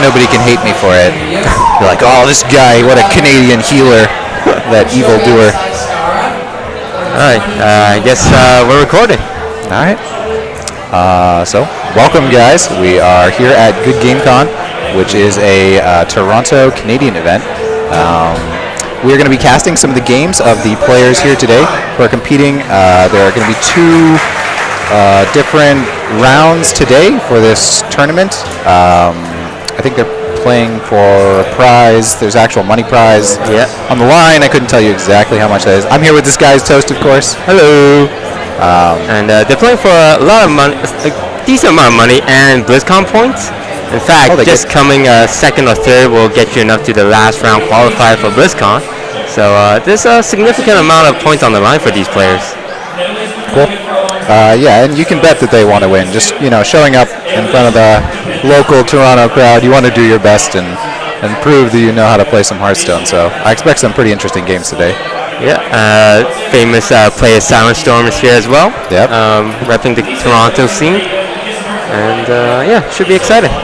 nobody can hate me for it. They're like, oh, this guy, what a Canadian healer, that evil doer. All right, I guess we're recording. All right. So, welcome, guys. We are here at Good Game Con, which is a Toronto Canadian event. We're going to be casting some of the games of the players here today who are competing. There are going to be two different rounds today for this tournament. I think they're playing for a prize. There's actual money prize on the line. I couldn't tell you exactly how much that is. I'm here with this guy's Toast, of course. Hello. And they're playing for a lot of money, a decent amount of money and BlizzCon points. In fact, just coming second or third will get you enough to the last round qualifier for BlizzCon. So there's a significant amount of points on the line for these players. Cool. Yeah, and you can bet that they want to win. Just, showing up in front of the local Toronto crowd, you want to do your best and prove that you know how to play some Hearthstone. So I expect some pretty interesting games today. Yeah, famous player Silent Storm is here as well. Yep. Repping the Toronto scene. And yeah, should be exciting.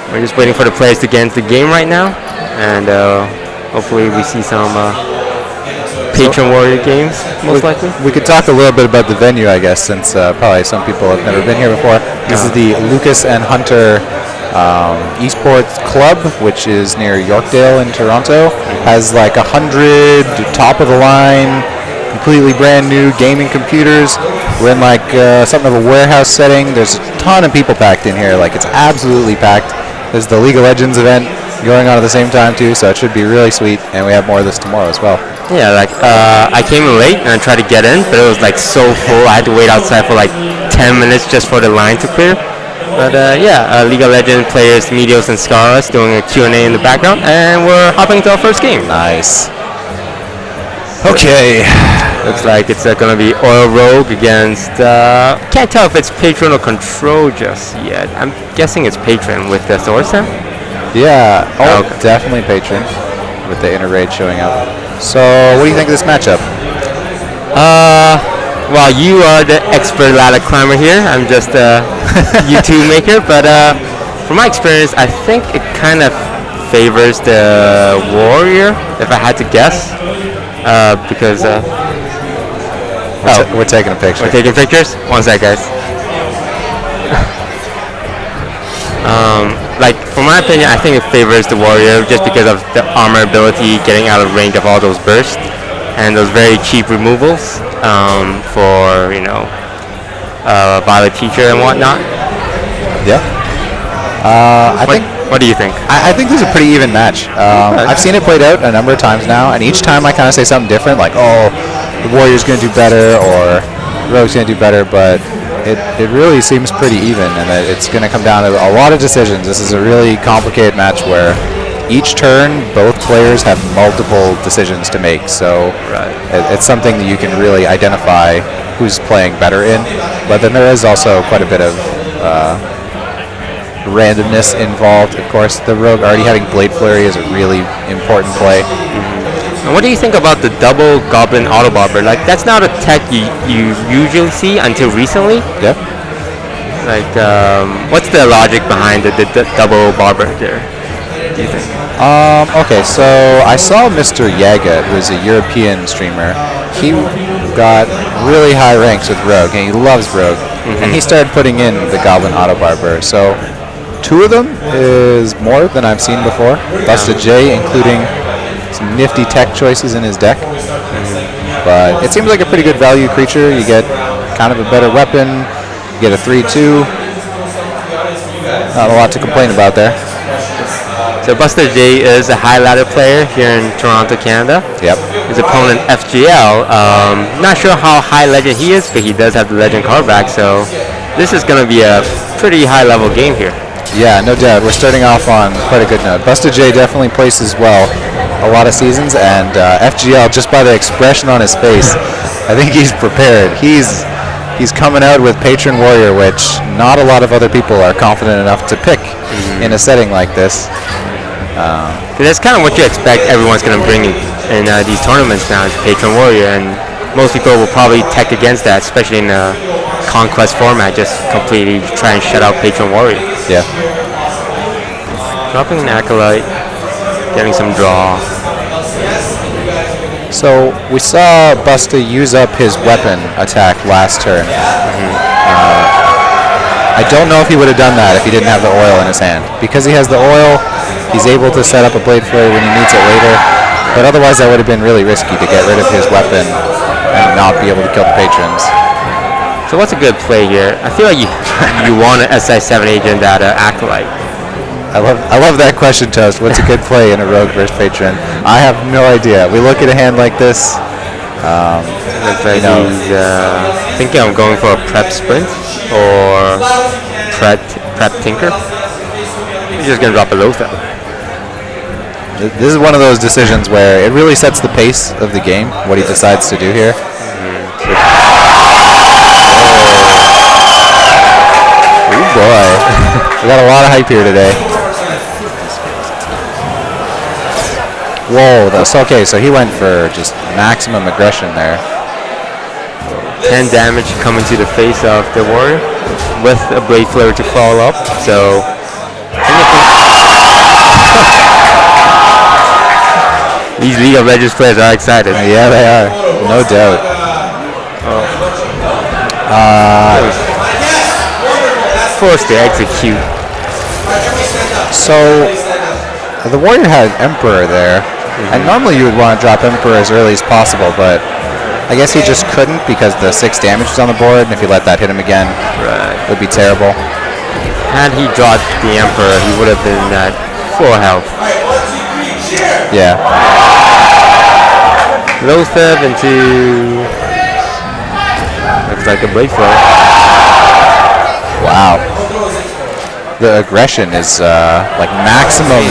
We're just waiting for the players to get into the game right now. And hopefully we see some Patron Warrior games, most likely. We could talk a little bit about the venue, I guess, since probably some people have never been here before. This is the Lucas and Hunter Esports Club, which is near Yorkdale in Toronto. Has like 100 top of the line, completely brand new gaming computers. We're in like something of a warehouse setting. There's a ton of people packed in here. Like, it's absolutely packed. There's the League of Legends event going on at the same time too, so it should be really sweet. And we have more of this tomorrow as well. Yeah, like I came in late and I tried to get in, but it was like so full. I had to wait outside for like 10 minutes just for the line to clear. But yeah, League of Legends players, Medios and Scaras doing a Q&A in the background, and we're hopping into our first game. Nice. Okay. Looks like it's going to be Oil Rogue against, can't tell if it's Patron or Control just yet. I'm guessing it's Patron with the Thorson. Yeah, okay. Definitely Patron with the Inner Raid showing up. So, what do you think of this matchup? Well, you are the expert ladder climber here. I'm just a YouTube maker, but from my experience, I think it kind of favors the warrior, if I had to guess, because we're taking a picture. We're taking pictures. One sec, guys. Like, from my opinion, I think it favors the warrior just because of the armor ability, getting out of range of all those bursts and those very cheap removals for, Violet Teacher and whatnot. Yeah. What do you think? I think this is a pretty even match. I've seen it played out a number of times now, and each time I kind of say something different, like, oh, the warrior's going to do better, or the rogue's going to do better, but it really seems pretty even, and it's going to come down to a lot of decisions. This is a really complicated match where each turn, both players have multiple decisions to make, so it's something that you can really identify who's playing better in, but then there is also quite a bit of randomness involved. Of course, the rogue already having Blade Flurry is a really important play. And what do you think about the double Goblin Auto Barber? Like, that's not a tech you usually see until recently. Yeah. Like, what's the logic behind the double Barber there, do you think? Okay, so I saw Mr. Yaga, who's a European streamer. He got really high ranks with Rogue, and he loves Rogue. And he started putting in the Goblin Auto Barber. So 2 of them is more than I've seen before. Busted J, including some nifty tech choices in his deck. But it seems like a pretty good value creature. You get kind of a better weapon. You get a 3/2. Not a lot to complain about there. So Buster J is a high ladder player here in Toronto, Canada. Yep. His opponent FGL, not sure how high legend he is, but he does have the legend card back, so this is going to be a pretty high level game here. Yeah, no doubt. We're starting off on quite a good note. Buster J definitely places well a lot of seasons, and FGL, just by the expression on his face, I think he's prepared. He's coming out with Patron Warrior, which not a lot of other people are confident enough to pick in a setting like this. That's kind of what you expect everyone's going to bring in these tournaments now, is Patron Warrior, and most people will probably tech against that, especially in a Conquest format, just completely try and shut out Patron Warrior. Yeah. Dropping an Acolyte, getting some draw. So we saw Busta use up his weapon attack last turn. I don't know if he would have done that if he didn't have the oil in his hand. Because he has the oil, he's able to set up a Blade Flurry when he needs it later. But otherwise that would have been really risky to get rid of his weapon and not be able to kill the patrons. So what's a good play here? I feel like you want an SI7 agent that Acolyte. I love that question, Toast. What's a good play in a rogue versus patron? I have no idea. We look at a hand like this. Looks like he's thinking I'm going for a prep sprint or prep tinker. He's just gonna drop a Lothar. This is one of those decisions where it really sets the pace of the game, what he decides to do here. Oh boy. We got a lot of hype here today. Whoa, that's okay, so he went for just maximum aggression there. 10 damage coming to the face of the warrior with a Blade Flurry to follow up, so these League of Legends players are excited. Yeah, they are, no doubt. Forced to execute. So, the warrior had Emperor there, and normally you would want to drop Emperor as early as possible, but I guess he just couldn't because the 6 damage was on the board, and if you let that hit him again, it would be terrible. Had he dropped the Emperor, he would have been at full health. Yeah. Lothar into... looks like a Blade Flurry. Wow. The aggression is like maximum.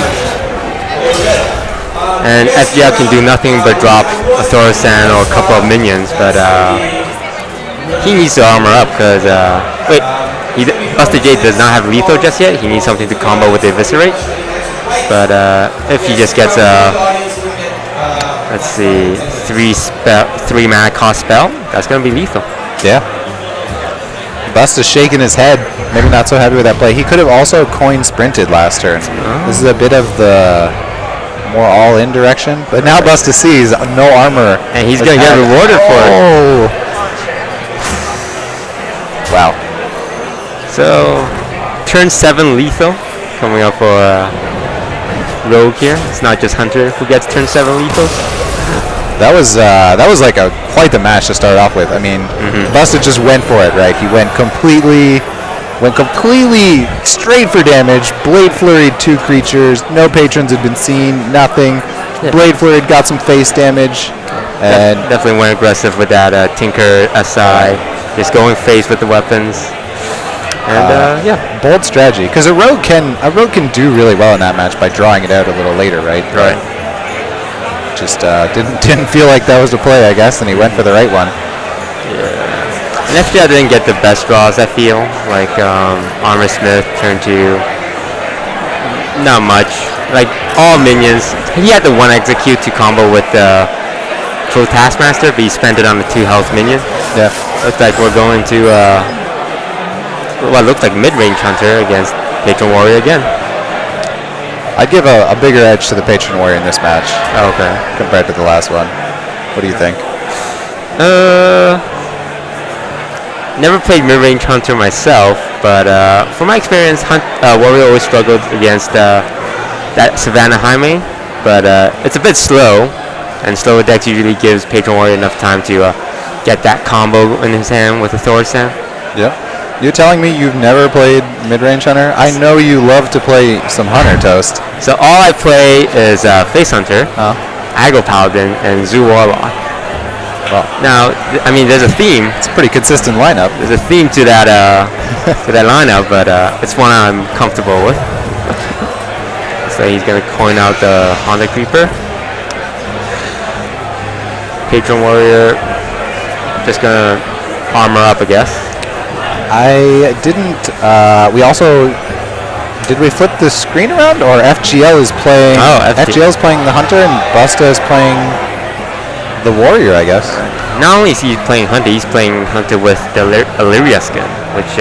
And FGL can do nothing but drop a Thorsan or a couple of minions, but he needs to armor up because Buster J does not have lethal just yet. He needs something to combo with the Eviscerate. But if he just gets a, let's see, 3 mana cost spell, that's gonna be lethal. Yeah. Busta's shaking his head. Maybe not so happy with that play. He could have also coin sprinted last turn. This is a bit of the more all-in direction. But now Busta sees no armor. And he's going to get rewarded for it. Wow. So, turn 7 lethal. Coming up for Rogue here. It's not just Hunter who gets turn 7 lethal. That was like quite the match to start off with. I mean, Busta just went for it, right? He went completely straight for damage. Blade Flurried 2 creatures. No patrons had been seen. Nothing. Yeah. Blade Flurried got some face damage. And definitely went aggressive with that Tinker SI. Just going face with the weapons. And yeah, bold strategy. Because a rogue can do really well in that match by drawing it out a little later, right? Right. Just didn't feel like that was the play, I guess, and he went for the right one. Yeah. And FGL didn't get the best draws, I feel. Like Armor Smith turn 2. Not much. Like all minions. He had the 1 execute to combo with the Pro Taskmaster, but he spent it on the 2 health minion. Yeah. Looks like we're going to what looks like mid-range Hunter against Patron Warrior again. I'd give a bigger edge to the Patron Warrior in this match. Okay. Compared to the last one. What do you think? Never played mid-range Hunter myself, but from my experience, Warrior always struggled against that Savannah Jaime, but it's a bit slow, and slower decks usually gives Patron Warrior enough time to get that combo in his hand with a Thorsan. Yeah. You're telling me you've never played mid-range Hunter? I know you love to play some Hunter, Toast. So all I play is Face Hunter, Aggro Paladin, and Zoo Warlock. Well, now, I mean, there's a theme. It's a pretty consistent lineup. There's a theme to that to that lineup, but it's one I'm comfortable with. So he's gonna coin out the Honda Creeper. Patron Warrior just gonna armor up, I guess. I didn't. Did we flip the screen around, or FGL is playing? Oh, FGL is playing the Hunter, and Busta is playing the Warrior, I guess. Not only is he playing Hunter, he's playing Hunter with the Illyria skin, which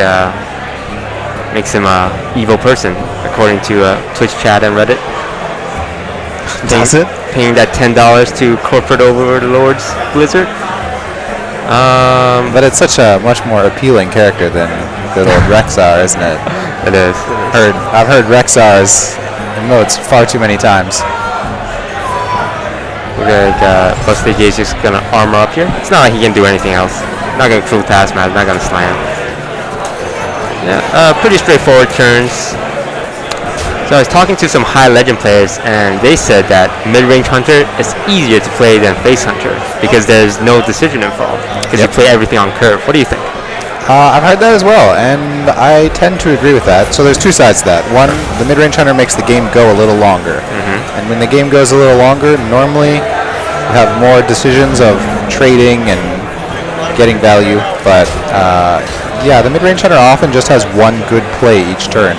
makes him an evil person. according to Twitch chat and Reddit. Does it? Paying that $10 to corporate overlords Blizzard. But it's such a much more appealing character than good old Rexar, isn't it? It is. I've heard Rexar's emotes far too many times. Look at Busted J's just gonna armor up here. It's not like he can do anything else. Not gonna cruel Taskmaster, not gonna slam. Yeah, pretty straightforward turns. So I was talking to some high legend players, and they said that mid-range hunter is easier to play than face hunter because there's no decision involved. Because you play everything on curve. What do you think? I've heard that as well, and I tend to agree with that. So there's two sides to that. One, the mid-range hunter makes the game go a little longer. And when the game goes a little longer, normally you have more decisions of trading and getting value. But yeah, the mid-range hunter often just has one good play each turn.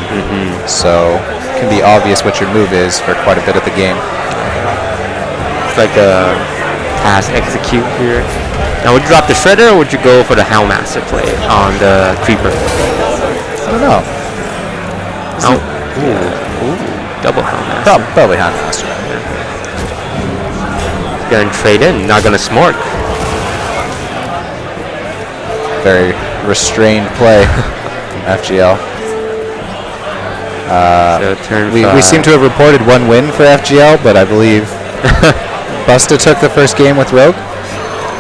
So it can be obvious what your move is for quite a bit of the game. It's like a task execute here. Now, would you drop the Shredder or would you go for the Houndmaster play on the Creeper? I don't know. Double Houndmaster. Probably Houndmaster. Gonna trade in, not gonna smork. Very restrained play, FGL. So turn we seem to have reported one win for FGL, but I believe Busta took the first game with Rogue.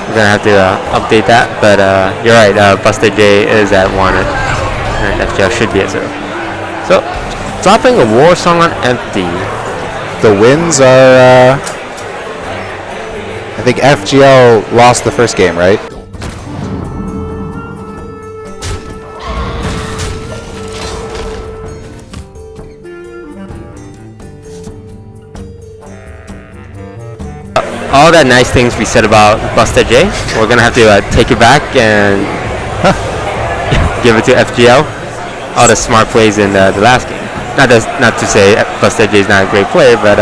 We're gonna have to update that, but you're right. Buster J is at 1, and FGL should be at 0. So, dropping a war song on empty. The wins are. I think FGL lost the first game, right? All that nice things we said about Buster J, we're gonna have to take it back and give it to FGL. All the smart plays in the last game. Not to say Buster J is not a great player, but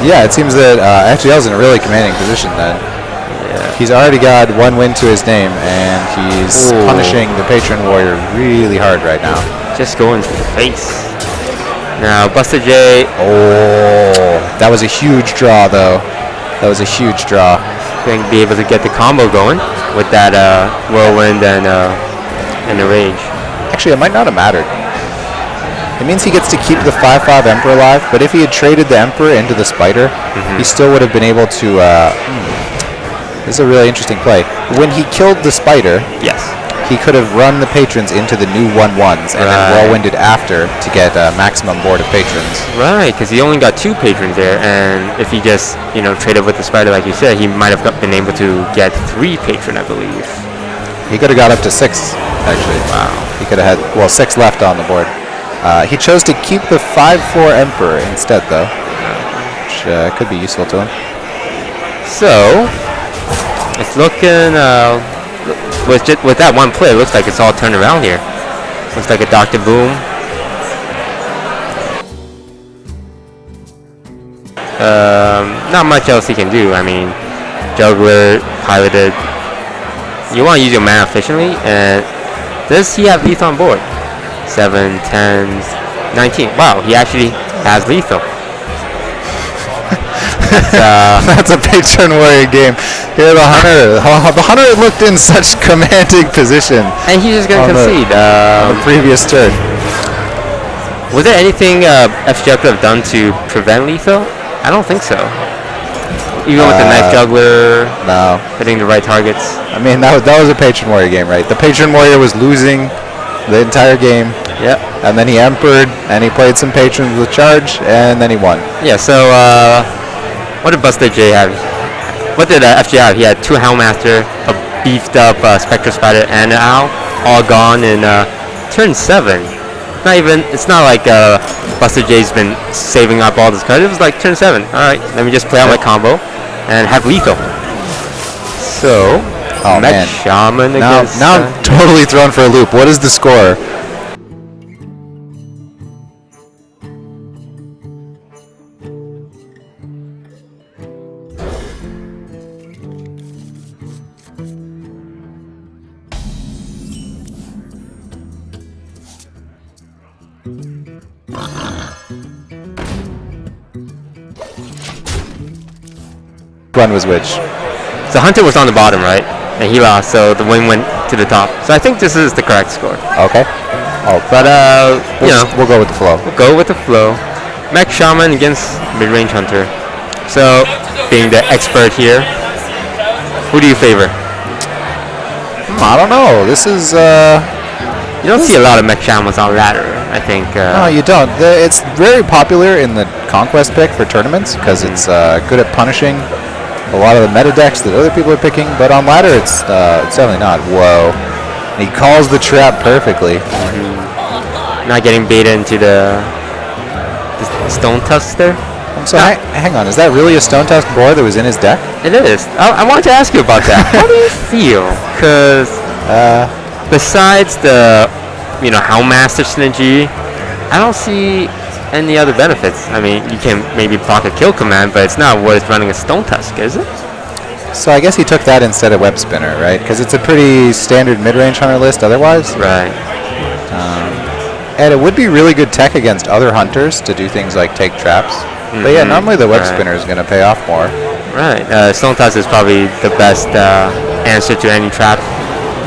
yeah, it seems that FGL is in a really commanding position then. Yeah. He's already got one win to his name, and he's punishing the Patron Warrior really hard right now. Just going to the face. Now, Buster J. Oh, that was a huge draw, though. That was a huge draw. Going to be able to get the combo going with that whirlwind and the rage. Actually, it might not have mattered. It means he gets to keep the 5/5 Emperor alive, but if he had traded the Emperor into the Spider, he still would have been able to... this is a really interesting play. When he killed the Spider... Yes. He could have run the patrons into the new 1/1s and then whirlwinded after to get maximum board of patrons. Right, because he only got 2 patrons there, and if he just traded with the Spider like you said, he might have been able to get 3 patron, I believe. He could have got up to 6, actually. Wow. He could have had 6 left on the board. He chose to keep the 5/4 Emperor instead, though, which could be useful to him. So it's looking. With that one play, it looks like it's all turned around here. Looks like a Dr. Boom. Not much else he can do. I mean, Juggler, piloted. You want to use your mana efficiently, and does he have lethal on board? 7, 10, 19. Wow, he actually has lethal. That's a Patron Warrior game. Here, the Hunter looked in such commanding position. And he's just going to concede. On the previous turn. Was there anything FGL could have done to prevent lethal? I don't think so. Even with the Knife Juggler, no, hitting the right targets. I mean, that was a Patron Warrior game, right? The Patron Warrior was losing the entire game. Yep. And then he empered, and he played some patrons with charge, and then he won. Yeah, so what did Buster J have? What did FG have? He had 2 Houndmaster, a beefed up Spectre Spider, and an Owl, all gone in turn 7. It's not like Buster J's been saving up all this cards. It was like turn 7. Alright, let me just play out my combo and have lethal. So, Mech Shaman against... Now I'm totally thrown for a loop. What is the score? one was which? So Hunter was on the bottom, right? And he lost, so the win went to the top. So I think this is the correct score. Okay. Oh, But, we'll go with the flow. we'll go with the flow. Mech Shaman against Mid-Range Hunter. So, being the expert here, who do you favor? I don't know. This is... You don't see a lot of Mech Shamans on ladder, I think. No, you don't. It's very popular in the Conquest pick for tournaments because it's good at punishing a lot of the meta decks that other people are picking, but on ladder it's definitely not. Whoa. And he calls the trap perfectly. Not getting baited into the Stone Tusks there. So hang on, is that really a Stone Tusk board that was in his deck? It is. I wanted to ask you about that. How do you feel? Because besides the, Houndmaster synergy, I don't see any other benefits. I mean, you can maybe block a kill command, but it's not worth running a Stone Tusk, is it? So I guess he took that instead of Web Spinner, right? Because it's a pretty standard mid-range hunter list otherwise. Right. And it would be really good tech against other hunters to do things like take traps. But yeah, normally the Web Spinner is going to pay off more. Right. Stone Tusk is probably the best answer to any trap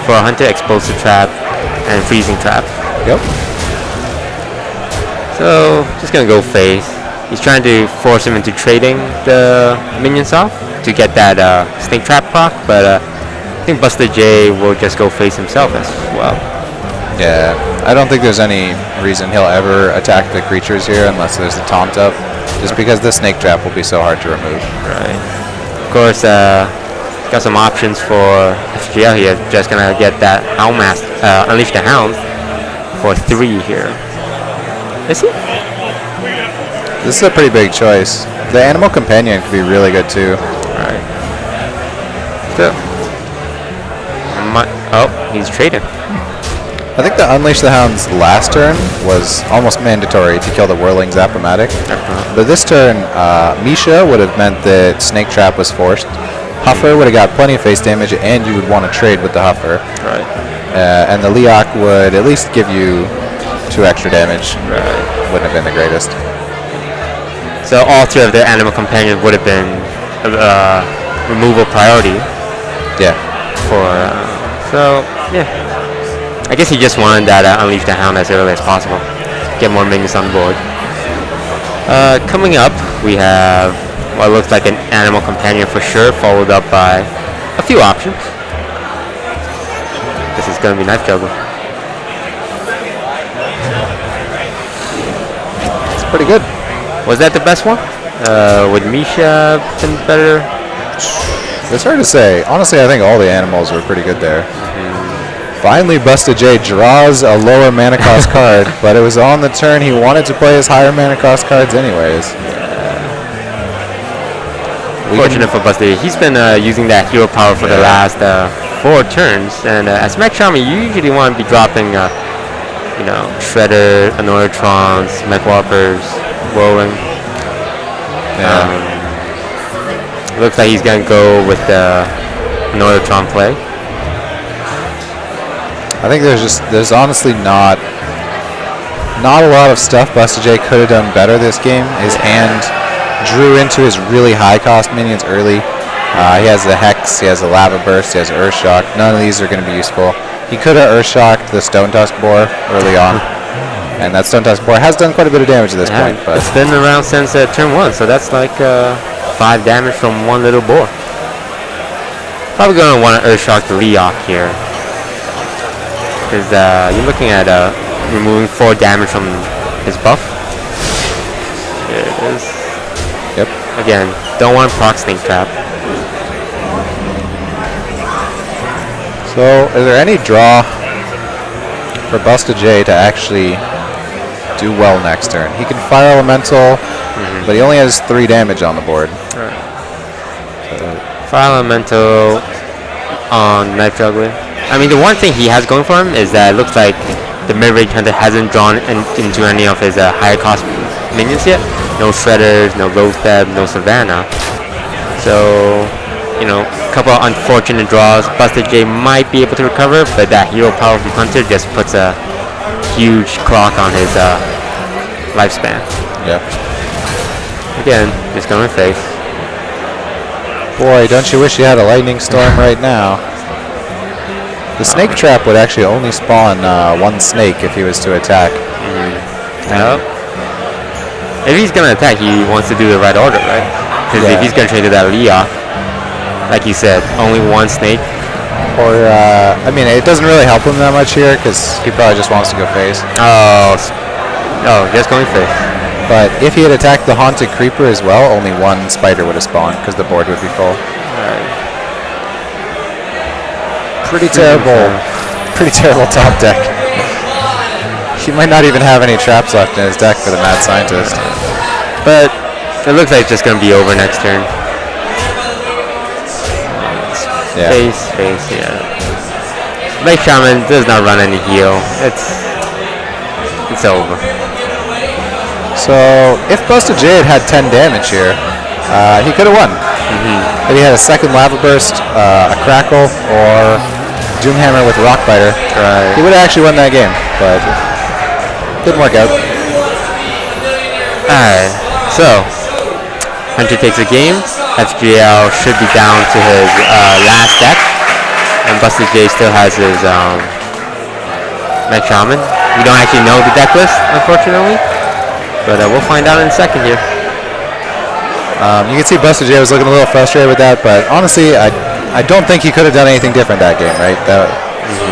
for a hunter: explosive trap and freezing trap. Yep. So just gonna go face. He's trying to force him into trading the minions off to get that snake trap proc, but I think Buster J will just go face himself as well. Yeah, I don't think there's any reason he'll ever attack the creatures here unless there's a taunt up, just because the snake trap will be so hard to remove. Right. Of course, got some options for FGL here. Just gonna get that Houndmaster, Unleash the Hound for 3 here. Is he? This is a pretty big choice. The Animal Companion could be really good too. Alright. So, he's trading. I think the Unleash the Hound's last turn was almost mandatory to kill the Whirling Zap-O-Matic. But this turn, Misha would have meant that Snake Trap was forced. Huffer would have got plenty of face damage, and you would want to trade with the Huffer. Right. And the Leok would at least give you 2 extra damage. Right. Wouldn't have been the greatest. So all 3 of their Animal Companions would have been removal priority. Yeah. Yeah. I guess he just wanted that Unleash the Hound as early as possible. Get more minions on board. Coming up, we have what looks like an Animal Companion for sure, followed up by a few options. This is going to be Knife Juggler. It's pretty good. Was that the best one? Would Misha been better? It's hard to say. Honestly, I think all the animals were pretty good there. Finally, Busta J draws a lower mana cost card, but it was on the turn he wanted to play his higher mana cost cards anyways. Fortunate for Busta J. He's been using that hero power for the last 4 turns, and as Mech Shaman, you usually want to be dropping, Shredder, Annoyatrons, Mech Warpers, Whirling. Looks like he's going to go with the Annoyatron play. I think there's honestly not a lot of stuff Busta J could have done better this game. His hand drew into his really high cost minions early. He has the Hex, he has the Lava Burst, he has Earth Shock. None of these are going to be useful. He could have Earth Shocked the Stone Tusk Boar early on, and that Stone Tusk Boar has done quite a bit of damage at this point. But it's been around since turn 1, so that's like 5 damage from one little boar. Probably going to want to Earth Shock the Leok here. Because you're looking at removing 4 damage from his buff. There it is. Yep. Again, don't want proc Snake Trap. So, is there any draw for Busta J to actually do well next turn? He can Fire Elemental, but he only has 3 damage on the board. Right. Fire Elemental on Knife Juggler. I mean, the one thing he has going for him is that it looks like the mid-range hunter hasn't drawn into any of his higher cost minions yet. No Shredders, no Loatheb, no Savannah. So, a couple of unfortunate draws. Buster J might be able to recover, but that hero power from Hunter just puts a huge clock on his lifespan. Yep. Again, just going face. Boy, don't you wish you had a lightning storm right now. The snake trap would actually only spawn one snake if he was to attack. Yep. If he's going to attack, he wants to do the right order, right? Because if he's going to trade to that Leah, like you said, only one snake. Or, I mean, it doesn't really help him that much here because he probably just wants to go face. Oh, just going face. But if he had attacked the Haunted Creeper as well, only one spider would have spawned because the board would be full. Right. Pretty terrible top deck. He might not even have any traps left in his deck for the Mad Scientist. But it looks like it's just going to be over next turn. Yeah. Face, yeah. Lake Shaman does not run any heal. It's over. So if Busta J had 10 damage here, he could have won. If he had a second Lava Burst, a Crackle, or Doomhammer with Rockbiter, he would have actually won that game, but didn't work out. Alright, so Hunter takes a game. FGL should be down to his last deck, and Busta J still has his Mech Shaman. We don't actually know the deck list, unfortunately, but we'll find out in a second here. You can see Busta J was looking a little frustrated with that, but honestly, I don't think he could have done anything different that game, right?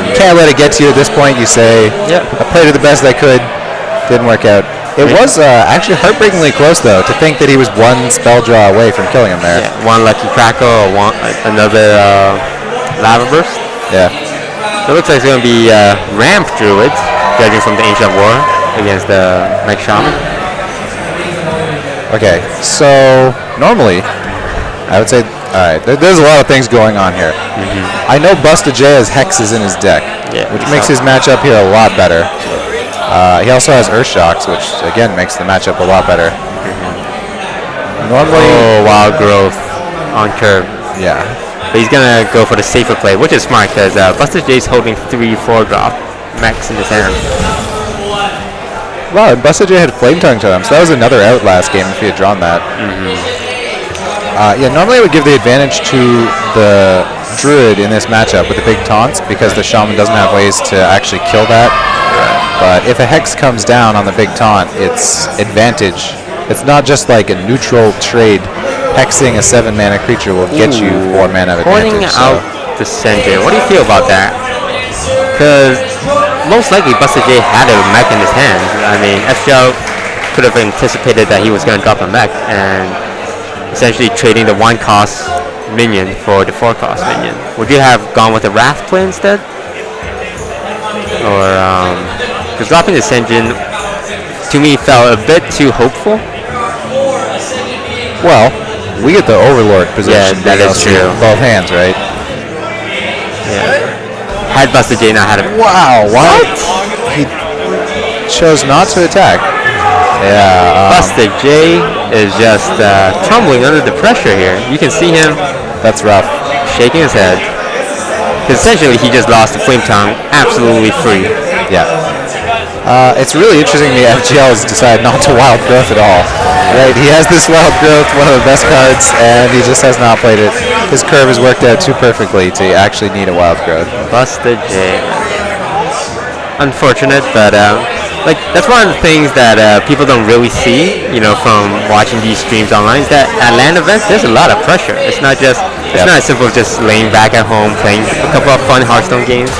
You can't let it get to you at this point. You say, I played it the best I could, didn't work out. It was actually heartbreakingly close, though, to think that he was one spell draw away from killing him there. Yeah, one Lucky Crackle or another Lava Burst. Yeah. So it looks like it's going to be Ramp Druids, judging from the Ancient War against the Mech Shaman. Okay, so normally, I would say, alright, there's a lot of things going on here. I know Busta J has Hexes in his deck, which makes his matchup here a lot better. He also has Earth Shocks, which again makes the matchup a lot better. Normally, Wild Growth on curve. Yeah. But he's gonna go for the safer play, which is smart because Busta J's holding 3/4 drop mechs in his hand. Wow, and Busta J had Flame Tongue to him, so that was another out last game if he had drawn that. Yeah, normally I would give the advantage to the Druid in this matchup with the big taunts because the Shaman doesn't have ways to actually kill that. But if a Hex comes down on the big taunt, it's advantage. It's not just like a neutral trade. Hexing a 7-mana creature will get you 4 mana of advantage. Pointing out the Senjay, what do you feel about that? Because most likely Busta J had a mech in his hand. I mean, FGL could have anticipated that he was going to drop a mech and essentially trading the 1-cost minion for the 4-cost minion. Would you have gone with a Wrath play instead? Or, because dropping the Senjin to me felt a bit too hopeful. Well, we get the Overlord position. Yeah, that is true. Both hands, right? Yeah. Had Busta J not had it. Wow, what? He chose not to attack. Yeah. Busta J is just crumbling under the pressure here. You can see him. That's rough. Shaking his head. Because essentially he just lost the Flame Tongue absolutely free. Yeah. It's really interesting the FGL has decided not to Wild Growth at all. Right, he has this Wild Growth, one of the best cards, and he just has not played it. His curve has worked out too perfectly to actually need a Wild Growth. Busta J. Unfortunate, but like that's one of the things that people don't really see, you know, from watching these streams online. Is that at LAN events, there's a lot of pressure. It's not as simple as just laying back at home playing a couple of fun Hearthstone games.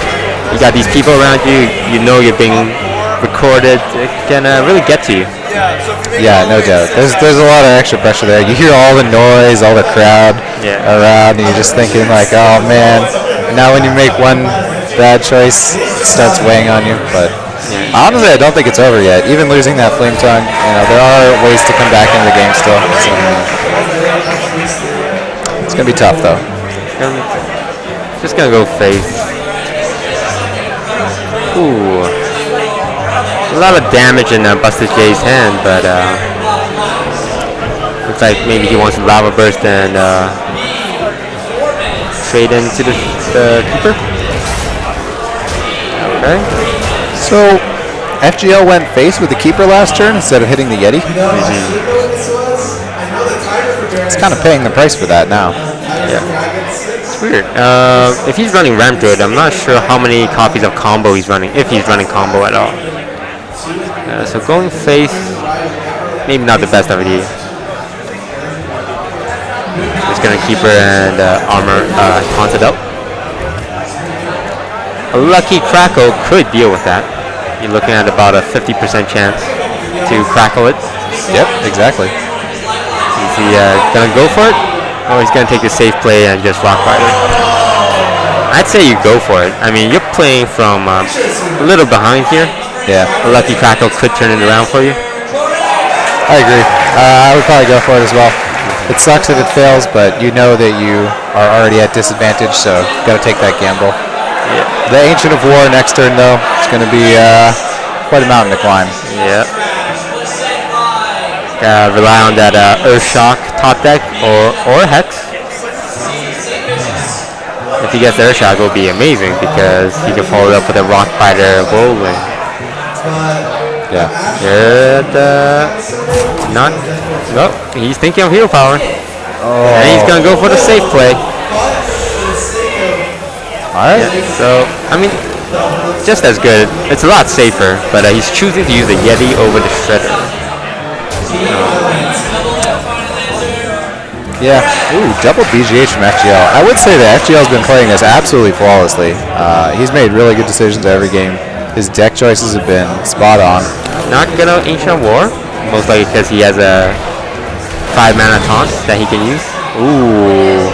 You got these people around you. You know you're being recorded. It can really get to you. Yeah, no doubt. There's a lot of extra pressure there. You hear all the noise, all the crowd around, and you're just thinking like, oh man. Now when you make one bad choice, it starts weighing on you. But honestly, I don't think it's over yet. Even losing that Flame Tongue, you know, there are ways to come back into the game still. So, it's gonna be tough though. Just gonna go face. Ooh. A lot of damage in Busta J's hand, but looks like maybe he wants a Lava Burst and trade into the Keeper. Okay. So, FGL went face with the Keeper last turn instead of hitting the Yeti. It's kind of paying the price for that now. Yeah. It's weird. If he's running Ramp Druid, I'm not sure how many copies of combo he's running, if he's running combo at all. So going face, maybe not the best idea. Just gonna keep her and armor haunted up. A lucky Crackle could deal with that. You're looking at about a 50% chance to crackle it. Yep, exactly. Is he gonna go for it? Or he's gonna take the safe play and just rock bite it? I'd say you go for it. I mean, you're playing from a little behind here. Yeah. A lucky Crackle could turn it around for you. I agree. I would probably go for it as well. It sucks if it fails, but you know that you are already at disadvantage, so got to take that gamble. Yeah. The Ancient of War next turn, though, it's going to be quite a mountain to climb. Yeah. Rely on that Earth Shock top deck or Hex. If he gets the Earth Shock, it will be amazing because he can follow it up with a Rock Biter Whirlwind. Yeah. Not. Nope. He's thinking of hero power. Oh. And he's gonna go for the safe play. Alright. Yeah, so I mean, just as good. It's a lot safer, but he's choosing to use the Yeti over the Shredder. Yeah. Ooh, double BGH from FGL. I would say that FGL's been playing this absolutely flawlessly. He's made really good decisions every game. His deck choices have been spot on. Not gonna Ancient War, most likely because he has a 5-mana taunt that he can use. Ooh.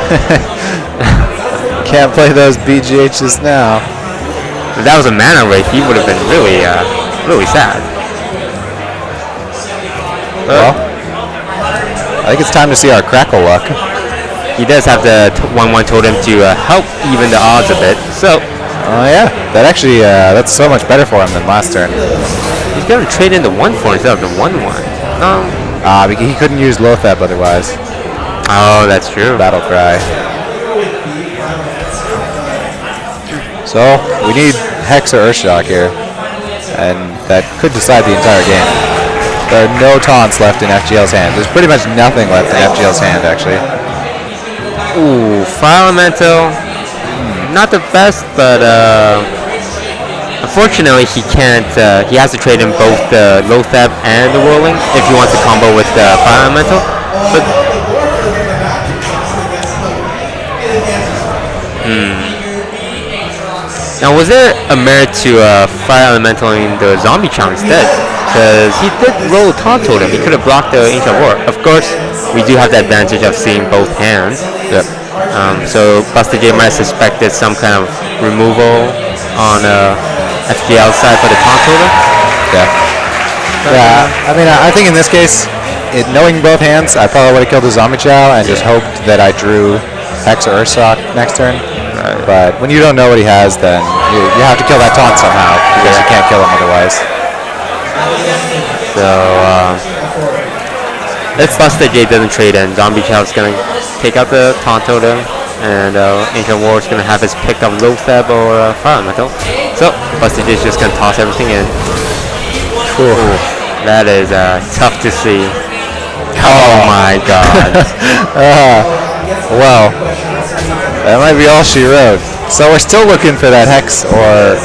Can't play those BGHs now. If that was a mana wraith, he would have been really, really sad. Well, I think it's time to see our Crackle luck. He does have the 1/1 totem to help even the odds a bit. So, oh yeah, that actually that's so much better for him than last turn. he's gonna trade in the 1/4 instead of the 1/1. He couldn't use Lothep otherwise. Oh, that's true. Battle Cry. So we need Hex or Earthshock here, and that could decide the entire game. There are no taunts left in FGL's hand. There's pretty much nothing left in FGL's hand, actually. Ooh, Fire Elemental. Not the best, but unfortunately he can't. He has to trade in both the Lothep and the Whirling if he wants to combo with the Fire Elemental. But now, was there a merit to Fire Elemental in the Zombie Chow instead? Because he did roll a Taunt Totem. He could have blocked the Ancient War. Of course, we do have the advantage of seeing both hands. Yep. So Buster J might have suspected some kind of removal on FGL side for the Taunt Totem. Yeah. Yeah. I mean, I think in this case, knowing both hands, I probably would have killed the Zombie Chow and just hoped that I drew Hex or Earthshock next turn. But when you don't know what he has, then you have to kill that taunt somehow because you can't kill him otherwise. So if Buster J doesn't trade in, Zombie Chow's gonna take out the taunt totem, and Ancient War is gonna have his pick of Lothep or Fire Elemental. So Buster J is just gonna toss everything in. Ooh, that is tough to see. Oh my God. Well, that might be all she wrote. So we're still looking for that Hex or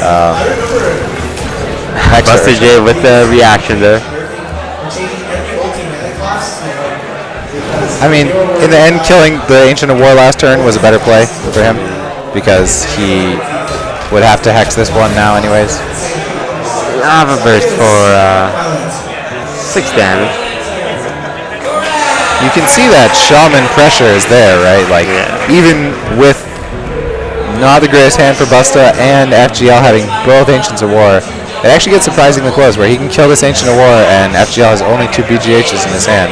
Buster J with the reaction there. I mean, in the end, killing the Ancient of War last turn was a better play for him because he would have to Hex this one now anyways. Lava Burst for 6 damage. You can see that Shaman pressure is there, right? Like, even with not the greatest hand for Busta and FGL having both Ancients of War, it actually gets surprisingly close, where he can kill this Ancient of War and FGL has only 2 BGHs in his hand.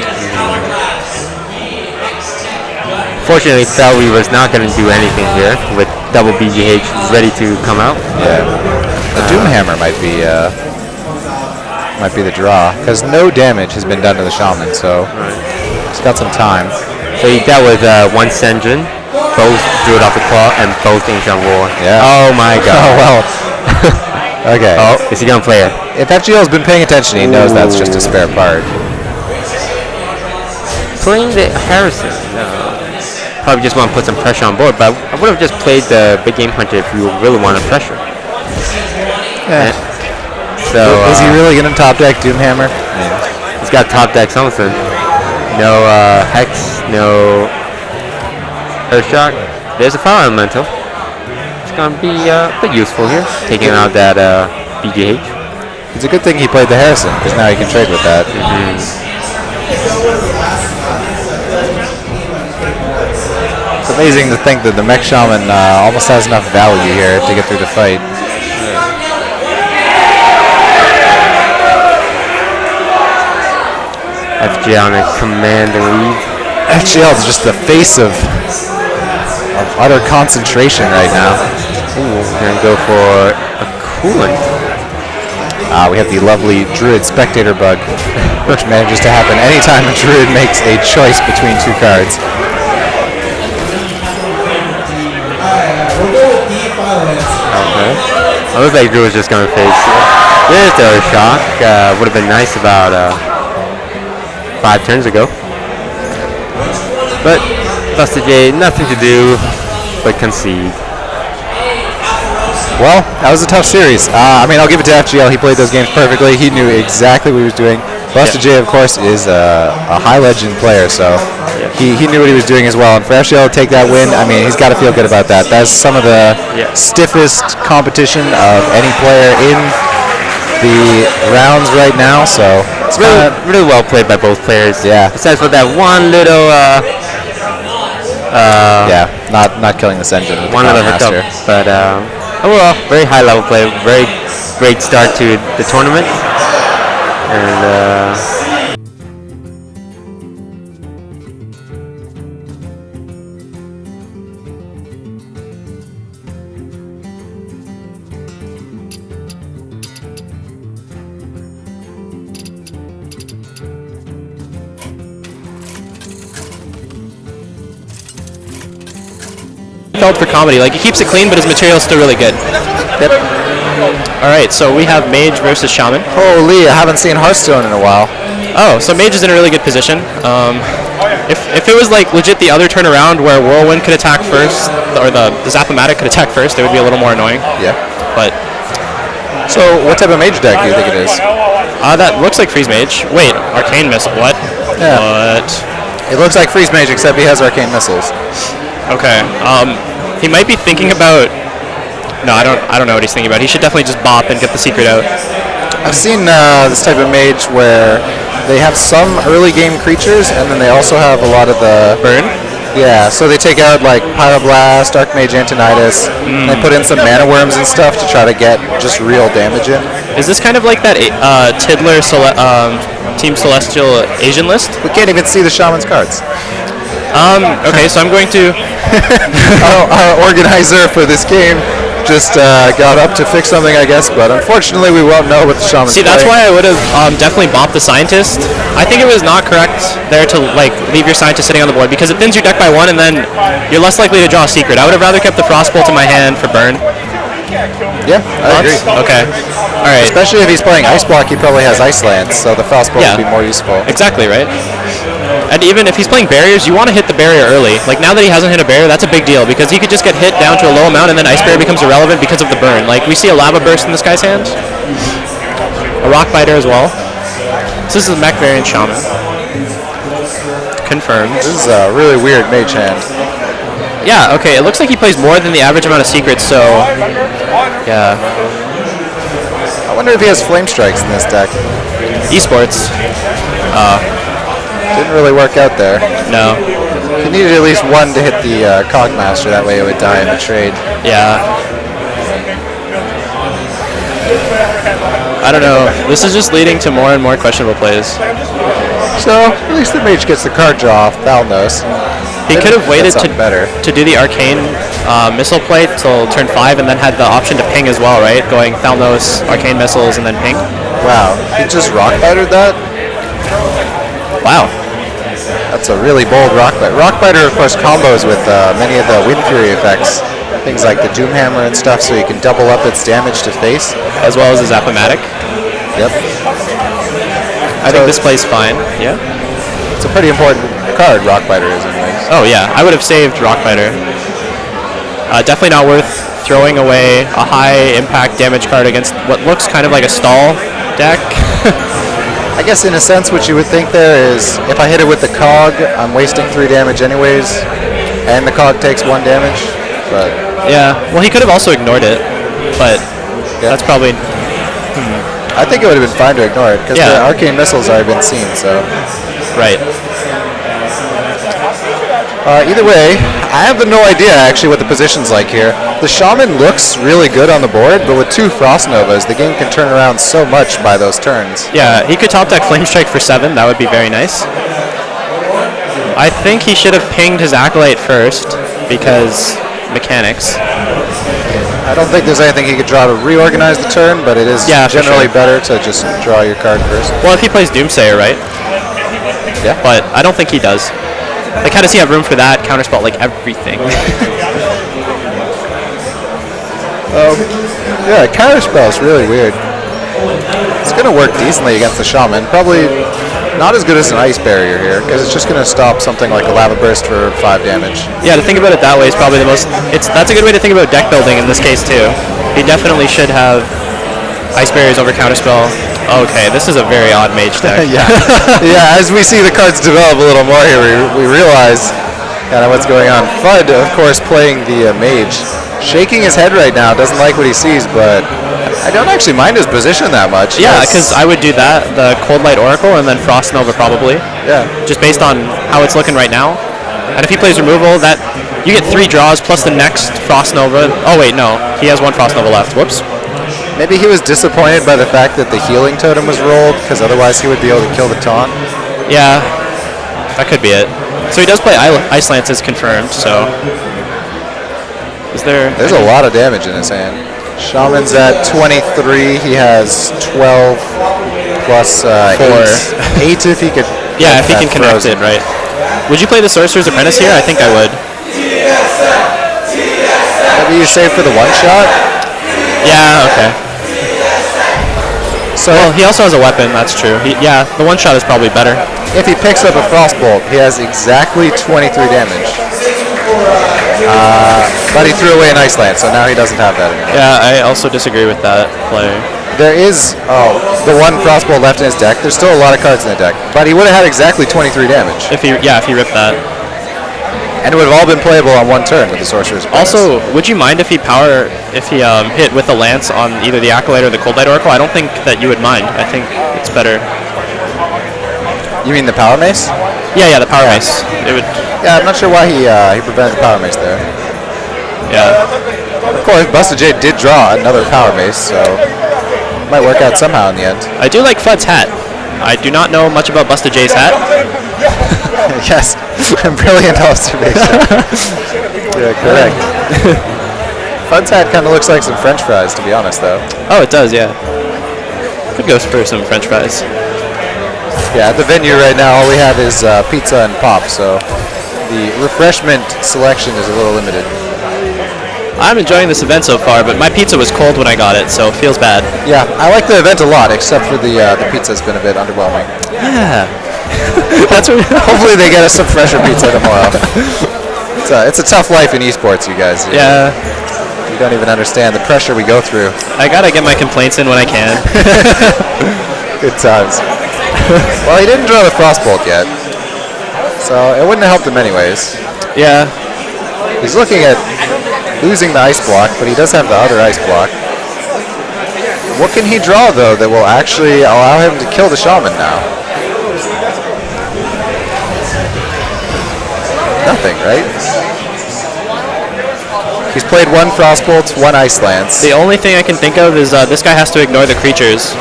Fortunately, Selby was not going to do anything here with double BGH ready to come out. Yeah. A Doomhammer might be the draw, because no damage has been done to the Shaman, so he's got some time. So he dealt with one Senjin, both drew it off the claw, and both Ancient War. Yeah. Oh my God. Oh well. Okay. Oh, is he going to play it? If FGL's been paying attention, he knows that's just a spare part. playing the Harrison. Probably just want to put some pressure on board, but I would have just played the Big Game Hunter if you really wanted pressure. Yeah. So is he really going to top deck Doomhammer? Yeah. He's got top deck something. No Hex, no Earthshock. There's a Fire Elemental. It's going to be a bit useful here, taking out that BGH. It's a good thing he played the Harrison, because now he can trade with that. It's amazing to think that the Mech Shaman almost has enough value here to get through the fight. FGL on a command and lead. FGL is just the face of utter concentration right now. Ooh, we're going to go for a coolant. We have the lovely Druid Spectator Bug, which manages to happen anytime a Druid makes a choice between two cards. Okay. I looks like Drew was just going to face. There's the shock. Would have been nice about 5 turns ago. But Buster J, nothing to do but concede. Well, that was a tough series. I mean, I'll give it to FGL. He played those games perfectly. He knew exactly what he was doing. Buster J, of course, is a high legend player, so he knew what he was doing as well. And for FGL to take that win, I mean, he's got to feel good about that. That's some of the stiffest competition of any player in the rounds right now. So it's really well played by both players. Yeah. Besides for that one little not killing this engine with one the little hiccup. Master. But overall, very high level play. Very great start to the tournament. And felt for comedy. Like, he keeps it clean, but his material is still really good. Yep. All right, so we have Mage versus Shaman. Holy, I haven't seen Hearthstone in a while. Oh, so Mage is in a really good position. If it was like legit the other turn around where Whirlwind could attack first, or the Zap-O-Matic could attack first, it would be a little more annoying. Yeah. But so, what type of Mage deck do you think it is? that looks like Freeze Mage. Wait, Arcane Missile. What? Yeah. What? It looks like Freeze Mage, except he has Arcane Missiles. Okay. He might be thinking about. No, I don't know what he's thinking about. He should definitely just bop and get the secret out. I've seen this type of mage where they have some early game creatures, and then they also have a lot of the burn. Yeah, so they take out like Pyroblast, Archmage Antonidas, and they put in some mana worms and stuff to try to get just real damage in. Is this kind of like that Tiddler Team Celestial Asian list? We can't even see the Shaman's cards. Okay, so I'm going to. Our organizer for this game just got up to fix something, I guess, but unfortunately we won't know what the Shaman's See, that's why I would have definitely bopped the Scientist. I think it was not correct there to like leave your Scientist sitting on the board because it thins your deck by 1 and then you're less likely to draw a secret. I would have rather kept the Frostbolt in my hand for burn. Yeah, I agree. Okay. All right. Especially if he's playing Ice Block, he probably has Ice Lands, so the Frostbolt would be more useful. Exactly, right? And even if he's playing barriers, you want to hit the barrier early. Like, now that he hasn't hit a barrier, that's a big deal, because he could just get hit down to a low amount, and then Ice Barrier becomes irrelevant because of the burn. Like, we see a Lava Burst in this guy's hand. A Rock Biter as well. So this is a Mech variant Shaman. Confirmed. This is a really weird mage hand. Yeah, okay, it looks like he plays more than the average amount of secrets, so... Yeah. I wonder if he has Flame Strikes in this deck. Esports. Didn't really work out there. No. He needed at least one to hit the Cogmaster, that way it would die in the trade. Yeah. I don't know. This is just leading to more and more questionable plays. So, at least the mage gets the card draw off Thalnos. He could have waited to do the Arcane Missile play till turn 5 and then had the option to ping as well, right? Going Thalnos, Arcane Missiles, and then ping. Wow. He just Rock Bitered that? Wow. That's a really bold Rock Biter. Rock Biter, of course, combos with many of the Wind Fury effects. Things like the Doomhammer and stuff, so you can double up its damage to face. As well as the Zap-O-Matic. Yep. I think this plays fine, yeah. It's a pretty important card Rockbiter is anyways. Oh yeah, I would have saved Rockbiter. Definitely not worth throwing away a high impact damage card against what looks kind of like a stall deck. I guess in a sense what you would think there is if I hit it with the cog, I'm wasting 3 damage anyways, and the cog takes 1 damage. But yeah, well he could have also ignored it, but that's probably... I think it would have been fine to ignore it, because the arcane missiles already been seen, so... Right. Either way, I have no idea actually what the position's like here. The Shaman looks really good on the board, but with 2 Frost Novas, the game can turn around so much by those turns. Yeah, he could top deck Flame Strike for 7, that would be very nice. I think he should have pinged his Acolyte first, because mechanics. I don't think there's anything he could draw to reorganize the turn, but it is generally better to just draw your card first. Well, if he plays Doomsayer, right? Yeah. But I don't think he does. Like, how does he have room for that? Counterspell, like, everything. Yeah, Counterspell is really weird. It's going to work decently against the Shaman. Probably not as good as an Ice Barrier here, because it's just going to stop something like a Lava Burst for 5 damage. Yeah, to think about it that way is probably the most... That's a good way to think about deck building in this case, too. He definitely should have Ice Barriers over Counterspell. Okay, this is a very odd mage deck. Yeah, as we see the cards develop a little more here, we realize kind of what's going on. Fudd, of course, playing the mage. Shaking his head right now, doesn't like what he sees, but I don't actually mind his position that much. Yeah, because I would do that, the Cold Light Oracle, and then Frost Nova probably. Yeah. Just based on how it's looking right now. And if he plays removal, that you get 3 draws plus the next Frost Nova. Oh wait, no. He has 1 Frost Nova left. Whoops. Maybe he was disappointed by the fact that the healing totem was rolled, because otherwise he would be able to kill the taunt. Yeah, that could be it. So he does play Ice Lance as confirmed, so... There's a lot of damage in his hand. Shaman's at 23, he has 12 plus 8 if he could... Yeah, if he can connect it, right. Would you play the Sorcerer's Apprentice here? I think I would. Maybe you save for the one-shot? Yeah, okay. So well, he also has a weapon, that's true. Yeah, the one-shot is probably better. If he picks up a Frostbolt, he has exactly 23 damage. But he threw away an Ice Lance, so now he doesn't have that anymore. Yeah, I also disagree with that play. There is the 1 Frostbolt left in his deck. There's still a lot of cards in the deck, but he would have had exactly 23 damage. If he ripped that. And it would have all been playable on 1 turn with the Sorcerer's Apprentice. Also, would you mind if he hit with the Lance on either the Acolyte or the Cold Light Oracle? I don't think that you would mind. I think it's better. You mean the Power Mace? Yeah, the Power Mace. It would. Yeah, I'm not sure why he prevented the Power Mace there. Yeah. Of course, Busta J did draw another Power Mace, so it might work out somehow in the end. I do like Fudd's hat. I do not know much about Busta J's hat. Yes, brilliant observation. Yeah, correct. Fudd's hat kind of looks like some French fries, to be honest, though. Oh, it does, yeah. Could go for some French fries. Yeah, at the venue right now, all we have is pizza and pop, so the refreshment selection is a little limited. I'm enjoying this event so far, but my pizza was cold when I got it, so it feels bad. Yeah, I like the event a lot, except for the pizza's been a bit underwhelming. Yeah. Hopefully they get us some fresher pizza tomorrow. It's a tough life in esports, you guys. Yeah. You don't even understand the pressure we go through. I gotta get my complaints in when I can. Good times. Well, he didn't draw the Frostbolt yet, so it wouldn't have helped him anyways. Yeah. He's looking at losing the Ice Block, but he does have the other Ice Block. What can he draw, though, that will actually allow him to kill the Shaman now? Nothing, right? He's played 1 Frostbolt, 1 Ice Lance. The only thing I can think of is this guy has to ignore the creatures.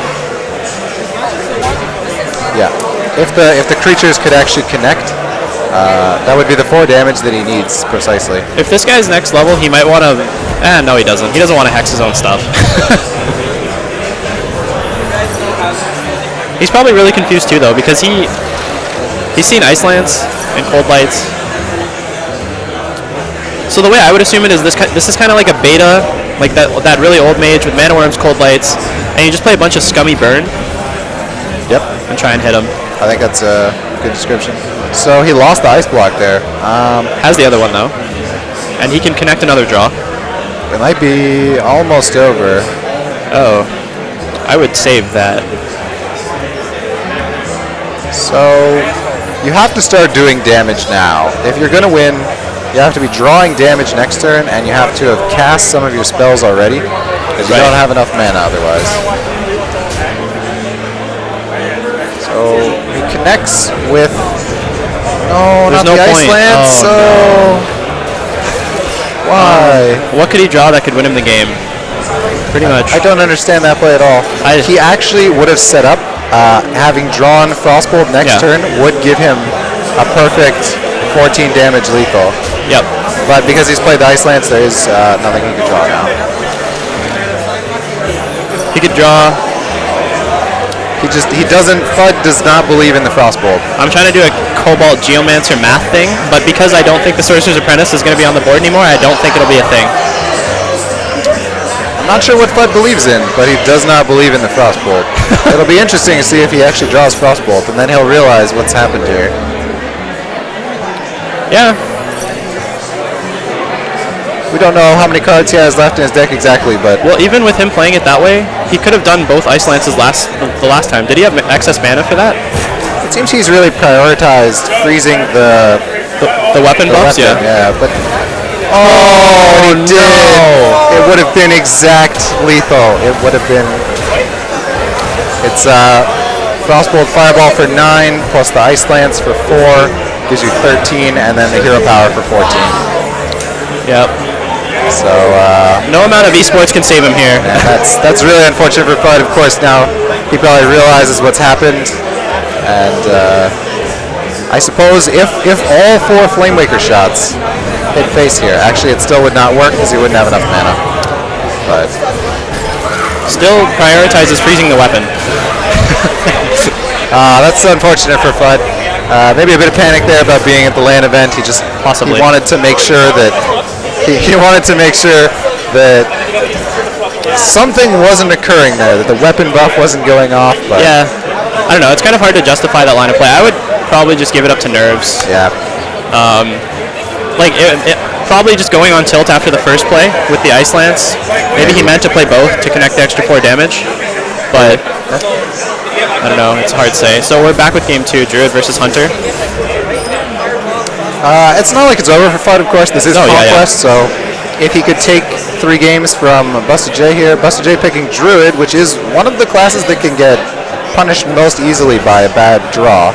Yeah. If the creatures could actually connect, that would be the 4 damage that he needs, precisely. If this guy's next level, he might want to... no, he doesn't. He doesn't want to hex his own stuff. He's probably really confused, too, though, because he's seen Ice Lance and Cold Lights. So the way I would assume it is this is kind of like a beta, like that really old mage with Mana Worms, Cold Lights, and you just play a bunch of scummy burn. Yep. And try and hit him. I think that's a good description. So he lost the ice block there. Has the other one though, and he can connect another draw. It might be almost over. Oh, I would save that. So you have to start doing damage now. If you're going to win, you have to be drawing damage next turn, and you have to have cast some of your spells already, because you don't have enough mana otherwise. So he connects with... No, There's not no the point. Ice Lance, Oh, so... Why? What could he draw that could win him the game? Pretty much. I don't understand that play at all. He actually would have set up, having drawn Frostbolt next turn would give him a perfect 14 damage lethal. Yep. But because he's played the Ice Lance, there is nothing he can draw now. He could draw. Fud does not believe in the Frostbolt. I'm trying to do a Cobalt Geomancer math thing, but because I don't think the Sorcerer's Apprentice is going to be on the board anymore, I don't think it'll be a thing. I'm not sure what Fud believes in, but he does not believe in the Frostbolt. It'll be interesting to see if he actually draws Frostbolt, and then he'll realize what's happened here. Yeah. We don't know how many cards he has left in his deck exactly, but... Well, even with him playing it that way, he could have done both Ice Lances the last time. Did he have excess mana for that? It seems he's really prioritized freezing the weapon buffs, weapon, yeah. But he did. It would have been exact lethal. It would have been. It's Frostbolt Fireball for 9 plus the Ice Lance for 4 gives you 13, and then the Hero Power for 14. Yep. So no amount of esports can save him here. Yeah, that's really unfortunate for Fud. Of course, now he probably realizes what's happened, and I suppose if all 4 Flamewaker shots hit face here, actually it still would not work because he wouldn't have enough mana. But still prioritizes freezing the weapon. That's unfortunate for Fud. Maybe a bit of panic there about being at the LAN event. He just Possibly. He wanted to make sure that something wasn't occurring there, that the weapon buff wasn't going off. But Yeah. I don't know. It's kind of hard to justify that line of play. I would probably just give it up to nerves. Yeah. Like probably just going on tilt after the first play with the Ice Lance. Maybe he meant to play both to connect the extra 4 damage, but I don't know. It's hard to say. So we're back with game 2, Druid versus Hunter. It's not like it's over for Fud, of course. This is Conquest, so if he could take 3 games from Busta J here, Busta J picking Druid, which is one of the classes that can get punished most easily by a bad draw.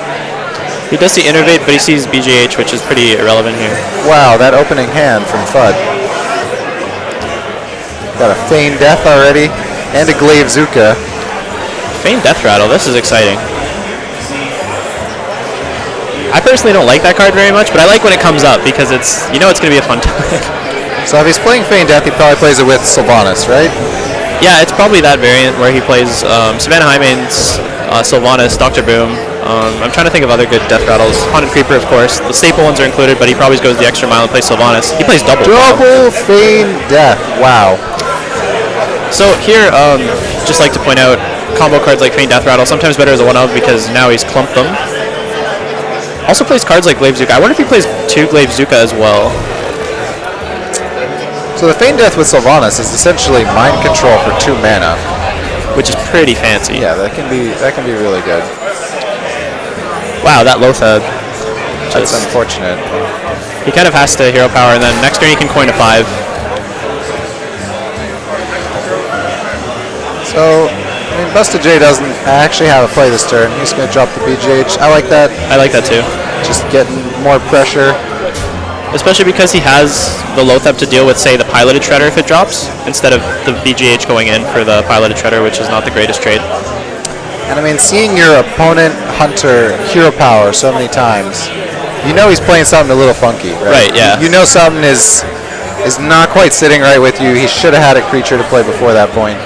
He does see Innervate, but he sees BGH, which is pretty irrelevant here. Wow, that opening hand from Fud. Got a Feign Death already, and a Glaive Zuka. Feign Death Rattle, this is exciting. I personally don't like that card very much, but I like when it comes up because it's going to be a fun time. So if he's playing Feign Death, he probably plays it with Sylvanas, right? Yeah, it's probably that variant where he plays Savannah Highmane's Sylvanas, Dr. Boom. I'm trying to think of other good death rattles. Haunted Creeper, of course. The staple ones are included, but he probably goes the extra mile and plays Sylvanas. He plays double. Double Feign Death. Wow. So here, just like to point out, combo cards like Feign Death Rattle sometimes better as a one-of because now he's clumped them. Also plays cards like Glaive Zuka. I wonder if he plays 2 Glaive Zuka as well. So the Feign Death with Sylvanas is essentially mind control for 2 mana, which is pretty fancy. Yeah, that can be really good. Wow, that Lothab. That's unfortunate. He kind of has to hero power, and then next turn he can coin a 5. So, I mean, Busta J doesn't actually have a play this turn. He's going to drop the BGH. I like that. I like that too. Just getting more pressure. Especially because he has the Lothab to deal with, say, the Piloted Shredder if it drops, instead of the BGH going in for the Piloted Shredder, which is not the greatest trade. And I mean, seeing your opponent Hunter hero power so many times, you know he's playing something a little funky, right? Right, yeah. You know something is not quite sitting right with you. He should have had a creature to play before that point.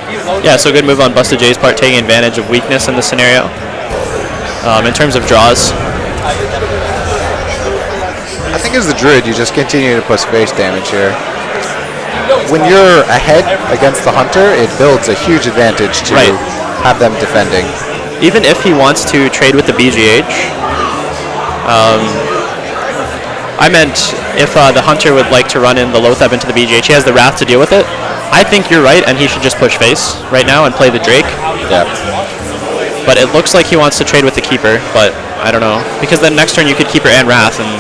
Yeah, so good move on Busta J's part, taking advantage of weakness in the scenario. In terms of draws. I think as the Druid, you just continue to put space damage here. When you're ahead against the Hunter, it builds a huge advantage to have them defending. Even if he wants to trade with the BGH, I meant if the Hunter would like to run in the Lotheb into the BGH, he has the Wrath to deal with it. I think you're right, and he should just push face right now and play the Drake. Yeah. But it looks like he wants to trade with the Keeper, but I don't know. Because then next turn you could Keeper and Wrath, and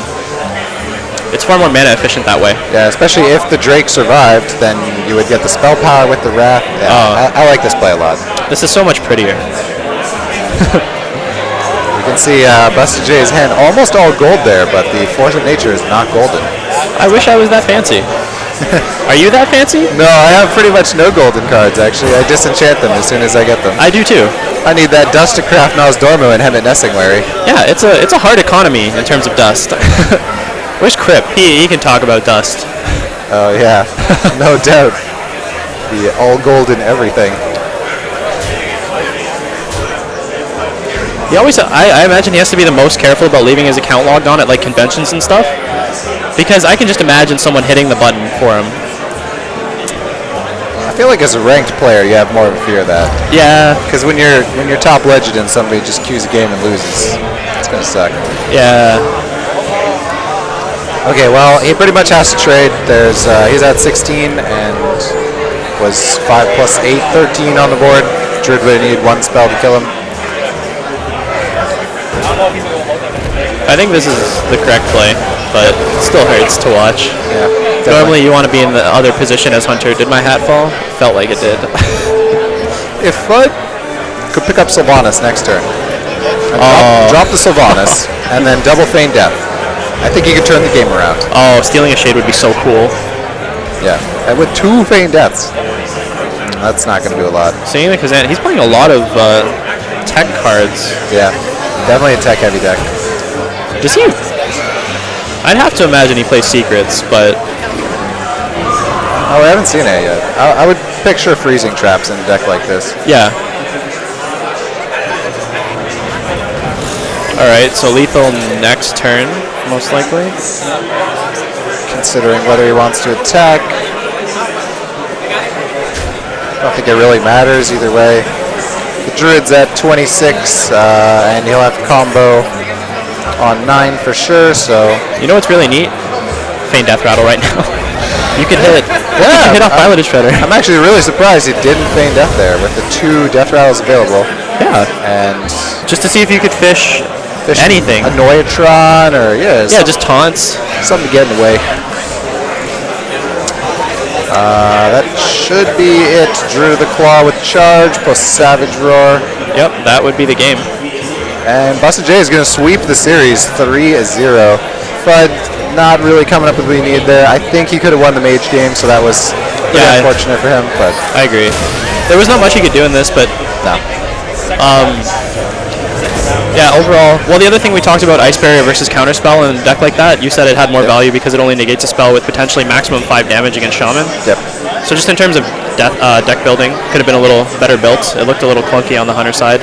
it's far more mana efficient that way. Yeah, especially if the Drake survived, then you would get the spell power with the Wrath. Yeah, I like this play a lot. This is so much prettier. You can see Busted J's hand almost all gold there, but the Force of Nature is not golden. I wish I was that fancy. Are you that fancy? No, I have pretty much no golden cards, actually. I disenchant them as soon as I get them. I do too. I need that Dust to craft Nosdormu and Hemet Nessingwary. Yeah, it's a hard economy in terms of dust. Where's Crip? He can talk about dust. Oh, yeah. No doubt. The all golden everything. He always, I imagine he has to be the most careful about leaving his account logged on at like conventions and stuff, because I can just imagine someone hitting the button for him. I feel like as a ranked player, you have more of a fear of that. Yeah. Because when you're top legend and somebody just queues a game and loses, it's gonna suck. Yeah. Okay, well, he pretty much has to trade. There's he's at 16 and was 5 plus 8, 13 on the board. Druid would need one spell to kill him. I think this is the correct play, but it still hurts to watch. Yeah. Normally you want to be in the other position as Hunter. Did my hat fall? Felt like it did. If Fud could pick up Sylvanas next turn, and drop the Sylvanas, and then double Feign Death, I think he could turn the game around. Oh, stealing a Shade would be so cool. Yeah, and with 2 Feign Deaths, that's not going to do a lot. Seeing the Kazan, he's playing a lot of tech cards. Yeah, definitely a tech-heavy deck. Does he? I'd have to imagine he plays Secrets, but... Oh, I haven't seen it yet. I would picture freezing traps in a deck like this. Yeah. Alright, so lethal next turn, most likely. Considering whether he wants to attack. I don't think it really matters either way. The Druid's at 26, and he'll have combo on 9 for sure, so... You know what's really neat? Feign Death Rattle right now. You can hit. Yeah, you can hit off Pilotage Shredder. I'm actually really surprised he didn't Feign Death there with the 2 Death Rattles available. Yeah. And... just to see if you could fish anything. Annoyatron, or just taunts. Something to get in the way. That should be it. Drew the Claw with charge plus Savage Roar. Yep, that would be the game. And Busted J is going to sweep the series 3-0. Fud not really coming up with what he needed there. I think he could have won the Mage game, so that was unfortunate for him. But I agree. There was not much he could do in this, but no. Yeah, overall. Well, the other thing we talked about, Ice Barrier versus Counterspell in a deck like that, you said it had more value because it only negates a spell with potentially maximum 5 damage against Shaman. Yep. So just in terms of deck building, could have been a little better built. It looked a little clunky on the Hunter side.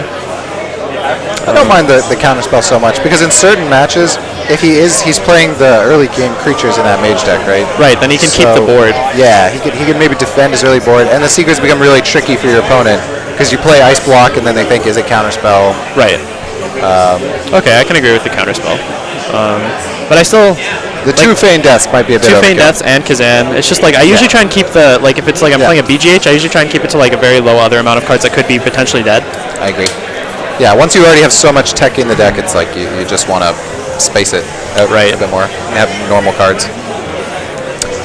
I don't mind the counterspell so much because in certain matches, if he's playing the early game creatures in that Mage deck, right? Right, then he can keep the board. Yeah, he could maybe defend his early board, and the secrets become really tricky for your opponent because you play Ice Block and then they think, is it counterspell? Right. Okay, I can agree with the counterspell. But I still... The 2 Feign Deaths might be a bit 2 Feign overkill. Deaths and Kazan. It's just like, I usually try and keep the, like if it's like I'm playing a BGH, I usually try and keep it to like a very low other amount of cards that could be potentially dead. I agree. Yeah, once you already have so much tech in the deck, it's like you just want to space it out a bit more and have normal cards.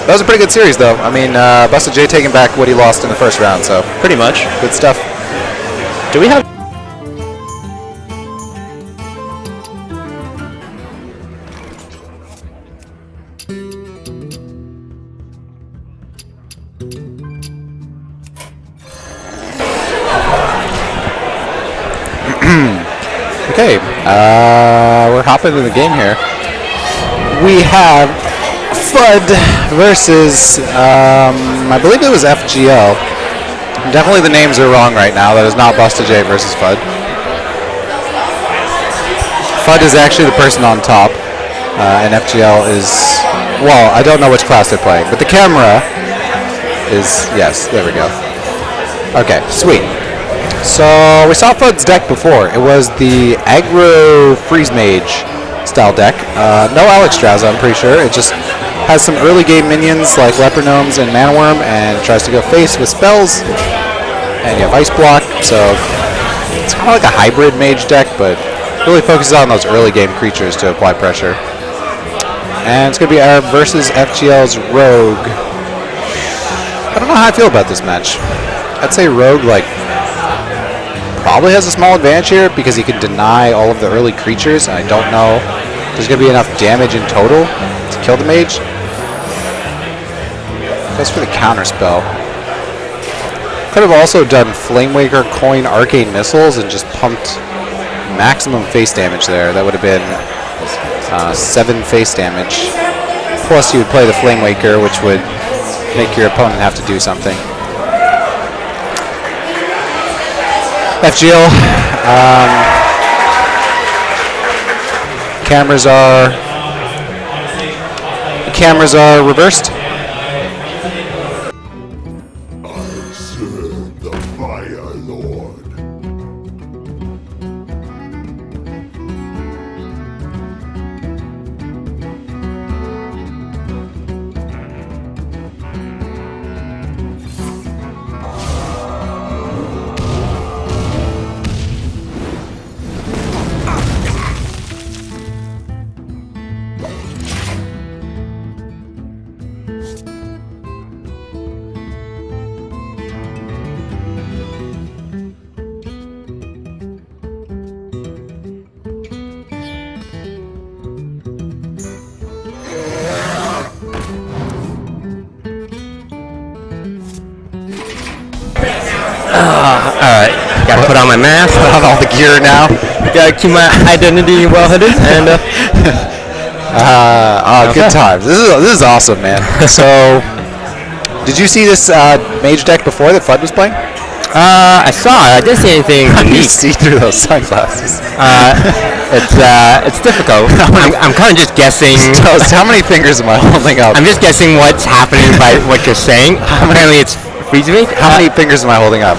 That was a pretty good series, though. I mean, Busted J taking back what he lost in the first round, so... Pretty much. Good stuff. Do we have... Okay, we're hopping into the game here. We have Fud versus, I believe it was FGL. Definitely the names are wrong right now. That is not Busted J versus Fud. Fud is actually the person on top, and FGL is, well, I don't know which class they're playing, but the camera is, yes, there we go. Okay, sweet. So we saw Fud's deck before. It was the aggro freeze mage style deck. No Alexstrasza, I'm pretty sure. It just has some early game minions like Leper Gnomes and Mana Worm, and tries to go face with spells. And you have Ice Block, so it's kind of like a hybrid mage deck, but really focuses on those early game creatures to apply pressure. And it's going to be Arab versus FGL's Rogue. I don't know how I feel about this match. I'd say Rogue probably has a small advantage here because he can deny all of the early creatures, and I don't know if there's going to be enough damage in total to kill the mage. Goes for the counter spell. Could have also done Flamewaker, Coin, Arcane Missiles, and just pumped maximum face damage there. That would have been 7 face damage. Plus you would play the Flamewaker, which would make your opponent have to do something. FGL. Cameras are reversed. I serve the Fire Lord. Alright, gotta put on my mask. Put on all the gear now. Gotta keep my identity well hidden. And good times. This is awesome, man. So, did you see this mage deck before that Fudd was playing? I saw it. I didn't see anything How do you unique. see through those sunglasses? It's difficult. I'm kind of just guessing. Tell us, how many fingers am I holding up? I'm just guessing what's happening by what you're saying. Apparently it's freeze me. How many fingers am I holding up?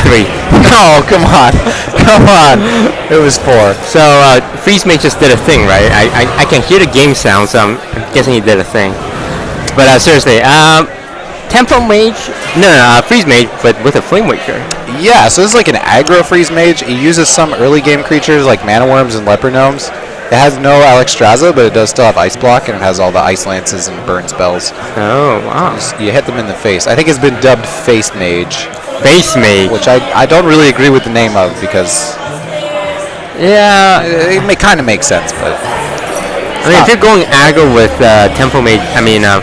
3. No, come on. Come on. It was 4. So freeze mage just did a thing, right? I can hear the game sound, so I'm guessing he did a thing. But seriously, tempo mage? No, freeze mage, but with a Flamewaker. Yeah, so this is like an aggro freeze mage. It uses some early game creatures like Mana Worms and Leper Gnomes. It has no Alexstrasza, but it does still have Ice Block, and it has all the Ice Lances and Burn spells. Oh, wow. You hit them in the face. I think it's been dubbed Face Mage. Face mage. Which I don't really agree with the name of, because Yeah. it kind of makes sense, but I mean, if you're going aggro with tempo mage,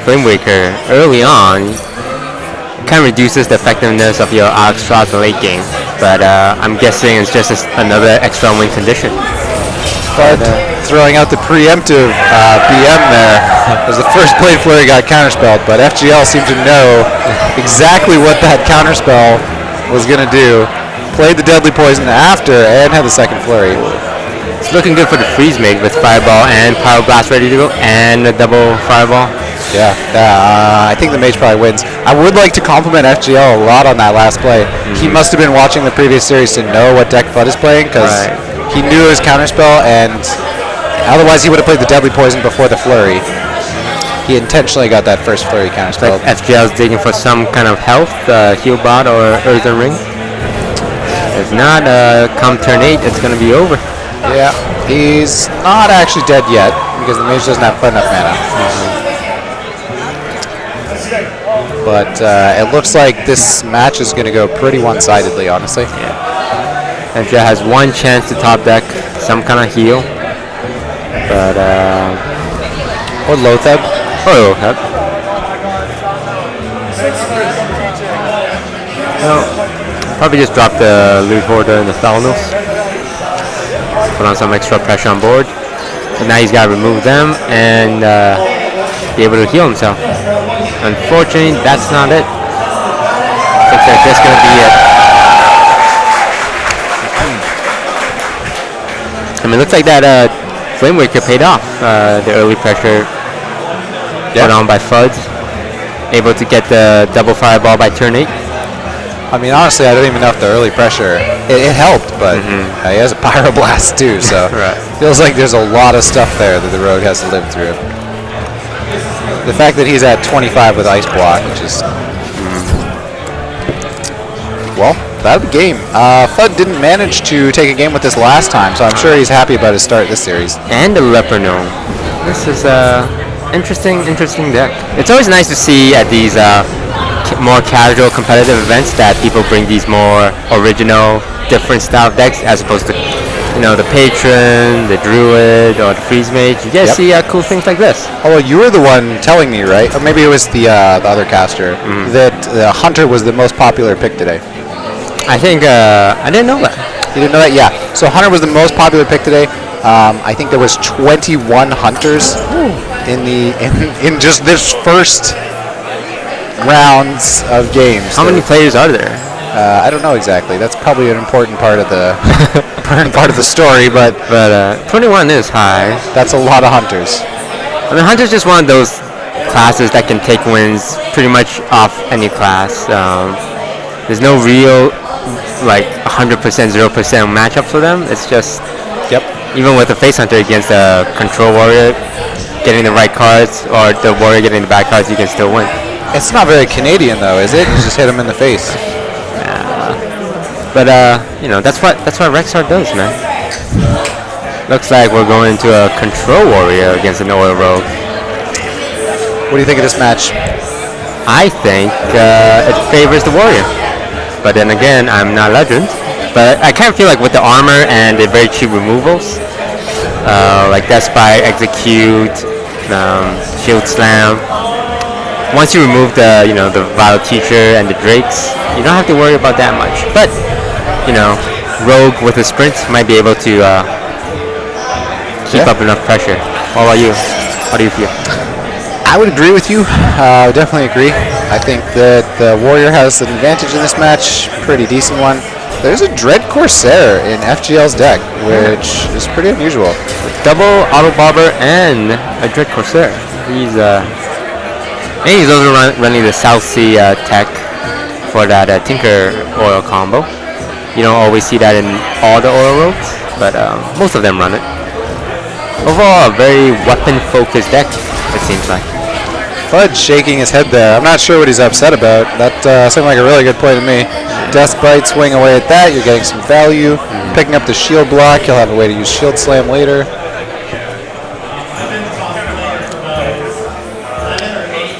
Flamewaker early on, kind of reduces the effectiveness of your Alexstrasza late game. But I'm guessing it's just another extra win condition. But throwing out the preemptive BM there, as the first Blade Flurry got counterspelled, but FGL seemed to know exactly what that counterspell was going to do. Played the Deadly Poison after and had the second Flurry. It's looking good for the freeze mage with Fireball and Power Blast ready to go, and a double Fireball. Yeah, I think the mage probably wins. I would like to compliment FGL a lot on that last play. He must have been watching the previous series to know what deck Fudd is playing, because he knew his counterspell, and otherwise he would have played the Deadly Poison before the Flurry. He intentionally got that first Flurry counterspell. Like FGL is digging for some kind of health, heal bot or Earthen Ring. If not, come turn 8, it's going to be over. Yeah, he's not actually dead yet, because the mage doesn't have quite enough mana. But it looks like this match is going to go pretty one-sidedly, honestly. Yeah. FGL has one chance to top deck some kind of heal. But, Or Lotheb. oh, yep. No, probably just drop the Loot Hoarder and the Thalnos. Put on some extra pressure on board. So now he's got to remove them and be able to heal himself. Unfortunately, that's not it. Looks like that's going to be it. I mean, looks like that Flamewaker paid off. The early pressure put on by Fudd. Able to get the double Fireball by turn 8. I mean, honestly, I don't even know if the early pressure it helped, but he has a pyroblast too, so feels like there's a lot of stuff there that the Rogue has to live through. The fact that he's at 25 with Ice Block, which is well, that'll be game. Fudd didn't manage to take a game with this last time, so I'm sure he's happy about his start this series. And the Leper Gnome. This is interesting deck. It's always nice to see at these more casual competitive events that people bring these more original, different style decks as opposed to, the Patron, the Druid, or the Freeze Mage. You guys see cool things like this. Oh, well, you were the one telling me, right? Or maybe it was the other caster, that the Hunter was the most popular pick today. I think, I didn't know that. You didn't know that? Yeah. So Hunter was the most popular pick today. I think there was 21 Hunters in just this first rounds of games. How many players are there? I don't know exactly. That's probably an important part of the story, but 21 is high. That's a lot of Hunters. I mean, Hunter's just one of those classes that can take wins pretty much off any class. There's no real 100%, 0% matchup for them. It's just even with the Face Hunter against a Control Warrior, getting the right cards, or the Warrior getting the bad cards, you can still win. It's not very Canadian though, is it? You just hit him in the face. But that's what Rexar does, man. Looks like we're going into a Control Warrior against an Oil Rogue. What do you think of this match? I think it favors the Warrior. But then again, I'm not Legend. But I kind of feel like with the armor and the very cheap removals, like Death Spy, Execute, Shield Slam. Once you remove the Vile Teacher and the Drakes, you don't have to worry about that much. But Rogue with a sprint might be able to keep up enough pressure. What about you? How do you feel? I would agree with you. I would definitely agree. I think that the Warrior has an advantage in this match, pretty decent one. There's a Dread Corsair in FGL's deck, which is pretty unusual. Double Auto Barber and a Dread Corsair. He's also running the South Sea tech for that Tinker Oil combo. You don't always see that in all the Oil Rogues, but most of them run it. Overall, a very weapon-focused deck, it seems like. Fudd shaking his head there. I'm not sure what he's upset about. That seemed like a really good play to me. Death Bite, swing away at that. You're getting some value. Picking up the shield block. You'll have a way to use Shield Slam later.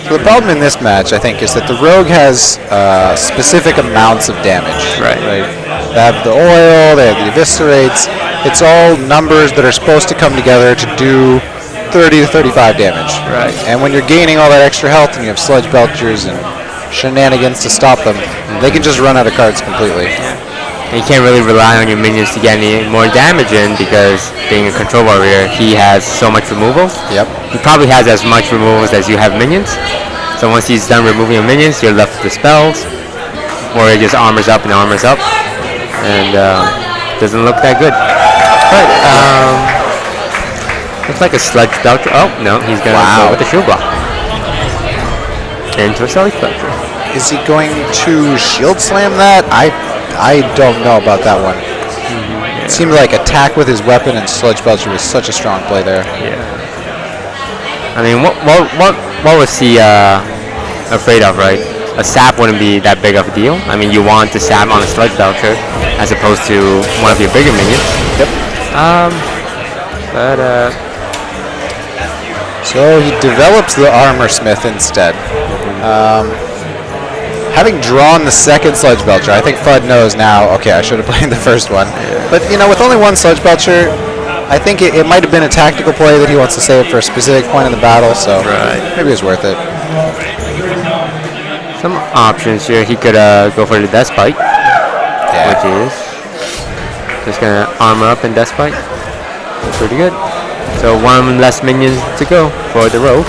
So the problem in this match, I think, is that the Rogue has specific amounts of damage. Right. They have the oil, they have the eviscerates. It's all numbers that are supposed to come together to do 30 to 35 damage. Right. And when you're gaining all that extra health and you have Sludge Belchers and shenanigans to stop them, they can just run out of cards completely. And you can't really rely on your minions to get any more damage in because being a Control Warrior, he has so much removals. Yep. He probably has as much removals as you have minions. So once he's done removing your minions, you're left with the spells. Warrior just armors up and armors up. And doesn't look that good. But looks like a Sludge Belcher. Oh, no, he's going to go with the shield block. Into a Sludge Belcher. Is he going to Shield Slam that? I don't know about that one. It seemed like attack with his weapon and Sludge Belcher was such a strong play there. Yeah. I mean, what was he afraid of, right? A sap wouldn't be that big of a deal. I mean, you want to sap on a Sludge Belcher as opposed to one of your bigger minions. Yep. So he develops the Armor Smith instead. Having drawn the second Sludge Belcher, I think Fudd knows now, okay, I should have played the first one. But, with only one Sludge Belcher, I think it might have been a tactical play that he wants to save for a specific point in the battle, so maybe it's worth it. Some options here. He could go for the Death Bite, which is just going to armor up and Death Bite. That's pretty good. So one less minion to go for the Rogue.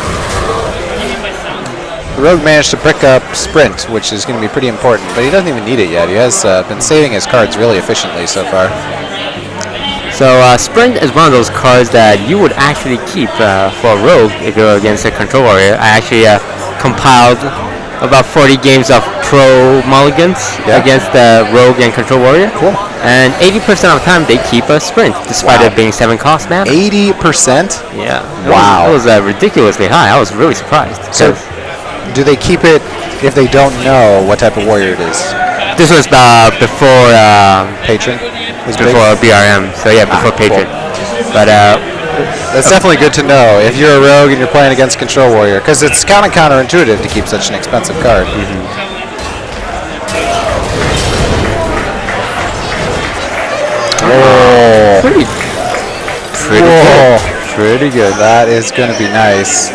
The Rogue managed to pick up Sprint, which is going to be pretty important, but he doesn't even need it yet. He has been saving his cards really efficiently so far. So Sprint is one of those cards that you would actually keep for Rogue if you're against a Control Warrior. I actually compiled about 40 games of pro mulligans against the rogue and control warrior. Cool. And 80% of the time they keep a sprint, despite it being 7 cost mana. 80%? Yeah. Wow. It was ridiculously high. I was really surprised. So, do they keep it if they don't know what type of warrior it is? This was before Patron? before BRM. So yeah, before Patron. Cool. But that's definitely good to know if you're a rogue and you're playing against control warrior, because it's kind of counterintuitive to keep such an expensive card. Oh, pretty good. That is going to be nice.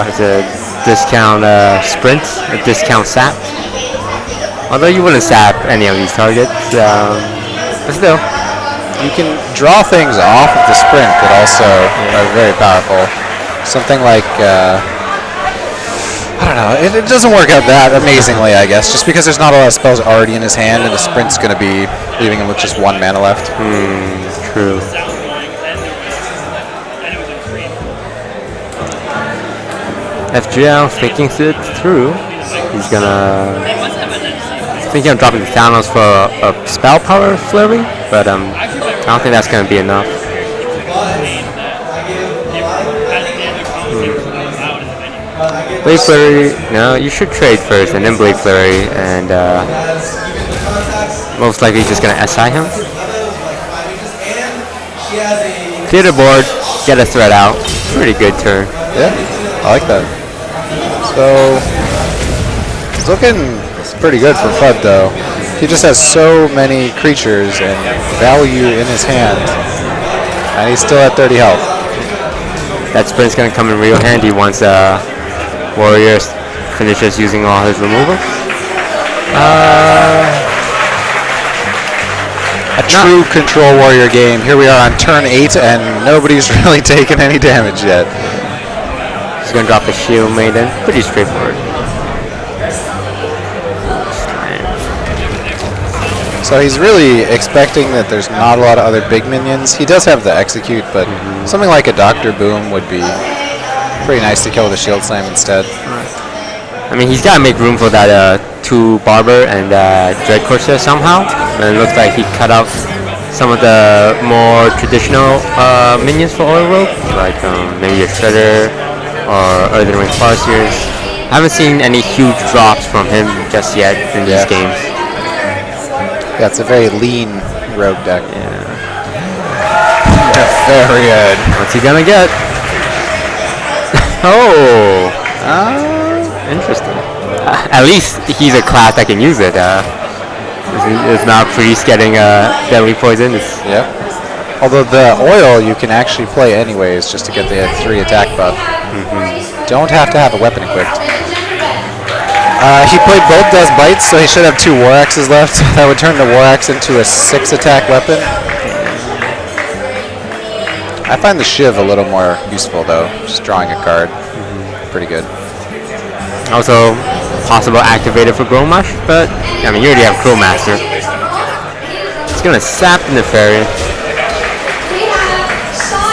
It's a discount sprint, a discount sap. Although you wouldn't sap any of these targets, but still. You can draw things off of the sprint that also are very powerful. Something like, I don't know, it doesn't work out that amazingly, I guess, just because there's not a lot of spells already in his hand, and the sprint's going to be leaving him with just 1 mana left. True. FGL thinking it through. He's gonna thinking of dropping the Thanos for a spell power flurry, but I don't think that's gonna be enough. Blade Flurry, no, you should trade first and then Blade Flurry, and most likely just gonna SI him. Clear the board, get a threat out. Pretty good turn. Yeah, I like that. So, it's looking pretty good for FUD though. He just has so many creatures and value in his hand, and he's still at 30 health. That sprint's gonna come in real handy once Warrior finishes using all his removal. A true control warrior game. Here we are on turn 8, and nobody's really taken any damage yet. He's gonna drop the Shield Maiden. Pretty straightforward. So he's really expecting that there's not a lot of other big minions. He does have the execute, but something like a Dr. Boom would be pretty nice to kill with a Shield Slam instead. I mean, he's got to make room for that 2 Barber and Dread Corsair somehow. And it looks like he cut out some of the more traditional minions for Oil Rogue, like maybe a Shredder or Earthen Ring Farseers. I haven't seen any huge drops from him just yet in these games. Yeah, it's a very lean rogue deck. Yeah. Very good. What's he gonna get? Oh! Interesting. At least he's a class that can use it. It's not Priest getting deadly poison. Yep. Although the oil you can actually play anyways just to get the 3 attack buff. Don't have to have a weapon equipped. He played both Death Bites, so he should have 2 War Axes left. That would turn the War Axe into a 6 attack weapon. I find the Shiv a little more useful though, just drawing a card. Pretty good. Also, possible activated for Growmash, but I mean, you already have Crowmaster. It's gonna sap the Nefarian.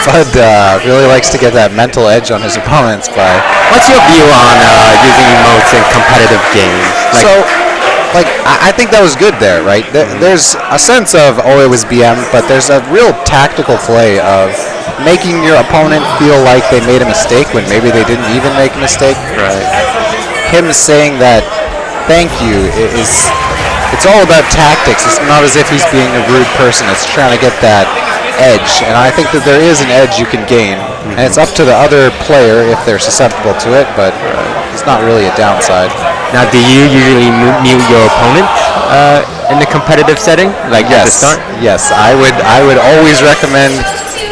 FUD really likes to get that mental edge on his opponents by... What's your view on using emotes in competitive games? I think that was good there, right? There's a sense of, oh, it was BM, but there's a real tactical play of making your opponent feel like they made a mistake when maybe they didn't even make a mistake. Right. Him saying that thank you it's all about tactics. It's not as if he's being a rude person. It's trying to get that edge, and I think that there is an edge you can gain, and it's up to the other player if they're susceptible to it, but it's not really a downside. Now, do you usually mute your opponent in the competitive setting, like at the start? Yes, I would always recommend,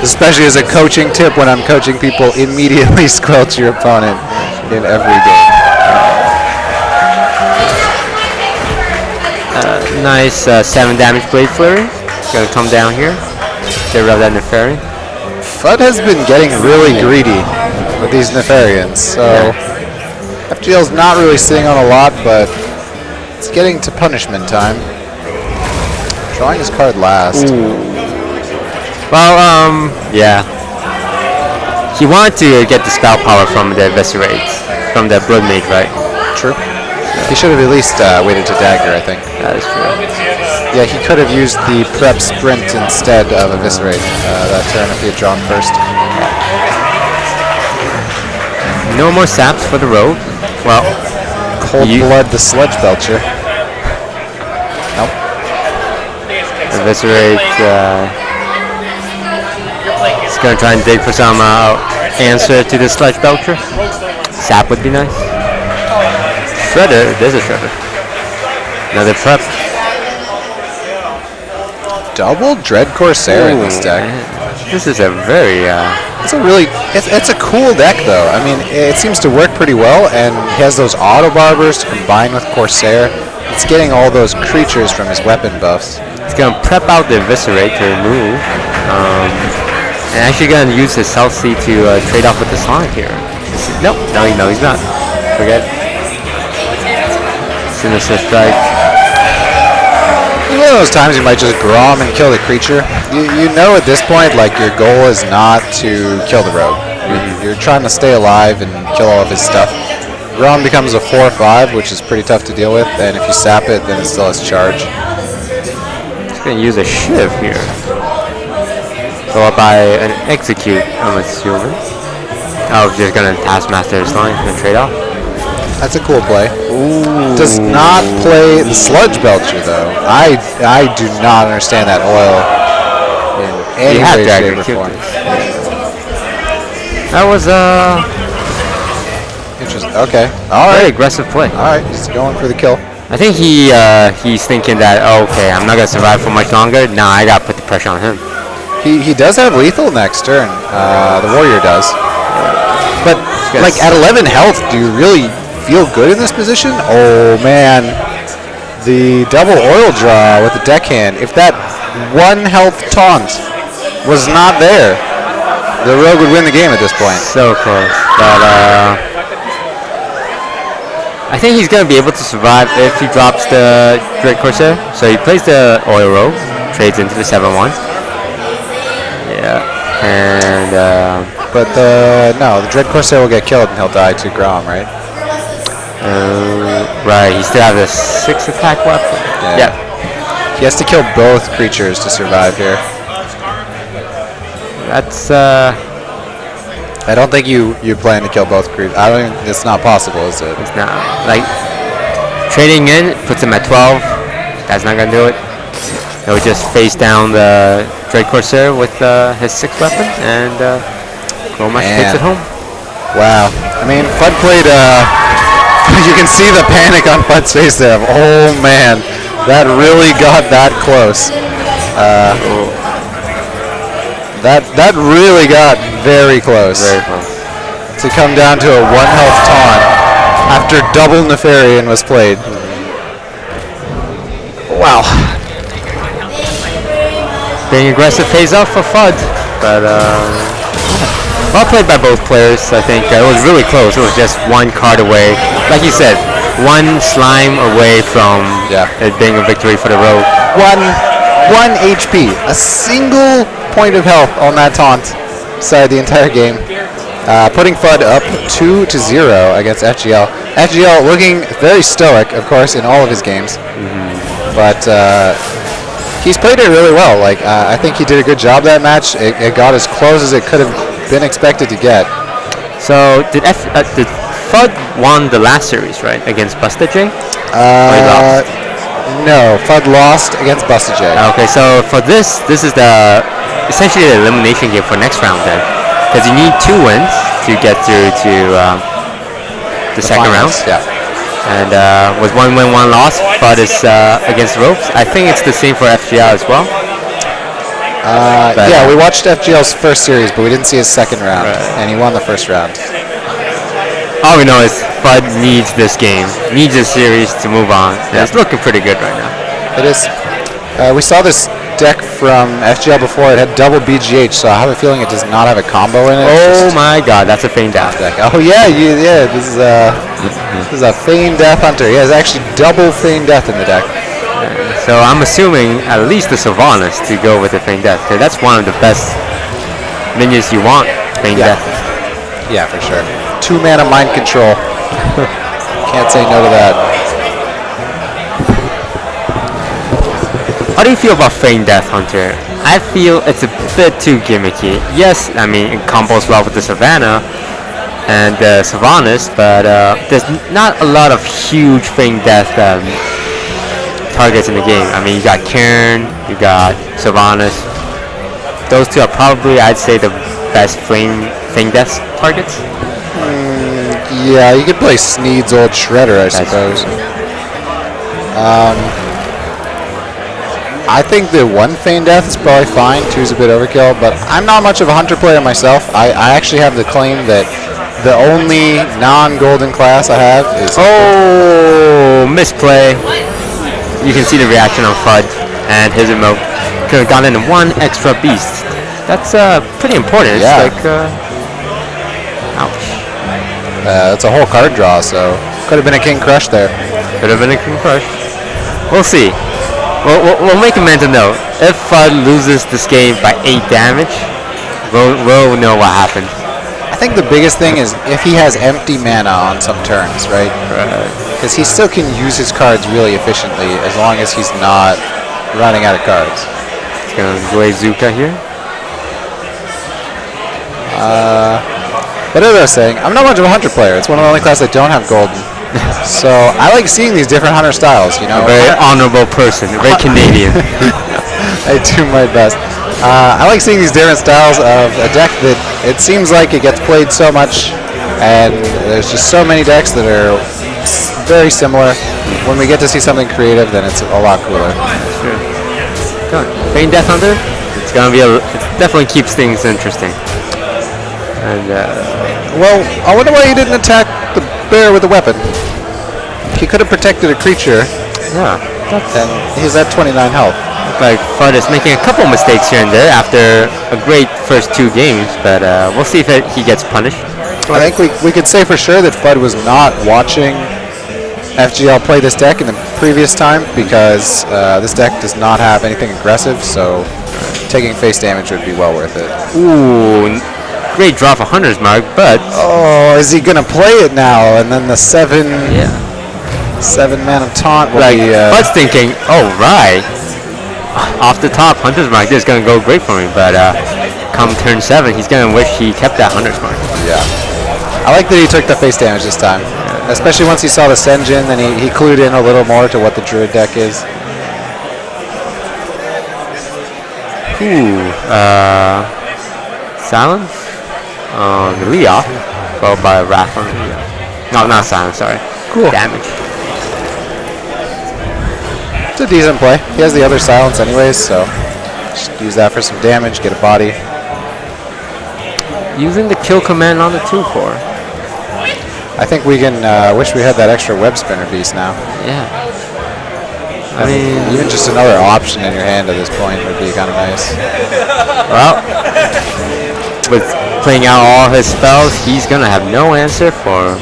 especially as a coaching tip when I'm coaching people, immediately squelch your opponent in every game. Nice 7 damage Blade Flurry. Gonna come down here. Get rid of that Nefarian. FUD has been getting really greedy with these Nefarians, so FGL's not really sitting on a lot, but it's getting to punishment time. Drawing his card last. Ooh. Well, yeah. He wanted to get the spell power from the Eviscerates, from the Blood Mage, right? True. He should have at least waited to dagger, I think. That is true. Yeah, he could have used the prep sprint instead of eviscerate that turn if he had drawn first. No more saps for the rogue. Well, Cold Blood the Sludge Belcher. Nope. Eviscerate. He's going to try and dig for some answer to the Sludge Belcher. Sap would be nice. Shredder. There's a Shredder. Another prep. Double Dread Corsair in this deck. Man. This is a very... It's a cool deck though. I mean, it seems to work pretty well, and he has those auto barbers to combine with Corsair. It's getting all those creatures from his weapon buffs. He's gonna prep out the Eviscerate to remove, and actually gonna use his Stealth Seed to trade off with the Slime here. Nope, no, he's not. Forget. Sinister Strike. One of those times you might just Grom and kill the creature. You know at this point, like, your goal is not to kill the rogue. You're trying to stay alive and kill all of his stuff. Grom becomes a 4/5, which is pretty tough to deal with, and if you sap it, then it still has charge. He's gonna use a Shiv here. Followed by an Execute, I'm assuming. Oh, just gonna Taskmaster his line and trade off. That's a cool play. Ooh. Does not play the Sludge Belcher though. I do not understand that oil in any way, shape, or form. That was interesting. Okay. All right. Very aggressive play. All right. He's going for the kill. I think he's thinking that, oh, okay, I'm not gonna survive for much longer. Nah, I gotta put the pressure on him. He does have lethal next turn. The warrior does. But like at 11 health, do you really feel good in this position? Oh man, the double oil draw with the deckhand. If that 1 health taunt was not there, the rogue would win the game at this point. So close. But I think he's gonna be able to survive if he drops the Dread Corsair. So he plays the oil rogue, trades into the 7/1. Yeah, and but no, the Dread Corsair will get killed and he'll die to Grom, right? Right, he still has a 6 attack weapon. Yeah. He has to kill both creatures to survive here. That's I don't think you plan to kill both creatures. I don't. It's not possible, is it? It's not. Like trading in puts him at 12. That's not gonna do it. He'll just face down the Dread Corsair with his 6th weapon, and Gromash takes it home. Wow. I mean, Fudd played. You can see the panic on Fudd's face there. Oh man, that really got that close. That really got very close. Very close. To come down to a 1 health taunt after double Nefarian was played. Wow. Being aggressive pays off for Fudd, but well played by both players. I think it was really close. It was just 1 card away. Like you said, 1 slime away from it being a victory for the rogue. 1 HP. A single point of health on that taunt decided the entire game. Putting Fudd up 2-0 against FGL. FGL looking very stoic, of course, in all of his games. But he's played it really well. Like I think he did a good job that match. It got as close as it could have been expected to get. So did Fudd won the last series, right, against Buster J? No, Fudd lost against Buster J. Okay, so for this is essentially the elimination game for next round then, because you need 2 wins to get through to the second round. Yeah. And with 1 win, 1 loss, Fudd is against Ropes. I think it's the same for FGL as well. Yeah, we watched FGL's first series, but we didn't see his second round, and he won the first round. All we know is Fudd needs this game, needs this series to move on. And it's looking pretty good right now. It is. We saw this deck from FGL before. It had double BGH, so I have a feeling it does not have a combo in it. Oh my god, that's a Feign Death deck. Oh yeah, this is a Feign Death Hunter. He has actually double Feign Death in the deck. So I'm assuming at least the Sylvanas to go with the Feign Death, because that's one of the best minions you want, Feign Death. Yeah, for sure. 2 mana mind control. Can't say no to that. How do you feel about Feign Death Hunter? I feel it's a bit too gimmicky. Yes, I mean it combos well with the Savannah and the Sylvanas, but there's not a lot of huge Feign Death targets in the game. I mean, you got Karen, you got Sylvanas. Those two are probably, I'd say, the best Feign Death targets. Yeah, you could play Sneed's old Shredder, I suppose. I think the one Feign Death is probably fine. Two's a bit overkill, but I'm not much of a Hunter player myself. I actually have the claim that the only non-golden class I have is... Oh, misplay. You can see the reaction on FUD and his emote. Could have gotten one extra beast. That's pretty important. Yeah. It's like, ouch. That's a whole card draw, so could have been a King Crush there. Could have been a King Crush. We'll see. We'll make a mental note. If FUD loses this game by 8 damage, we'll know what happened. I think the biggest thing is if he has empty mana on some turns, right? Right. Because he still can use his cards really efficiently as long as he's not running out of cards. He's going to play Zuka here. But as I was saying, I'm not much of a Hunter player. It's one of the only classes that don't have golden. So I like seeing these different Hunter styles, you know. A very honorable person, a very Canadian. I do my best. I like seeing these different styles of a deck that it seems like it gets played so much, and there's just so many decks that are very similar. When we get to see something creative, then it's a lot cooler. Sure. Feign Death Hunter, it's gonna be it definitely keeps things interesting. And well, I wonder why he didn't attack the bear with a weapon. He could have protected a creature. yeah, And he's at 29 health. like FUD is making a couple mistakes here and there after a great first 2 games, but we'll see if he gets punished. I think we could say for sure that FUD was not watching FGL play this deck in the previous time because this deck does not have anything aggressive, so taking face damage would be well worth it. Ooh, great draw for Hunter's Mark, but Oh, is he gonna play it now? And then the 7 mana taunt will like be... FUD's thinking, oh right, off the top, Hunter's Mark this is gonna go great for me, but come turn 7, he's gonna wish he kept that Hunter's Mark. yeah. I like that he took the face damage this time. Especially once he saw the Senjin, then he clued in a little more to what the Druid deck is. Ooh, Silence on the Leoth, followed by Wrath on the Leoth. No, not Silence, sorry. Cool. Damage. It's a decent play. He has the other Silence anyways, so just use that for some damage, get a body. Using the kill command on the 2/4. I think we can wish we had that extra web spinner beast now. Yeah. I mean, even just another option in your hand at this point would be kind of nice. Well, with playing out all his spells, he's gonna have no answer for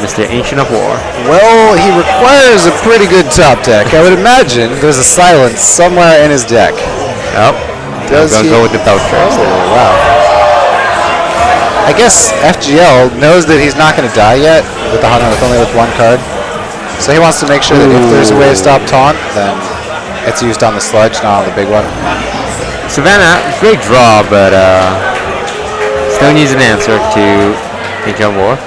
Mr. Ancient of War. Well, he requires a pretty good top deck. I would imagine there's a Silence somewhere in his deck. Oh, Does he? go with the belt tricks. Oh, wow. I guess FGL knows that he's not going to die yet with the Hunter with only with 1 card. So he wants to make sure that if there's a way to stop taunt, then it's used on the sludge, not on the big one. Savannah, great draw, but still needs an answer to Ancient of War.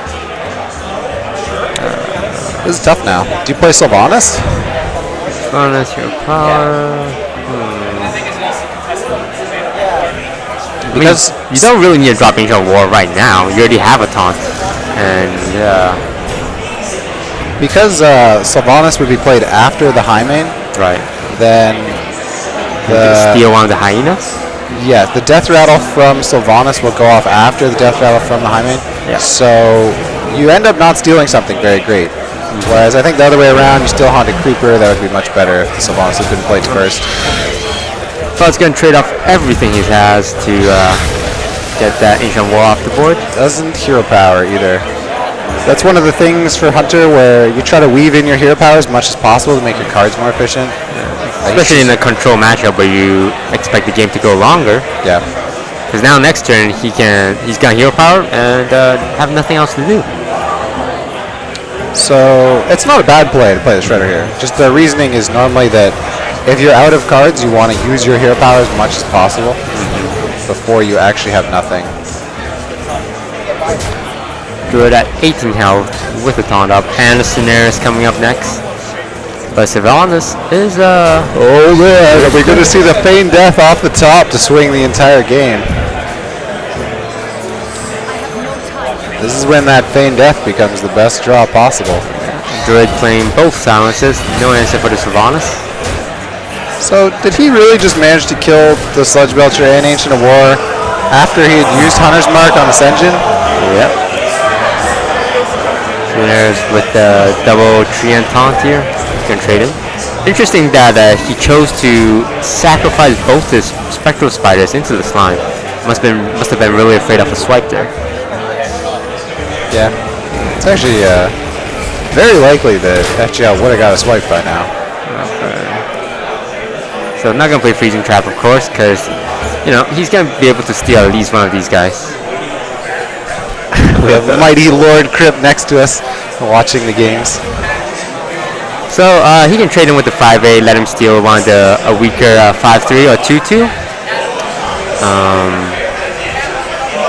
This is tough now. Do you play Sylvanas? Bonus your power. Because you don't really need to drop Ancient of War right now. You already have a taunt, and because Sylvanas would be played after the Highmane, right. then Steal one of the hyenas. yeah, the Death Rattle from Sylvanas will go off after the Death Rattle from the Highmane. Yeah. So you end up not stealing something very great. Whereas I think the other way around, you still Haunted Creeper. That would be much better if the Sylvanas had been played first. FUD's gonna trade off everything he has to get that Ancient War off the board. Doesn't hero power either. That's one of the things for Hunter where you try to weave in your hero power as much as possible to make your cards more efficient. Especially in a control matchup where you expect the game to go longer. Yeah. Because now next turn he's got hero power and have nothing else to do. So it's not a bad play to play the Shredder here. Just the reasoning is normally that if you're out of cards, you want to use your hero power as much as possible before you actually have nothing. Druid at 18 health with the taunt up, and the Scenaris coming up next. But Sylvanas is Oh man, we're going to see the Feign Death off the top to swing the entire game. This is when that Feign Death becomes the best draw possible. Druid playing both silences, no answer for the Sylvanas. So did he really just manage to kill the Sludge Belcher and Ancient of War after he had used Hunter's Mark on this engine? Yep. Scenaris with the double Treant taunt here. Can trade him. Interesting that he chose to sacrifice both his Spectral Spiders into the slime. Must have been really afraid of a swipe there. Yeah, it's actually very likely that FGL would have got a swipe by now. Okay. So not gonna play Freezing Trap, of course, because he's gonna be able to steal at least one of these guys. We have Mighty Lord Crypt next to us, watching the games. So he can trade him with the 5-8, let him steal one of a weaker 5-3 or 2-2.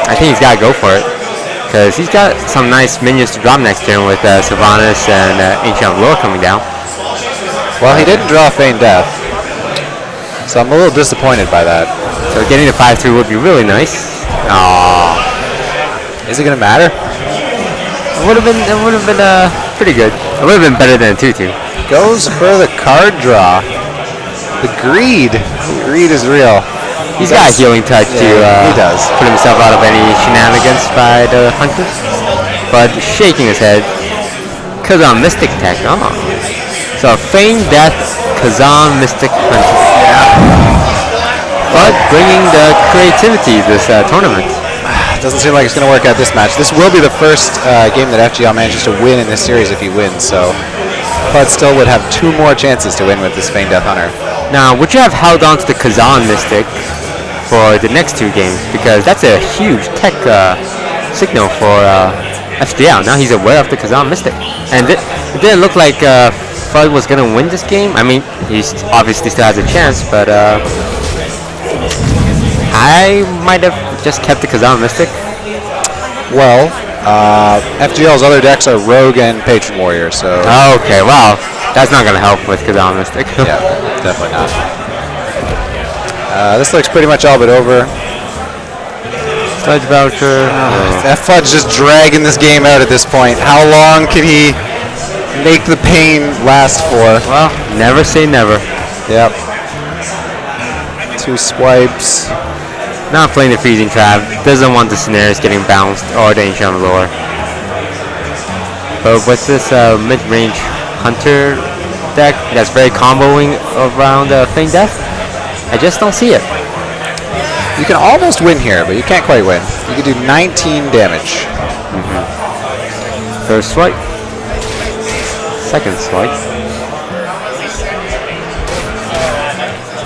I think he's got to go for it, because he's got some nice minions to drop next turn with Sylvanas and Ancient of Lore coming down. Well, he didn't draw Feign Death, so I'm a little disappointed by that. So getting the 5-3 would be really nice. Aww. Is it going to matter? It would have been pretty good. It would have been better than a 2-2. Goes for the card draw. The greed. Greed is real. He's got a healing touch to he does. put himself out of any shenanigans by the hunter. But shaking his head. Kazan Mystic Tech. Oh. So Feign Death, Kazan Mystic Hunter. But bringing the creativity this tournament. Doesn't seem like it's going to work out this match. This will be the first game that FGL manages to win in this series if he wins, so Bud still would have 2 more chances to win with this Feign Death Hunter. Now, would you have held on to the Kazan Mystic for the next 2 games? Because that's a huge tech signal for FGL. Now he's aware of the Kazan Mystic. And it didn't look like Fud was going to win this game. I mean, he obviously still has a chance, but I might have just kept the Kazan Mystic. Well, FGL's other decks are Rogue and Patron Warrior, so... Okay, wow. That's not going to help with Kazan Mystic. Yeah, definitely not. This looks pretty much all but over. Sludge Belcher. That Fud's just dragging this game out at this point. How long can he make the pain last for? Well, never say never. Yep. 2 swipes. Not playing the Freezing Trap. Doesn't want the Scenaris getting bounced or the Ancient of Lore. But with this mid-range Hunter deck that's very comboing around Feign Death, I just don't see it. You can almost win here, but you can't quite win. You can do 19 damage. First swipe. Second swipe.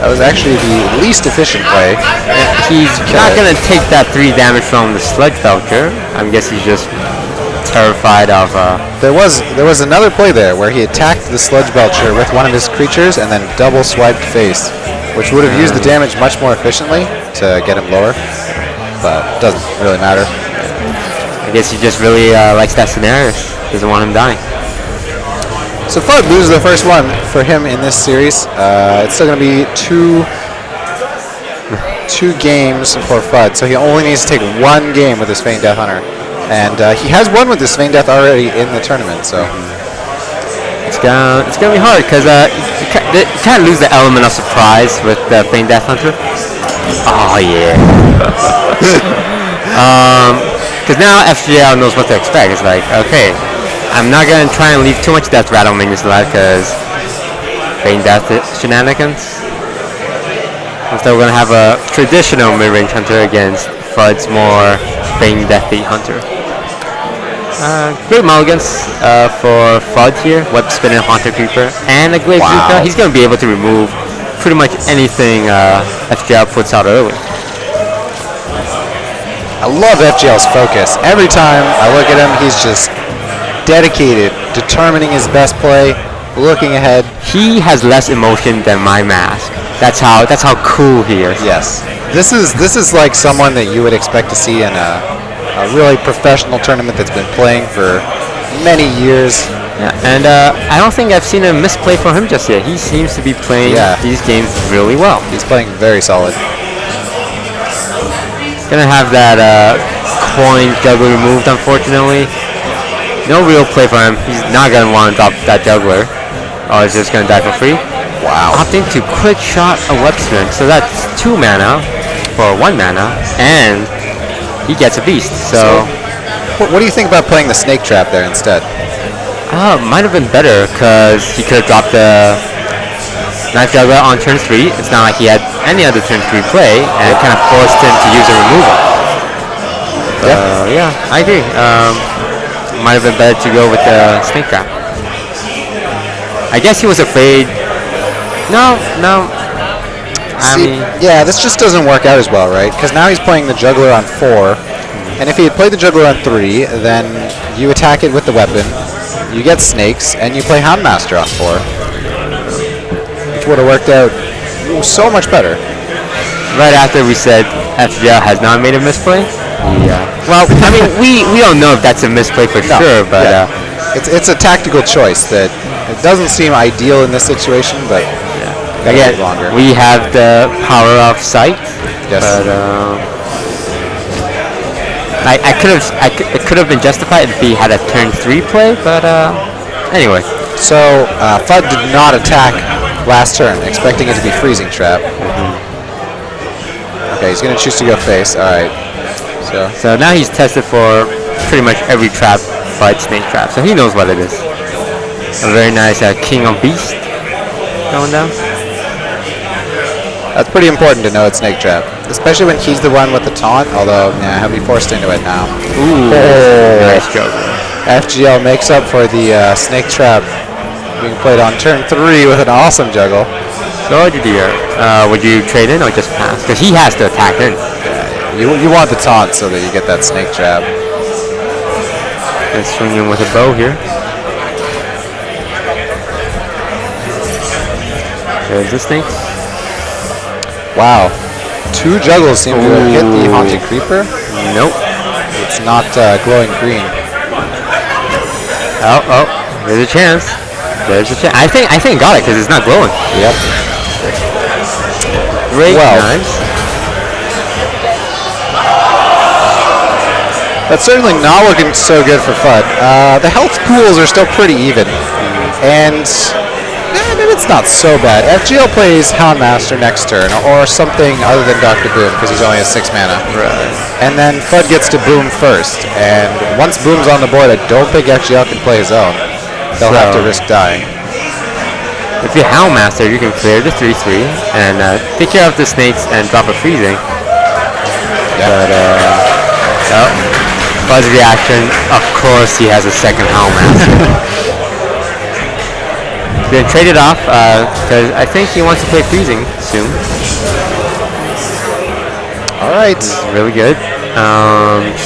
That was actually the least efficient play. He's not going to take that 3 damage from the Sludge Belcher. I guess he's just terrified of... There was another play there where he attacked the Sludge Belcher with one of his creatures and then double swiped face, which would have used the damage much more efficiently to get him lower, but it doesn't really matter. I guess he just really likes that scenario. Doesn't want him dying. So Fud loses the first one for him in this series. It's still going to be two games for Fud, so he only needs to take 1 game with his Feign Death Hunter. And he has won with his Feign Death already in the tournament, so... It's gonna be hard, because you can't lose the element of surprise with the Feign Death Hunter. Oh, yeah. Because now FGL knows what to expect. It's like, okay, I'm not going to try and leave too much Death Rattle minions alive, because Feign Death shenanigans. Instead, we're going to have a traditional mid-range Hunter against Fud's more Feign Deathy Hunter. Great mulligans for Fud here. Web Spinning Haunter Creeper and a Glaive Zuka. He's going to be able to remove pretty much anything FGL puts out early. I love FGL's focus. Every time I look at him, he's just dedicated, determining his best play, looking ahead. He has less emotion than my mask. That's how cool he is. Yes. This is like someone that you would expect to see in a really professional tournament that's been playing for many years. Yeah, and I don't think I've seen a misplay from him just yet. He seems to be playing these games really well. He's playing very solid. Gonna have that coin juggler removed, unfortunately. No real play for him. He's not gonna want to drop that juggler. Oh, he's just gonna die for free. Wow. Opting to quick shot a web spin, so that's 2 mana for 1 mana, and he gets a beast. So what do you think about playing the snake trap there instead? might have been better because he could have dropped the knife juggler on turn 3. It's not like he had any other turn 3 play, and it kind of forced him to use a removal. Yeah, I agree. Might have been better to go with the snake trap. I guess he was afraid. No. Yeah, this just doesn't work out as well, right? Because now he's playing the juggler on 4, and if he had played the juggler on 3, then you attack it with the weapon, you get snakes, and you play Houndmaster on 4, which would have worked out so much better. Right after we said FGL has not made a misplay. Yeah. Well, I mean, we don't know if that's a misplay for sure, but it's a tactical choice that it doesn't seem ideal in this situation, but again, longer. we have the power of sight. Yes. But it could have been justified if he had a turn 3 play, but anyway. So Fudd did not attack last turn, expecting it to be freezing trap. Okay, he's gonna choose to go face. All right. So now he's tested for pretty much every trap but snake trap, so he knows what it is. A very nice King of Beast going down. That's pretty important to know it's snake trap, especially when he's the one with the taunt. Although, he'll be forced into it now. Ooh, nice joke. FGL makes up for the snake trap being played on turn 3 with an awesome juggle. So what would you do here? Would you trade in or just pass? Because he has to attack in. You want the taunt so that you get that snake trap. And swing in with a bow here. There's the snake. Wow. 2 juggles seem to have hit the Haunted Creeper. Nope. It's not glowing green. Oh, there's a chance. I think got it because it's not glowing. Yep. Great, nice. That's certainly not looking so good for Fudd. The health pools are still pretty even, and maybe it's not so bad. FGL plays Houndmaster next turn, or something other than Dr. Boom, because he's only has 6 mana. Right. And then Fudd gets to Boom first, and once Boom's on the board, I don't think FGL can play his own. They'll have to risk dying. If you're Houndmaster, you can clear the 3/3 and take care of the snakes and drop a freezing. But Fudd's reaction, of course he has a second Houndmaster. Then trade it off because I think he wants to play freezing soon. All right. This is really good.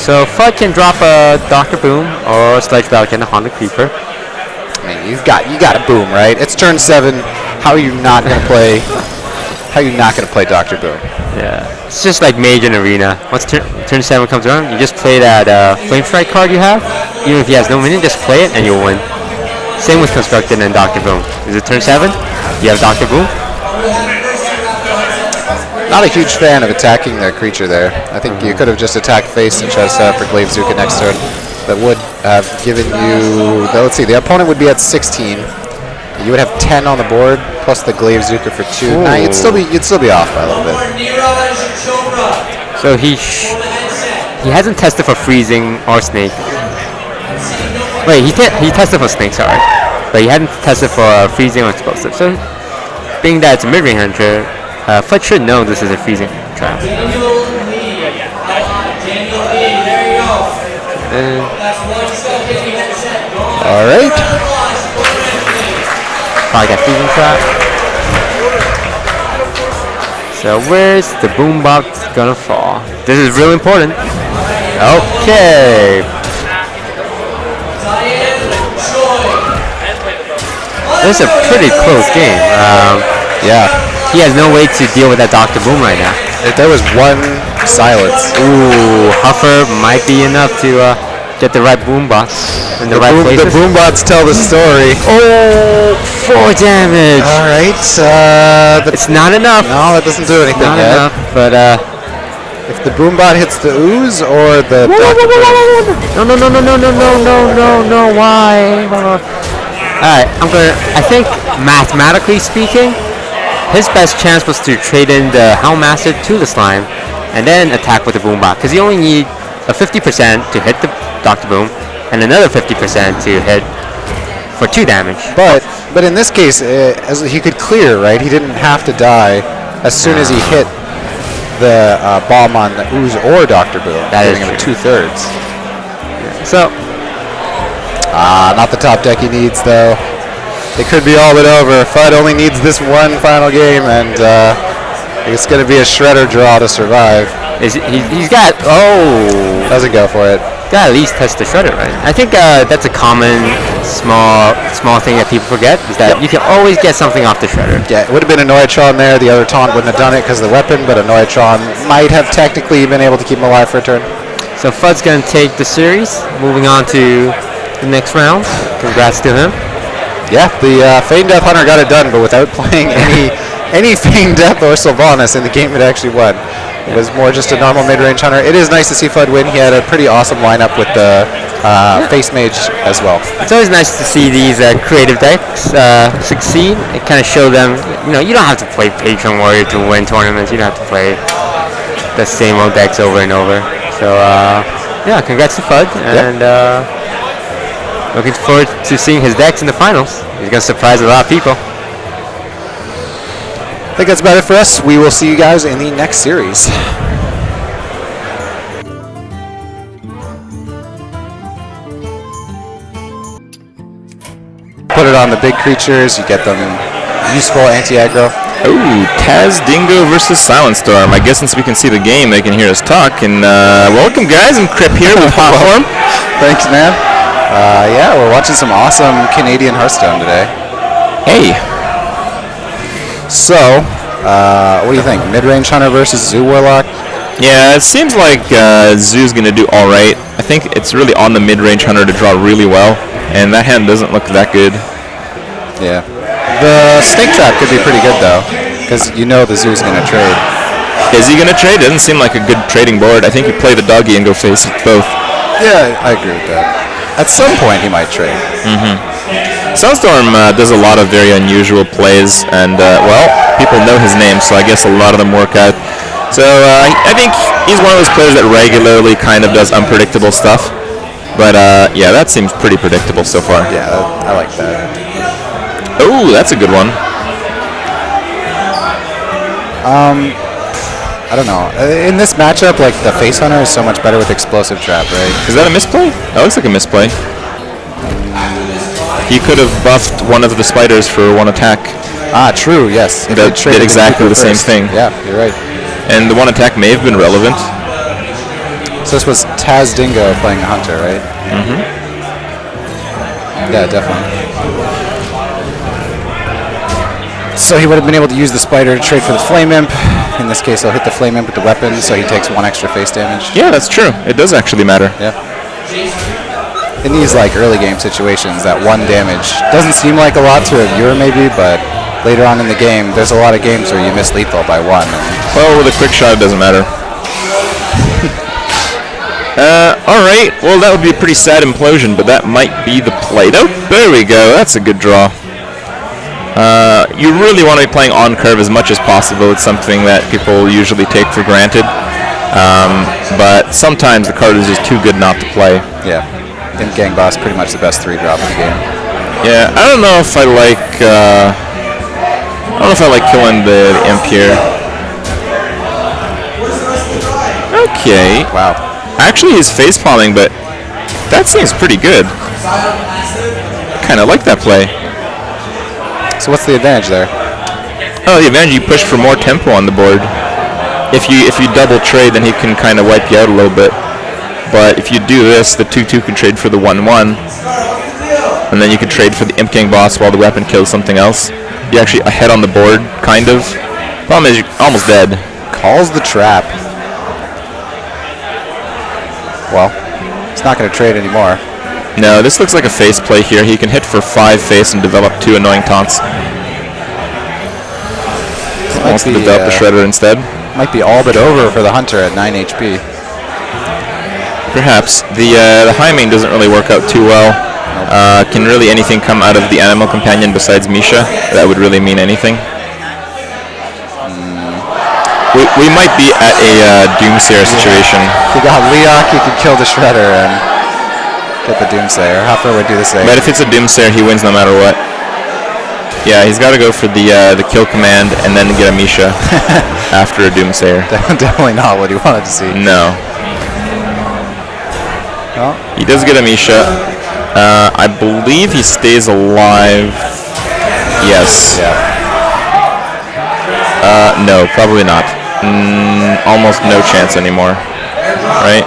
So Fudd can drop a Dr. Boom or Sledge Belkin, a Haunted Creeper. I mean, you got a Boom, right? It's turn 7. How are you not gonna play? How are you not gonna play Dr. Boom? Yeah, it's just like Mage in Arena. Once turn 7 comes around, you just play that Flame Strike card you have. Even if he has no minion, just play it and you'll win. Same with Constructed and Dr. Boom. Is it turn 7? You have Dr. Boom? Not a huge fan of attacking the creature there. I think you could have just attacked face and tried to set up for Glaive Zuka next turn. That would have given you, let's see, the opponent would be at 16. You would have 10 on the board, plus the Glaive Zuka for 2. Nah, you'd still be off by a little bit. So he hasn't tested for freezing or snake. Wait, he tested for snake, sorry. But he hadn't tested for freezing or explosive. So being that it's a mid-range hunter, Fudd should know this is a freezing trap. All right. Probably got freezing trap. So where's the boombox gonna fall? This is really important. Okay. It's a pretty close game. Yeah. He has no way to deal with that Dr. Boom right now. If there was one silence. Ooh, Huffer might be enough to get the right boom bots in the right places. The boom bots tell the story. Oh, 4 damage. All right. It's not enough. No, that doesn't do anything Not yet. enough, but If the boom bot hits the ooze or the Dr. Boom. No, why? Alright, I think mathematically speaking, his best chance was to trade in the Hound Master to the Slime and then attack with the Boom Bot, because you only need a 50% to hit the Dr. Boom and another 50% to hit for 2 damage. But in this case, as he could clear, right? He didn't have to die as soon as he hit the bomb on the ooze or Dr. Boom, giving him 2/3. So, not the top deck he needs, though. It could be all but over. Fudd only needs this one final game, and it's going to be a shredder draw to survive. he's got, Doesn't go for it. got at least test the shredder, right? I think that's a common small thing that people forget, is that you can always get something off the shredder. Yeah, it would have been a Noitron there. The other taunt wouldn't have done it because of the weapon, but a Noitron might have technically been able to keep him alive for a turn. So Fudd's going to take the series, moving on to the next round. Congrats to him. Yeah, the Feigned Death Hunter got it done, but without playing any Feigned Death or Sylvanas in the game it actually won. It was more just a normal mid-range hunter. It is nice to see Fudd win. He had a pretty awesome lineup with the Face Mage as well. It's always nice to see these creative decks succeed. It kind of show them, you don't have to play Patron Warrior to win tournaments. You don't have to play the same old decks over and over. So, yeah, congrats to Fudd. And looking forward to seeing his decks in the finals. He's going to surprise a lot of people. I think that's about it for us. We will see you guys in the next series. Put it on the big creatures. You get them useful anti-aggro. Oh, Taz Dingo versus Silent Storm. I guess since we can see the game, they can hear us talk. And welcome, guys. I'm Crip here with Popcorn. Thanks, man. Yeah, we're watching some awesome Canadian Hearthstone today. Hey. So, what do you think? Mid-range hunter versus Zoo Warlock? Yeah, it seems like Zoo's going to do all right. I think it's really on the mid-range hunter to draw really well, and that hand doesn't look that good. Yeah. The Snake Trap could be pretty good, though, because the Zoo's going to trade. Is he going to trade? Doesn't seem like a good trading board. I think you play the doggy and go face both. Yeah, I agree with that. At some point, he might trade. Sunstorm does a lot of very unusual plays, and people know his name, so I guess a lot of them work out. So I think he's one of those players that regularly kind of does unpredictable stuff. But yeah, that seems pretty predictable so far. Yeah, I like that. Oh, that's a good one. I don't know. In this matchup, like, the Face Hunter is so much better with Explosive Trap, right? Is that a misplay? That looks like a misplay. He could have buffed one of the spiders for one attack. Ah, true, yes. That did exactly the same thing. Yeah, you're right. And the one attack may have been relevant. So this was Taz Dingo playing a Hunter, right? Yeah, definitely. So he would have been able to use the spider to trade for the Flame Imp. In this case, he'll hit the Flame Imp with the weapon, so he takes 1 extra face damage. Yeah, that's true. It does actually matter. Yeah. In these early game situations, that 1 damage doesn't seem like a lot to a viewer maybe, but later on in the game, there's a lot of games where you miss lethal by 1. Well, with a quick shot, it doesn't matter. All right. Well, that would be a pretty sad implosion, but that might be the play. Oh, there we go. That's a good draw. You really want to be playing on curve as much as possible. It's something that people usually take for granted. But sometimes the card is just too good not to play. Yeah. In Gang Boss, pretty much the best 3-drop in the game. Yeah, I don't know if I like killing the imp here. Okay. Wow. Actually, he's face palming, but that seems pretty good. Kind of like that play. So what's the advantage there? Oh, the advantage, you push for more tempo on the board. If you double trade, then he can kind of wipe you out a little bit. But if you do this, the 2/2 can trade for the 1/1. and then you can trade for the Imp King boss while the weapon kills something else. You're actually ahead on the board, kind of. Problem is, you're almost dead. Calls the trap. Well, he's not going to trade anymore. No, this looks like a face play here. He can hit for 5 face and develop 2 annoying taunts. Wants to develop the Shredder instead. Might be all but over for the Hunter at 9 HP. Perhaps. The high main doesn't really work out too well. Can really anything come out of the animal companion besides Misha? That would really mean anything. We might be at a Doomsayer situation. If you got Leok, you could kill the Shredder and get the Doomsayer. How far would do the same? But if it's a Doomsayer, he wins no matter what. Yeah, he's got to go for the kill command and then get a Misha after a Doomsayer. Definitely not what he wanted to see. No. Oh. He does get a Misha. I believe he stays alive. Yes. Yeah. No, probably not. Almost no chance anymore, right?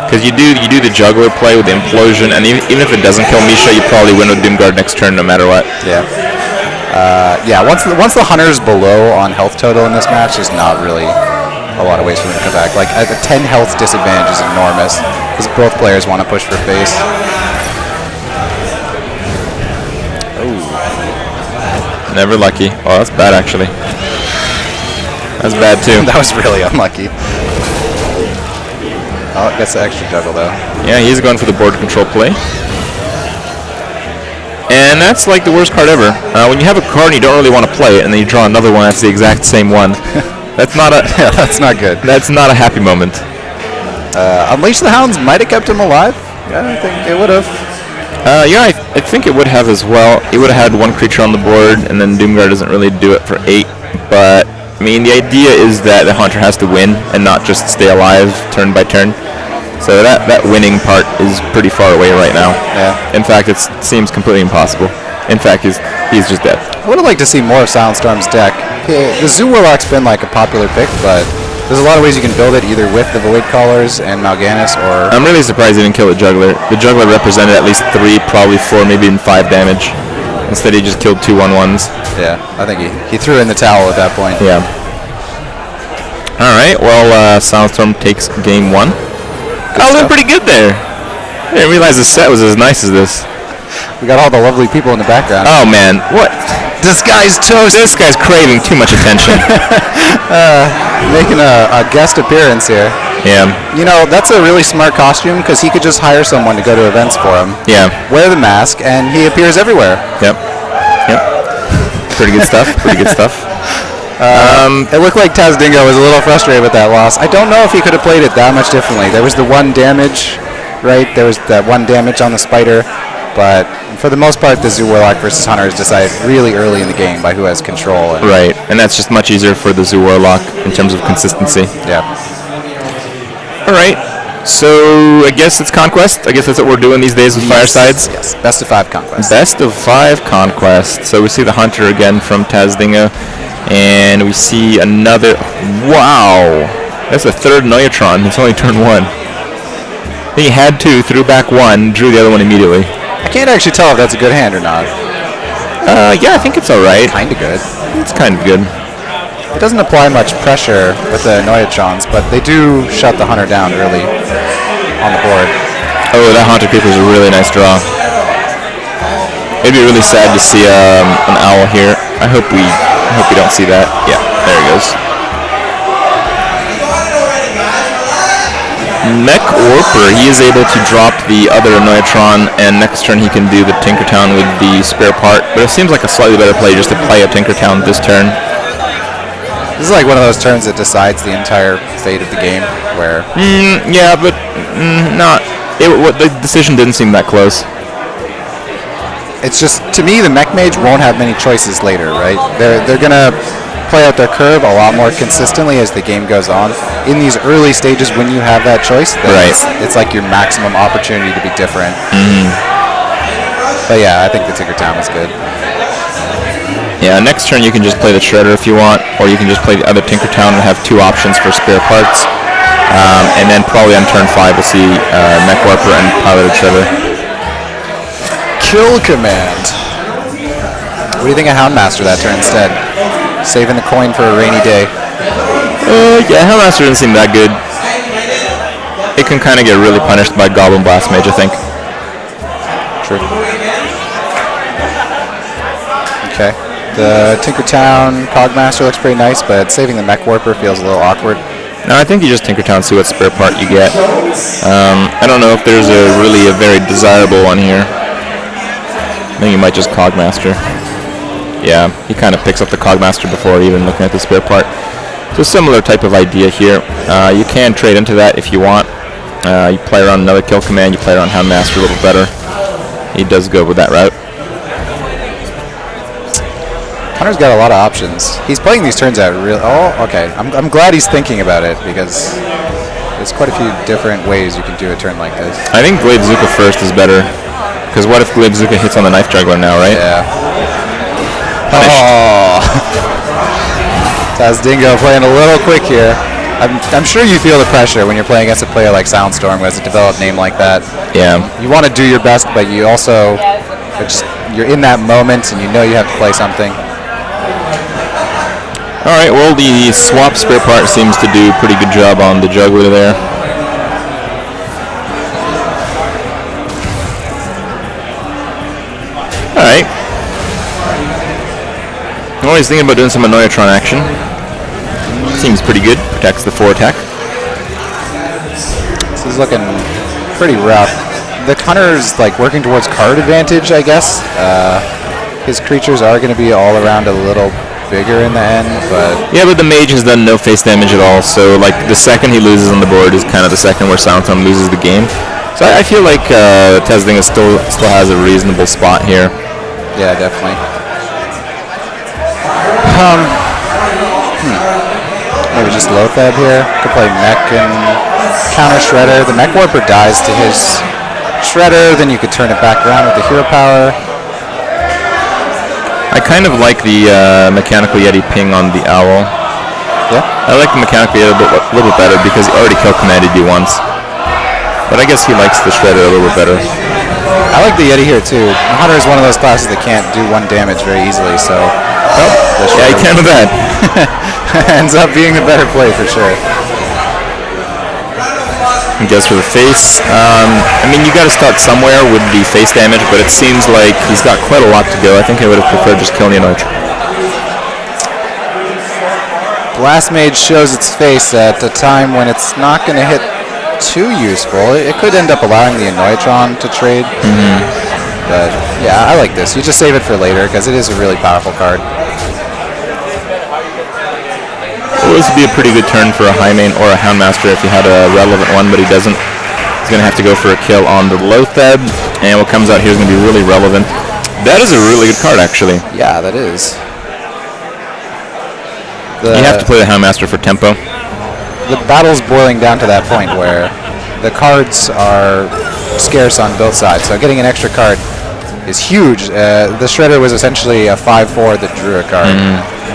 Because you do the juggler play with the implosion, and even if it doesn't kill Misha, you probably win with Doomguard next turn, no matter what. Yeah. Yeah. Once the Hunter's below on health total in this match, there's not really a lot of ways for him to come back. Like a 10 health disadvantage is enormous because both players want to push for face. Never lucky. Oh, that's bad actually. That's bad too. That was really unlucky. Oh, it gets the extra juggle though. Yeah, he's going for the board control play. And that's like the worst card ever. When you have a card and you don't really want to play it, and then you draw another one that's the exact same one. That's not a. Yeah, that's not good. That's not a happy moment. Unleash the Hounds might have kept him alive. Yeah, I think it would have. Yeah, I think it would have as well. It would have had one creature on the board, and then Doomguard doesn't really do it for 8. But I mean, the idea is that the Hunter has to win and not just stay alive turn by turn. So that winning part is pretty far away right now. Yeah. In fact, it seems completely impossible. In fact, he's just dead. I would have liked to see more of Silent Storm's deck. The Zoo Warlock's been like a popular pick, but there's a lot of ways you can build it, either with the Void Callers and Mal'Ganis, or... I'm really surprised he didn't kill the Juggler. The Juggler represented at least 3, probably 4, maybe even 5 damage. Instead, he just killed 2 1/1s. Yeah, I think he threw in the towel at that point. Yeah. All right. Well, Silent Storm takes game 1. Doing pretty good there. I didn't realize the set was as nice as this. We got all the lovely people in the background. Oh man, what? This guy's toast. This guy's craving too much attention. Making a guest appearance here. Yeah. You know, that's a really smart costume because he could just hire someone to go to events for him. Yeah. Wear the mask, and he appears everywhere. Yep. Pretty good stuff. Pretty good stuff. It looked like Tazdingo was a little frustrated with that loss. I don't know if he could have played it that much differently. There was the 1 damage, right? There was that 1 damage on the spider, but for the most part, the Zoo Warlock versus Hunter is decided really early in the game by who has control. Right, and that's just much easier for the Zoo Warlock in terms of consistency. Yeah. All right. So I guess it's Conquest. I guess that's what we're doing these days with Firesides. Yes. Best of 5 Conquest. Best of 5 Conquest. So we see the Hunter again from Tazdingo. And we see another. Wow! That's the 3rd Neutron. It's only turn 1. He had 2, threw back 1, drew the other one immediately. I can't actually tell if that's a good hand or not. Yeah, I think it's alright. Kind of good. It's kind of good. It doesn't apply much pressure with the Neutrons, but they do shut the Hunter down early on the board. Oh, that Haunted Creeper is a really nice draw. It'd be really sad to see an owl here. I hope we don't see that. Yeah, there he goes. Mech Warper, he is able to drop the other Neutron, and next turn he can do the Tinkertown with the spare part, but it seems like a slightly better play just to play a Tinkertown this turn. This is like one of those turns that decides the entire fate of the game, where... Yeah, but not... the decision didn't seem that close. It's just, to me, the Mech Mage won't have many choices later, right? They're going to play out their curve a lot more consistently as the game goes on. In these early stages, when you have that choice, then right. it's like your maximum opportunity to be different. But yeah, I think the Tinkertown is good. Yeah, next turn you can just play the Shredder if you want, or you can just play the other Tinkertown and have 2 options for spare parts. And then probably on turn 5 we'll see Mech Warper and Piloted Shredder. Kill command. What do you think of Houndmaster that turn instead? Saving the coin for a rainy day. Yeah, Hellmaster doesn't seem that good. It can kind of get really punished by Goblin Blast Mage, I think. True. Okay. The Tinkertown Cogmaster looks pretty nice, but saving the Mech Warper feels a little awkward. No, I think you just Tinkertown, see what spare part you get. I don't know if there's a very desirable one here. I think you might just Cogmaster. Yeah, he kind of picks up the Cogmaster before even looking at the spare part. So similar type of idea here. You can trade into that if you want. You play around another kill command, you play around Houndmaster a little better. He does go with that route. Hunter's got a lot of options. He's playing these turns out real. Oh, okay. I'm glad he's thinking about it because there's quite a few different ways you can do a turn like this. I think Glaive Zuka first is better. Because what if Glaive Zuka hits on the Knife Juggler now, right? Yeah. Oh. Tazdingo playing a little quick here. I'm sure you feel the pressure when you're playing against a player like Soundstorm who has a developed name like that. Yeah. You want to do your best, but you also you're in that moment and you know you have to play something. All right. Well, the swap spare part seems to do a pretty good job on the juggler there. All right. I'm always thinking about doing some Annoyatron action. Seems pretty good. Protects the 4 attack. This is looking pretty rough. The Hunter's like working towards card advantage, I guess. His creatures are going to be all around a little bigger in the end, but Yeah, but the mage has done no face damage at all, so like the second he loses on the board is kind of the second where Soundtorm loses the game. So I feel like Tezdinga still has a reasonable spot here. yeah, definitely. Maybe just Lothab here. Could play Mech and counter Shredder. The Mech Warper dies to his Shredder, then you could turn it back around with the Hero Power. I kind of like the Mechanical Yeti ping on the Owl. Yeah? I like the Mechanical Yeti a little bit better because he already kill commanded you once. But I guess he likes the Shredder a little bit better. I like the Yeti here too. The Hunter is one of those classes that can't do 1 damage very easily, so Yeah, he can with that. ends up being the better play for sure. He goes for the face. I mean, you got to start somewhere with the face damage, but it seems like he's got quite a lot to go. I think I would have preferred just killing the Annoyatron. Blast Mage shows its face at a time when it's not going to hit too useful. It could end up allowing the Annoyatron to trade. But yeah, I like this. You just save it for later because it is a really powerful card. Well, this would be a pretty good turn for a high main or a Houndmaster if he had a relevant one, but he doesn't. He's going to have to go for a kill on the Lothab, and what comes out here is going to be really relevant. That is a really good card, actually. Yeah, that is. You have to play the Houndmaster for tempo. The battle's boiling down to that point where the cards are scarce on both sides, so getting an extra card is huge. The Shredder was essentially a 5/4 that drew a card,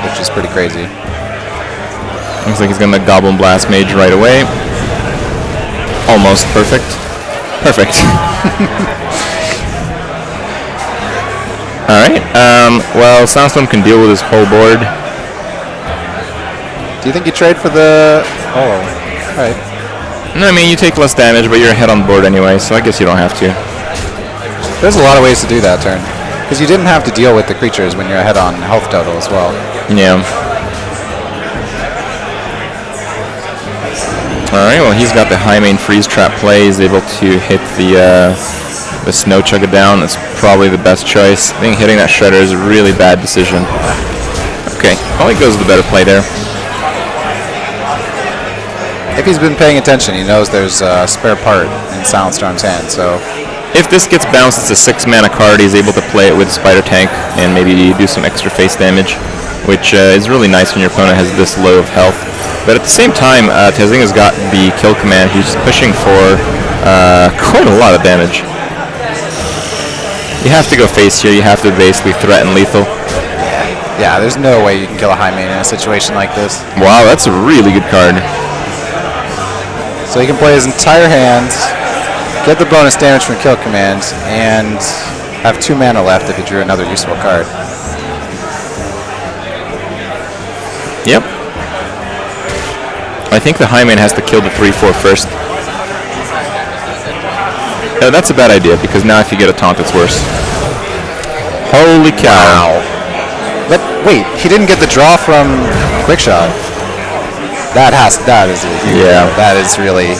which is pretty crazy. Looks like he's going to Goblin Blast Mage right away. Almost perfect. Perfect. Alright, well, Soundstorm can deal with his whole board. Do you think you trade for the... Oh, alright. No, I mean, you take less damage, but you're ahead on the board anyway, so I guess you don't have to. There's a lot of ways to do that turn. Because you didn't have to deal with the creatures when you're ahead on health total as well. Yeah. Alright, well, he's got the high main freeze trap play. He's able to hit the snow chugga down. That's probably the best choice. I think hitting that Shredder is a really bad decision. Okay, probably goes with the better play there. If he's been paying attention, he knows there's a spare part in Soundstorm's hand, so... If this gets bounced, it's a 6-mana card. He's able to play it with Spider Tank and maybe do some extra face damage, which is really nice when your opponent has this low of health. But at the same time, Tezdinga's got the kill command. He's pushing for quite a lot of damage. You have to go face here. You have to basically threaten lethal. Yeah, there's no way you can kill a high main in a situation like this. Wow, that's a really good card. So he can play his entire hand, get the bonus damage from kill commands, and have 2 mana left if he drew another useful card. Yep. I think the Highmane has to kill the 3/4 first. That's a bad idea, because now if you get a taunt, it's worse. Holy cow. Wow. But wait, he didn't get the draw from Quickshot. That is Yeah. That is really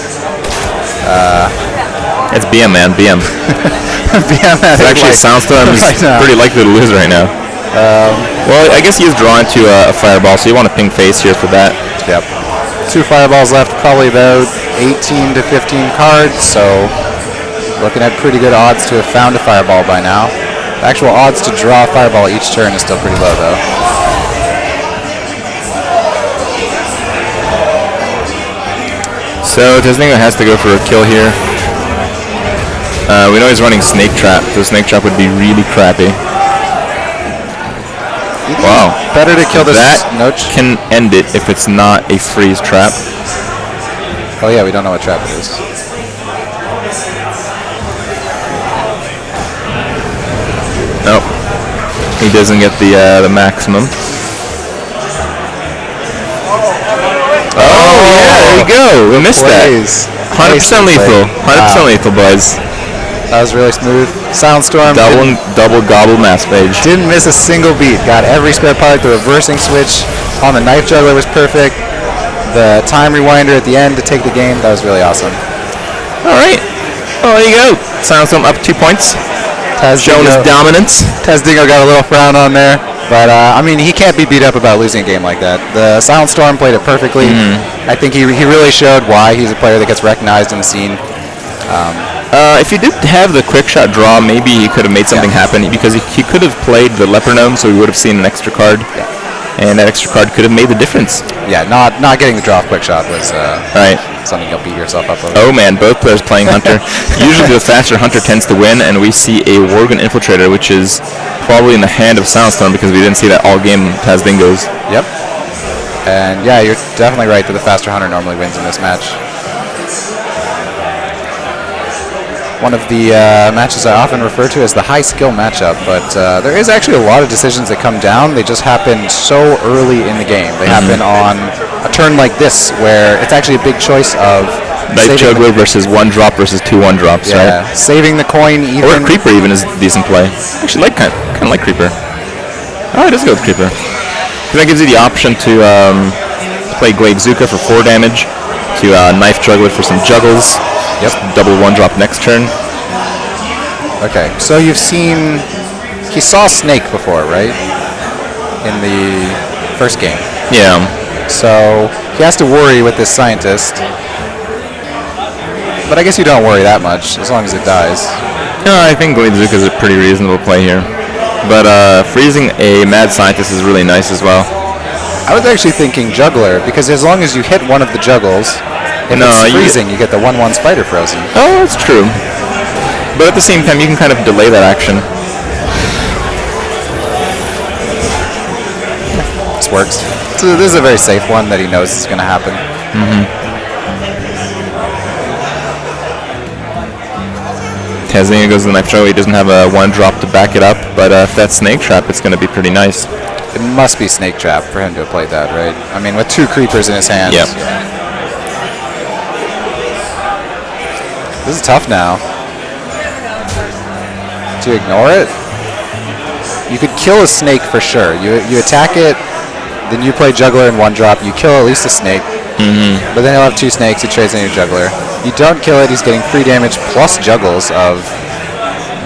It's BM, man. BM. BMS. Actually, Soundstorm is right now. pretty likely to lose right now. Well, I guess he is drawn to a Fireball, so you want to ping face here for that. Yep. 2 fireballs left, probably about 18 to 15 cards, so looking at pretty good odds to have found a fireball by now. The actual odds to draw a fireball each turn is still pretty low, though. So Tesningo has to go for a kill here. We know he's running Snake Trap, so Snake Trap would be really crappy. Wow. Better to kill this That Noach. can end it if it's not a freeze trap. Oh yeah, we don't know what trap it is. Nope. He doesn't get the maximum. Oh yeah, there you go. We missed that. 100% lethal. 100% lethal, boys. That was really smooth. Soundstorm. Double gobble mass mage. Didn't miss a single beat. Got every spare part. The reversing switch on the Knife Juggler was perfect. The time rewinder at the end to take the game. That was really awesome. All right. Well, there you go. Soundstorm up 2 points. Showing his dominance. Tesdingo got a little frown on there. But, I mean, he can't be beat up about losing a game like that. The Soundstorm played it perfectly. I think he really showed why he's a player that gets recognized in the scene. If he did have the quick shot draw, maybe he could have made something happen, because he could have played the Leper Gnome, so we would have seen an extra card. Yeah. And that extra card could have made the difference. Yeah, not getting the draw of quick shot was Right. something you'll beat yourself up over. Oh man, both players playing Hunter. Usually the faster Hunter tends to win, and we see a Worgen Infiltrator, which is probably in the hand of Soundstorm, because we didn't see that all game Tazdingos. Yep. And yeah, you're definitely right that the faster Hunter normally wins in this match. One of the matches I often refer to as the high skill matchup, but there is actually a lot of decisions that come down. They just happen so early in the game. They happen on a turn like this, where it's actually a big choice of Knife Juggler versus 1-drop versus 2 1-drops, right? Saving the coin even. Or Creeper even is a decent play. Actually, kind of like Creeper. Oh, it does go with Creeper. That gives you the option to play Glade Zuka for 4 damage, to Knife Juggler for some juggles. Yep. Double 1-drop next turn. Okay, so you've seen... He saw Snake before, right? In the first game. Yeah. So he has to worry with this Scientist. But I guess you don't worry that much, as long as it dies. No, I think Glade Zuka is a pretty reasonable play here. But freezing a Mad Scientist is really nice as well. I was actually thinking Juggler, because as long as you hit one of the juggles... If it's freezing, you get the 1/1 Spider Frozen. Oh, that's true. But at the same time, you can kind of delay that action. This works. So this is a very safe one that he knows is going to happen. Tazdingo goes to the Knife Juggler. He doesn't have a 1-drop to back it up, but if that's Snake Trap, it's going to be pretty nice. It must be Snake Trap for him to have played that, right? I mean, with 2 creepers in his hand. Yep. This is tough now. Do you ignore it? You could kill a snake for sure. You attack it, then you play Juggler in 1-drop. You kill at least a snake. But then he'll have 2 snakes. He trades in your Juggler. You don't kill it. He's getting free damage plus juggles of...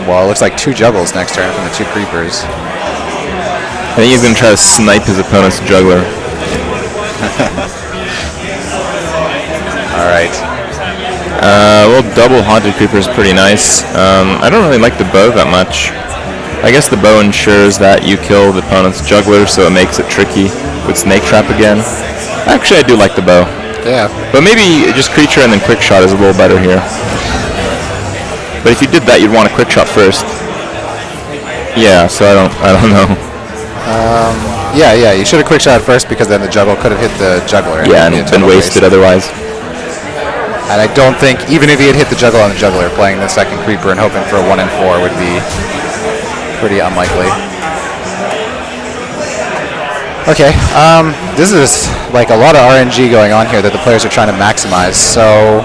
Well, it looks like 2 juggles next turn from the 2 creepers. I think he's going to try to snipe his opponent's Juggler. All right. Well, double Haunted Creeper is pretty nice. I don't really like the bow that much. I guess the bow ensures that you kill the opponent's Juggler, so it makes it tricky with Snake Trap again. Actually, I do like the bow. Yeah. But maybe just Creature and then Quick Shot is a little better here. But if you did that, you'd want a Quick Shot first. Yeah, so I don't know. Yeah, you should have quick shot first, because then the juggle could have hit the Juggler. Yeah, and been wasted otherwise. And I don't think, even if he had hit the Juggler on the Juggler, playing the second Creeper and hoping for a 1 and 4 would be pretty unlikely. Okay, this is like a lot of RNG going on here that the players are trying to maximize. So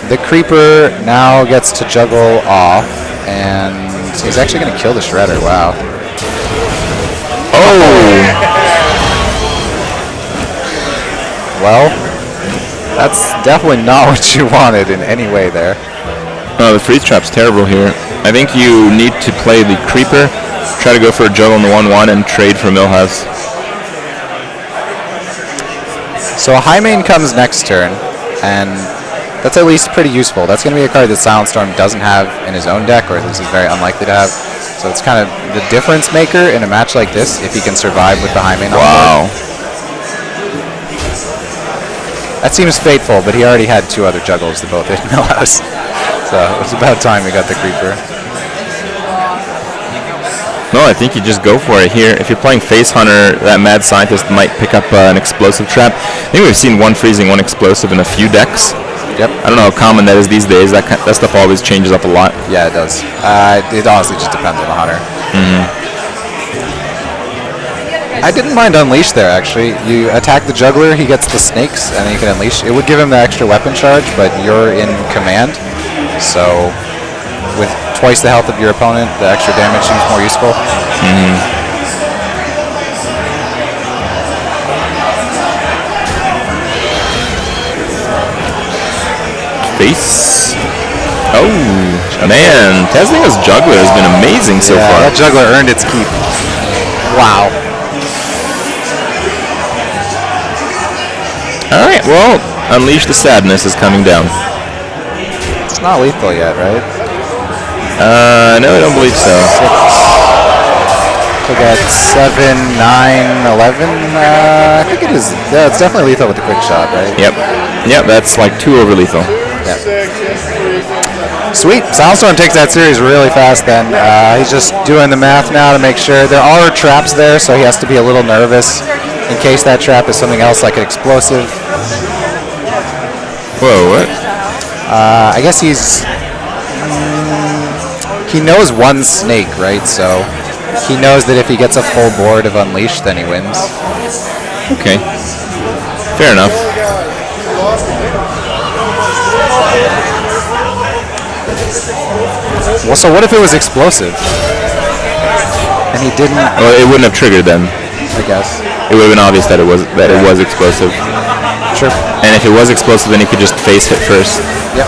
the creeper now gets to juggle off, and he's actually going to kill the shredder. Wow. Oh! Well, that's definitely not what you wanted in any way there. Oh, the freeze trap's terrible here. I think you need to play the creeper, try to go for a juggle on the 1/1, and trade for Millhouse. So a high main comes next turn, and that's at least pretty useful. That's going to be a card that Silent Storm doesn't have in his own deck, or at least is very unlikely to have. So it's kind of the difference maker in a match like this if he can survive with the high main on board. That seems fateful, but he already had 2 other juggles that both hit Millhouse. So it was about time we got the creeper. No, I think you just go for it here. If you're playing Face Hunter, that Mad Scientist might pick up an explosive trap. I think we've seen 1 freezing, 1 explosive in a few decks. Yep. I don't know how common that is these days. That stuff always changes up a lot. Yeah, it does. It honestly just depends on the hunter. I didn't mind Unleash there, actually. You attack the juggler, he gets the snakes, and then you can Unleash. It would give him the extra weapon charge, but you're in command. So with twice the health of your opponent, the extra damage seems more useful. Face. Oh, man. Teslinga's juggler has been amazing so far. That juggler earned its keep. Wow. Alright, well, Unleash the Sadness is coming down. It's not lethal yet, right? No, I don't believe so. So got 7, 9, 11. I think it is. Yeah, it's definitely lethal with the quick shot, right? Yep, that's like 2 over lethal. Yeah. Sweet. Silent Storm takes that series really fast then. He's just doing the math now to make sure. There are traps there, so he has to be a little nervous in case that trap is something else like an explosive. Whoa, what? I guess he's... he knows 1 snake, right? So he knows that if he gets a full board of Unleash, then he wins. Okay. Fair enough. Well, so what if it was explosive? And he didn't... Well, it wouldn't have triggered then. I guess. It would have been obvious that it was explosive. Sure. And if it was explosive, then he could just face hit first. Yep.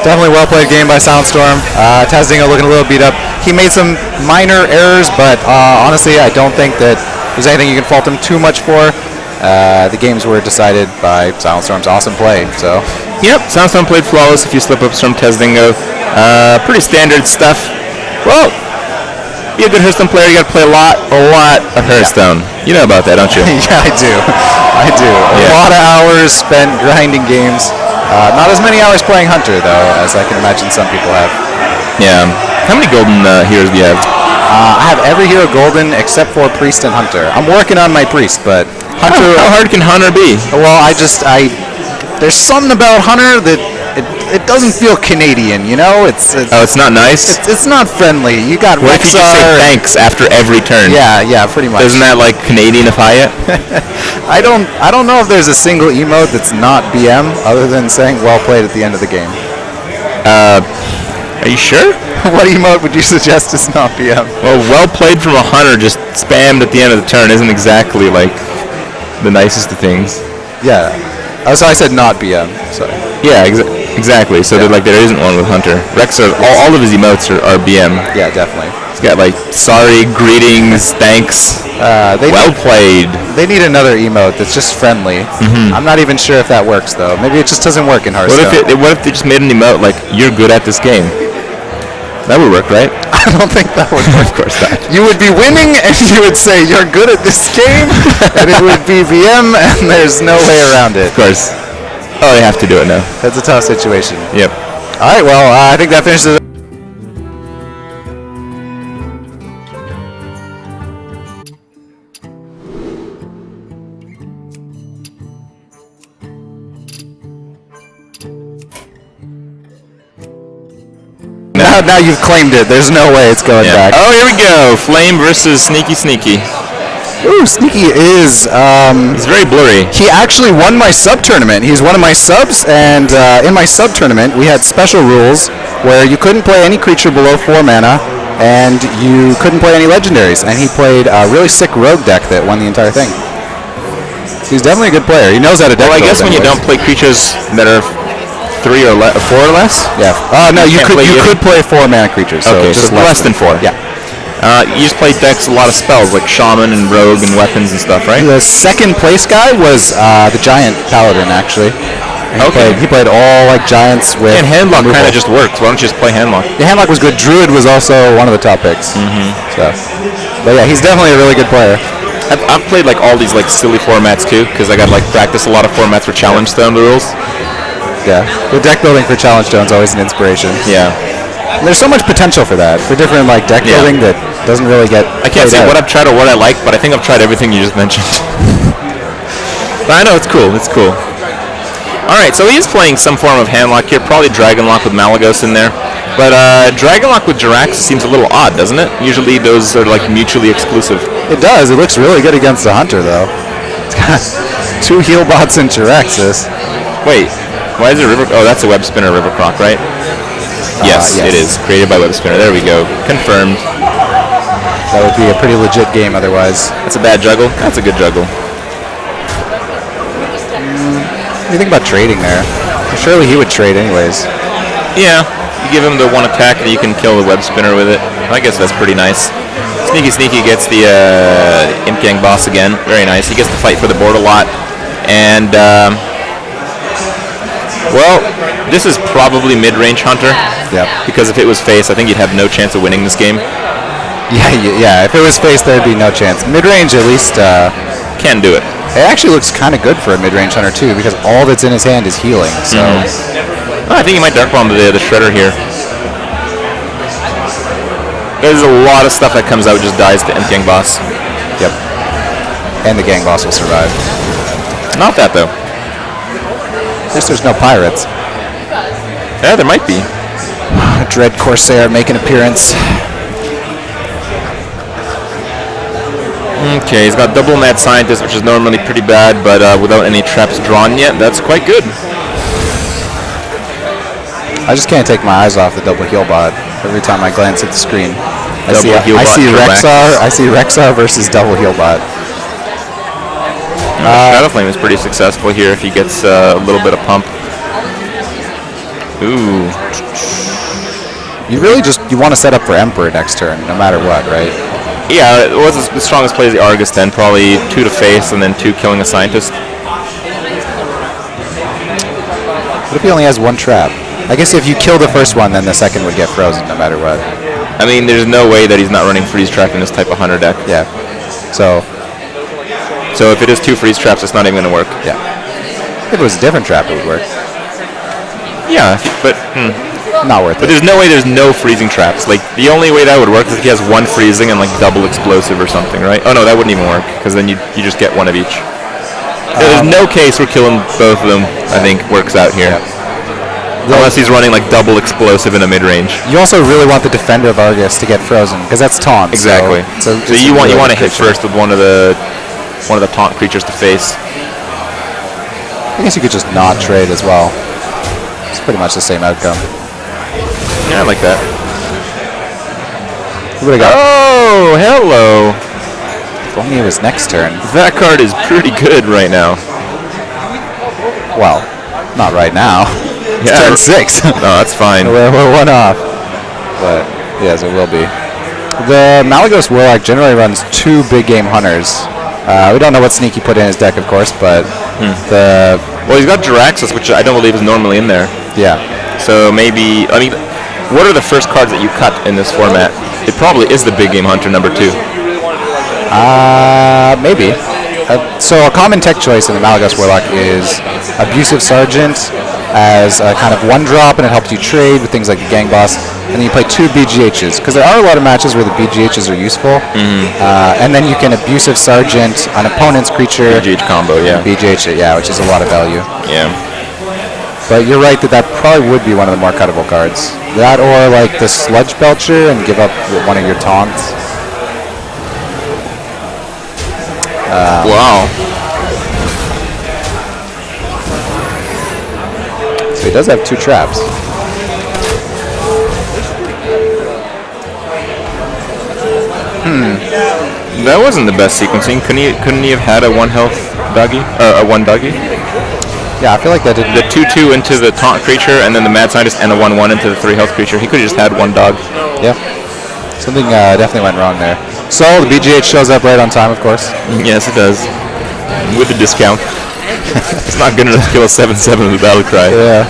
Definitely well played game by Silent Storm. Teslinga looking a little beat up. He made some minor errors, but honestly, I don't think that there's anything you can fault him too much for. The games were decided by Silent Storm's awesome play. So. Yep, Silent Storm played flawless. A few slip-ups from Teslinga. Pretty standard stuff. Well, be a good Hearthstone player, you got to play a lot of Hearthstone. Yeah. You know about that, don't you? Yeah, I do. A lot of hours spent grinding games. Not as many hours playing Hunter, though, as I can imagine some people have. Yeah. How many golden heroes do you have? I have every hero golden except for Priest and Hunter. I'm working on my Priest, but Hunter... How hard can Hunter be? Well, there's something about Hunter that it doesn't feel Canadian, you know? It's not nice? It's not friendly. You got What if you just say thanks after every turn? Yeah, pretty much. Isn't that like Canadianify it? I don't know if there's a single emote that's not BM other than saying well played at the end of the game. Are you sure? What emote would you suggest is not BM? Well played from a Hunter just spammed at the end of the turn isn't exactly like the nicest of things. Yeah. Oh, so I said not BM. Sorry. Yeah, exactly. So there isn't one with Hunter. Rex, all of his emotes are BM. Yeah, definitely. He's got like sorry, greetings, thanks. Well played. They need another emote that's just friendly. I'm not even sure if that works though. Maybe it just doesn't work in Hearthstone. What if they just made an emote like you're good at this game? That would work, right? I don't think that would work. Of course not. You would be winning, and you would say you're good at this game, and it would be BM, and there's no way around it. Of course. Oh, they have to do it now. That's a tough situation. Yep. All right, well, I think that finishes it. now you've claimed it. There's no way it's going back. Oh, here we go. Flame versus Sneaky Sneaky. Ooh, Sneaky is... He's very blurry. He actually won my sub-tournament. He's one of my subs, and in my sub-tournament, we had special rules where you couldn't play any creature below 4 mana, and you couldn't play any legendaries. And he played a really sick rogue deck that won the entire thing. He's definitely a good player. He knows how to deck. Well, I guess when you don't play creatures that are 4 or less. Yeah. No, you could play 4 mana creatures. So okay, just so less than 4. Yeah. You just play decks a lot of spells like shaman and rogue and weapons and stuff, right? The second place guy was the giant paladin actually. He played all like giants with. And handlock removal. kind of just works. Why don't you just play handlock? The handlock was good. Druid was also one of the top picks. So, but yeah, he's definitely a really good player. I've played like all these like silly formats too, because I got like practice a lot of formats for Challenge Stone rules. Yeah, the deck building for Challenge Stone is always an inspiration. Yeah. And there's so much potential for that, for different like deck building that doesn't really get. I can't say what I've tried or what I like, but I think I've tried everything you just mentioned. But I know it's cool. It's cool. All right, so he is playing some form of handlock here, probably Dragonlock with Malagos in there. But Dragonlock with Jirax seems a little odd, doesn't it? Usually those are like mutually exclusive. It does. It looks really good against the Hunter, though. It's got 2 heal bots and Jiraxus. Wait, why is it River? Oh, that's a Web Spinner River Croc, right? Yes, it is. Created by Web Spinner. There we go. Confirmed. That would be a pretty legit game otherwise. That's a bad juggle. That's a good juggle. What do you think about trading there? Surely he would trade anyways. Yeah, you give him the 1 attack and you can kill the Web Spinner with it. I guess that's pretty nice. Sneaky Sneaky gets the Imp Gang boss again. Very nice. He gets to fight for the board a lot. And, well, this is probably mid-range Hunter. Yeah. Because if it was face, I think you'd have no chance of winning this game. Yeah. If it was face, there'd be no chance. Mid-range, at least... Can do it. It actually looks kind of good for a mid-range Hunter, too, because all that's in his hand is healing, so... I think he might Dark Bomb the Shredder here. There's a lot of stuff that comes out just dies to Imp Gang boss. Yep. And the Gang boss will survive. Not that, though. At least there's no pirates. Yeah, there might be. Dread Corsair make an appearance. Okay, he's got double Mad Scientist, which is normally pretty bad, but without any traps drawn yet, that's quite good. I just can't take my eyes off the double heal bot every time I glance at the screen. I see Rexar versus double heal bot. Shadow Flame is pretty successful here if he gets a little bit of pump. Ooh. You want to set up for Emperor next turn, no matter what, right? Yeah, it was the strongest play is the Argus then, probably 2 to face and then 2 killing a Scientist. What if he only has 1 trap? I guess if you kill the first one, then the second would get frozen no matter what. I mean, there's no way that he's not running freeze trap in this type of Hunter deck. Yeah. So if it is 2 freeze traps, it's not even going to work. Yeah. If it was a different trap, it would work. Yeah, but not worth it. But there's no way there's no freezing traps. Like, the only way that would work is if he has 1 freezing and like double explosive or something, right? Oh no, that wouldn't even work because then you just get 1 of each. There's no case where killing both of them, I think, works out here. Yeah. Unless he's running like double explosive in a mid-range. You also really want the Defender of Argus to get frozen because that's taunt. Exactly. So you want to hit first with one of the taunt creatures to face. I guess you could just not trade as well. It's pretty much the same outcome. Yeah, I like that. What do we got? Oh, hello. If only it was next turn. That card is pretty good right now. Well, not right now. It's turn 6. No, that's fine. We're 1 off. But, yes, it will be. The Malagos Warlock generally runs 2 big game Hunters. We don't know what Sneaky put in his deck, of course, but Well, he's got Jiraxus, which I don't believe is normally in there. Yeah. So maybe... I mean, what are the first cards that you cut in this format? It probably is the big game Hunter number 2. Maybe. So a common tech choice in the Malagos Warlock is Abusive Sergeant as a kind of 1-drop, and it helps you trade with things like the Gang Boss, and then you play 2 BGHs, because there are a lot of matches where the BGHs are useful, and then you can Abusive Sergeant an opponent's creature. BGH combo, yeah. BGH it, yeah, which is a lot of value. Yeah. But you're right that probably would be one of the more cuttable cards. That or like the Sludge Belcher and give up one of your taunts. Wow. So he does have 2 traps. That wasn't the best sequencing. Couldn't he have had a 1 health doggy? A 1 doggy? Yeah, I feel like that didn't. The 2/2 into the taunt creature, and then the mad scientist and a 1/1 into the 3 health creature. He could have just had 1 dog. Yeah. Something definitely went wrong there. So the BGH shows up right on time, of course. Yes, it does. With the discount. It's not good enough to kill a 7/7 with the battle cry. Yeah.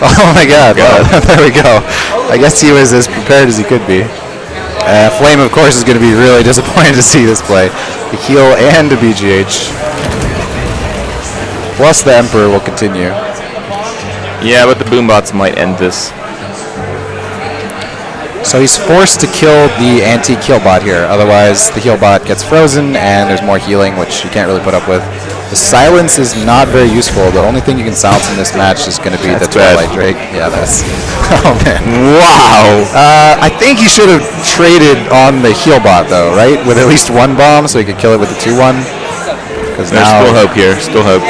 Oh my God. God. Well, there we go. I guess he was as prepared as he could be. Flame, of course, is going to be really disappointed to see this play. The heal and the BGH. Plus the Emperor will continue. Yeah, but the boombots might end this. So he's forced to kill the anti-kill bot here. Otherwise, the heal bot gets frozen and there's more healing, which you can't really put up with. The silence is not very useful. The only thing you can silence in this match is going to be the Twilight Drake. Yeah, that's... Oh, man. Wow! I think he should have traded on the heal bot, though, right? With at least 1 bomb, so he could kill it with the 2/1. Because There's now... still hope here. Still hope.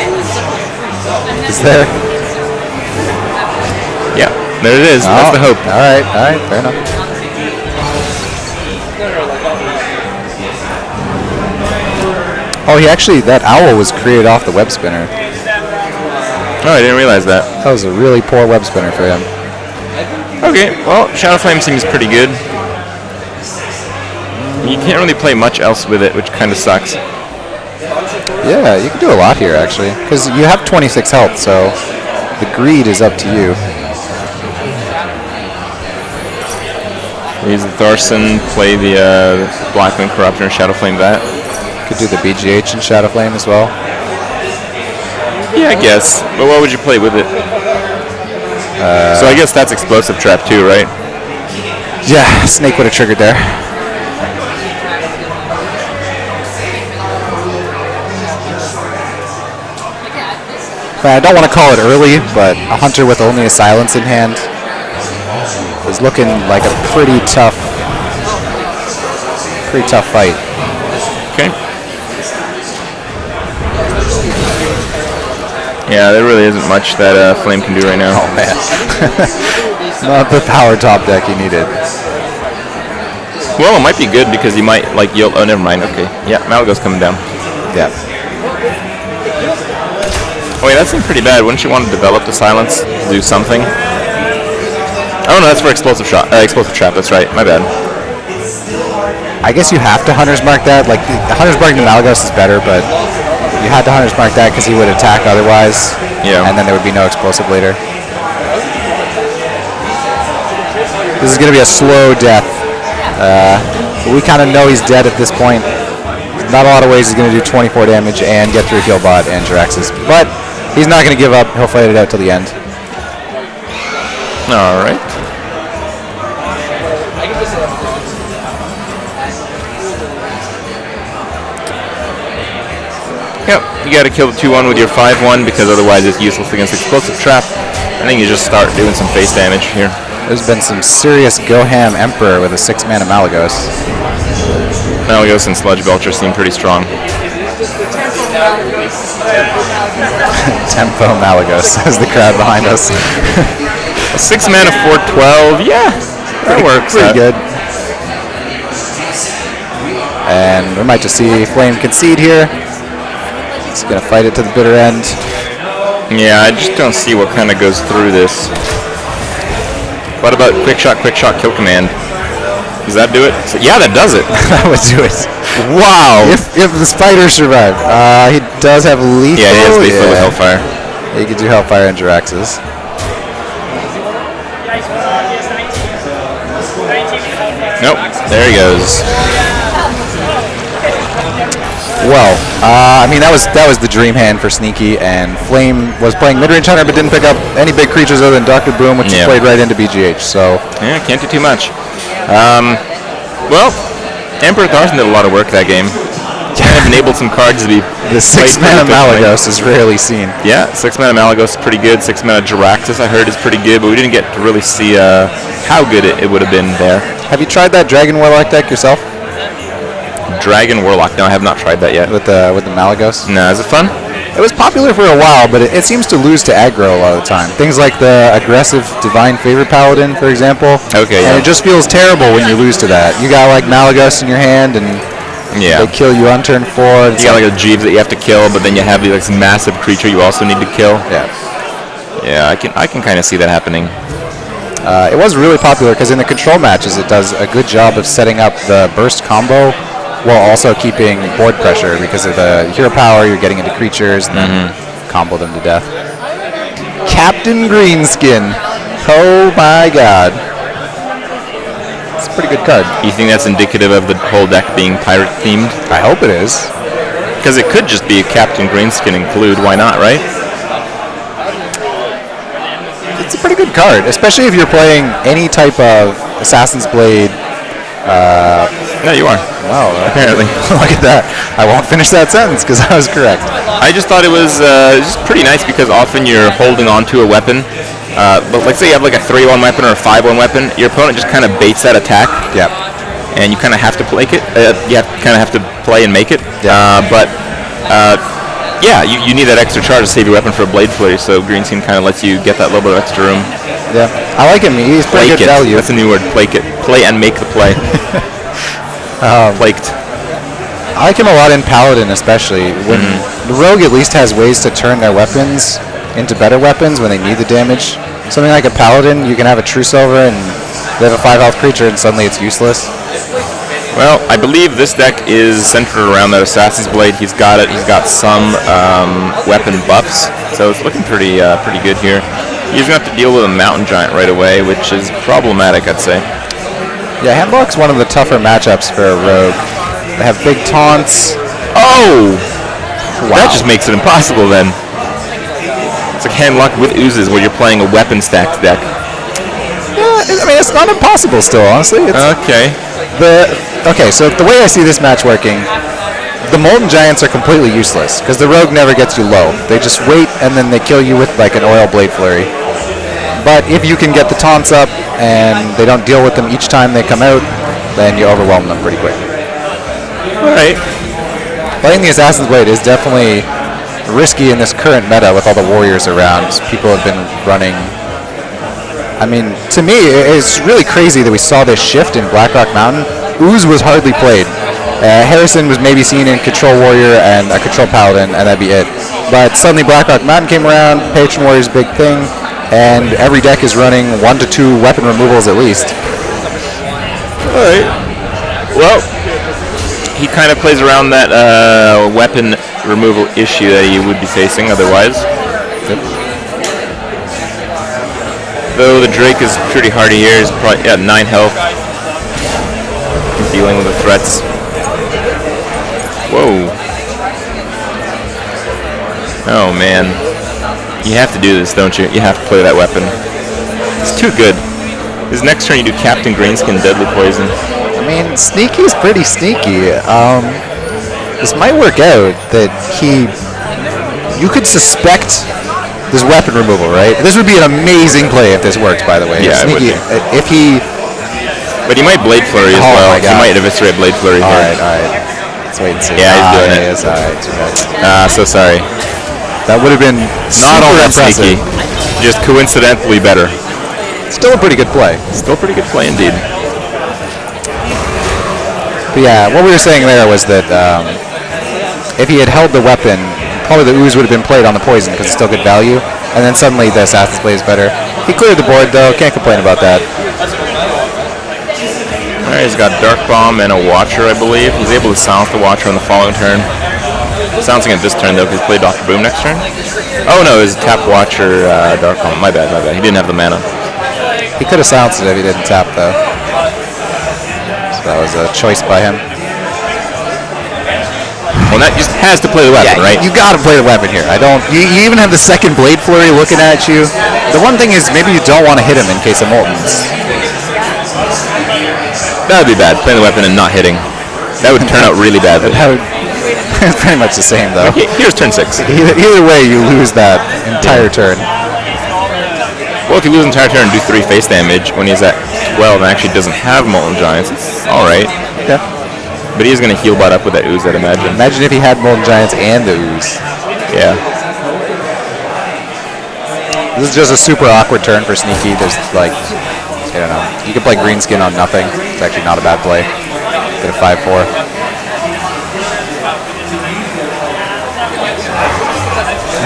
Is there? Yeah, there it is. That's the hope. All right, fair enough. Oh, that owl was created off the web spinner. Oh, I didn't realize that. That was a really poor web spinner for him. Okay, well, Shadow Flame seems pretty good. You can't really play much else with it, which kind of sucks. Yeah, you can do a lot here, actually. Because you have 26 health, so the greed is up to you. Use the Thorson, play the Blackwing Corruptor, and Shadow Flame that. Could do the BGH and Shadow Flame as well. Yeah, I guess. But what would you play with it? So I guess that's Explosive Trap too, right? Yeah, Snake would have triggered there. I don't want to call it early, but a Hunter with only a Silence in hand is looking like a pretty tough fight. Okay. Yeah, there really isn't much that Flame can do right now. Oh man, not the power top deck he needed. Well, it might be good because he might like yield. Oh, never mind. Okay. Yeah, Malgo's coming down. Yeah. Oh wait, that seemed pretty bad. Wouldn't you want to develop the silence to do something? Oh no, that's for explosive shot. Explosive trap. That's right. My bad. I guess you have to Hunter's Mark that. Like the Hunter's Mark to Malagos is better, but you had to Hunter's Mark that because he would attack otherwise. Yeah. And then there would be no explosive later. This is going to be a slow death. We kind of know he's dead at this point. Not a lot of ways he's going to do 24 damage and get through Healbot and Jiraxis. But he's not going to give up. He'll fight it out till the end. All right. Yep, you got to kill the 2/1 with your 5/1 because otherwise it's useless against Explosive Trap. I think you just start doing some face damage here. There's been some serious Goham Emperor with a 6-mana Malagos. Malagos and Sludge Belcher seem pretty strong. Tempo Malagos as the crowd behind us. A 6-mana 4/12, yeah, that works. Pretty good. And we might just see Flame concede here. He's going to fight it to the bitter end. Yeah, I just don't see what kind of goes through this. What about quick shot, kill command? Does that do it? Yeah, that does it. That would do it. Wow. If the spider survived. He does have lethal. Yeah, he has lethal with Hellfire. He could do Hellfire and Jiraxis. Nope, there he goes. Well, I mean that was the dream hand for Sneaky, and Flame was playing mid-range Hunter but didn't pick up any big creatures other than Dr. Boom, which he played right into BGH. So yeah, can't do too much. Well, Emperor Tharson did a lot of work that game. kind of enabled some cards to be The 6-mana Malagos is rarely seen. Yeah, 6-mana Malagos is pretty good. 6-mana Jiraxis I heard is pretty good, but we didn't get to really see how good it would have been there. Have you tried that Dragon Warlock deck yourself? Dragon Warlock? No, I have not tried that yet. With the Malagos? No, is it fun? It was popular for a while, but it seems to lose to aggro a lot of the time. Things like the aggressive Divine Favor Paladin, for example. Okay, And yeah. it just feels terrible when you lose to that. You got like Malagos in your hand, and Yeah. they kill you on turn 4. You got like a Jeeves that you have to kill, but then you have this massive creature you also need to kill. Yeah. Yeah, I can kind of see that happening. It was really popular because in the control matches it does a good job of setting up the burst combo while also keeping board pressure because of the hero power. You're getting into creatures and then combo them to death. Captain Greenskin. Oh my god. It's a pretty good card. You think that's indicative of the whole deck being pirate themed? I hope it is. Because it could just be a Captain Greenskin include. Why not, right? It's a pretty good card, especially if you're playing any type of Assassin's Blade. Yeah, you are. Wow, Apparently. look at that. I won't finish that sentence because I was correct. I just thought it was just pretty nice because often you're holding on to a weapon. But let's say you have like a 3-1 weapon or a 5-1 weapon. Your opponent just kind of baits that attack. Yep. And you kind of have to play it. You kind of have to play and make it. Yeah. Yeah, you need that extra charge to save your weapon for a Blade Flurry, so Greenskin kind of lets you get that little bit of extra room. Yeah. I like him. He's pretty Plake good it. value. That's a new word, plake it. Play and make the play. Plaked. I like him a lot in Paladin, especially. When the Rogue at least has ways to turn their weapons into better weapons when they need the damage. Something like a Paladin, you can have a True Silver and they have a 5 health creature and suddenly it's useless. Well, I believe this deck is centered around that Assassin's Blade. He's got it. He's got some weapon buffs, so it's looking pretty good here. He's going to have to deal with a Mountain Giant right away, which is problematic, I'd say. Yeah, Handlock's one of the tougher matchups for a Rogue. They have big taunts. Oh! Wow. That just makes it impossible then. It's like Handlock with Oozes where you're playing a weapon stacked deck. Yeah, I mean, it's not impossible still, honestly. Okay. Okay, so the way I see this match working, the Molten Giants are completely useless because the Rogue never gets you low. They just wait and then they kill you with like an Oil Blade Flurry. But if you can get the taunts up and they don't deal with them each time they come out, then you overwhelm them pretty quick. Alright. Playing the Assassin's Blade is definitely risky in this current meta with all the warriors around. People have been running. I mean, to me, it's really crazy that we saw this shift in Blackrock Mountain. Ooze was hardly played. Harrison was maybe seen in Control Warrior and a Control Paladin, and that'd be it. But suddenly Blackrock Mountain came around, Patron Warrior's a big thing, and every deck is running 1 to 2 weapon removals at least. Alright. Well, he kind of plays around that weapon removal issue that he would be facing otherwise. Yep. Though the Drake is pretty hardy here. He's probably 9 health. He's dealing with the threats. Whoa. Oh man. You have to do this, don't you? You have to play that weapon. It's too good. His next turn you do Captain Greenskin Deadly Poison. I mean, sneaky's pretty sneaky. This might work out that you could suspect this weapon removal, right? This would be an amazing play if this works, by the way. Yeah, sneaky. it would be. If he... But he might Blade Flurry as Oh well. my God. He might eviscerate Blade Flurry here. Alright. Let's wait and see. Yeah, he's doing it. Yes, alright, too bad. So sorry. That would have been Not all super that impressive. sneaky. Just coincidentally better. Still a pretty good play. Still pretty good play indeed. But yeah, what we were saying there was that if he had held the weapon, probably the Ooze would have been played on the poison because it's still good value. And then suddenly the Assassin's Blade is better. He cleared the board though, can't complain about that. Alright, he's got Dark Bomb and a Watcher, I believe. He's able to silence the Watcher on the following turn. Silencing it this turn though, because he played Dr. Boom next turn. Oh no, it was Tap Watcher, Dark Bomb. My bad. He didn't have the mana. He could have silenced it if he didn't tap though. So that was a choice by him. Well, that just has to play the weapon, right? You gotta play the weapon here. You even have the second Blade Flurry looking at you. The one thing is maybe you don't want to hit him in case of Moltens. That would be bad, playing the weapon and not hitting. That would turn out really badly. It's pretty much the same, though. Here's turn 6. Either way, you lose that entire turn. Well, if you lose an entire turn and do 3 face damage when he's at 12 and actually doesn't have Molten Giants, it's alright. Yeah. But he's going to heal bot up with that ooze, I'd imagine. Imagine if he had Molten Giants and the ooze. Yeah. This is just a super awkward turn for Sneaky. There's like, I don't know. You can play green skin on nothing. It's actually not a bad play. Get a 5-4.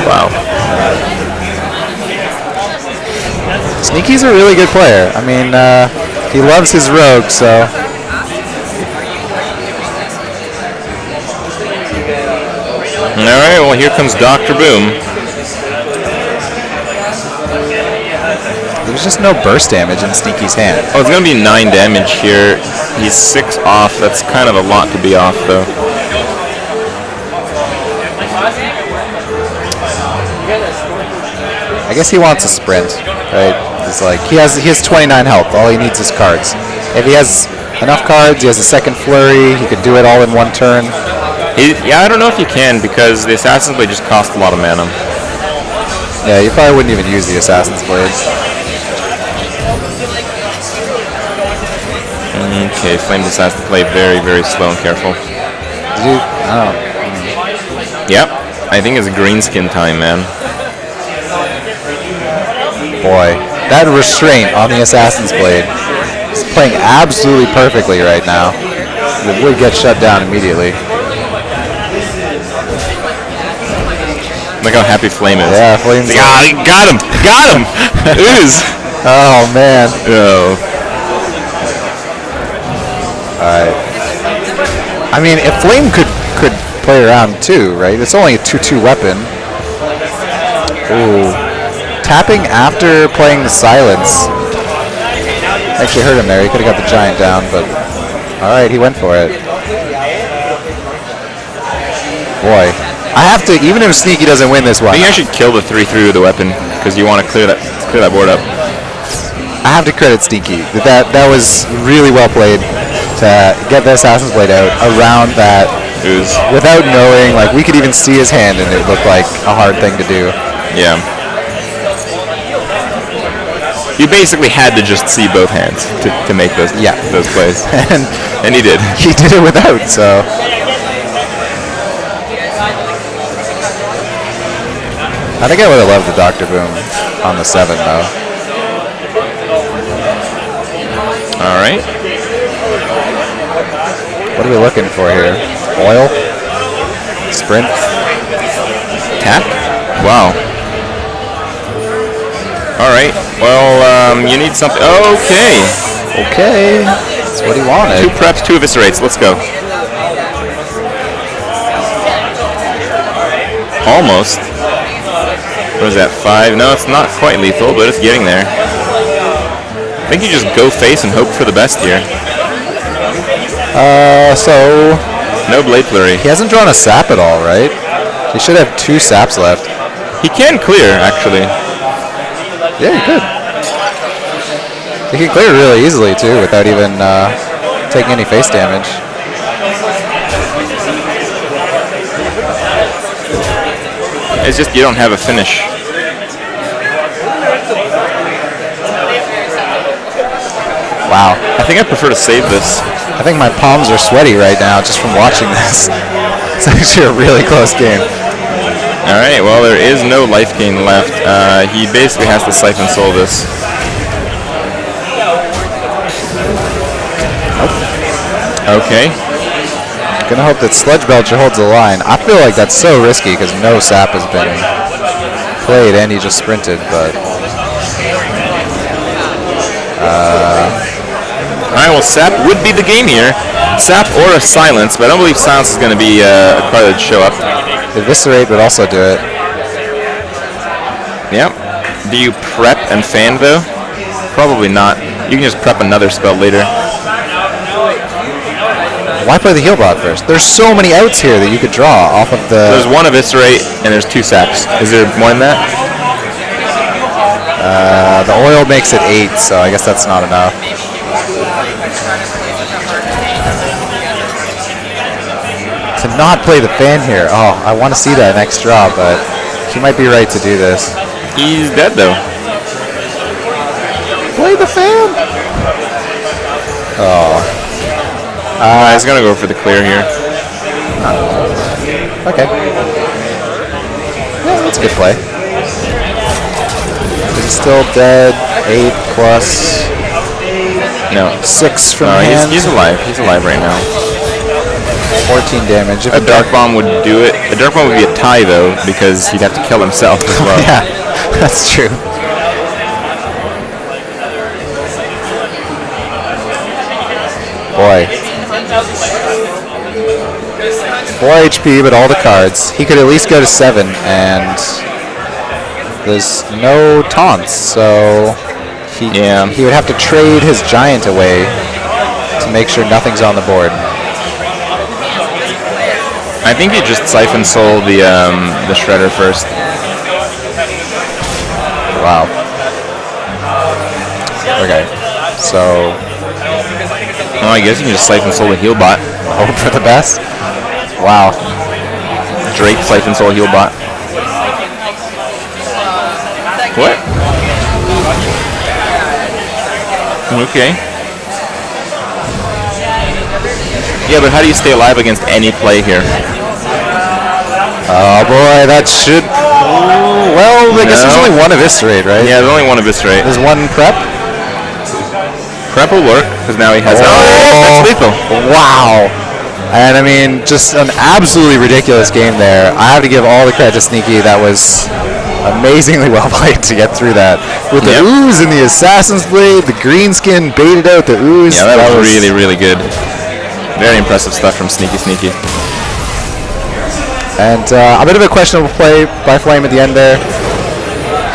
Wow. Sneaky's a really good player. I mean, he loves his rogue, so. Alright, well, here comes Dr. Boom. There's just no burst damage in Sneaky's hand. Oh, it's going to be 9 damage here. He's 6 off. That's kind of a lot to be off, though. I guess he wants a sprint, right? It's like he has 29 health. All he needs is cards. If he has enough cards, he has a second flurry. He could do it all in one turn. Yeah, I don't know if you can because the Assassin's Blade just costs a lot of mana. Yeah, you probably wouldn't even use the Assassin's Blade. Okay, Flame decides to play very, very slow and careful. Did you? Oh. Yep, I think it's green skin time, man. Boy, that restraint on the Assassin's Blade is playing absolutely perfectly right now. It would get shut down immediately. Look how happy Flame is. Yeah, Flame's like, got him! Got him! Ooze! Oh, man. Oh. Alright. I mean, if Flame could play around too, right? It's only a 2/2 weapon. Ooh. Tapping after playing the Silence. Actually hurt him there. He could have got the Giant down, but... Alright, he went for it. Boy. I have to, even if Sneaky doesn't win this one... I think I should kill the 3/3 with the weapon, because you want to clear that board up. I have to credit Sneaky. That was really well played to get the Assassin's Blade out around that ooze. Without knowing, like, we could even see his hand and it looked like a hard thing to do. Yeah. You basically had to just see both hands to make those plays. and he did. He did it without, so. I think I would have loved the Dr. Boom on the 7, though. All right. What are we looking for here? Oil? Sprint? Tap? Wow. All right. Well, you need something. Okay. Okay. That's what he wanted. 2 preps, 2 eviscerates. Let's go. Almost. What is that, 5? No, it's not quite lethal, but it's getting there. I think you just go face and hope for the best here. So... No Blade Flurry. He hasn't drawn a sap at all, right? He should have 2 saps left. He can clear, actually. Yeah, he could. He can clear really easily, too, without even taking any face damage. It's just you don't have a finish. Wow. I think I prefer to save this. I think my palms are sweaty right now just from watching this. It's actually a really close game. All right, well, there is no life gain left. He basically has to Siphon Soul this. Okay. Gonna hope that Sludge Belcher holds the line. I feel like that's so risky because no sap has been played and he just sprinted, but... Alright, well, Sap would be the game here. Sap or a Silence, but I don't believe Silence is going to be a card that would show up. Eviscerate would also do it. Yep. Do you prep and fan, though? Probably not. You can just prep another spell later. Why play the heal bot first? There's so many outs here that you could draw off of the... There's 1 Eviscerate, and there's 2 Saps. Is there more than that? The oil makes it 8, so I guess that's not enough. to not play the fan here. Oh, I want to see that next draw, but he might be right to do this. He's dead though. Play the fan. Oh. He's gonna go for the clear here. Okay. Yeah, that's a good play. He's still dead. 8 plus. No. 6 from No, hand. he's alive. He's alive right now. 14 damage. If A dark bomb would do it. A dark bomb would be a tie though, because he'd have to kill himself as well. Yeah, that's true. Boy. 4 HP, but all the cards. He could at least go to 7, and there's no taunts, so he would have to trade his giant away to make sure nothing's on the board. I think he just siphon soul the shredder first. Wow. Okay, so Oh, I guess you can just siphon soul the heal bot. hope for the best. Wow. Drake siphon soul heal bot. What? Okay. Yeah, but how do you stay alive against any play here? Oh boy, that should. Well, I guess there's only one eviscerate, right? Yeah, there's only one eviscerate. There's one prep. Prep will work, because now he has... Oh. that's lethal. Wow. And I mean, just an absolutely ridiculous game there. I have to give all the credit to Sneaky. That was amazingly well played to get through that. With the ooze and the Assassin's Blade, the green skin baited out the ooze. Yeah, that was really, really good. Very impressive stuff from Sneaky. And a bit of a questionable play by Flame at the end there.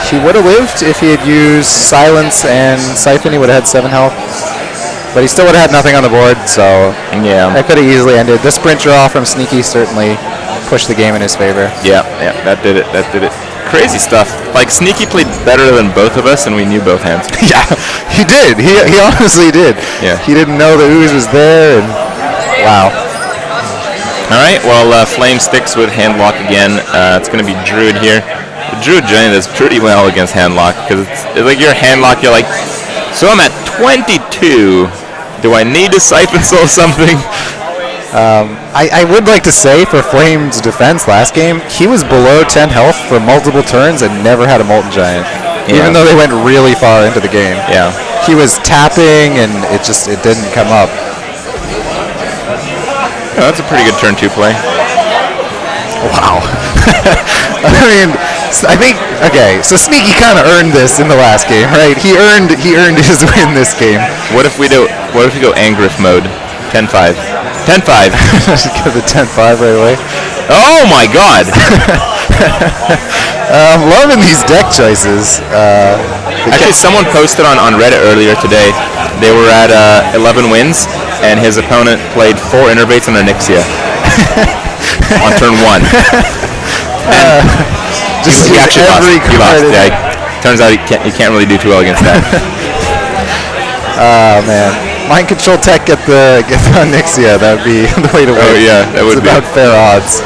He would have lived if he had used Silence and Siphon. He would have had 7 health. But he still would have had nothing on the board, so Yeah. that could have easily ended. The sprint draw from Sneaky certainly pushed the game in his favor. Yeah, that did it. Crazy stuff. Like, Sneaky played better than both of us, and we knew both hands. Yeah, he did. He honestly did. Yeah. He didn't know the ooze was there, and wow. All right, well, Flame sticks with handlock again. It's going to be Druid here. The Druid Giant does pretty well against handlock, because it's like your handlock, you're like, so I'm at 22. Do I need to siphon soul something? I would like to say, for Flame's defense last game, he was below 10 health for multiple turns and never had a Molten Giant. Even though they went really far into the game. Yeah. He was tapping, and it didn't come up. Oh, that's a pretty good turn 2 play. Wow. I mean, I think, okay, so Sneaky kind of earned this in the last game, right? He earned his win this game. What if we go Angriff mode? 10-5. 10-5. Just give the 10-5 right away. Oh my god! I'm loving these deck choices. Actually, someone posted on Reddit earlier today. They were at 11 wins, and his opponent played 4 Innervates and a Nixia on turn 1. Just he actually every lost. He lost. card. Yeah, turns out he can't really do too well against that. Oh man, mind control tech get the Nixia. That would be the way to win. Oh yeah, that would it's be about fair odds.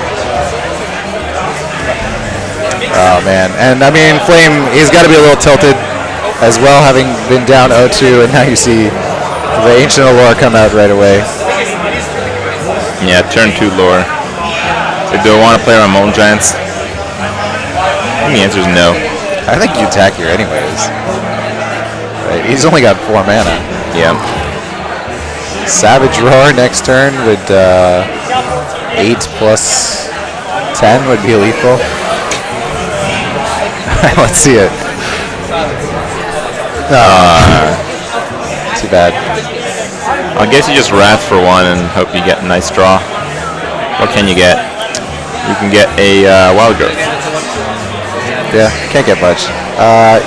Oh man, and I mean Flame, he's got to be a little tilted as well, having been down 0-2, and now you see the Ancient Allure come out right away. Yeah, turn 2 lore. Do I want to play around Molten Giants? The answer is no. I think you attack here anyways. Right, he's only got 4 mana. Yeah. Savage Roar next turn would 8 plus 10 would be lethal. Let's see it. Too bad. I guess you just Wrath for 1 and hope you get a nice draw. What can you get? You can get a Wild Growth. Yeah, can't get much.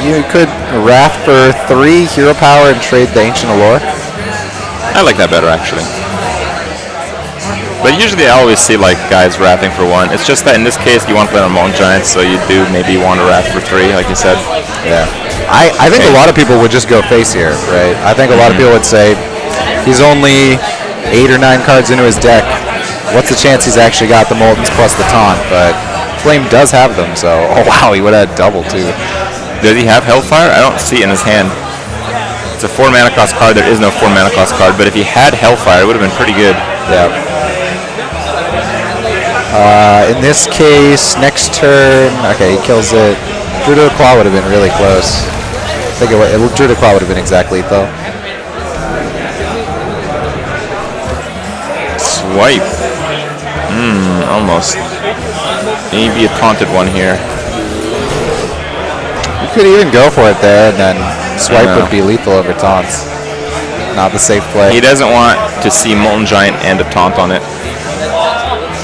You could Wrath for 3 hero power and trade the Ancient Allure. I like that better, actually. But usually I always see like guys Wrathing for 1. It's just that in this case you want to play on Molten Giants, so you do maybe want to Wrath for 3, like you said. Yeah. I think a lot of people would just go face here, right? I think a lot of people would say he's only 8 or 9 cards into his deck. what's the chance he's actually got the Moltens plus the taunt? But Flame does have them, so oh wow, he would have had double too. Does he have Hellfire? I don't see it in his hand. It's a 4 mana cost card. There is no 4 mana cost card, but if he had Hellfire, it would have been pretty good. Yeah. In this case, next turn, okay, he kills it. Druid of the Claw would have been really close. I think Druid of the Claw would have been exact lethal. Swipe. Almost. Maybe a taunted one here. You could even go for it there, and then swipe would be lethal over taunts. Not the safe play. He doesn't want to see Molten Giant and a taunt on it.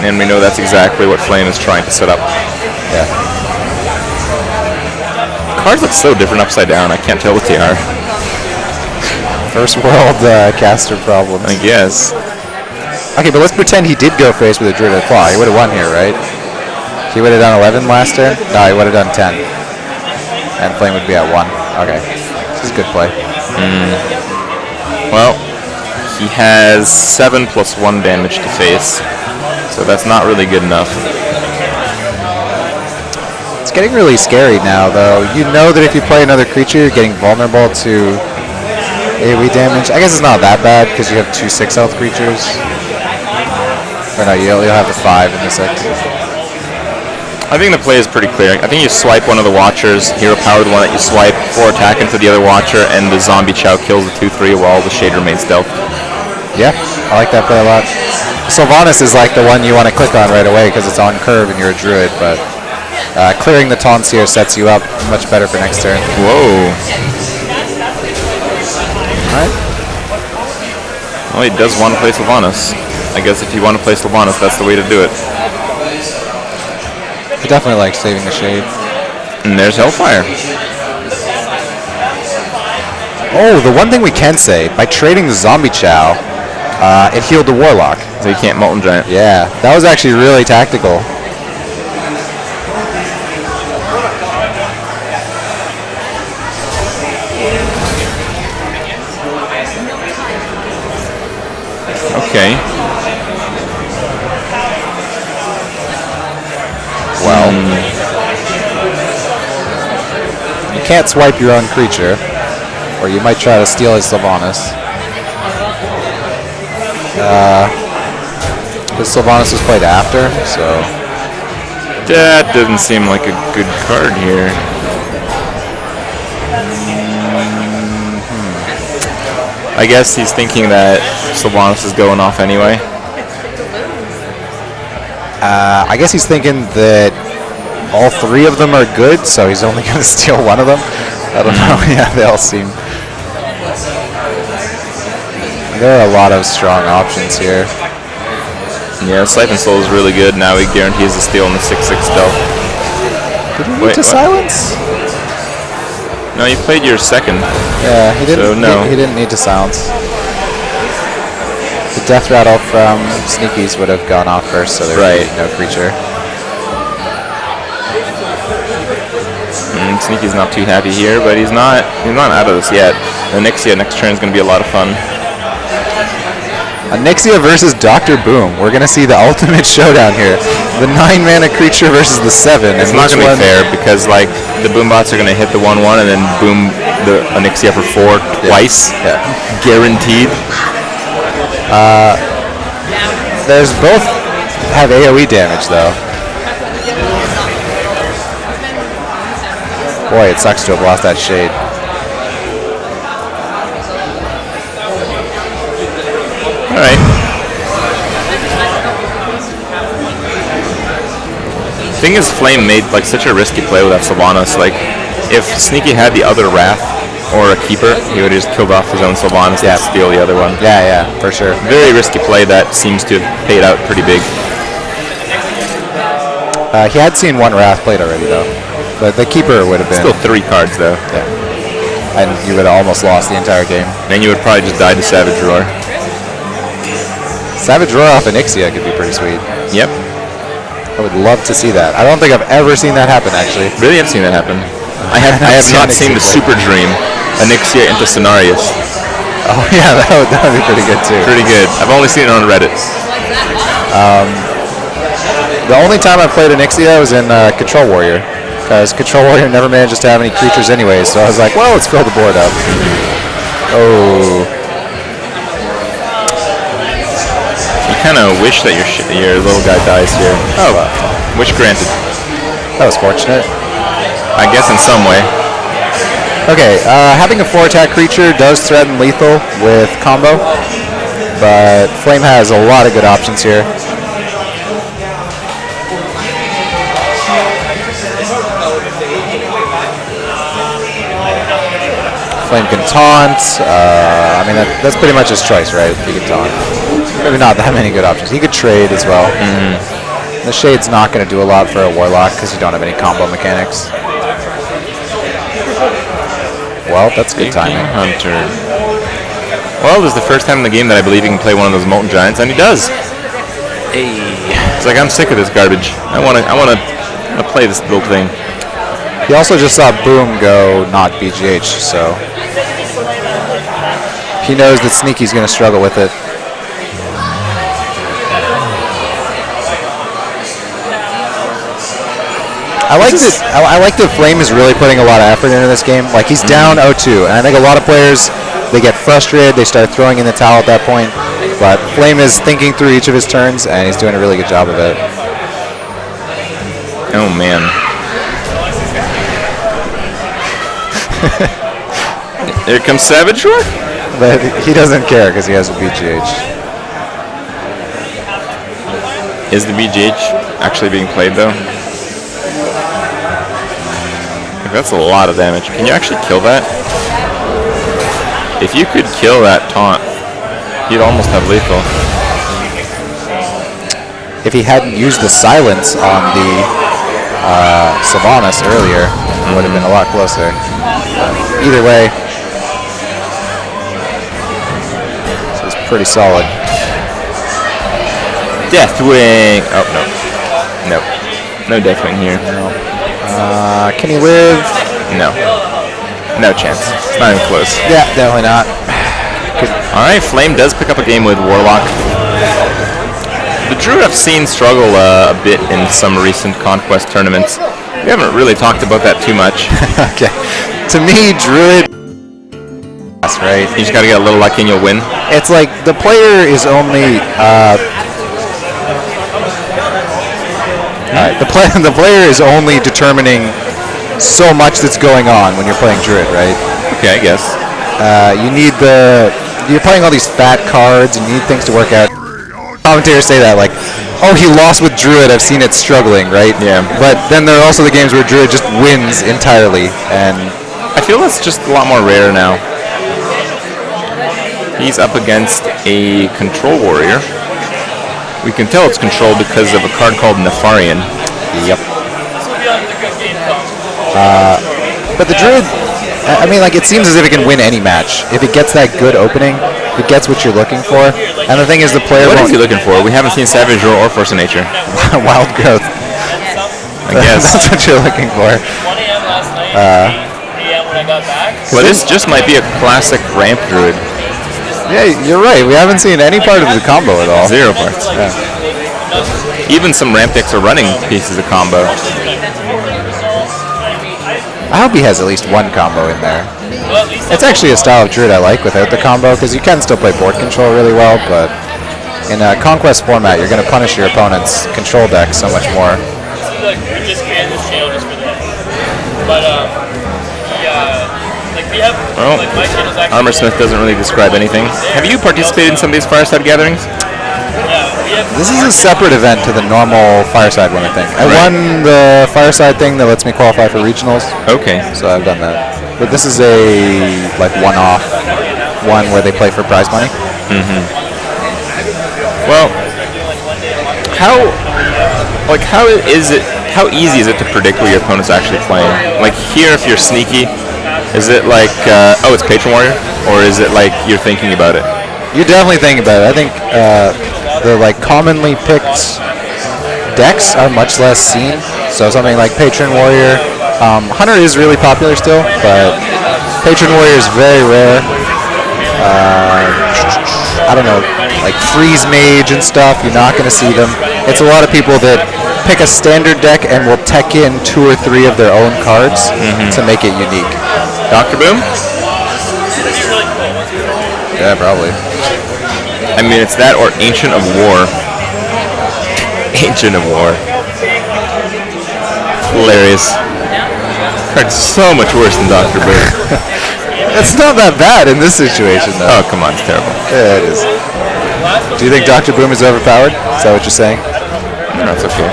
And we know that's exactly what Flame is trying to set up. Yeah. Cards look so different upside down. I can't tell what they are. First world caster problems. I guess. Okay, but let's pretend he did go face with a Druid of the Claw. He would have won here, right? He would have done 11 last turn? No, he would have done 10. And Flame would be at 1. Okay. This is a good play. Well, he has 7 plus 1 damage to face. So that's not really good enough. It's getting really scary now, though. You know that if you play another creature, you're getting vulnerable to AoE damage. I guess it's not that bad because you have 2 6-health creatures. Or no, you'll have the 5 and the 6. I think the play is pretty clear. I think you swipe one of the Watchers, hero power the one that you swipe, 4 attack into the other Watcher, and the Zombie Chow kills the 2/3 while the Shade remains stealth. Yeah, I like that play a lot. Sylvanas is like the one you want to click on right away because it's on curve and you're a druid, but clearing the taunts here sets you up much better for next turn. Whoa. Alright. Well, he does want to play Sylvanas. I guess if you want to play Sylvanas, that's the way to do it. I definitely like saving the Shade. And there's Hellfire. Oh, the one thing we can say, by trading the Zombie Chow, it healed the Warlock. So you can't Molten Giant. Yeah, that was actually really tactical. Okay. Well, you can't swipe your own creature, or you might try to steal his Sylvanas. Because Sylvanas was played after, so... That doesn't seem like a good card here. I guess he's thinking that Sylvanas is going off anyway. I guess he's thinking that all 3 of them are good, so he's only going to steal one of them. I don't know. Yeah, they all seem... There are a lot of strong options here. Yeah, Siphon Soul is really good. Now he guarantees a steal in the 6/6 stealth. Did he need to silence? No, you played your second. Yeah, he didn't. So, no. He didn't need to silence. The Death Rattle from Sneakies would have gone off first, so there would be no creature. Sneaky's not too happy here, but he's not out of this yet. The Nixia next turn is going to be a lot of fun. Nixia versus Dr. Boom. We're going to see the ultimate showdown here. The 9-mana creature versus the 7. It's not going to be fair because like the Boombots are going to hit the 1/1 and then boom the Nixia for 4 twice. Yeah. Guaranteed. There's both have AoE damage though. Boy, it sucks to have lost that Shade. Alright. Thing is, Flame made like such a risky play with that Sylvanas. Like, if Sneaky had the other Wrath or a Keeper, he would have just killed off his own Sylvanas and steal the other one. Yeah, for sure. Very risky play that seems to have paid out pretty big. He had seen 1 Wrath played already though. But the Keeper would have been... Still 3 cards though. Yeah. And you would have almost lost the entire game. Then you would probably just die to Savage Roar. Savage Roar off Onyxia could be pretty sweet. Yep. I would love to see that. I don't think I've ever seen that happen, actually. Really have seen that happen. I have not seen the Super Dream, Onyxia into Cenarius. Oh yeah, that would be pretty good too. Pretty good. I've only seen it on Reddit. The only time I played Onyxia was in Control Warrior, because Control Warrior never manages to have any creatures anyways, so I was like, well, let's fill the board up. Oh. You kind of wish that your little guy dies here. Oh. Wish granted. That was fortunate. I guess in some way. Okay, having a 4-attack creature does threaten lethal with combo, but Flame has a lot of good options here. Flame can taunt. I mean, that's pretty much his choice, right? He can taunt. Maybe not that many good options. He could trade as well. The Shade's not going to do a lot for a Warlock because you don't have any combo mechanics. Well, that's good timing. Hunter. Well, this is the first time in the game that I believe he can play one of those Molten Giants, and he does. Hey. It's like, I'm sick of this garbage. I wanna play this little thing. He also just saw Boom go not BGH, so he knows that Sneaky's going to struggle with it. I like that Flame is really putting a lot of effort into this game. Like, he's down 0-2, and I think a lot of players, they get frustrated, they start throwing in the towel at that point. But Flame is thinking through each of his turns, and he's doing a really good job of it. Oh man. Here comes Savage Roar. But he doesn't care because he has a BGH. Is the BGH actually being played though? That's a lot of damage. Can you actually kill that? If you could kill that taunt, he'd almost have lethal. If he hadn't used the silence on the Sylvanas earlier, it would have been a lot closer. Either way, this is pretty solid. Deathwing! Oh, no. Nope. No Deathwing here. No. Can he live? No. No chance. It's not even close. Yeah, definitely not. Alright, Flame does pick up a game with Warlock. The Druid I've seen struggle a bit in some recent Conquest tournaments. We haven't really talked about that too much. Okay. To me, Druid... That's right. You just gotta get a little lucky and you'll win. It's like the player is only... the player is only determining so much that's going on when you're playing Druid, right? Okay, I guess. You're playing all these fat cards and you need things to work out. Commentators say that, like, oh, he lost with Druid, I've seen it struggling, right? Yeah. But then there are also the games where Druid just wins entirely, and... I feel that's just a lot more rare now. He's up against a Control Warrior. We can tell it's Control because of a card called Nefarian. Yep. But the Druid, I mean, like, it seems as if it can win any match. If it gets that good opening, it gets what you're looking for. And the thing is, the player... What is he looking for? We haven't seen Savage Roar or Force of Nature. Wild growth. I guess. That's what you're looking for. But this just might be a classic ramp Druid. Yeah, you're right. We haven't seen any part of the combo at all. 0 parts. Yeah. Even some ramp decks are running pieces of combo. I hope he has at least one combo in there. It's actually a style of Druid I like without the combo, because you can still play board control really well, but in a Conquest format, you're going to punish your opponent's control deck so much more. Well, Armor Smith doesn't really describe anything. Have you participated in some of these Fireside gatherings? This is a separate event to the normal Fireside one, I think. I won the Fireside thing that lets me qualify for regionals. Okay. So I've done that. But this is a like one-off one where they play for prize money. Well, how easy is it to predict what your opponent's actually playing? Like here, if you're sneaky, is it like, oh, it's Patron Warrior? Or is it like you're thinking about it? You're definitely thinking about it. I think the like commonly picked decks are much less seen. So something like Patron Warrior. Hunter is really popular still, but Patron Warrior is very rare. I don't know, like freeze mage and stuff. You're not going to see them. It's a lot of people that pick a standard deck and will tech in 2 or 3 of their own cards to make it unique. Dr. Boom? Yeah, probably. I mean, it's that or Ancient of War. Ancient of War. Hilarious. Card's so much worse than Dr. Boom. It's not that bad in this situation, though. Oh, come on, it's terrible. Yeah, it is. Do you think Dr. Boom is overpowered? Is that what you're saying? No, it's okay.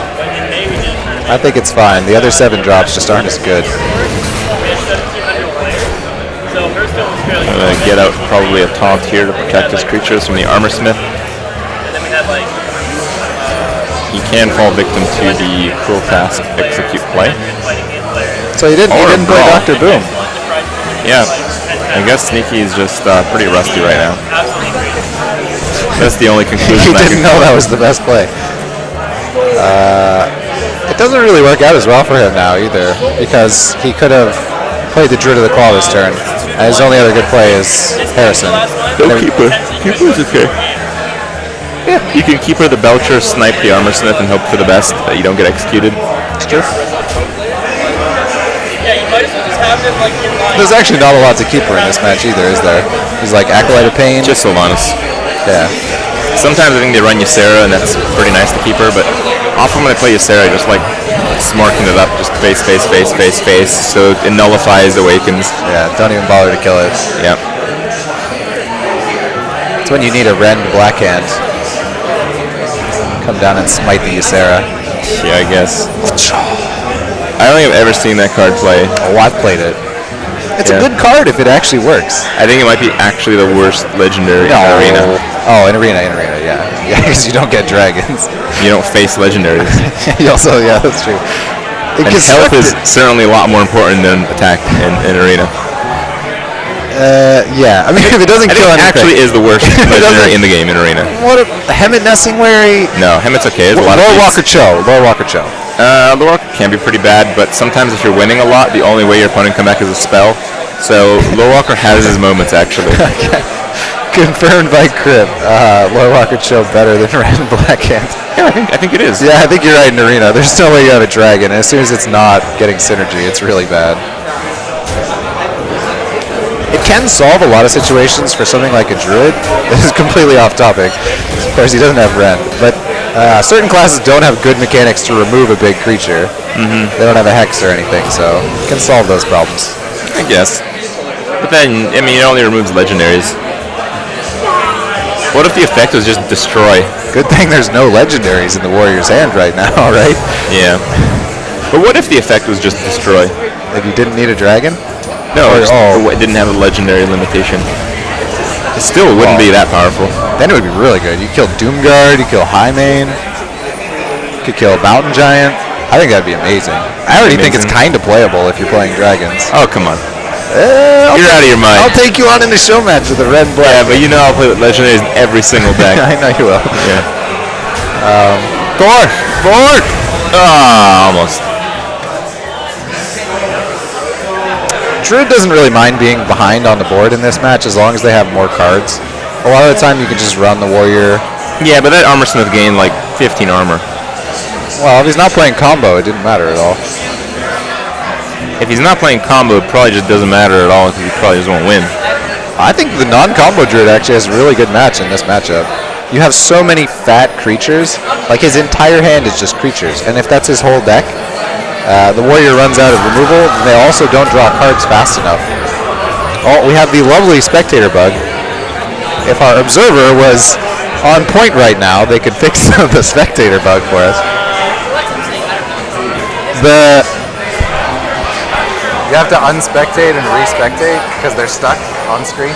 I think it's fine. The other 7 drops just aren't as good. I'm going to get out probably a taunt here to protect his creatures from the Armor Smith. He can fall victim to the Cruel Task execute play. So he didn't play Dr. Boom. Yeah, I guess Sneaky is just pretty rusty right now. That's the only conclusion He didn't know that was the best play. It doesn't really work out as well for him now either, because he could have played the Druid of the Claw this turn, and his only other good play is Harrison. No Keeper. Keeper's okay. Yeah, you can Keeper the Belcher, snipe the Armor Smith, and hope for the best that you don't get executed. It's true. There's actually not a lot to Keeper in this match either, is there? He's like Acolyte of Pain. Just Sylvanas. Yeah. Sometimes I think they run Ysera, and that's pretty nice to keep her, but often when I play Ysera, I just like smarking it up, just face, so it nullifies Awakens. Yeah, don't even bother to kill it. Yeah. It's when you need a Rend Blackhand. Come down and smite the Ysera. Yeah, I guess. I don't think I've ever seen that card play. Oh, I've played it. It's a good card if it actually works. I think it might be actually the worst legendary in Arena. Oh, in Arena, yeah. Yeah, because you don't get dragons. You don't face legendaries. You also, yeah, that's true. And health is certainly a lot more important than attack in Arena. Yeah, I mean, if it doesn't kill anything. Actually is the worst legendary in the game in Arena. What a Hemet Nessing Wary? No, Hemet's okay. There's a lot Lord of Walker Cho. Lord Walker Cho. Lord Walker can be pretty bad, but sometimes if you're winning a lot, the only way your opponent can come back is a spell. So Lord Walker has his moments actually. Okay. Confirmed by Crib. Lord Walker Cho better than Rand Blackhand. Yeah, I think it is. Yeah, I think you're right in Arena. There's no way you have a dragon. As soon as it's not getting synergy, it's really bad. It can solve a lot of situations for something like a Druid. This is completely off topic. Of course, he doesn't have Rend, but certain classes don't have good mechanics to remove a big creature. They don't have a Hex or anything, so it can solve those problems. I guess. But then, I mean, it only removes legendaries. What if the effect was just destroy? Good thing there's no legendaries in the Warrior's hand right now, right? Yeah. But what if the effect was just destroy? If you didn't need a dragon? No, it didn't have a legendary limitation. It still wouldn't be that powerful. Then it would be really good. You kill Doomguard, you kill Highmane, you could kill Mountain Giant. I think that'd be amazing. I already think it's kind of playable if you're playing dragons. Oh, come on. You're out of your mind. I'll take you on in the show match with a red black. Yeah, but you know I'll play with legendaries in every single deck. I know you will. Yeah. Forward! Ah, almost. Druid doesn't really mind being behind on the board in this match as long as they have more cards. A lot of the time you can just run the Warrior. Yeah, but that Armor Smith gained like 15 armor. Well, if he's not playing combo, it didn't matter at all. If he's not playing combo, it probably just doesn't matter at all because he probably just won't win. I think the non-combo Druid actually has a really good match in this matchup. You have so many fat creatures. Like his entire hand is just creatures. And if that's his whole deck, the Warrior runs out of removal. They also don't draw cards fast enough. Oh, we have the lovely Spectator bug. If our Observer was on point right now, they could fix the Spectator bug for us. You have to unspectate and respectate because they're stuck on screen.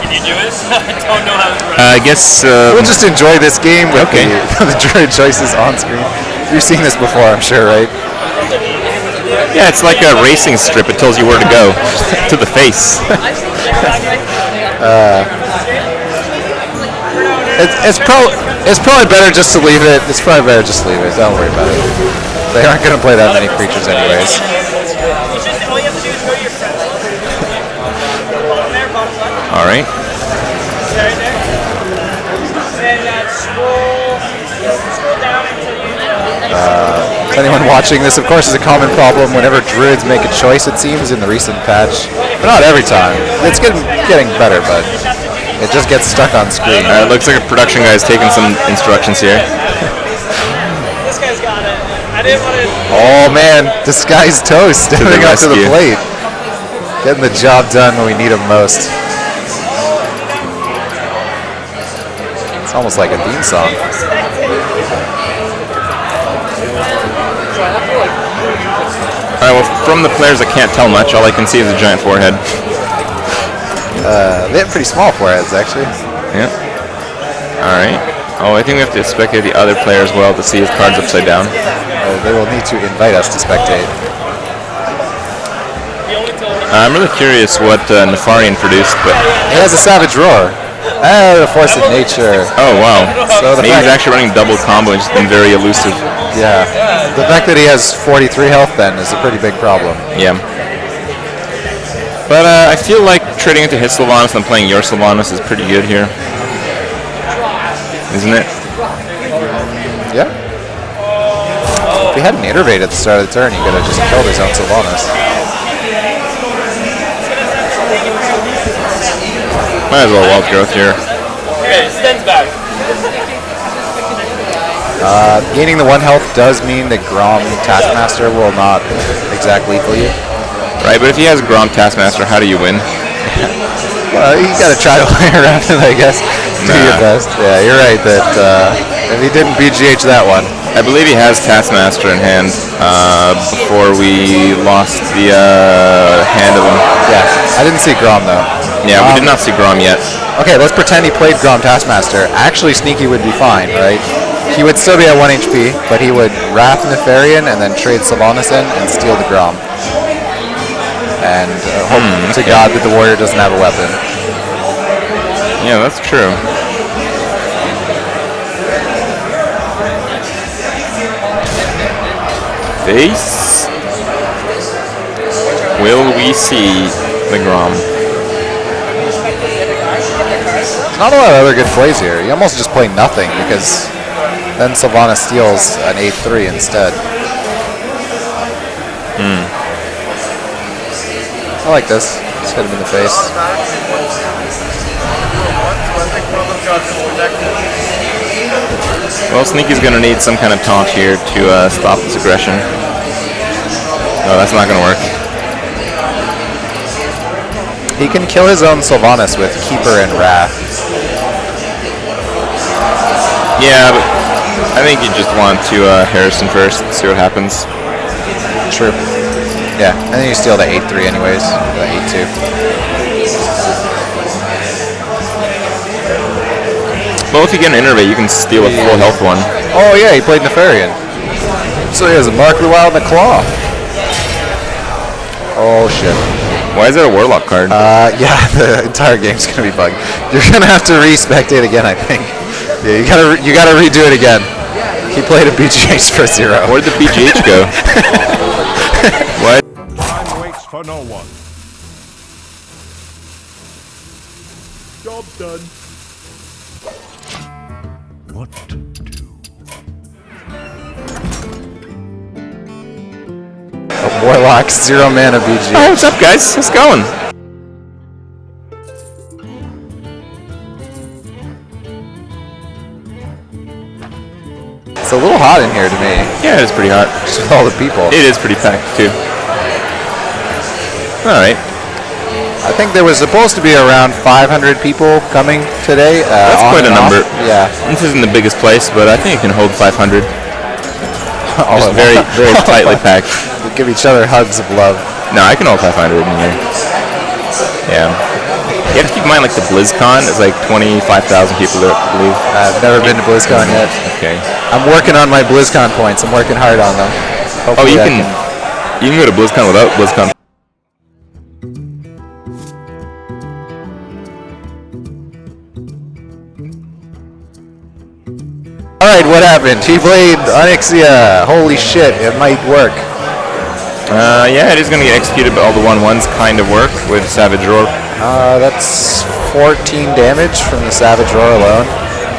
Can you do it? I don't know how to I guess... We'll just enjoy this game with the Druid choices on screen. You've seen this before, I'm sure, right? Yeah, it's like a racing strip. It tells you where to go. To the face. It's probably better just to leave it. It's probably better just to leave it. Don't worry about it. They aren't going to play that many creatures anyways. all you have to do is go to your friends. All right. Anyone watching this, of course, is a common problem whenever druids make a choice, it seems, in the recent patch. But not every time. It's getting better, but it just gets stuck on screen. It looks like a production guy's taking some instructions here. This guy's got it. I didn't want to. Oh man, disguised toast stepping up to the rescue. plate. Getting the job done when we need him most. It's almost like a theme song. Alright, well, from the players I can't tell much. All I can see is a giant forehead. They have pretty small foreheads, actually. Yeah. Alright. Oh, I think we have to spectate the other player as well to see his cards upside down. They will need to invite us to spectate. I'm really curious what Nefarian produced, but... He has a Savage Roar. The Force of Nature. Oh, wow. So the Maybe he's fact, actually running double combo and just been very elusive. yeah, the fact that he has 43 health then is a pretty big problem. Yeah. But I feel like trading into his Sylvanas and playing your Sylvanas is pretty good here. Isn't it? Yeah. If he hadn't innervate at the start of the turn, he could have just killed his own Sylvanas. Might as well wild growth here. Okay, stands back. Gaining the 1 health does mean that Grom Taskmaster will not exact lethal you. Right, but if he has Grom Taskmaster, how do you win? Well, you gotta try to play around it, I guess. Do your best. Yeah, you're right that if he didn't BGH that one. I believe he has Taskmaster in hand before we lost the hand of him. Yeah, I didn't see Grom though. Yeah, we did not see Grom yet. Okay, let's pretend he played Grom Taskmaster. Actually, Sneaky would be fine, right? He would still be at 1 HP, but he would Wrath Nefarian and then trade Sylvanas in and steal the Grom. And hope to God that the warrior doesn't have a weapon. Yeah, that's true. Face. Will we see the Grom? Not a lot of other good plays here. You almost just play nothing because then Sylvanas steals an 8-3 instead. I like this. Just hit him in the face. Well, Sneaky's gonna need some kind of taunt here to stop this aggression. No, that's not gonna work. He can kill his own Sylvanas with Keeper and Wrath. Yeah, but I think you just want to Harrison first, see what happens. True. Yeah, and then you steal the 8-3 anyways, the 8-2. Well, if you get an innervate, you can steal a full health one. Oh yeah, he played Nefarian. So he has a Mark of the Wild and a Claw. Oh shit. Why is that a Warlock card? Yeah, the entire game's gonna be bugged. You're gonna have to re-spectate again, I think. Yeah, you gotta redo it again. He played a BGH for 0. Where'd the BGH go? What? Time waits for no one. Job done. What to do? A Warlock 0 mana BGH. Oh, what's up, guys? How's it going? It's a little hot in here to me. Yeah, it is pretty hot. Just with all the people. It is pretty packed, too. Alright. I think there was supposed to be around 500 people coming today. That's quite a number. Yeah. This isn't the biggest place, but I think it can hold 500. All Just at very, once. very tightly packed. We give each other hugs of love. No, I can hold 500 in here. Yeah. You have to keep in mind, like, the BlizzCon is like 25,000 people there, I believe. I've never been to BlizzCon yet. Okay. I'm working on my BlizzCon points. I'm working hard on them. Oh, Hopefully you I can go to BlizzCon without BlizzCon. Alright, what happened? He played Onyxia. Holy shit, it might work. Yeah, it is going to get executed, but all the 1/1s kind of work with Savage Roar. That's 14 damage from the Savage Roar alone.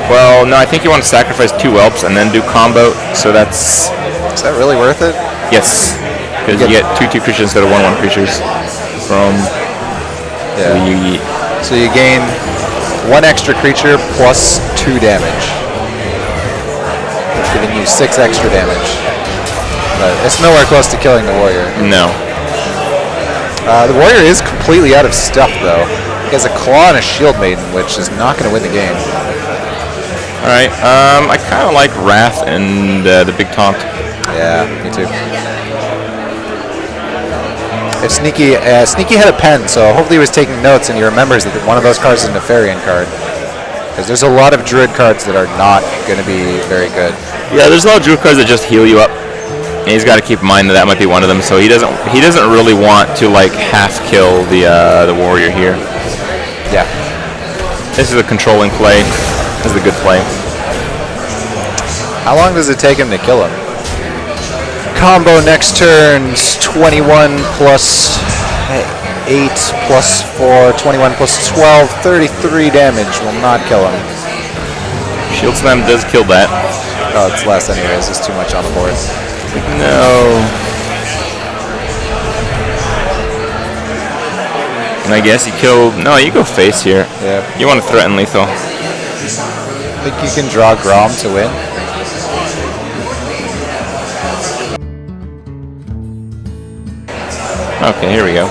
Well, no, I think you want to sacrifice 2 whelps and then do combo. So that's... Is that really worth it? Yes. Because you get 2/2 creatures instead of 1/1 creatures from the... So you gain 1 extra creature plus 2 damage. It's giving you 6 extra damage. But it's nowhere close to killing the warrior. No. The warrior is completely out of stuff, though. He has a claw and a shield maiden, which is not going to win the game. All right. I kind of like Wrath and the big taunt. Yeah, me too. If Sneaky had a pen, so hopefully he was taking notes and he remembers that one of those cards is a Nefarian card. Because there's a lot of Druid cards that are not going to be very good. Yeah, there's a lot of Druid cards that just heal you up. And he's got to keep in mind that might be one of them. So he doesn't really want to like half kill the warrior here. Yeah. This is a controlling play. This is a good play. How long does it take him to kill him? Combo next turns, 21 plus 8 plus 4, 21 plus 12, 33 damage will not kill him. Shield Slam does kill that. Oh, it's less anyways, there's too much on the board. No. And I guess you killed... No, you go face here. Yeah. You want to threaten lethal. Think you can draw Grom to win? Okay, here we go.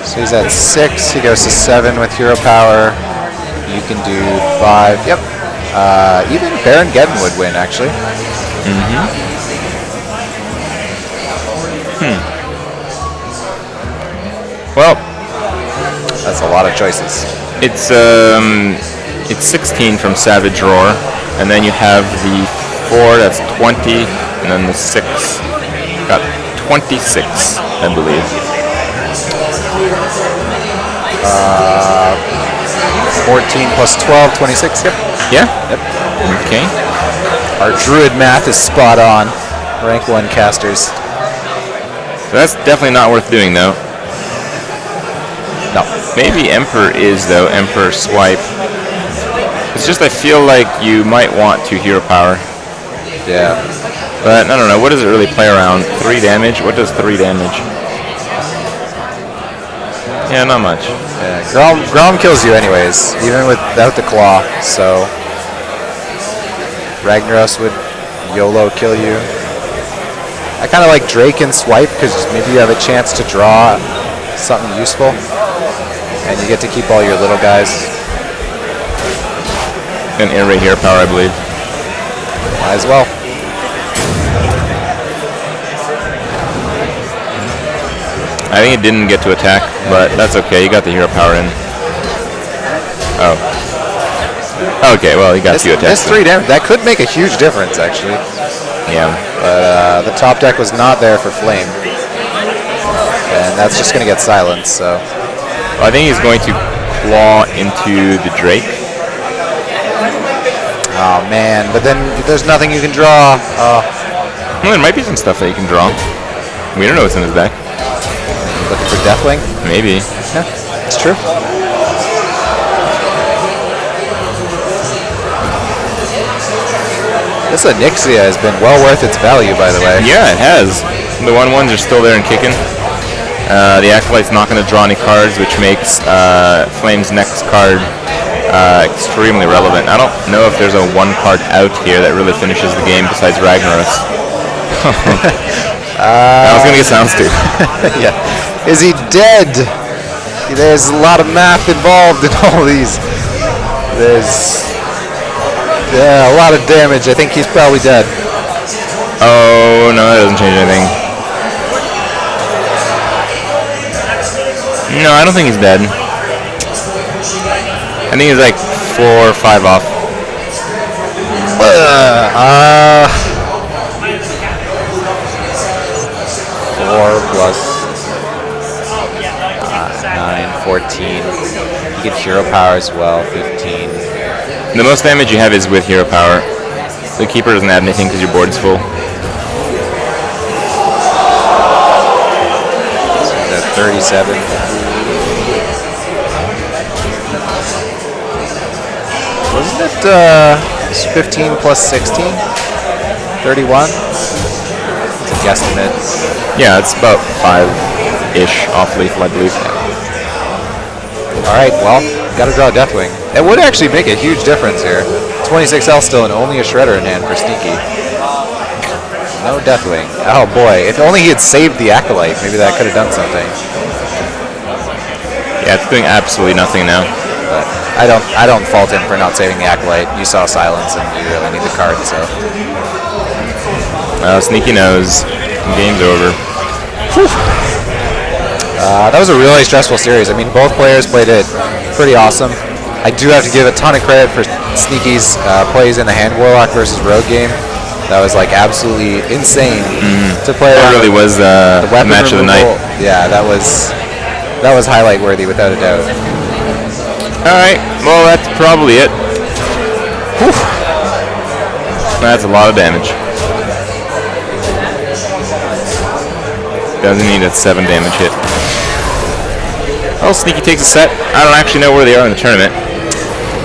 So he's at 6, he goes to 7 with hero power. You can do 5. Yep. Even Baron Geddon would win, actually. Well, that's a lot of choices. It's 16 from Savage Roar, and then you have the 4, that's 20, and then the 6. Got 26, I believe. 14 plus 12, 26, yep. Yeah? Yep. Okay. Our Druid math is spot on. Rank 1 casters. So that's definitely not worth doing, though. No. Maybe Emperor is, though. Emperor Swipe. It's just I feel like you might want to hero power. Yeah. But I don't know. What does it really play around? 3 damage? What does 3 damage? Yeah, not much. Yeah, Grom kills you anyways, even without the claw, so Ragnaros would YOLO kill you. I kind of like Drake and Swipe because maybe you have a chance to draw something useful, and you get to keep all your little guys. And air raid hero power, I believe. Might as well. I think it didn't get to attack, but that's okay. You got the hero power in. Oh. Okay, well, you got 2 attacks. This 3 damage, that could make a huge difference, actually. Yeah. But the top deck was not there for Flame. And that's just going to get silenced, so. Well, I think he's going to claw into the Drake. Oh, man. But then there's nothing you can draw. Well, there might be some stuff that you can draw. We don't know what's in his deck. Looking for Deathwing? Maybe. Yeah, it's true. This Onyxia has been well worth its value, by the way. Yeah, it has. The 1/1s are still there and kicking. The Acolyte's not going to draw any cards, which makes Flame's next card extremely relevant. I don't know if there's a 1 card out here that really finishes the game besides Ragnaros. I was going to get Sounds too. Yeah. Is he dead? There's a lot of math involved in all these. There's a lot of damage. I think he's probably dead. Oh, no, that doesn't change anything. No, I don't think he's dead. I think he's like 4 or 5 off. 4 plus 9, 14. You get hero power as well, 15. The most damage you have is with hero power. The Keeper doesn't add anything because your board is full. 37. Wasn't it 15 plus 16? 31? It's a guesstimate. Yeah, it's about 5-ish off lethal, I believe. Alright, well, gotta draw a Deathwing. It would actually make a huge difference here. 26L still and only a Shredder in hand for Sneaky. No Deathwing. Oh boy, if only he had saved the Acolyte, maybe that could have done something. Yeah, it's doing absolutely nothing now. But I don't fault him for not saving the Acolyte. You saw silence and you really need the card, so. Sneaky knows. Game's over. That was a really stressful series. I mean, both players played it pretty awesome. I do have to give a ton of credit for Sneaky's plays in the Hand Warlock versus Rogue game. That was like absolutely insane to play. That really was the match of the night. Yeah, that was highlight worthy without a doubt. All right, well that's probably it. Whew. That's a lot of damage. Doesn't need a 7 damage hit. Oh, Sneaky takes a set. I don't actually know where they are in the tournament.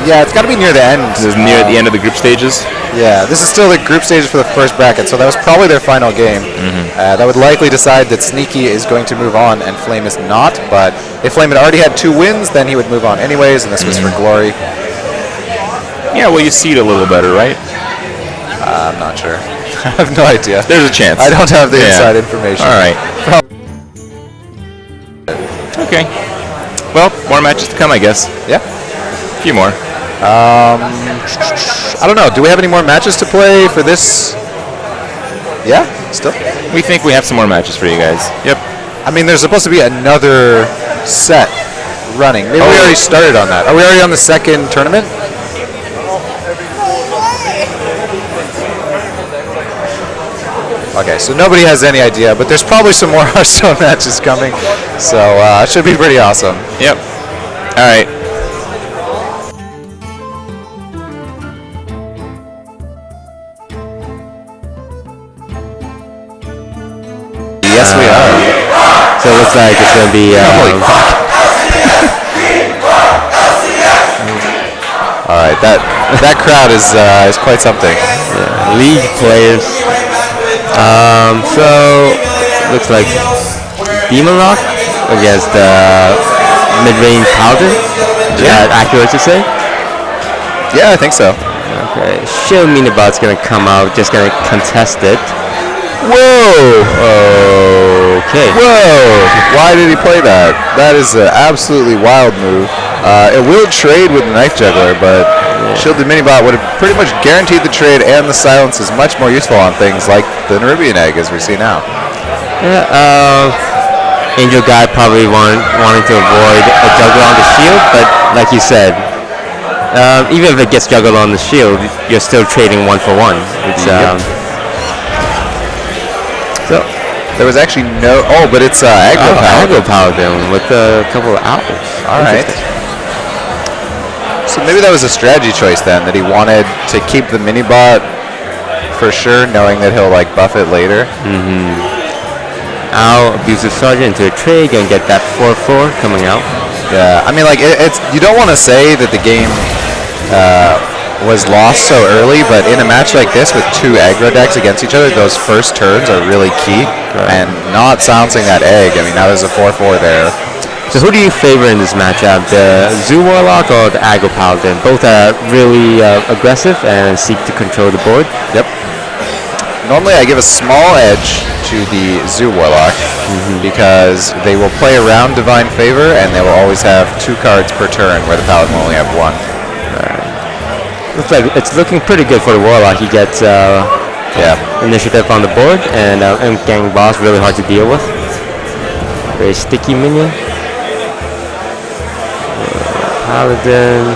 Yeah, it's got to be near the end. This is near the end of the group stages. Yeah, this is still the group stages for the first bracket, so that was probably their final game. That would likely decide that Sneaky is going to move on and Flame is not, but if Flame had already had 2 wins, then he would move on anyways, and this was for glory. Yeah, well, you see it a little better, right? I'm not sure. I have no idea. There's a chance. I don't have the inside information. All right. Okay. Well, more matches to come, I guess. Yeah. A few more. I don't know. Do we have any more matches to play for this? Yeah, still. We think we have some more matches for you guys. Yep. I mean, there's supposed to be another set running. Maybe we already started on that. Are we already on the second tournament? Okay, so nobody has any idea, but there's probably some more Hearthstone matches coming, so it should be pretty awesome. Yep. All right. Yes, we are. So it looks like it's going to be... Holy fuck. All right, that crowd is quite something. Yeah, league players. So looks like Demon Rock against mid-range Paladin. Is that accurate to say? Yeah, I think so. Okay, Shield Minibot's gonna come out, just gonna contest it. Whoa! Okay. Whoa! Why did he play that? That is an absolutely wild move. It will trade with the Knife Juggler, but Shielded Minibot would have pretty much guaranteed the trade, and the silence is much more useful on things like the Nerubian Egg, as we see now. Yeah, Angel Guy probably wanting to avoid a Juggler on the shield, but like you said, even if it gets Juggler on the shield, you're still trading 1 for 1. It's So there was actually no. Oh, but it's Aggro Paladin. Aggro Paladin with a couple of owls. All right. So maybe that was a strategy choice then, that he wanted to keep the Minibot for sure, knowing that he'll like buff it later. Owl, Abusive Sergeant into a trade, gonna get that 4/4 coming out. Yeah, I mean, like it's you don't want to say that the game was lost so early, but in a match like this with 2 aggro decks against each other, those first turns are really key. And not silencing that egg, I mean, that was a 4/4 there. So who do you favor in this matchup, the Zoo Warlock or the Aggro Paladin? Both are really aggressive and seek to control the board. Yep. Normally I give a small edge to the Zoo Warlock because they will play around Divine Favor and they will always have 2 cards per turn where the Paladin will only have 1. Looks like it's looking pretty good for the Warlock. He gets initiative on the board, and Gang Boss really hard to deal with. Very sticky minion. Paladin,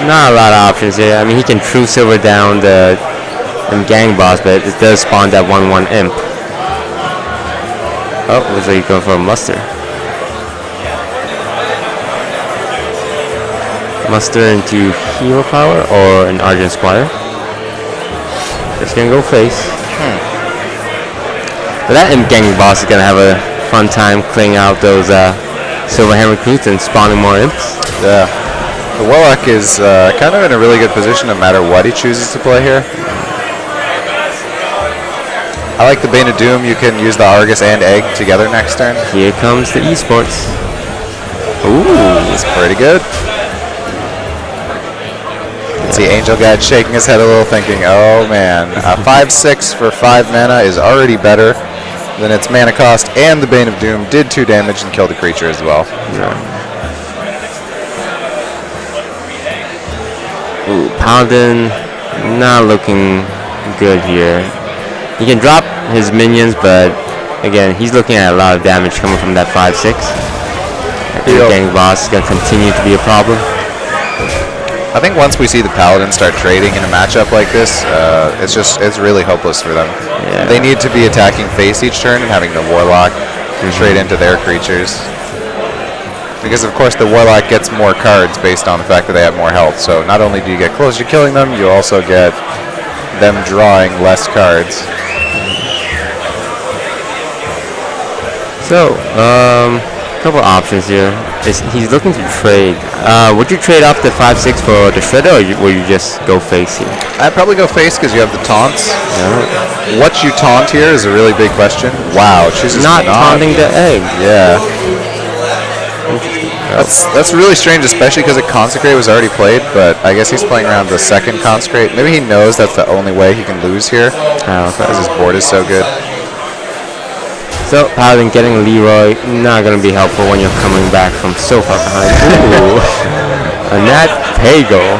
not a lot of options here. I mean, he can True Silver down the Gang Boss, but it does spawn that 1/1 Imp. Oh, looks like he's going for a Muster. Muster into Hero Power or an Argent Squire. Just gonna go face. But that Imp Gang Boss is gonna have a fun time clearing out those silver hand recruits and spawning more imps. Yeah. The Warlock is kind of in a really good position no matter what he chooses to play here. I like the Bane of Doom. You can use the Argus and Egg together next turn. Here comes the esports. Ooh, it's pretty good. You can see Angel Guide shaking his head a little thinking, oh man, a 5/6 for 5 mana is already better than its mana cost, and the Bane of Doom did 2 damage and killed the creature as well. Ooh, Paladin not looking good here. He can drop his minions, but again, he's looking at a lot of damage coming from that 5/6. Getting boss is going to continue to be a problem. I think once we see the Paladin start trading in a matchup like this, it's really hopeless for them. Yeah. They need to be attacking face each turn and having the Warlock trade into their creatures. Because of course the Warlock gets more cards based on the fact that they have more health. So not only do you get closer to killing them, you also get them drawing less cards. So, couple options here. He's looking to trade. Would you trade off the 5/6 for the Shredder, or will you just go face here? I'd probably go face because you have the taunts. Yeah. What you taunt here is a really big question. Wow, chooses Not taunting the egg. Yeah. That's really strange, especially because a Consecrate was already played, but I guess he's playing around the second Consecrate. Maybe he knows that's the only way he can lose here because his board is so good. So, Paladin getting Leroy, not going to be helpful when you're coming back from so far behind. Ooh. And that Pago.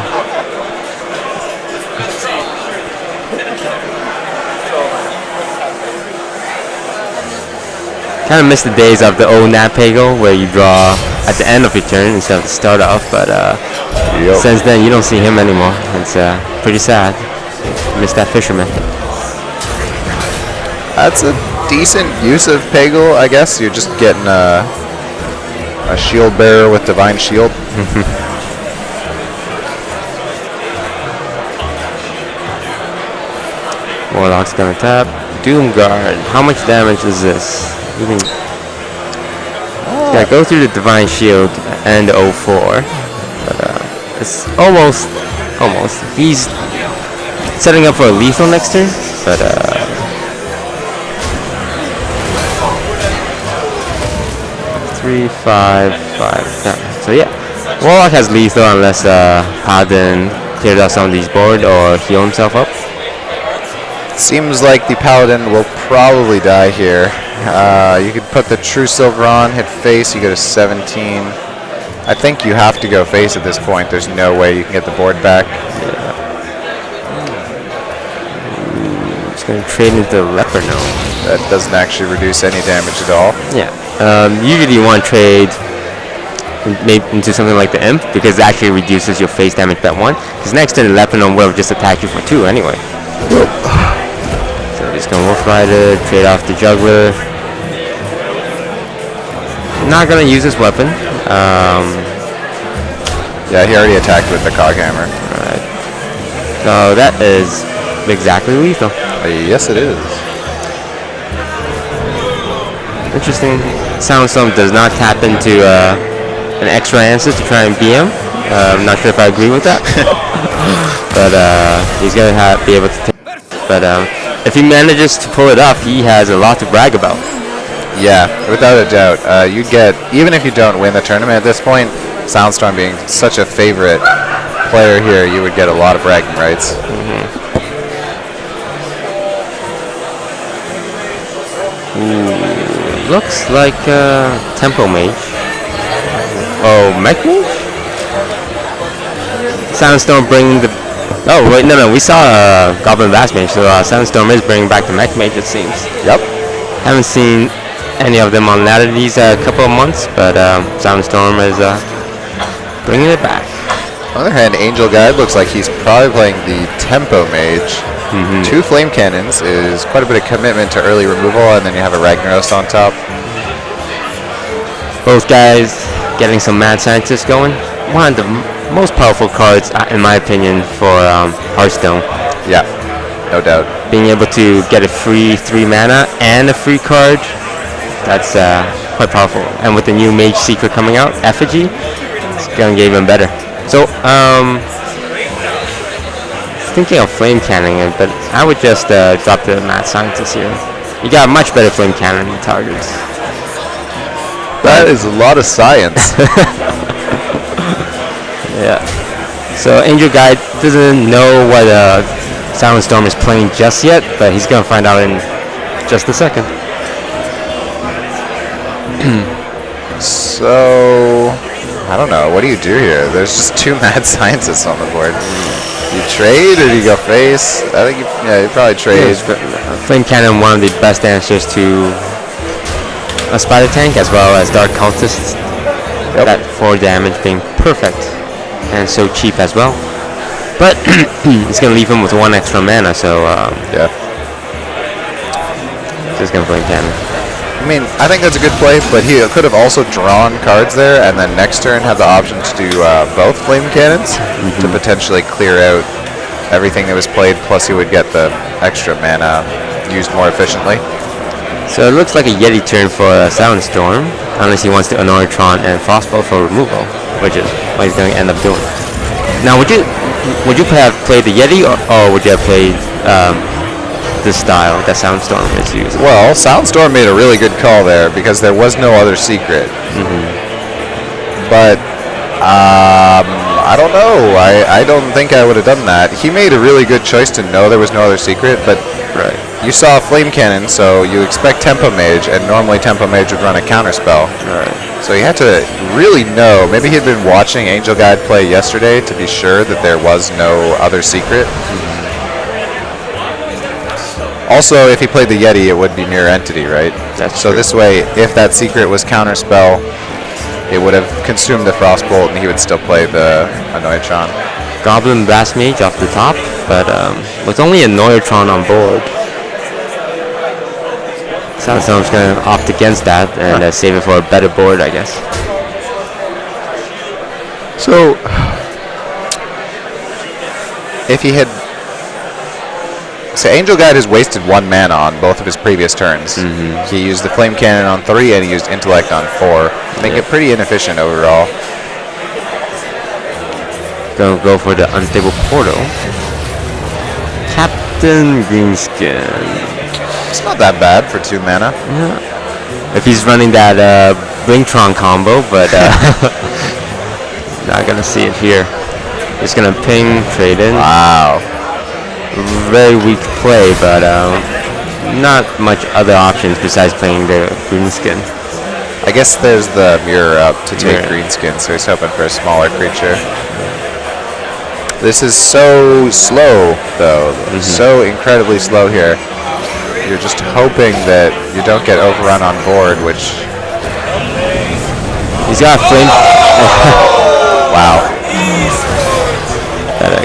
Kind of miss the days of the old Nat Pago where you draw at the end of your turn instead of the start off, but since then you don't see him anymore. It's pretty sad. Miss that fisherman. That's a decent use of Pagel, I guess. You're just getting a shield bearer with Divine Shield. Warlock's gonna tap. Doomguard. How much damage is this? Yeah, go through the Divine Shield and the 04. But it's almost. He's setting up for a lethal next turn, but 3, 5, 5. So yeah, Warlock has lethal unless Paladin clears out some of these board or heal himself up. Seems like the Paladin will probably die here. You could put the True Silver on, hit face, you go to 17. I think you have to go face at this point. There's no way you can get the board back. It's going to trade into the Leper now. That doesn't actually reduce any damage at all. Yeah. Usually you want to trade into something like the Imp because it actually reduces your face damage by 1. Because next turn the Leper will just attack you for 2 anyway. So just going to Wolf Rider, trade off the Juggler. Not going to use this weapon. Yeah, he already attacked with the Cog Hammer. Alright. So that is exactly lethal. Yes, it is. Interesting. Soundstorm does not tap into an extra answer to try and BM. I'm not sure if I agree with that. But he's going to be able to take. But if he manages to pull it off, he has a lot to brag about. Yeah, without a doubt. You get, even if you don't win the tournament at this point, Soundstorm being such a favorite player here, you would get a lot of bragging rights. Ooh, looks like Tempo Mage. Oh, Mech Mage? Soundstorm bringing the... Oh, wait, no, we saw Goblin Blast Mage, so Soundstorm is bringing back the Mech Mage, it seems. Yep. Haven't seen any of them on ladder these couple of months, but Soundstorm is bringing it back. On the other hand, Angel Guide looks like he's probably playing the Tempo Mage. 2 Flame Cannons is quite a bit of commitment to early removal, and then you have a Ragnaros on top. Both guys getting some Mad Scientist going. One of the most powerful cards, in my opinion, for Hearthstone. Yeah, no doubt. Being able to get a free 3 mana and a free card That's quite powerful. And with the new Mage Secret coming out, Effigy, it's gonna get even better. So, thinking of Flame Cannon it, but I would just drop the Mad Scientist here. You got a much better Flame Cannon targets. That is a lot of science. Yeah. So Angel Guide doesn't know what Silent Storm is playing just yet, but he's gonna find out in just a second. So, I don't know. What do you do here? There's just 2 Mad Scientists on the board. You trade or do you go face? I think you probably trade. Flame Cannon, one of the best answers to a Spider Tank as well as Dark Cultist. Yep. That 4 damage being perfect and so cheap as well. But it's gonna leave him with 1 extra mana, so Yeah. just gonna Flame Cannon. I mean, I think that's a good play, but he could have also drawn cards there, and then next turn had the option to do both Flame Cannons to potentially clear out everything that was played, plus he would get the extra mana used more efficiently. So it looks like a Yeti turn for Silent Storm, unless he wants to annoy Tron and Frostbolt for removal, which is what he's going to end up doing. Now, would you have played the Yeti, or would you have played this style that Silent Storm is using? Well, Soundstorm made a really good call there because there was no other secret. But I don't know. I don't think I would have done that. He made a really good choice to know there was no other secret, but you saw Flame Cannon, so you expect Tempo Mage, and normally Tempo Mage would run a counterspell. So you had to really know. Maybe he'd been watching Angel Guide play yesterday to be sure that there was no other secret. Also, if he played the Yeti, it would be Mirror Entity, right? So this way, if that secret was Counterspell, it would have consumed the Frostbolt, and he would still play the Annoytron. Goblin Blast Mage off the top, but with only a Annoytron on board, Silent Storm's going to opt against that and save it for a better board, I guess. So, if he had... So Angel Guide has wasted 1 mana on both of his previous turns. He used the Flame Cannon on 3 and he used Intellect on 4. Making it pretty inefficient overall. Gonna go for the Unstable Portal. Captain Greenskin. It's not that bad for 2 mana. If he's running that Blingtron combo, but not gonna see it here. Just gonna ping, trade in. Wow. Very weak play, but not much other options besides playing the Greenskin. I guess there's the mirror up to take Greenskin, so he's hoping for a smaller creature. This is so slow, though. So incredibly slow here. You're just hoping that you don't get overrun on board, which... He's got a flame. Wow.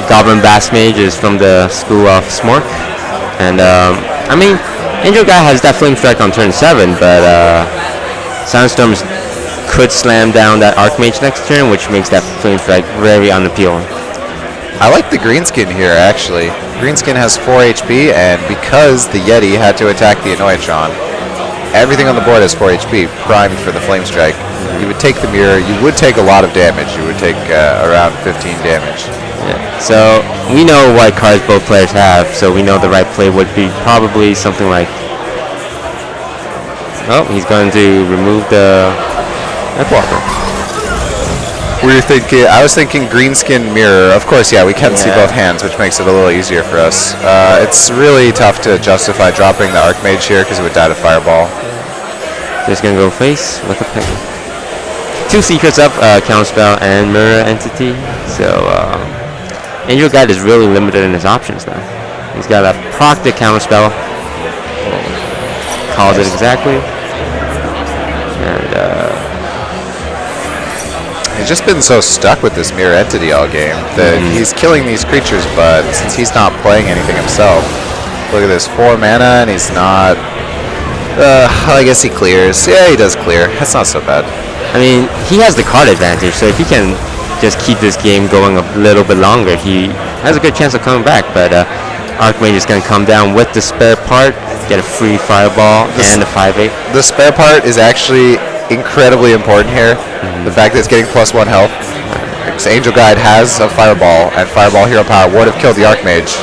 Goblin Blast Mage is from the school of Smork. And, I mean, Angel Guy has that Flame Strike on turn 7, but Sandstorms could slam down that Archmage next turn, which makes that Flame Strike very unappealing. I like the Greenskin here, actually. Greenskin has 4 HP, and because the Yeti had to attack the Annoytron, everything on the board has 4 HP, primed for the Flame Strike. You would take the mirror, you would take a lot of damage. You would take around 15 damage. Yeah. So we know what cards both players have, so we know the right play would be probably something like... Oh, he's going to remove the Earthwalker. We're thinking. I was thinking Greenskin mirror. Of course, yeah, we can see both hands, which makes it a little easier for us. It's really tough to justify dropping the Archmage here because it would die to Fireball. Just gonna go face with a pick. 2 secrets up, Counterspell and Mirror Entity. So Angel Guide is really limited in his options now. He's got a proc the Counterspell. Calls it exactly. And he's just been so stuck with this Mirror Entity all game that he's killing these creatures, but since he's not playing anything himself, look at this 4 mana and he's not... I guess he clears. Yeah, he does clear. That's not so bad. I mean, he has the card advantage, so if he can just keep this game going a little bit longer, he has a good chance of coming back. But Archmage is going to come down with the spare part, get a free fireball and a 5/8. The spare part is actually incredibly important here. The fact that it's getting +1 health. Because Angel Guide has a fireball, and fireball hero power would have killed the Archmage.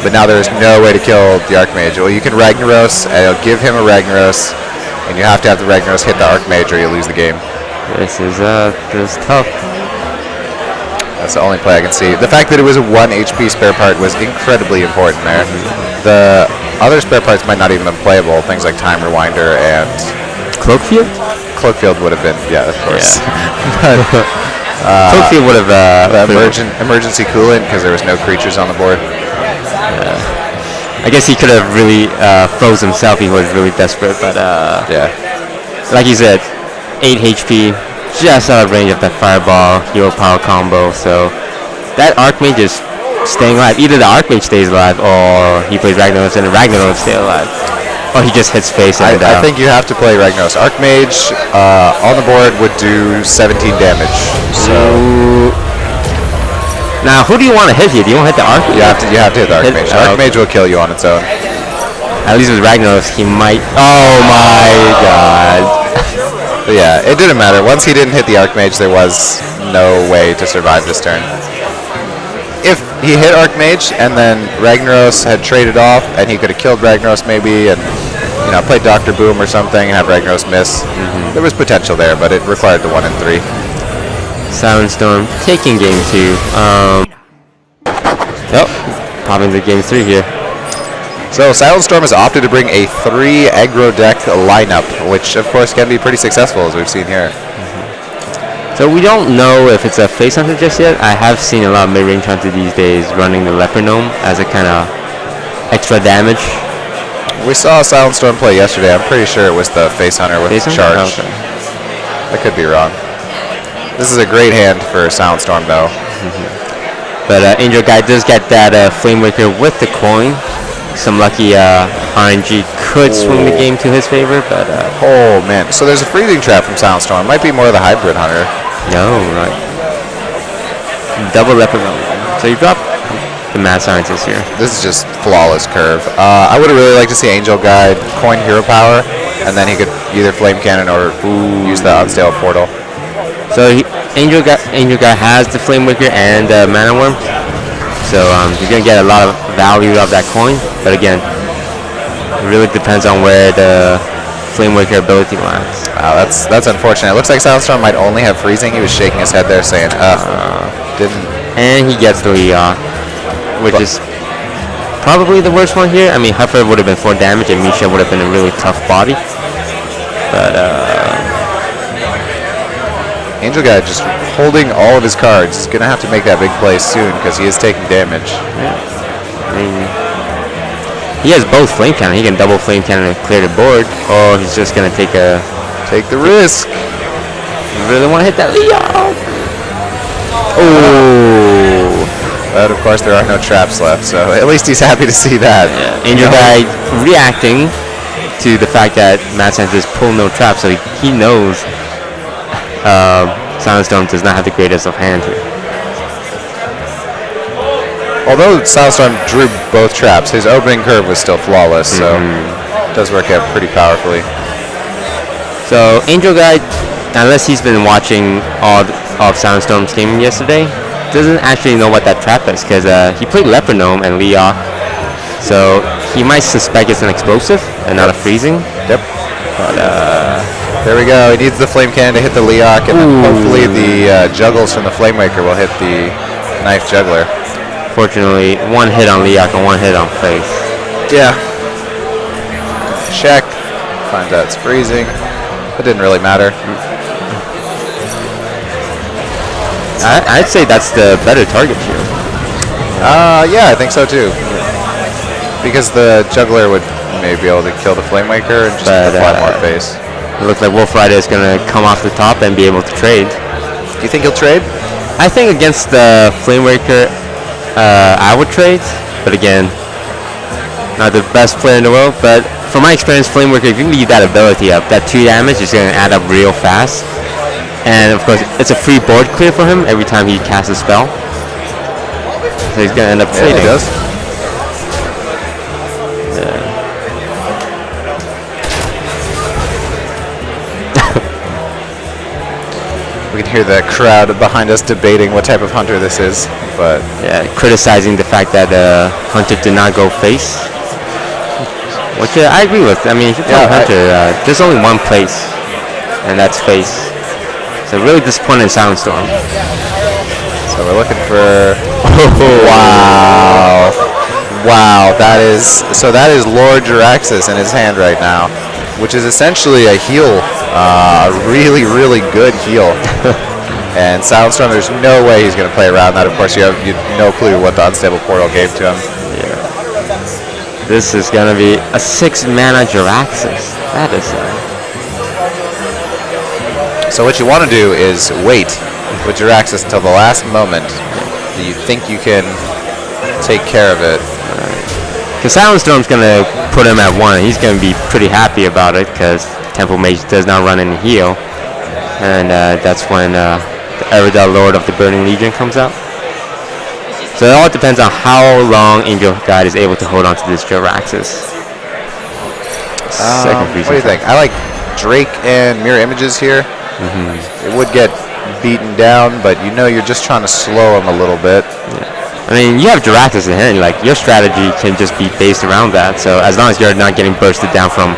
But now there's no way to kill the Archmage. Well, you can Ragnaros, and it'll give him a Ragnaros, and you have to have the Ragnaros hit the Archmage or you lose the game. This is tough. That's the only play I can see. The fact that it was a 1 HP spare part was incredibly important there. The other spare parts might not even have been playable. Things like Time Rewinder and Cloakfield? Cloakfield would have been, yeah, of course. Cloakfield would have... emergency coolant because there was no creatures on the board. I guess he could have really froze himself. He was really desperate, but Yeah. like you said, 8 HP, just out of range of that fireball hero power combo. So that Archmage is staying alive. Either the Archmage stays alive, or he plays Ragnaros and the Ragnaros stay alive, or he just hits face. And I think you have to play Ragnaros. Archmage on the board would do 17 damage. So now, who do you want to hit here? Do you want to hit the Archmage? you have to hit the Archmage. Archmage will kill you on its own. At least with Ragnaros, he might. Oh my God. But yeah, it didn't matter. Once he didn't hit the Archmage, there was no way to survive this turn. If he hit Archmage and then Ragnaros had traded off and he could have killed Ragnaros maybe and played Dr. Boom or something and have Ragnaros miss, there was potential there, but it required the 1 and 3. Silent Storm taking game 2. Popping to game 3 here. So Silent Storm has opted to bring a 3 aggro deck lineup, which of course can be pretty successful as we've seen here. So we don't know if it's a face hunter just yet. I have seen a lot of mid-range hunter these days running the Leper Gnome as a kind of extra damage. We saw Silent Storm play yesterday. I'm pretty sure it was the face hunter with charge. Oh, okay. I could be wrong. This is a great hand for Silent Storm though. But Angel Guide does get that Flame Waker with the coin. Some lucky RNG could swing the game to his favor, but oh man, so there's a freezing trap from Silent Storm. Might be more of the hybrid hunter. no, right. Double Leper Gnome. So you drop the Mad Scientist here. This is just flawless curve. I would have really liked to see Angel Guide coin hero power, and then he could either flame cannon or use the unstable portal. So Angel Guide has the Flame Waker and the Mana Worm. So he's going to get a lot of value of that coin. But again, it really depends on where the Flame Waker ability lands. Wow, that's unfortunate. It looks like Silent Storm might only have freezing. He was shaking his head there saying, didn't. And he gets the Leah, which is probably the worst one here. I mean, Huffer would have been 4 damage and Misha would have been a really tough body. But Angel Guy just holding all of his cards. He's going to have to make that big play soon because he is taking damage. yeah. I mean, he has both Flame Cannon. He can double Flame Cannon and clear the board, or he's just going to take the risk. You really want to hit that Leo? Oh. But of course there are no traps left, so at least he's happy to see that. Yeah. Angel Guy reacting to the fact that Mad Scientist pulled no traps, so he knows Silent Storm does not have the greatest of hand here. Although Silent Storm drew both traps, his opening curve was still flawless, so it does work out pretty powerfully. So Angel Guy, unless he's been watching all of Silent Storm's game yesterday, doesn't actually know what that trap is, because he played Leper Gnome and Leah, so he might suspect it's an explosive and not a freezing. Yep. But there we go. He needs the Flame Cannon to hit the Leok, and then hopefully the juggles from the Flame Waker will hit the Knife Juggler. fortunately, 1 hit on Leok and 1 hit on Faith. Yeah. Check. Finds out it's freezing. It didn't really matter. I'd say that's the better target here. Yeah, I think so too. Because the Juggler would maybe be able to kill the Flame Waker and just apply more face. It looks like Wolf Rider is going to come off the top and be able to trade. Do you think he'll trade? I think against the Flame Waker, I would trade. But again, not the best player in the world. But from my experience, Flame Waker, if you leave that ability up, that 2 damage is going to add up real fast. And of course, it's a free board clear for him every time he casts a spell. So he's going to end up trading. Yeah, he does. hear the crowd behind us debating what type of hunter this is, but Yeah, criticizing the fact that Hunter did not go face. Which I agree with. I mean, if you're playing Hunter, there's only one place, and that's face. So really disappointing Silent Storm. so we're looking for. Wow, wow, that is Lord Jiraxis in his hand right now, which is essentially a heal, a really good heal. And Silent Storm, there's no way he's going to play around that. Of course, you have no clue what the Unstable Portal gave to him. This is gonna be a 6-mana Jiraxis. That is. So what you want to do is wait with Jiraxis until the last moment that you think you can take care of it. Because Silent Storm's gonna put him at 1. He's gonna be pretty happy about it because Temple Mage does not run any heal, and that's when the Eridel Lord of the Burning Legion comes out. So it all depends on how long Angel Guide is able to hold on to this Jiraxis. What do you think? I like Drake and Mirror Images here. It would get beaten down, but you know you're just trying to slow him a little bit. I mean, you have Jiraxis in hand. Like, your strategy can just be based around that. So as long as you're not getting bursted down from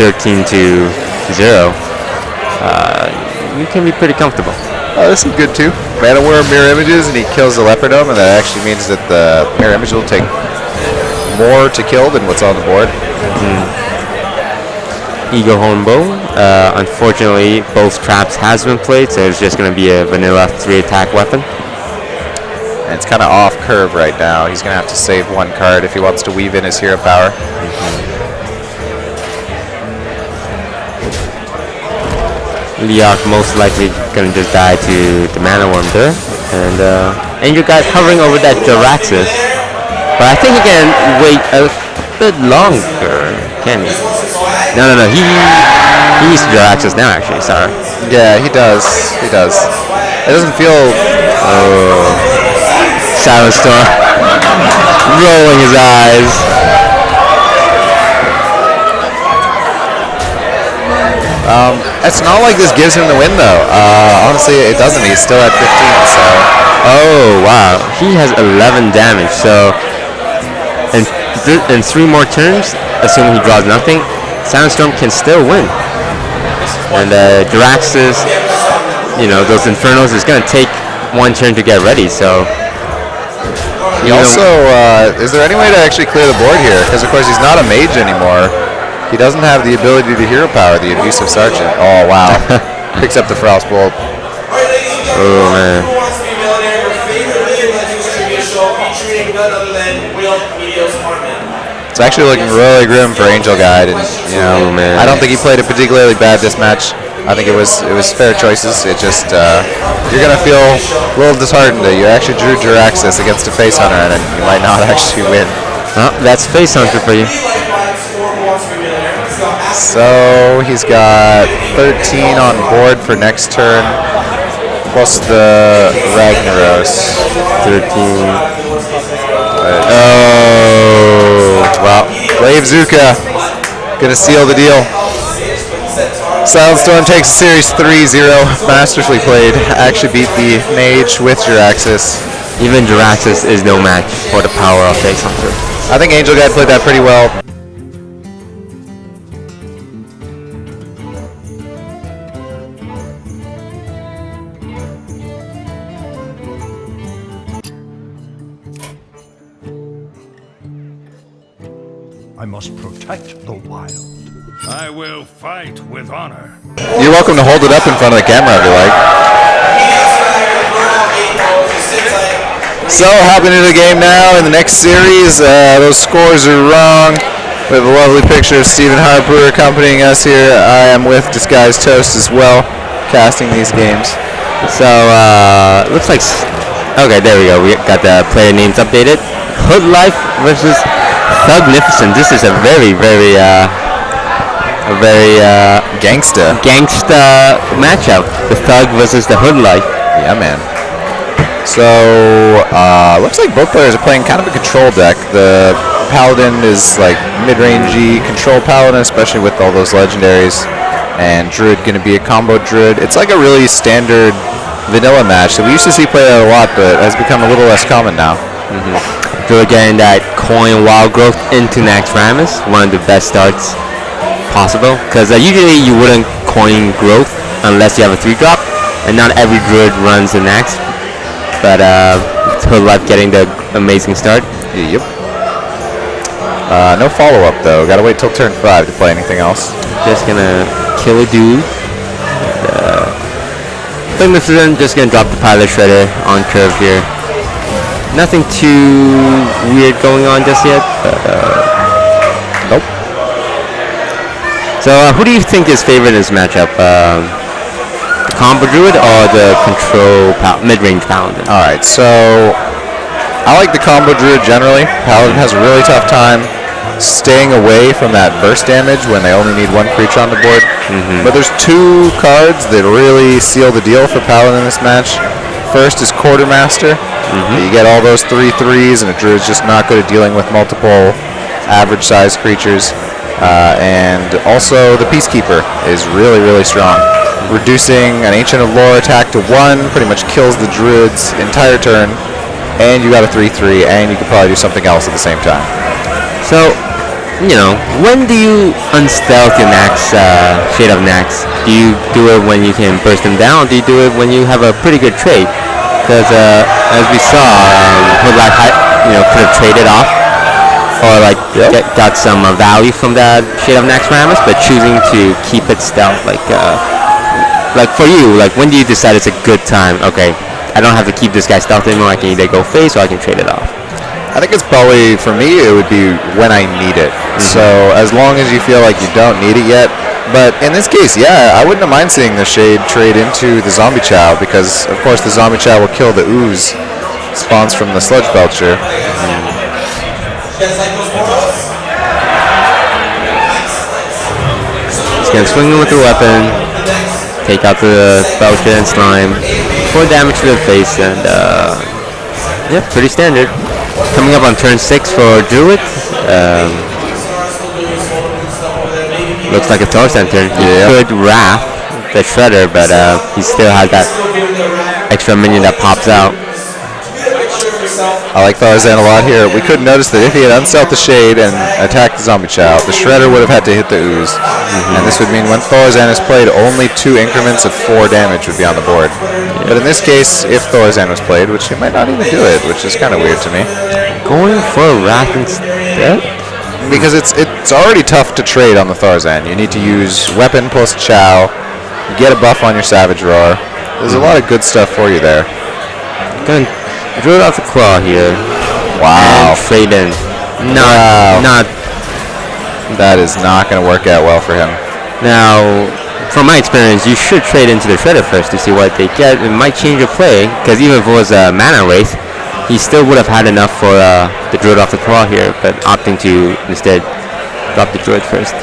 13 to 0, you can be pretty comfortable. Oh, this is good too. Mana Worm Mirror Images, and he kills the Leopardome, and that actually means that the Mirror Image will take more to kill than what's on the board. Eagle Hornbow. Unfortunately, both traps has been played, so it's just going to be a vanilla 3-attack weapon. And it's kind of off curve right now. He's going to have to save one card if he wants to weave in his hero power. Leok most likely going to just die to the Mana Worm there. And Angel Guide hovering over that Jiraxis. But I think he can wait a bit longer, can he? No. He needs Jiraxis now, actually. Sorry. Yeah, he does. He does. It doesn't feel. Silent Storm rolling his eyes. It's not like this gives him the win, though. Honestly, it doesn't. He's still at 15, so. Oh, wow. He has 11 damage, so in 3 more turns, assuming he draws nothing, Silent Storm can still win. And Jiraxis, those Infernos is going to take 1 turn to get ready, so. He also, is there any way to actually clear the board here? Because, of course, he's not a mage anymore. He doesn't have the ability to hero power, the Abusive Sergeant. Oh, wow. Picks up the Frostbolt. Oh, man. It's actually looking really grim for Angel Guide, and man. I don't think he played it particularly bad this match. I think it was fair choices. It just you're gonna feel a little disheartened that you actually drew Jiraxis against a face hunter, and you might not actually win. Oh, that's face hunter for you. So he's got 13 on board for next turn, plus the Ragnaros. 13. Oh, well, Glaive Zuka gonna seal the deal. Silent Storm takes series 3-0. Masterfully played. Actually beat the Mage with Jiraxis. Even Jiraxis is no match for the power of Face Hunter. I think Angel Guide played that pretty well. I must protect the wild. I will fight with honor. You're welcome to hold it up in front of the camera if you like. So, hopping into the game now in the next series. Those scores are wrong. We have a lovely picture of Stephen Harper accompanying us here. I am with Disguised Toast as well, casting these games. So, looks like... Okay, there we go. We got the player names updated. Hood Life versus Thugnificent. This is a very gangsta matchup. The Thug versus the Hood Life. Yeah, man. So, looks like both players are playing kind of a control deck. The Paladin is like mid-rangey control Paladin, especially with all those legendaries. And Druid going to be a combo Druid. It's like a really standard vanilla match that we used to see played out a lot, but has become a little less common now. So we're getting that coin wild growth into next Ramus, one of the best starts possible. Because usually you wouldn't coin growth unless you have a 3-drop, and not every druid runs the next. But Hood Life getting the amazing start. Yep. No follow-up though. Gotta wait till turn 5 to play anything else. Just gonna kill a dude. And, just gonna drop the pilot shredder on curve here. Nothing too weird going on just yet. But, nope. So who do you think is favored in this matchup? The combo druid or the control mid-range paladin? All right, so I like the combo druid generally. Paladin has a really tough time staying away from that burst damage when they only need one creature on the board. But there's 2 cards that really seal the deal for Paladin in this match. First is Quartermaster. You get all those 3/3s, and a druid's just not good at dealing with multiple average-sized creatures. And also the Peacekeeper is really, really strong. Reducing an Ancient of Lore attack to 1 pretty much kills the druid's entire turn, and you got a 3/3, and you could probably do something else at the same time. So, when do you unstealth your Nax, Shade of Nax? Do you do it when you can burst them down, or do you do it when you have a pretty good trade? Because as we saw, Hood Life, could have traded off, or got some value from that Shade of Nax Ramus, but choosing to keep it stealth. Like for you, when do you decide it's a good time? Okay, I don't have to keep this guy stealth anymore. I can either go face or I can trade it off. I think it's probably, for me, it would be when I need it. So as long as you feel like you don't need it yet. But in this case, yeah, I wouldn't mind seeing the Shade trade into the Zombie Chow, because of course the Zombie Chow will kill the ooze spawns from the Sludge Belcher. Just gonna swing him with the weapon, take out the Belcher and Slime, 4 damage to the face, and yeah, pretty standard. Coming up on turn 6 for Druid. Looks like a Thorstein turn. He could Wrath the Shredder, but he still has that extra minion that pops out. I like Thorstein a lot here. We could notice that if he had unstealthed the Shade and attacked the Zombie Chow, the Shredder would have had to hit the ooze. And this would mean when Thorstein is played, only 2 increments of 4 damage would be on the board. But in this case, if Thorstein was played, which he might not even do it, which is kind of weird to me. Going for Wrath instead? Because it's already tough to trade on the Thorstein. You need to use weapon plus Chow. You get a buff on your Savage Roar. There's a lot of good stuff for you there. Going to Druid off the Claw here. Wow. And trade in. Not. That is not going to work out well for him. Now, from my experience, you should trade into the Shredder first to see what they get. It might change your play, because even if it was a Mana Wraith, he still would have had enough for the Druid off the Claw here, but opting to instead drop the Druid first.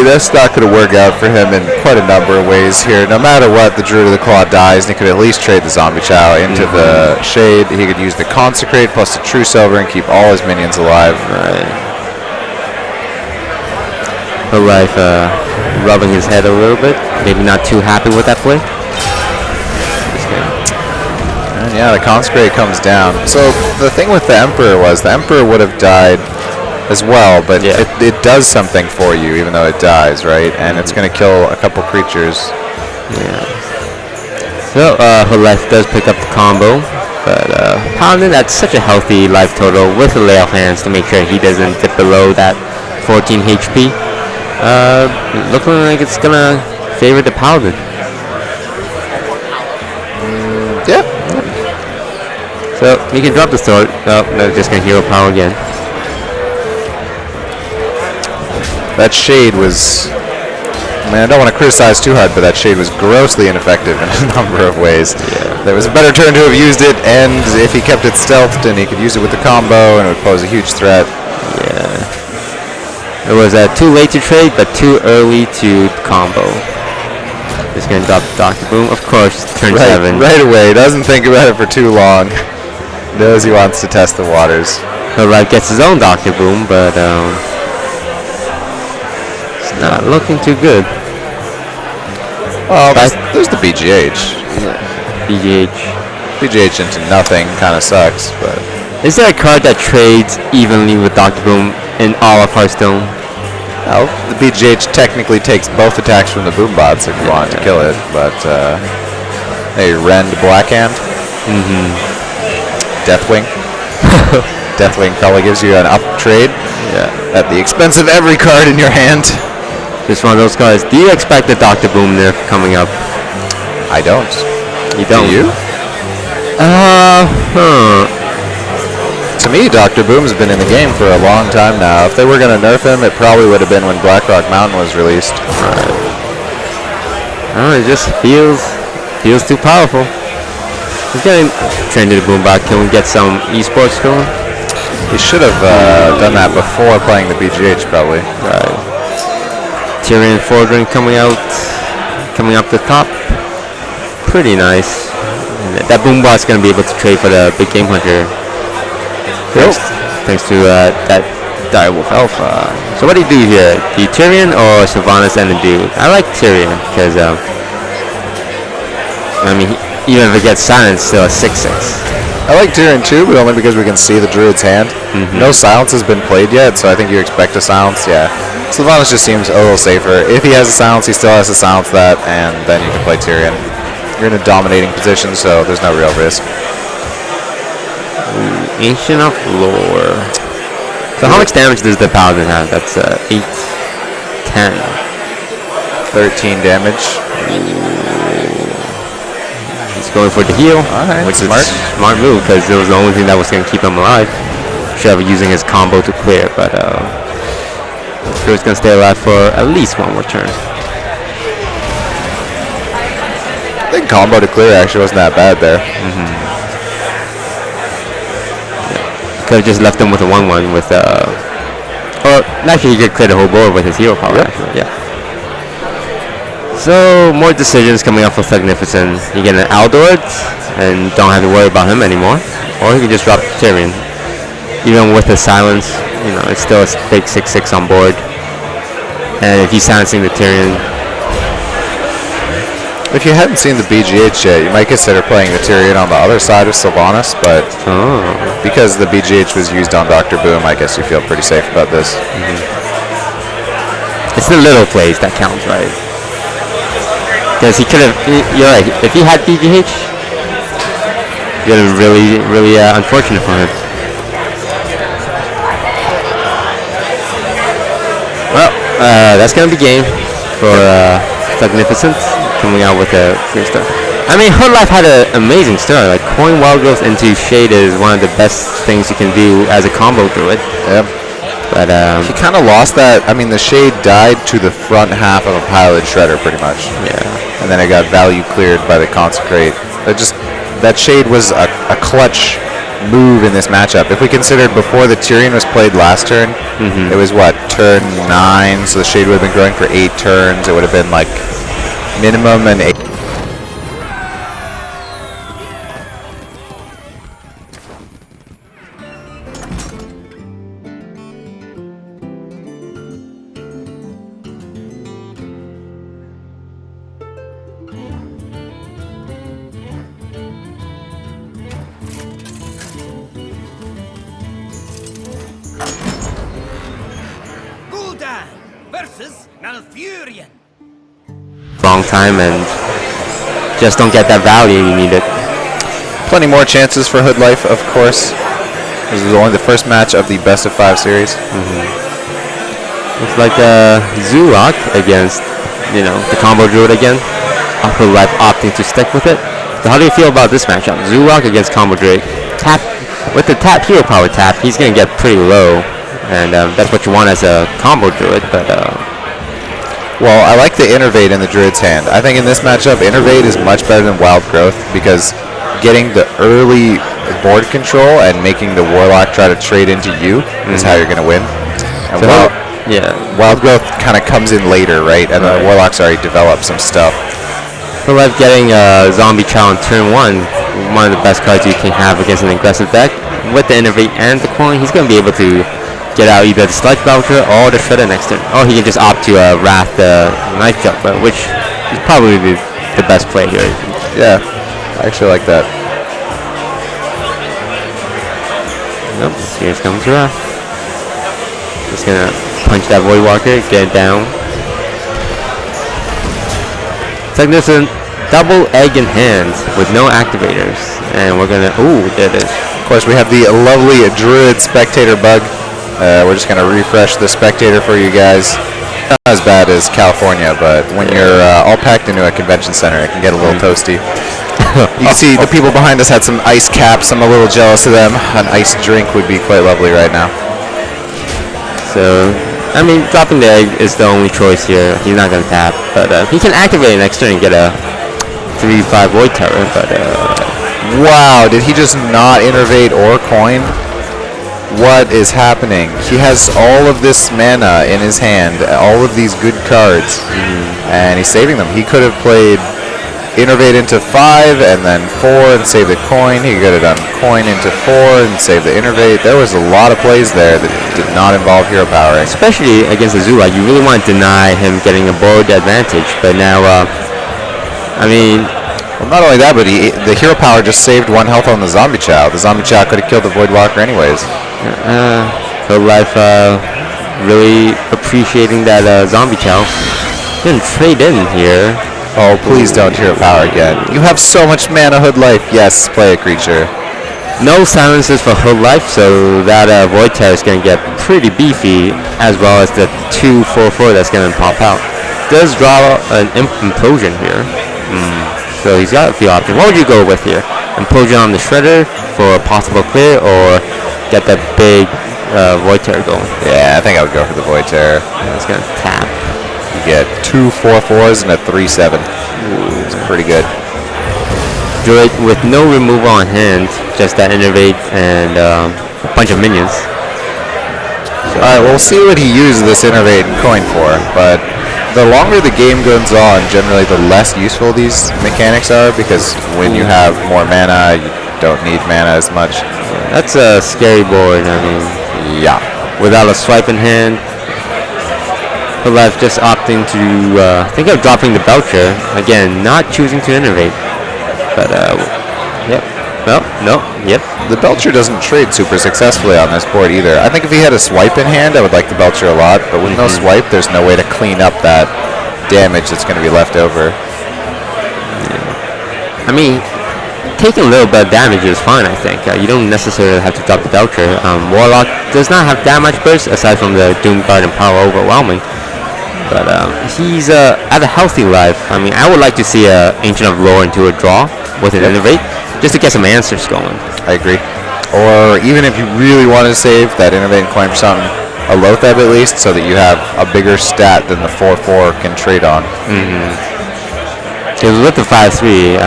That's not going to work out for him in quite a number of ways here. No matter what, the Druid of the Claw dies, and he could at least trade the Zombie Chow into the Shade. He could use the Consecrate plus the True Silver and keep all his minions alive. Right. Hood Life rubbing his head a little bit, maybe not too happy with that play. And yeah, the Consecrate comes down. So the thing with the Emperor was the Emperor would have died as well, but it does something for you even though it dies, right? And it's going to kill a couple creatures. Yeah. So Hood Life does pick up the combo, but Paladin, that's such a healthy life total with the Lay of Hands to make sure he doesn't dip below that 14 HP. Looking like it's going to favor the Paladin. Yeah. So you can drop the sword. Oh, they're just going to hero power again. That Shade was... I don't want to criticize too hard, but that Shade was grossly ineffective in a number of ways. Yeah. There was a better turn to have used it, and if he kept it stealthed, and he could use it with the combo, and it would pose a huge threat. Yeah. It was too late to trade, but too early to combo. Just going to drop Dr. Boom. Of course, turn 7. Right away. Doesn't think about it for too long. Knows he wants to test the waters. Hood Life gets his own Dr. Boom, but it's not looking too good. Well, there's the BGH. BGH. BGH into nothing kind of sucks, but Is there a card that trades evenly with Dr. Boom in all of Hearthstone? well, the BGH technically takes both attacks from the boom bots if you want to kill it, but they rend Blackhand. Deathwing. Deathwing probably gives you an up trade at the expense of every card in your hand. Just one of those cards. Do you expect the Dr. Boom nerf coming up? I don't. You don't? Do you? To me, Dr. Boom's been in the game for a long time now. If they were going to nerf him, it probably would have been when Blackrock Mountain was released. It just feels too powerful. He's getting trained to the Boombot. Can we get some esports going? He should have done that before playing the BGH, probably. Right. Tyrion Fordring coming up the top. Pretty nice. And that Boombot's going to be able to trade for the big game hunter. Thanks to that Direwolf Alpha. So what do you do here? Do you Tyrion or Sylvanas and the dude? I like Tyrion because even if it gets silenced, still a 6/6. I like Tyrion too, but only because we can see the Druid's hand. No silence has been played yet, so I think you expect a silence, yeah. Sylvanas just seems a little safer. If he has a silence, he still has to silence that, and then you can play Tyrion. You're in a dominating position, so there's no real risk. Ancient of Lore. So how much damage does the Paladin have? That's 8, 10. 13 damage. He's going for the heal, which is a smart move because it was the only thing that was going to keep him alive. Should have using his combo to clear, but I'm sure it's going to stay alive for at least one more turn. I think combo to clear actually wasn't that bad there. Could have just left him with a 1/1 with or actually he could clear the whole board with his hero power. Actually, yeah. So more decisions coming up for Magnificent. You get an Aldord and don't have to worry about him anymore, or you can just drop Tyrion. Even with the silence, it's still a big 6/6 on board. And if he's silencing the Tyrion, if you hadn't seen the BGH yet, you might consider playing the Tyrion on the other side of Sylvanas, but because the BGH was used on Dr. Boom, I guess you feel pretty safe about this. It's the little plays that counts, right? Because he could have, you're right, if he had BGH, it would have really, really unfortunate for him. Well, that's going to be game for Magnificent. Coming out with a great start. I mean, Hood Life had an amazing start. Like, coin Wild Growth into Shade is one of the best things you can do as a combo druid. Yep. But he kind of lost that. I mean, the Shade died to the front half of a Pilot Shredder, pretty much. Yeah. And then it got value cleared by the Consecrate. That Shade was a clutch move in this matchup. If we considered before the Tyrion was played last turn, it was what, turn 9, so the Shade would have been growing for 8 turns. It would have been like minimum and 8. Gul'dan versus Malfurion. Wrong time and just don't get that value you needed. Plenty more chances for Hood Life, of course. This is only the first match of the best of 5 series. It's like Zulok against, the combo druid again. Hood Life opting to stick with it. So how do you feel about this matchup? Zulok against combo druid. With the hero power tap, he's going to get pretty low. And that's what you want as a combo druid, but well, I like the Innervate in the Druid's hand. I think in this matchup, Innervate is much better than Wild Growth because getting the early board control and making the Warlock try to trade into you is how you're going to win. And Wild Growth kind of comes in later, right? And the Warlock's already developed some stuff. I love getting Zombie Chow on turn 1. One of the best cards you can have against an aggressive deck. With the Innervate and the coin, he's going to be able to get out either the Sludge Belcher or the Shredder next turn. Or he can just opt to Wrath the Knife Jumper, which is probably the best play here. Yeah. I actually like that. Nope, here comes Wrath. Just gonna punch that Void Walker, get it down. It's like there's a double egg in hand with no activators. And we're gonna, ooh, there it is. Of course, we have the lovely Druid Spectator bug. We're just gonna refresh the Spectator for you guys. Not as bad as California, but when you're all packed into a convention center, it can get a little toasty. You can see the people behind us had some ice caps. I'm a little jealous of them. An iced drink would be quite lovely right now. So, I mean, dropping the egg is the only choice here. He's not going to tap, but he can activate it next turn and get a 3/5 Void Terror, but... Wow, did he just not innervate or coin? What is happening? He has all of this mana in his hand, all of these good cards, and he's saving them. He could have played innervate into 5 and then 4 and save the coin. He could have done coin into 4 and save the innervate. There was a lot of plays there that did not involve hero powering. Especially against the Zula, you really want to deny him getting a board advantage. But now, I mean... Well, not only that, but the hero power just saved 1 health on the Zombie Chow. The Zombie Chow could have killed the Void Walker anyways. Real life really appreciating that Zombie Chow. Didn't trade in here. Oh, please don't hero power again. You have so much mana, Hood Life. Yes, play a creature. No silences for Hood Life, so that Void Terror is going to get pretty beefy, as well as the 2/4/4 that's going to pop out. Does draw an Implosion here. So he's got a few options. What would you go with here? Implosion on the Shredder for a possible clear, or get that big Void Terror going? Yeah, I think I would go for the Void Terror. It's going to tap. You get 2 4/4s and a 3/7. It's pretty good. Druid with no removal on hand, just that innervate and a bunch of minions. Alright, we'll see what he uses this innervate and coin for, but the longer the game goes on, generally the less useful these mechanics are, because when you have more mana, you don't need mana as much. That's a scary board, I mean. Yeah. Without a swipe in hand. But Life just opting to think of dropping the Belcher. Again, not choosing to innervate. But, yep. Well, no, yep. The Belcher doesn't trade super successfully on this board either. I think if he had a swipe in hand, I would like the Belcher a lot, but with no swipe, there's no way to clean up that damage that's going to be left over. I mean, taking a little bit of damage is fine, I think. You don't necessarily have to drop the Belcher. Warlock does not have that much burst, aside from the Doom Guard and Power Overwhelming. But he's at a healthy life. I mean, I would like to see Ancient of Lore into a draw with an innervate, just to get some answers going. I agree. Or even if you really want to save that innervate and coin for something, a Lotheb at least, so that you have a bigger stat than the 4/4 can trade on. Because with the 5/3,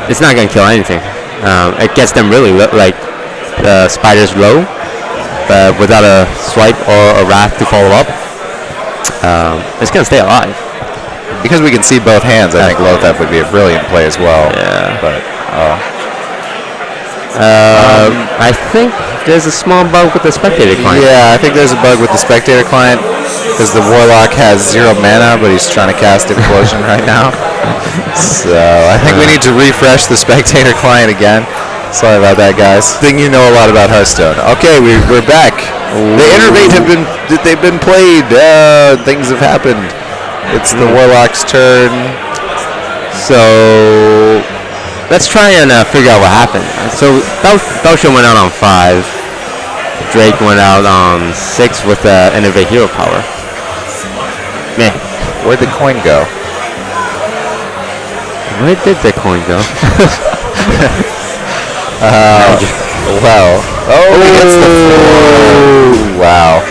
it's not going to kill anything. It gets them really like the Spider's low, but without a swipe or a Wrath to follow up, it's going to stay alive. Because we can see both hands, I think Lotheb would be a brilliant play as well. Yeah. But, I think there's a small bug with the Spectator client. yeah, I think there's a bug with the Spectator client, because the Warlock has 0 mana, but he's trying to cast Implosion right now. So I think we need to refresh the Spectator client again. Sorry about that, guys. I think you know a lot about Hearthstone. Okay, we're back. The innervate they've been played. Things have happened. It's the Warlock's turn. So let's try and figure out what happened. So Belcher went out on 5. Drake went out on 6 with Innervate Hero Power. Man, Where'd the coin go? where did the coin go? Wow. Oh, he gets the 4. Wow.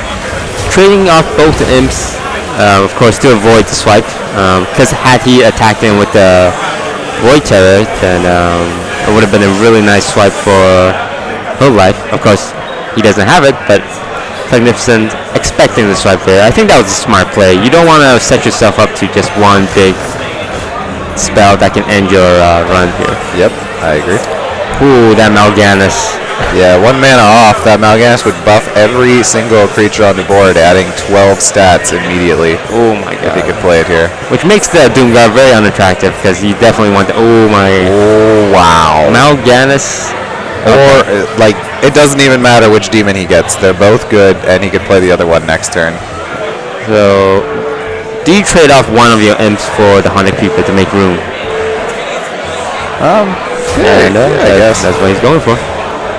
Trading off both imps, of course, to avoid the swipe. Because had he attacked him with the Void Terror, then it would have been a really nice swipe for Hood Life. Of course, he doesn't have it, but Magnificent expecting the swipe there. I think that was a smart play. You don't want to set yourself up to just one big spell that can end your run here. Yep, I agree. Ooh, that Mal'Ganis. Yeah, 1 mana off. That Mal'Ganis would buff every single creature on the board, adding 12 stats immediately. Oh my god. If he could play it here. Which makes the Doomguard very unattractive because you definitely want the. Oh my. Oh, wow. Mal'Ganis. Or, like, it doesn't even matter which demon he gets. They're both good, and he could play the other one next turn. So, do you trade off one of your imps for the Haunted Creeper to make room? Yeah, I guess. That's what he's going for.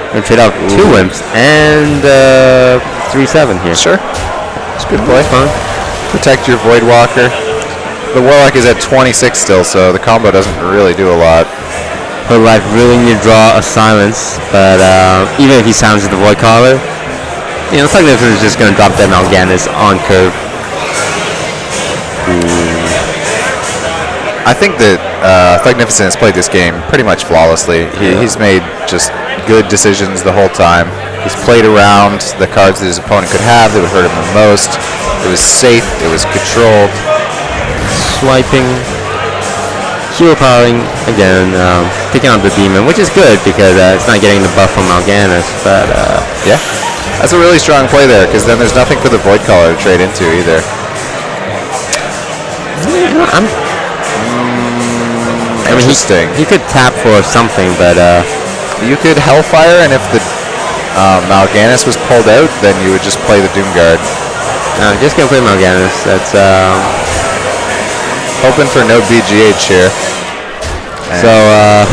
Gonna trade off 2 imps and 3/7 here. Sure. It's a good play. Fun. Protect your Voidwalker. The Warlock is at 26 still, so the combo doesn't really do a lot. Hood Life really need to draw a silence, but even if he silences the Void Caller, you know, Technificent is just gonna drop that Mal'Ganis on curve. I think that Magnificent has played this game pretty much flawlessly. He's made just good decisions the whole time. He's played around the cards that his opponent could have that would hurt him the most. It was safe. It was controlled. Swiping. Hero powering again, taking out the demon, which is good because it's not getting the buff from Mal'Ganis. But yeah, that's a really strong play there because then there's nothing for the Void Caller to trade into either. I mean, Interesting. He could tap for something, but you could Hellfire, and if the Mal'Ganis was pulled out, then you would just play the Doomguard. no, just gonna play Mal'Ganis. That's Hoping for no BGH here. so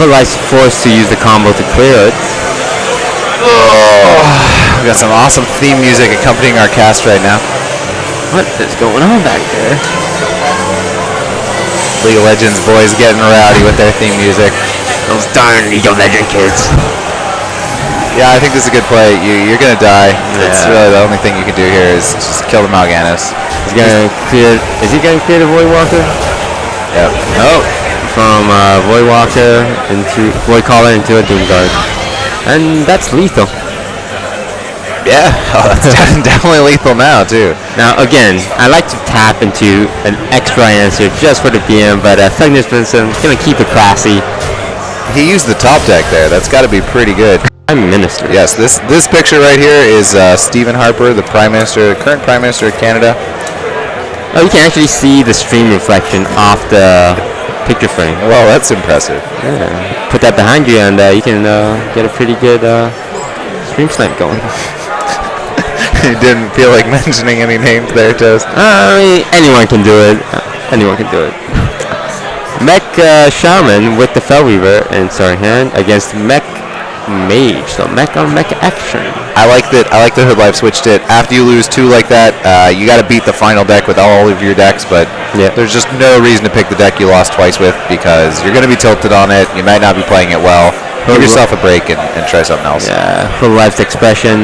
Hood Life's forced to use the combo to clear it. We got some awesome theme music accompanying our cast right now. What is going on back there? League of Legends boys getting rowdy with their theme music. Those darn League of Legends kids. Yeah, I think this is a good play. You're gonna die. It's really the only thing you can do here is just kill the Mal'Ganis. He's gonna clear. Is he gonna clear the Voidwalker? Yep. Oh, from Voidwalker into Void Caller into a Doomguard, and that's lethal. Yeah, that's definitely lethal now too. Now again, I like to tap into an extra answer just for the BM, but Magnificent gonna keep it classy. He used the top deck there. That's got to be pretty good. Prime Minister. Yes, this picture right here is Stephen Harper, the current Prime Minister of Canada. Oh, you can actually see the stream reflection off the picture frame. Well, that's impressive. Yeah. Put that behind you, and you can get a pretty good stream snipe going. You didn't feel like mentioning any names there, Toast. I mean, anyone can do it. Anyone can do it. Mech Shaman with the Fellweaver and hand against Mech Mage. So Mech on Mech action. I like that Hood Life switched it. After you lose 2 like that, you got to beat the final deck with all of your decks, but there's just no reason to pick the deck you lost twice with because you're going to be tilted on it. You might not be playing it well. Give yourself a break and try something else. Yeah, Hood Life's expression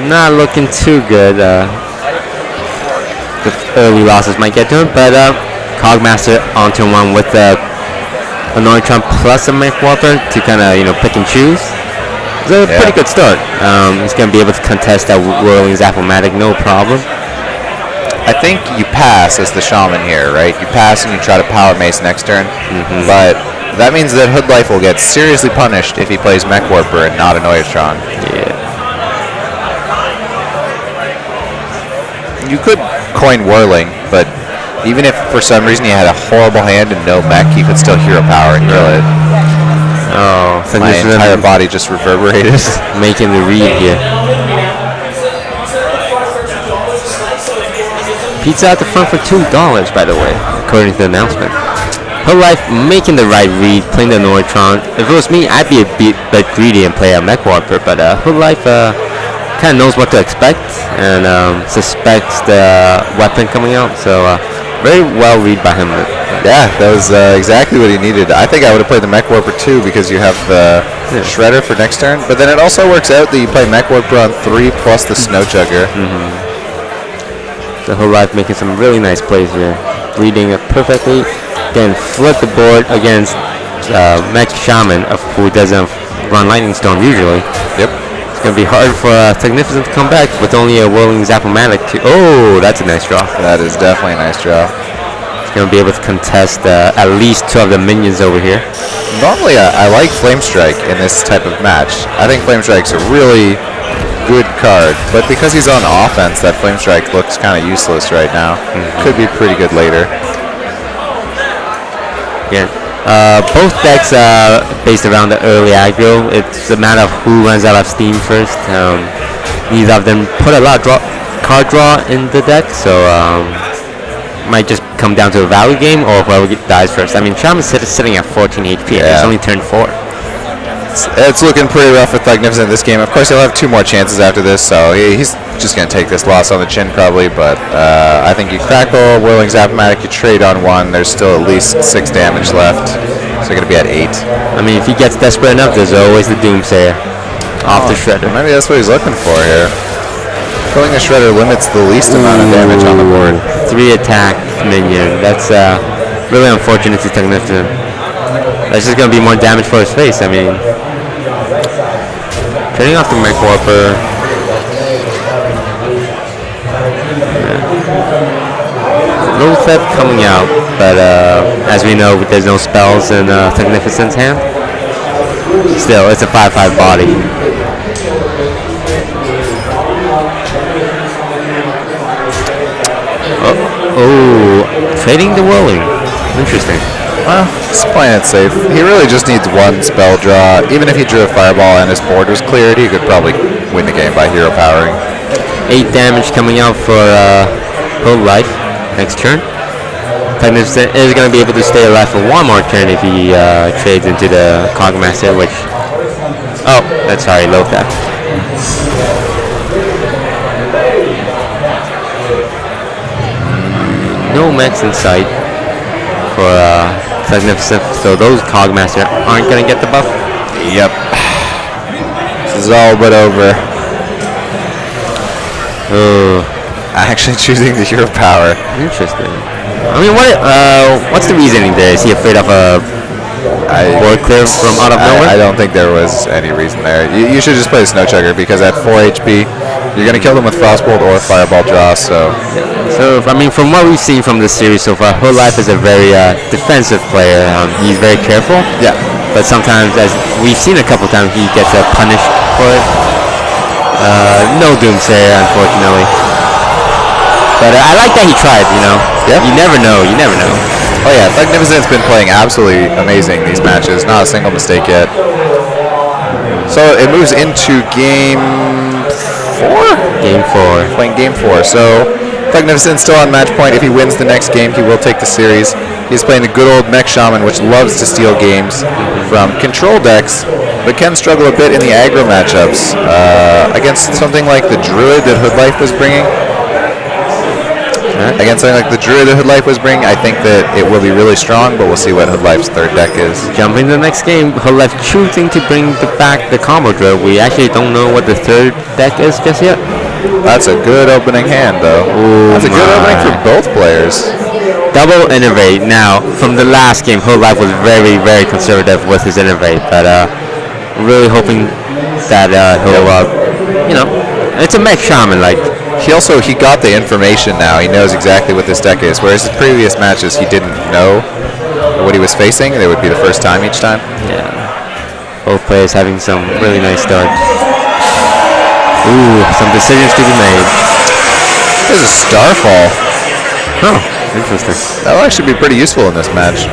not looking too good. The early losses might get to him, but Cogmaster on turn 1 with the Annoying Trump plus a Mech Warper to kind of pick and choose. It's a pretty good start. He's going to be able to contest that Whirling Zappomatic, no problem. I think you pass as the Shaman here, right? You pass and you try to Power Mace next turn, but that means that Hood Life will get seriously punished if he plays Mech Warper and not a Noyatron. Yeah. You could coin Whirling, but even if for some reason you had a horrible hand and no mech, you could still hero power and kill it. Oh, my entire body just reverberated. Making the read here. Pizza at the front for $2, by the way, according to the announcement. Hood Life making the right read, playing the Noitron. If it was me, I'd be a bit greedy and play a Mech Warper, but Hood Life kind of knows what to expect and suspects the weapon coming out, so very well read by him. Yeah, that was exactly what he needed. I think I would have played the Mech Warper too because you have the Shredder for next turn, but then it also works out that you play Mech Warper on 3 plus the Snow Chugger. The Hood Life making some really nice plays here, reading it perfectly. Then flip the board against Mech Shaman, who doesn't run Lightning Storm usually. Yep. It's going to be hard for Magnificent to come back with only a Whirling Zappomatic to... Oh, that's a nice draw. That is definitely a nice draw. going to be able to contest at least 2 of the minions over here. Normally, I like Flame Strike in this type of match. I think Flame Strike's a really good card, but because he's on offense, that Flame Strike looks kind of useless right now. Could be pretty good later. Yeah. Both decks are based around the early aggro. It's a matter of who runs out of steam first. Neither of them put a lot of card draw in the deck, so might just come down to a value game or whoever dies first. I mean, Shaman's sitting at 14 HP. Yeah. It's only turn 4. It's looking pretty rough with Magnificent this game. Of course, he'll have 2 more chances after this, so he's just going to take this loss on the chin probably, but I think you Crackle, Whirling Zap-O-Matic, you trade on 1. There's still at least 6 damage left, so you're going to be at 8. I mean, if he gets desperate enough, there's always the Doomsayer off the Shredder. Maybe that's what he's looking for here. Killing the Shredder limits the least amount of damage on the board. 3 attack minion. That's really unfortunate to Magnificent. That's just going to be more damage for his face. I mean, trading off the Mech Warper. Low theft coming out, but as we know, there's no spells in Magnificent's hand. Still, it's a 5/5 body. Oh, trading the Whirling. Interesting. Well, he's playing it safe. He really just needs 1 spell draw. Even if he drew a Fireball and his board was cleared, he could probably win the game by hero powering. 8 damage coming out for whole life next turn. Magnificent is going to be able to stay alive for 1 more turn if he trades into the Cogmaster, which... Oh, that's sorry, low theft. No mechs in sight for Magnificent, so those Cogmaster aren't going to get the buff. Yep. This is all but over. Oh, Actually choosing the hero power. interesting. I mean, what's the reasoning there? Is he afraid of a board clear from out of nowhere? I don't think there was any reason there. You should just play the Snow Chugger because at 4 HP, you're going to kill them with Frostbolt or Fireball draw, so... So, I mean, from what we've seen from this series so far, Whole Life is a very defensive player. He's very careful. Yeah. But sometimes, as we've seen a couple times, he gets punished for it. No Doomsayer, unfortunately. But I like that he tried, you know. Yeah. You never know. You never know. Oh yeah, Magnificent's been playing absolutely amazing these matches. Not a single mistake yet. So it moves into game 4? Game 4. Playing game 4. So Magnificent's still on match point. If he wins the next game, he will take the series. He's playing the good old Mech Shaman, which loves to steal games from control decks, but can struggle a bit in the aggro matchups against something like the Druid that Hoodlife was bringing. Against something like the Druid that Hoodlife was bringing, I think that it will be really strong, but we'll see what Hoodlife's 3rd deck is. Jumping to the next game, Hoodlife choosing to bring back the combo Druid. We actually don't know what the 3rd deck is just yet. That's a good opening hand, though. Ooh, that's a good opening for both players. Double Innervate. Now, from the last game, Hoodlife was very, very conservative with his Innervate, but really hoping that he'll, you know, it's a Mech Shaman, like. He got the information now. He knows exactly what this deck is, whereas his previous matches, he didn't know what he was facing. It would be the first time each time. Yeah. Both players having some really nice starts. Ooh, some decisions to be made. There's a Starfall. Oh, interesting. That will actually be pretty useful in this match.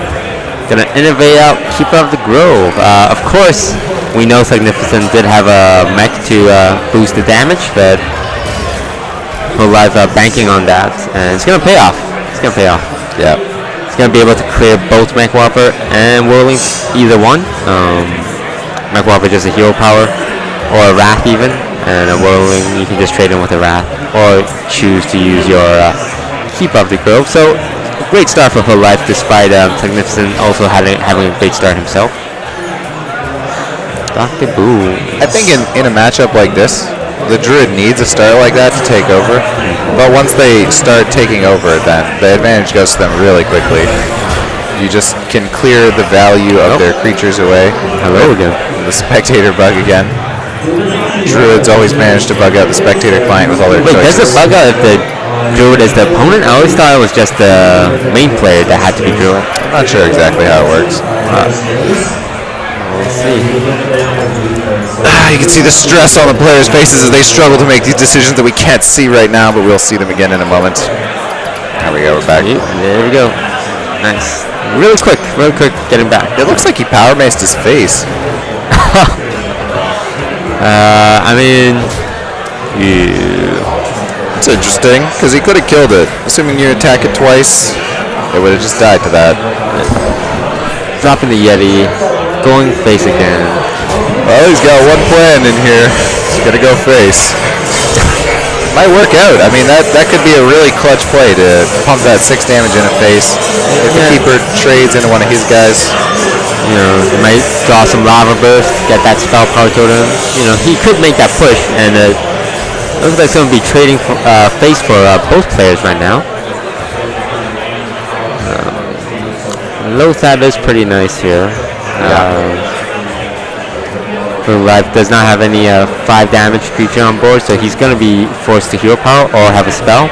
Gonna innovate out Keeper of the Grove. Of course, we know Magnificent did have a mech to boost the damage, but Whole Life banking on that, and it's gonna pay off. It's gonna pay off. Yeah. It's gonna be able to clear both Mech Warper and Whirling, either one. Mech Warper just a hero power, or a Wrath even, and a Whirling you can just trade in with a Wrath, or choose to use your Keep of the Grove. So a great start for Whole Life, despite Magnificent also having a great start himself. Dr. Boo. I think in a matchup like this, the Druid needs a start like that to take over, but once they start taking over, then the advantage goes to them really quickly. You just can clear the value of their creatures away. Hello again. The Spectator bug again. Druids always manage to bug out the Spectator client with all their Wait, choices. does it bug out if the Druid is the opponent? I always thought it was just the main player that had to be Druid. I'm not sure exactly how it works. We'll see. You can see the stress on the players' faces as they struggle to make these decisions that we can't see right now, but we'll see them again in a moment. There we go, we're back. There we go. Nice. Really quick getting back. It looks like he power maced his face. I mean, It's interesting, because he could have killed it. Assuming you attack it twice, it would have just died to that. dropping the Yeti, going face again. Well, he's got one plan in here. He's got to go face. Might work out. I mean, that could be a really clutch play to pump that 6 damage in a face. If the keeper trades into one of his guys. You know, he might draw some lava burst, get that spell power totem. You know, he could make that push, and looks like someone will be trading for, face for both players right now. Low Thab is pretty nice here. Life does not have any 5 damage creature on board, so he's going to be forced to hero power or have a spell.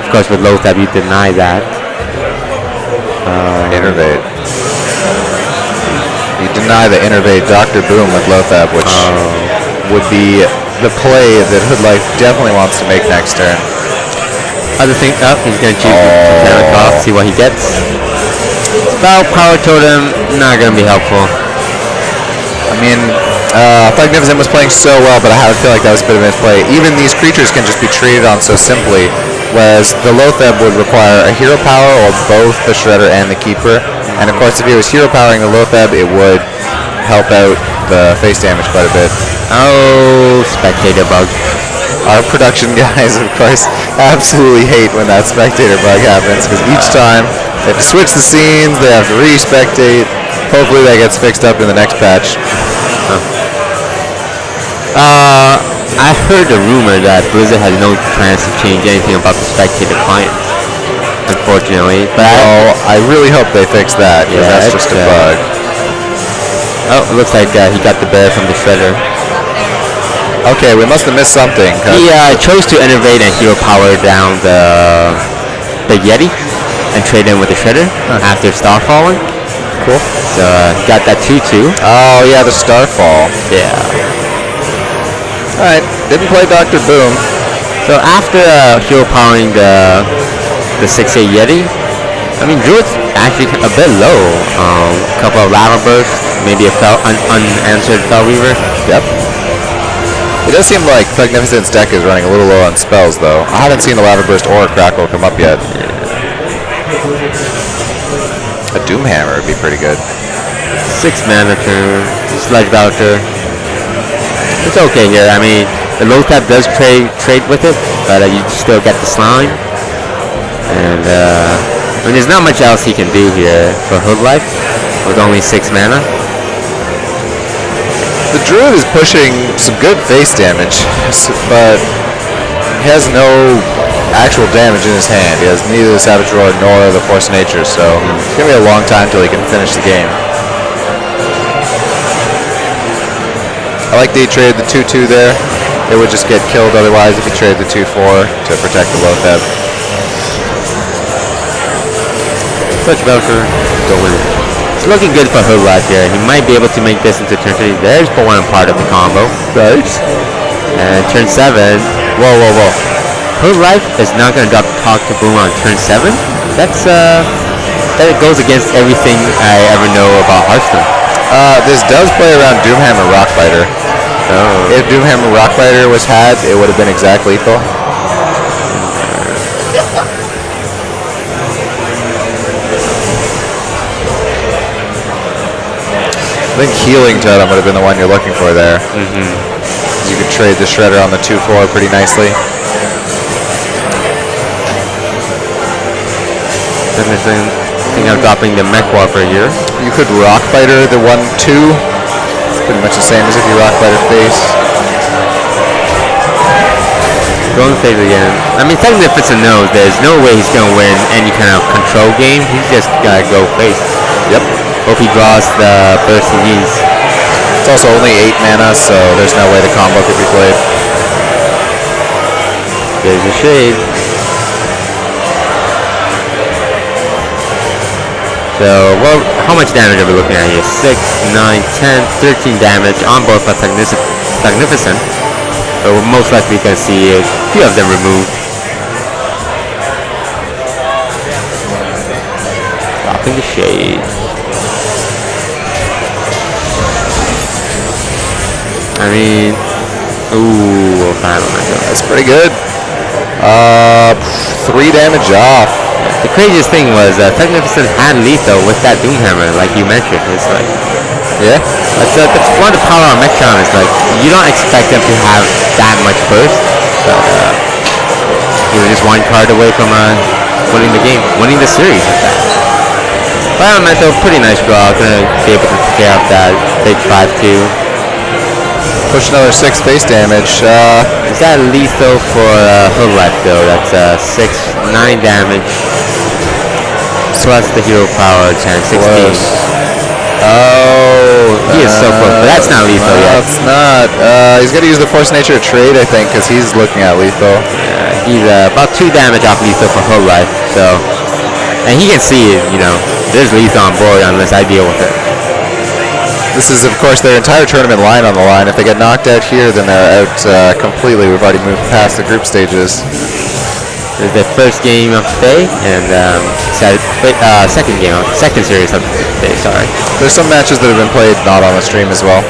Of course, with Low Thab, you deny that. Innervate. You deny the Innervate Dr. Boom with Lothab, which would be the play that Hoodlife definitely wants to make next turn. Other thing, he's going to choose Titanic off, see what he gets. Spell power totem, not going to be helpful. I mean, Magnificent was playing so well, but I feel like that was a bit of a misplay. Even these creatures can just be traded on so simply, whereas the Lothab would require a hero power or both the Shredder and the Keeper. And of course, if he was hero powering the Lothab, it would help out the face damage quite a bit. Oh, spectator bug. Our production guys, of course, absolutely hate when that spectator bug happens, because each time they have to switch the scenes, they have to re-spectate. Hopefully that gets fixed up in the next patch. I heard a rumor that Blizzard has no plans to change anything about the spectator client, unfortunately. But I really hope they fix that, because that's just a bug. Oh, it looks like he got the bear from the Shredder. Okay, we must have missed something. He chose to innovate and hero power down the Yeti and trade in with the Shredder after Starfalling. Cool. So he got that 2/2. Oh yeah, the Starfall. Yeah. Alright, didn't play Dr. Boom. So after hero powering the 6/8 Yeti, I mean Druid's actually a bit low. A couple of lava bursts, maybe a unanswered Fell Weaver. Yep. It does seem like Magnificent's deck is running a little low on spells, though. I haven't seen the Lava Burst or Crackle come up yet. A Doomhammer would be pretty good. 6 mana turn, Sludge Belcher. It's okay here. I mean, the Lothab does trade with it, but you still get the slime. And I mean, there's not much else he can do here for Hoodlife with only 6 mana. The Druid is pushing some good face damage, but he has no actual damage in his hand. He has neither the Savage Roar nor the Force of Nature, so it's going to be a long time till he can finish the game. I like that he traded the 2/2 there. It would just get killed otherwise if he traded the 2/4 to protect the Lothab. Sludge Belcher going. It's looking good for Hoodlife here. He might be able to make this into turn 3. There's one part of the combo. Nice. And turn 7. Whoa. Hoodlife is not going to drop Talk to Boom on turn 7. That goes against everything I ever know about Hearthstone. This does play around Doomhammer Rockbiter. Oh. If Doomhammer Rockbiter was had, it would have been exact lethal. I think Healing Totem would have been the one you're looking for there. You could trade the Shredder on the 2/4 pretty nicely. I think I'm dropping the Mech Warper here. You could Rockbiter the 1/2. It's pretty much the same as if you Rockbiter face. Going face again. I mean, technically if it's a no, there's no way he's going to win any kind of control game. He's just got to go face. Yep. Hope he draws the burst he needs. It's also only 8 mana, so there's no way the combo could be played. There's a shade. So, well, how much damage are we looking at here? 6, 9, 10, 13 damage on both of Magnificent. But we're most likely going to see a few of them removed. Dropping the shade. I mean, ooh, final matchup. That's pretty good. 3 damage off. The craziest thing was Magnificent had lethal with that Doomhammer, like you mentioned. It's like, Yeah. that's one of the power on Mechon is like you don't expect them to have that much burst, but he was just one card away from winning the game, winning the series with that. But Elemental, pretty nice draw. Gonna be able to take care of that big 5-2. Push another 6 base damage. Is that lethal for Hood Life though? That's 6, 9 damage. Plus the hero power, 10, 16. Oh, He is so close, but that's not lethal yet. That's not. He's going to use the Force Nature trade, I think, because he's looking at lethal. He's about 2 damage off lethal for Hood Life, so. And he can see it, you know, there's lethal on board unless I deal with it. This is, of course, their entire tournament line on the line. If they get knocked out here, then they're out completely. We've already moved past the group stages. This is the first game of the day, and second series of the day, sorry. There's some matches that have been played not on the stream as well.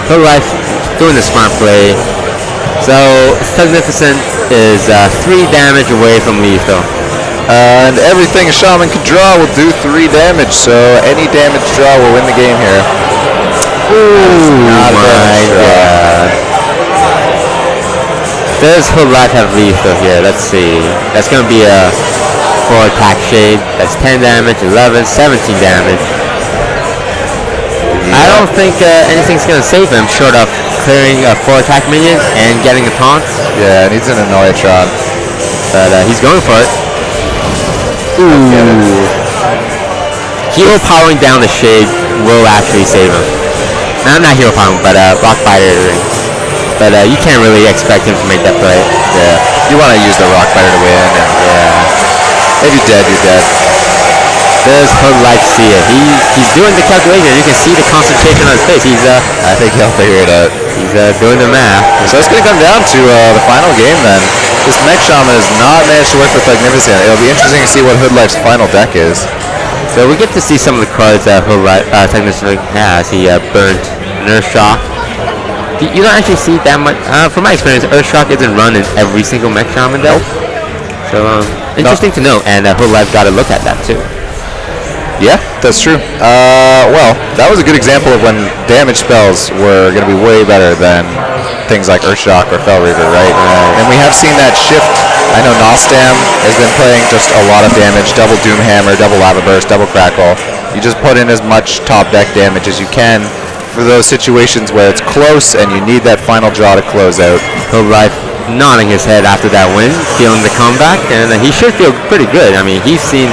Hood Life doing the smart play. So, Magnificent is 3 damage away from lethal. And everything a shaman can draw will do 3 damage, so any damage draw will win the game here. Ooh, not a my damage draw. god. Does Hood Life have lethal here? Let's see. That's going to be a 4 attack shade. That's 10 damage, 11, 17 damage. I don't think anything's going to save him short of clearing a 4 attack minion and getting a taunt. Yeah, needs an Annoyatron. But he's going for it. Ooh. Hero powering down the shade will actually save him. No, not hero powering, but rock biter. But you can't really expect him to make that play. Yeah. You want to use the rock biter to win. Yeah. If you're dead, you're dead. Does Hood Life see it? He's doing the calculation. You can see the concentration on his face. I think he'll figure it out. He's doing the math. So it's going to come down to the final game then. This Mech Shaman has not managed to work with Magnificent. It'll be interesting to see what Hood Life's final deck is. So we get to see some of the cards that Hood Life technically has. He burnt an Earthshock. You don't actually see that much. From my experience, Earthshock isn't run in every single Mech Shaman deck. So interesting to know, and Hood Life got a look at that too. Yeah, that's true. Well, that was a good example of when damage spells were going to be way better than things like Earthshock or Fellreaver, right? And we have seen that shift. I know Nostam has been playing just a lot of damage, double Doomhammer, double Lava Burst, double Crackle. You just put in as much top deck damage as you can for those situations where it's close and you need that final draw to close out. Hood Life nodding his head after that win, feeling the comeback, and he should feel pretty good. I mean, he's seen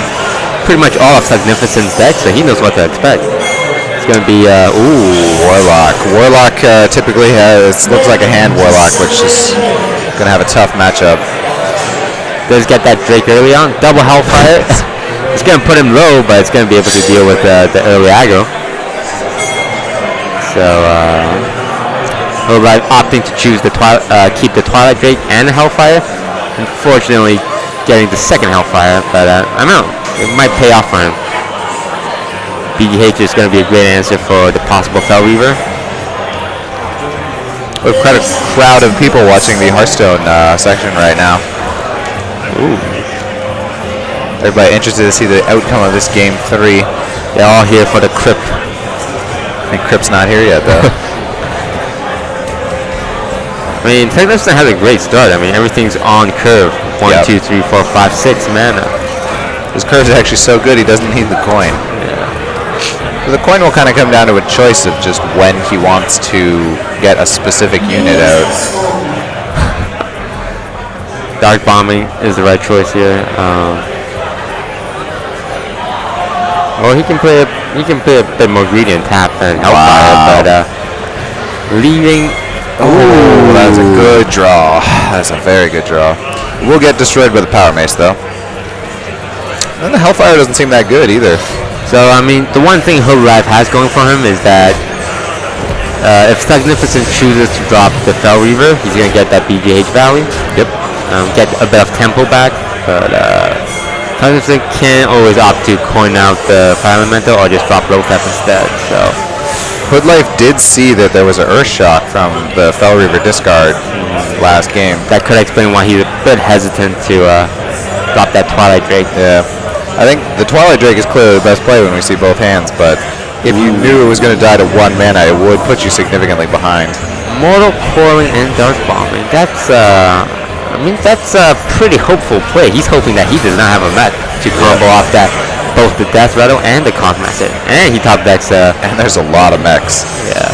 pretty much all of Magnificent's deck, so he knows what to expect. It's going to be, Warlock. Warlock typically looks like a hand Warlock, which is going to have a tough matchup. Does get that Drake early on. Double Hellfire. It's going to put him low, but it's going to be able to deal with the early aggro. So, opting to choose keep the Twilight Drake and the Hellfire. Unfortunately, getting the second Hellfire, but I don't know. It might pay off for him. BGH is going to be a great answer for the possible Fellreaver. We have quite a crowd of people watching the Hearthstone section right now. Ooh. Everybody interested to see the outcome of this game 3. They're all here for the Crypt. I think Crypt's not here yet, though. I mean, Magnificent has a great start. I mean, everything's on curve. 1, 2, 3, 4, 5, 6 mana. His curve is actually so good he doesn't need the coin. Yeah. The coin will kind of come down to a choice of just when he wants to get a specific unit out. Dark Bombing is the right choice here. Well, he can play a bit more greedy and tap and Hellfire, but leaving. Ooh, that's a good draw. That's a very good draw. We'll get destroyed by the Power Mace, though. And the Hellfire doesn't seem that good either. So, I mean, the one thing Hood Life has going for him is that if Magnificent chooses to drop the Fel Reaver, he's going to get that BGH value. Yep. Get a bit of tempo back, but Magnificent can always opt to coin out the Fire Elemental or just drop Low Theft instead. So Hood Life did see that there was an Earth Shock from the Fel Reaver discard last game. that could explain why he's a bit hesitant to drop that Twilight Drake. Yeah. I think the Twilight Drake is clearly the best play when we see both hands, but if you knew it was going to die to 1 mana, it would put you significantly behind. Mortal Coiling and Dark Bombing. That's that's a pretty hopeful play. He's hoping that he does not have a mech to combo off that both the Death Rattle and the Conchmaster. And he top decks And there's a lot of mechs. yeah.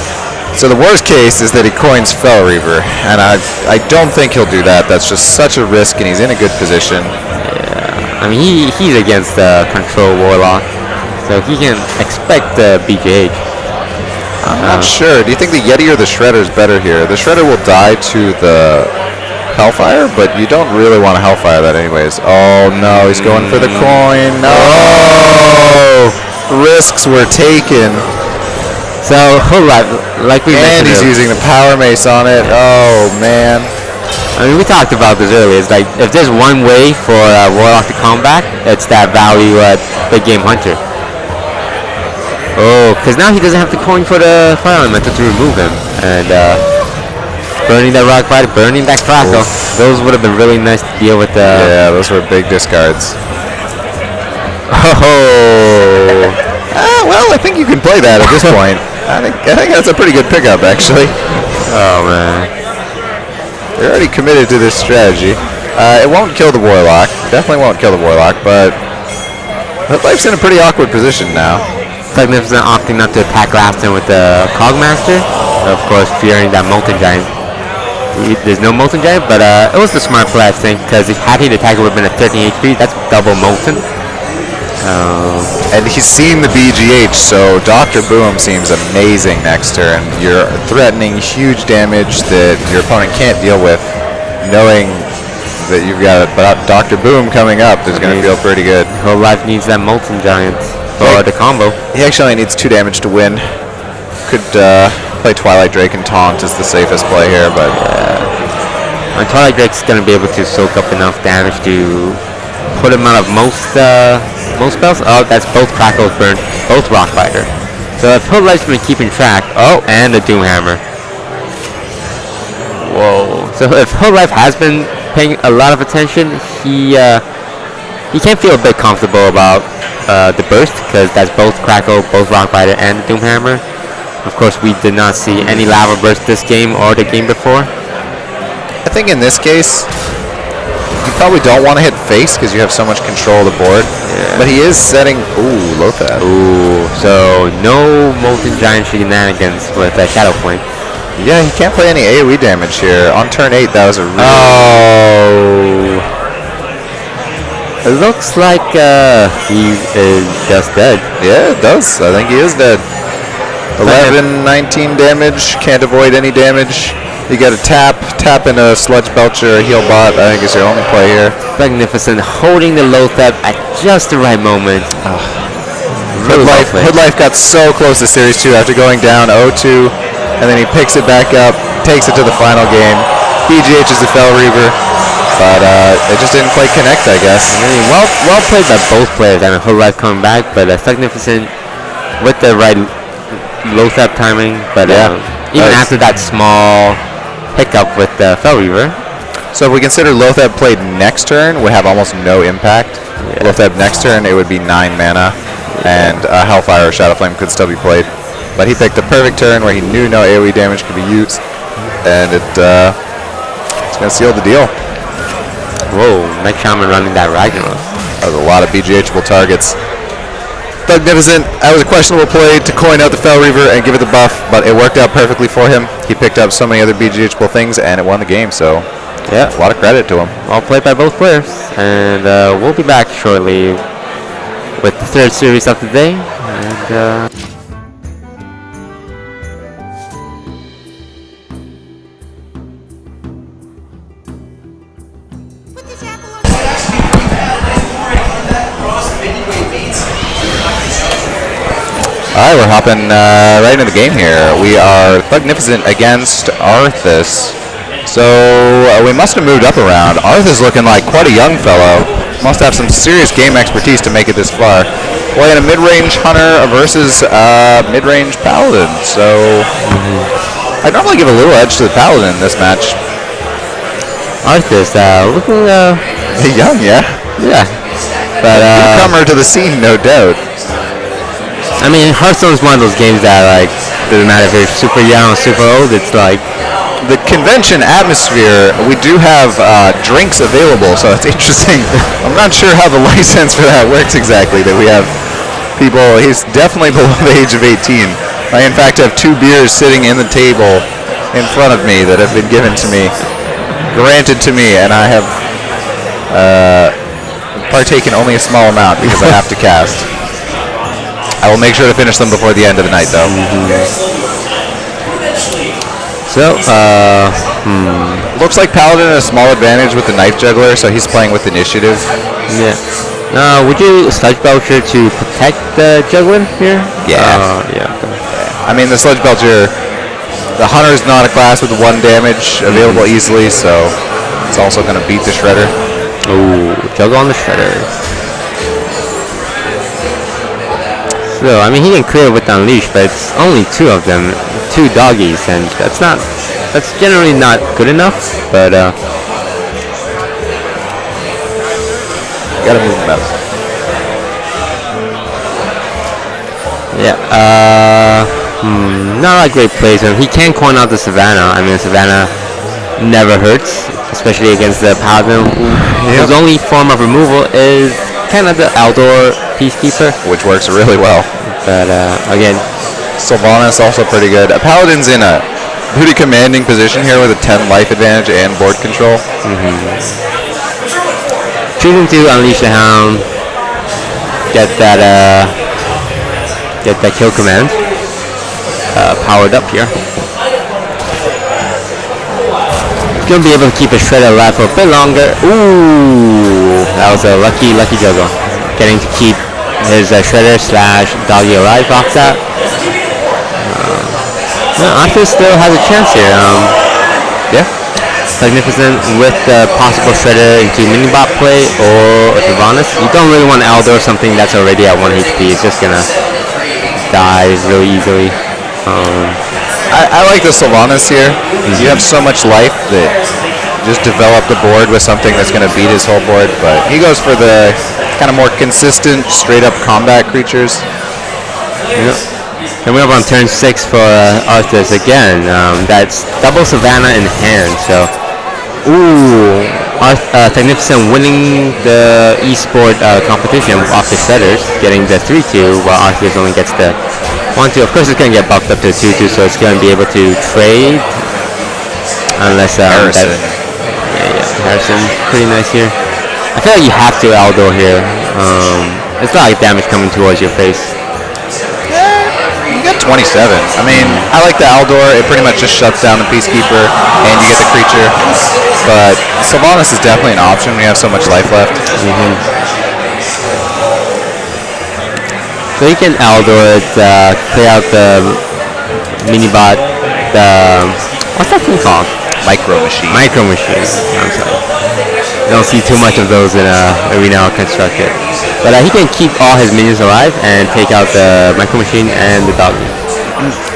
So the worst case is that he coins Fel Reaver, and I don't think he'll do that. That's just such a risk, and he's in a good position. I mean, he's against the Control Warlock, so he can expect the BGH. I'm not sure. Do you think the Yeti or the Shredder is better here? The Shredder will die to the Hellfire, but you don't really want to Hellfire that anyways. Oh no, he's going for the coin. No! Risks were taken. So, like we And mentioned he's earlier, using the Power Mace on it. Oh man. I mean, we talked about this earlier. It's like, if there's one way for Warlock to combat, it's that value Big Game Hunter. Oh, because now he doesn't have to coin for the Fire Elemental to remove him. And burning that Rock Fighter, burning that Crackle. Those would have been really nice to deal with. Yeah, those were big discards. Oh. Well, I think you can play that at this point. I think that's a pretty good pickup, actually. Oh, man. They're already committed to this strategy. It won't kill the Warlock. Definitely won't kill the Warlock, but Hood Life's in a pretty awkward position now. Magnificent opting not to attack Lapton with the Cogmaster. Of course, fearing that Molten Giant. There's no Molten Giant, but it was the smart play, I think, because if had he attacked, it would have been at 13 HP. That's double Molten. And he's seen the BGH, so Dr. Boom seems amazing next turn. You're threatening huge damage that your opponent can't deal with, knowing that you've got Dr. Boom coming up is going to feel pretty good. Whole life needs that Molten Giant for the combo. He actually only needs 2 damage to win. Could play Twilight Drake and Taunt is the safest play here, but Twilight Drake's going to be able to soak up enough damage to put him out of most spells. Oh, that's both Crackles burn, both Rock Fighter. So if Hood Life's been keeping track, and the Doomhammer. Whoa. So if Hood Life has been paying a lot of attention, he can feel a bit comfortable about the burst, because that's both Crackle, both Rock Fighter, and the Doomhammer. Of course, we did not see any Lava Burst this game or the game before. I think in this case, you probably don't want to hit face because you have so much control of the board. Yeah. But he is setting... Ooh, Lothar. Ooh, so no Molten Giant shenanigans with Shadow Flame. Yeah, he can't play any AoE damage here. On turn 8, that was a really... Oh. It looks like he is just dead. Yeah, it does. I think he is dead. 11, 19 damage. Can't avoid any damage. You got a tap in a Sludge Belcher, a Heal Bot. I think is your only play here. Magnificent, holding the Lothar at just the right moment. Hood Life got so close to Series 2 after going down 0-2, and then he picks it back up, takes it to the final game. BGH is the Fel Reaver, but it just didn't quite connect, I guess. I mean, well played by both players. I mean, Hood Life coming back, but Magnificent with the right Lothar timing. But even after that small hiccup with the Fel Reaver. So if we consider Lothar played next turn, would have almost no impact. Yeah. Lothar next turn, it would be 9 mana, and Hellfire or Shadow Flame could still be played. But he picked a perfect turn where he knew no AoE damage could be used, and it's going to seal the deal. Whoa, Mech Shaman running that Ragnarok. That was a lot of BGHable targets. Magnificent. That was a questionable play to coin out the Fel Reaver and give it the buff, but it worked out perfectly for him. He picked up so many other BGHable things, and it won the game, so yeah, a lot of credit to him. Well played by both players, and we'll be back shortly with the third series of the day. And Alright, we're hopping right into the game here. We are Thugnificent against Arthas. So we must have moved up around. Arthas looking like quite a young fellow. Must have some serious game expertise to make it this far. Playing a mid-range hunter versus mid-range paladin. So I normally give a little edge to the paladin in this match. Arthas looking Young, yeah. yeah, but Newcomer to the scene, no doubt. I mean, Hearthstone is one of those games that like doesn't matter if you're super young or super old. It's like The convention atmosphere, we do have drinks available, so it's interesting. I'm not sure how the license for that works exactly, that we have people, he's definitely below the age of 18. I in fact have 2 beers sitting in the table in front of me that have been given to me, granted to me, and I have partaken only a small amount because I have to cast. I will make sure to finish them before the end of the night, though. so. Looks like Paladin has a small advantage with the Knife Juggler, so he's playing with initiative. Yeah. Would you Sludge Belcher to protect the Juggler here? Yeah. Yeah. I mean, the Sludge Belcher, the Hunter is not a class with 1 damage available easily, so it's also going to beat the Shredder. Oh, Juggle on the Shredder. So, I mean, he can clear with Unleash, but it's only 2 of them, 2 doggies, and that's generally not good enough, but Gotta move him up. yeah, not a great plays. He can coin out the Savannah. I mean, Savannah never hurts, especially against the Paladin, whose only form of removal is kind of the Aldor Peacekeeper, Which works really well. but again, Sylvanas also pretty good. Paladin's in a pretty commanding position here with a 10 life advantage and board control. choosing to unleash the Hound, get that kill command powered up here. Gonna be able to keep his Shredder alive for a bit longer. Ooh, that was a lucky juggle. Getting to keep his Shredder / Doggy alive off that. Arthur still has a chance here. Yeah. Magnificent with the possible Shredder into Minibot play or a Sylvanas. You don't really want Aldo or something that's already at 1 HP. It's just gonna die really easily. I like the Sylvanas here. You have so much life that just develop the board with something that's going to beat his whole board, but he goes for the kind of more consistent, straight-up combat creatures. Yep. And we're up on turn 6 for Arthas again. That's double Savannah in hand, so... Ooh! Magnificent winning the esport competition off the Shredders, getting the 3-2, while Arthas only gets the 1-2. Of course, it's going to get buffed up to 2-2, so it's going to be able to trade. Unless... Harrison. Harrison, pretty nice here. I feel like you have to Aldo here. It's not like damage coming towards your face. You got 27. I mean, I like the Aldor. It pretty much just shuts down the Peacekeeper, and you get the creature. But Sylvanas is definitely an option when you have so much life left. So you can Aldor it, clear out the Minibot, what's that thing called? Micro Machine. Micro Machine. I'm sorry. You don't see too much of those in Arena or Constructed. But he can keep all his minions alive and take out the Micro Machine and the Doggy.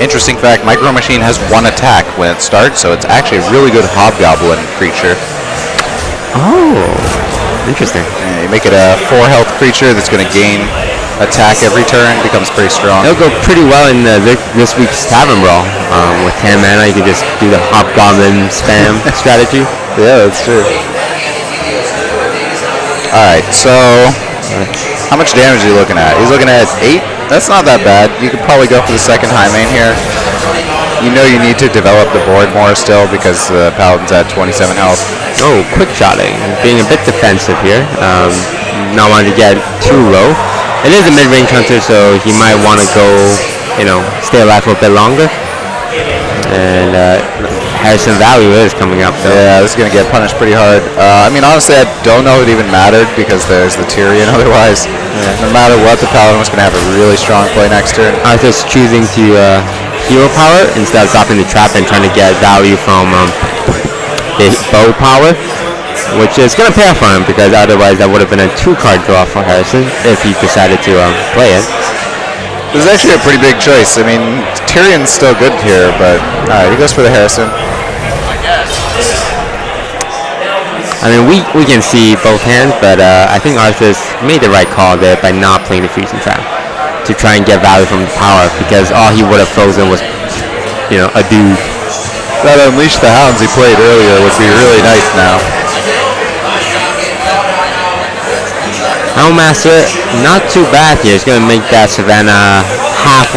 Interesting fact, Micro Machine has 1 attack when it starts, so it's actually a really good Hobgoblin creature. Oh, interesting. Yeah, you make it a 4 health creature that's going to gain attack every turn, becomes pretty strong. It'll go pretty well in this week's Tavern Brawl. With 10 mana, you can just do the Hobgoblin spam strategy. Yeah, that's true. Alright, so how much damage are you looking at? He's looking at 8? That's not that bad. You could probably go for the second high main here. You know you need to develop the board more still because the Paladin's at 27 health. Oh, quick shotting. Being a bit defensive here. Not wanting to get too low. It is a mid-range hunter, so he might want to go, stay alive for a bit longer. And Harrison value is coming up. Though. Yeah, this is going to get punished pretty hard. I mean, honestly, I don't know if it even mattered because there's the Tyrion otherwise. No matter what, the Paladin was going to have a really strong play next turn. Arthur's choosing to hero power instead of dropping the trap and trying to get value from the bow power, which is going to pay off for him because otherwise that would have been a 2-card draw for Harrison if he decided to play it. This is actually a pretty big choice. I mean, Tyrion's still good here, but he goes for the Harrison. I mean, we can see both hands, but I think Arthur's made the right call there by not playing the freezing trap to try and get value from the power because all he would have frozen was, a dude. That Unleash the Hounds he played earlier would be really nice now. Houndmaster, not too bad here. He's going to make that Savannah half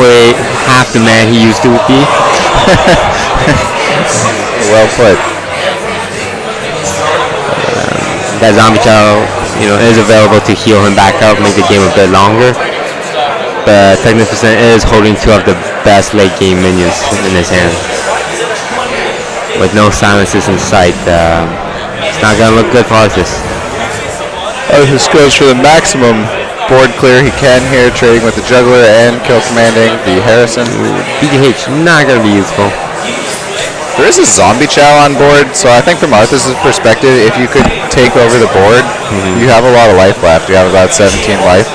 the man he used to be. Well put. That Zombie Chow, is available to heal him back up, make the game a bit longer. But Magnificent is holding 2 of the best late game minions in his hand. With no silences in sight, it's not going to look good for Arthas. Arthas goes for the maximum board clear he can here, trading with the Juggler and kill commanding the Harrison. BGH not going to be useful. There is a Zombie Chow on board, so I think from Arthas' perspective, if you could take over the board, you have a lot of life left. You have about 17 life.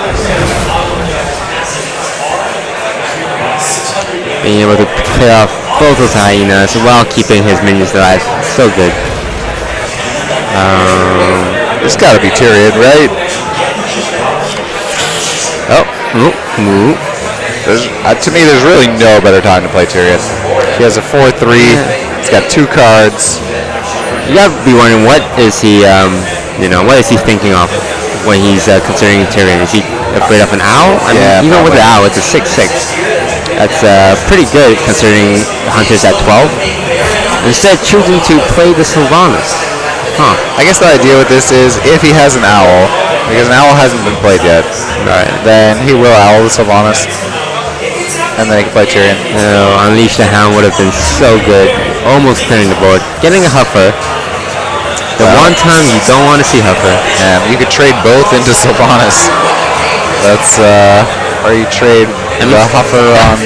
Being able to clear off both those hyenas while keeping his minions alive, so good. It's got to be Tyrion, right? To me, there's really no better time to play Tyrion. He has a 4/3. He's got 2 cards. You gotta be wondering what is he thinking of when he's considering Tyrion? Is he afraid of an owl? I mean, even with the owl, it's a 6/6. That's pretty good considering Hunter's at 12. Instead, choosing to play the Sylvanas. I guess the idea with this is if he has an owl, because an owl hasn't been played yet, then he will owl the Sylvanas, and then he can play Tyrion. Unleash the Hound would have been so good. Almost clearing the board. Getting a Huffer. The one time you don't want to see Huffer. Yeah, you could trade both into Sylvanas. That's, or you trade the Huffer on...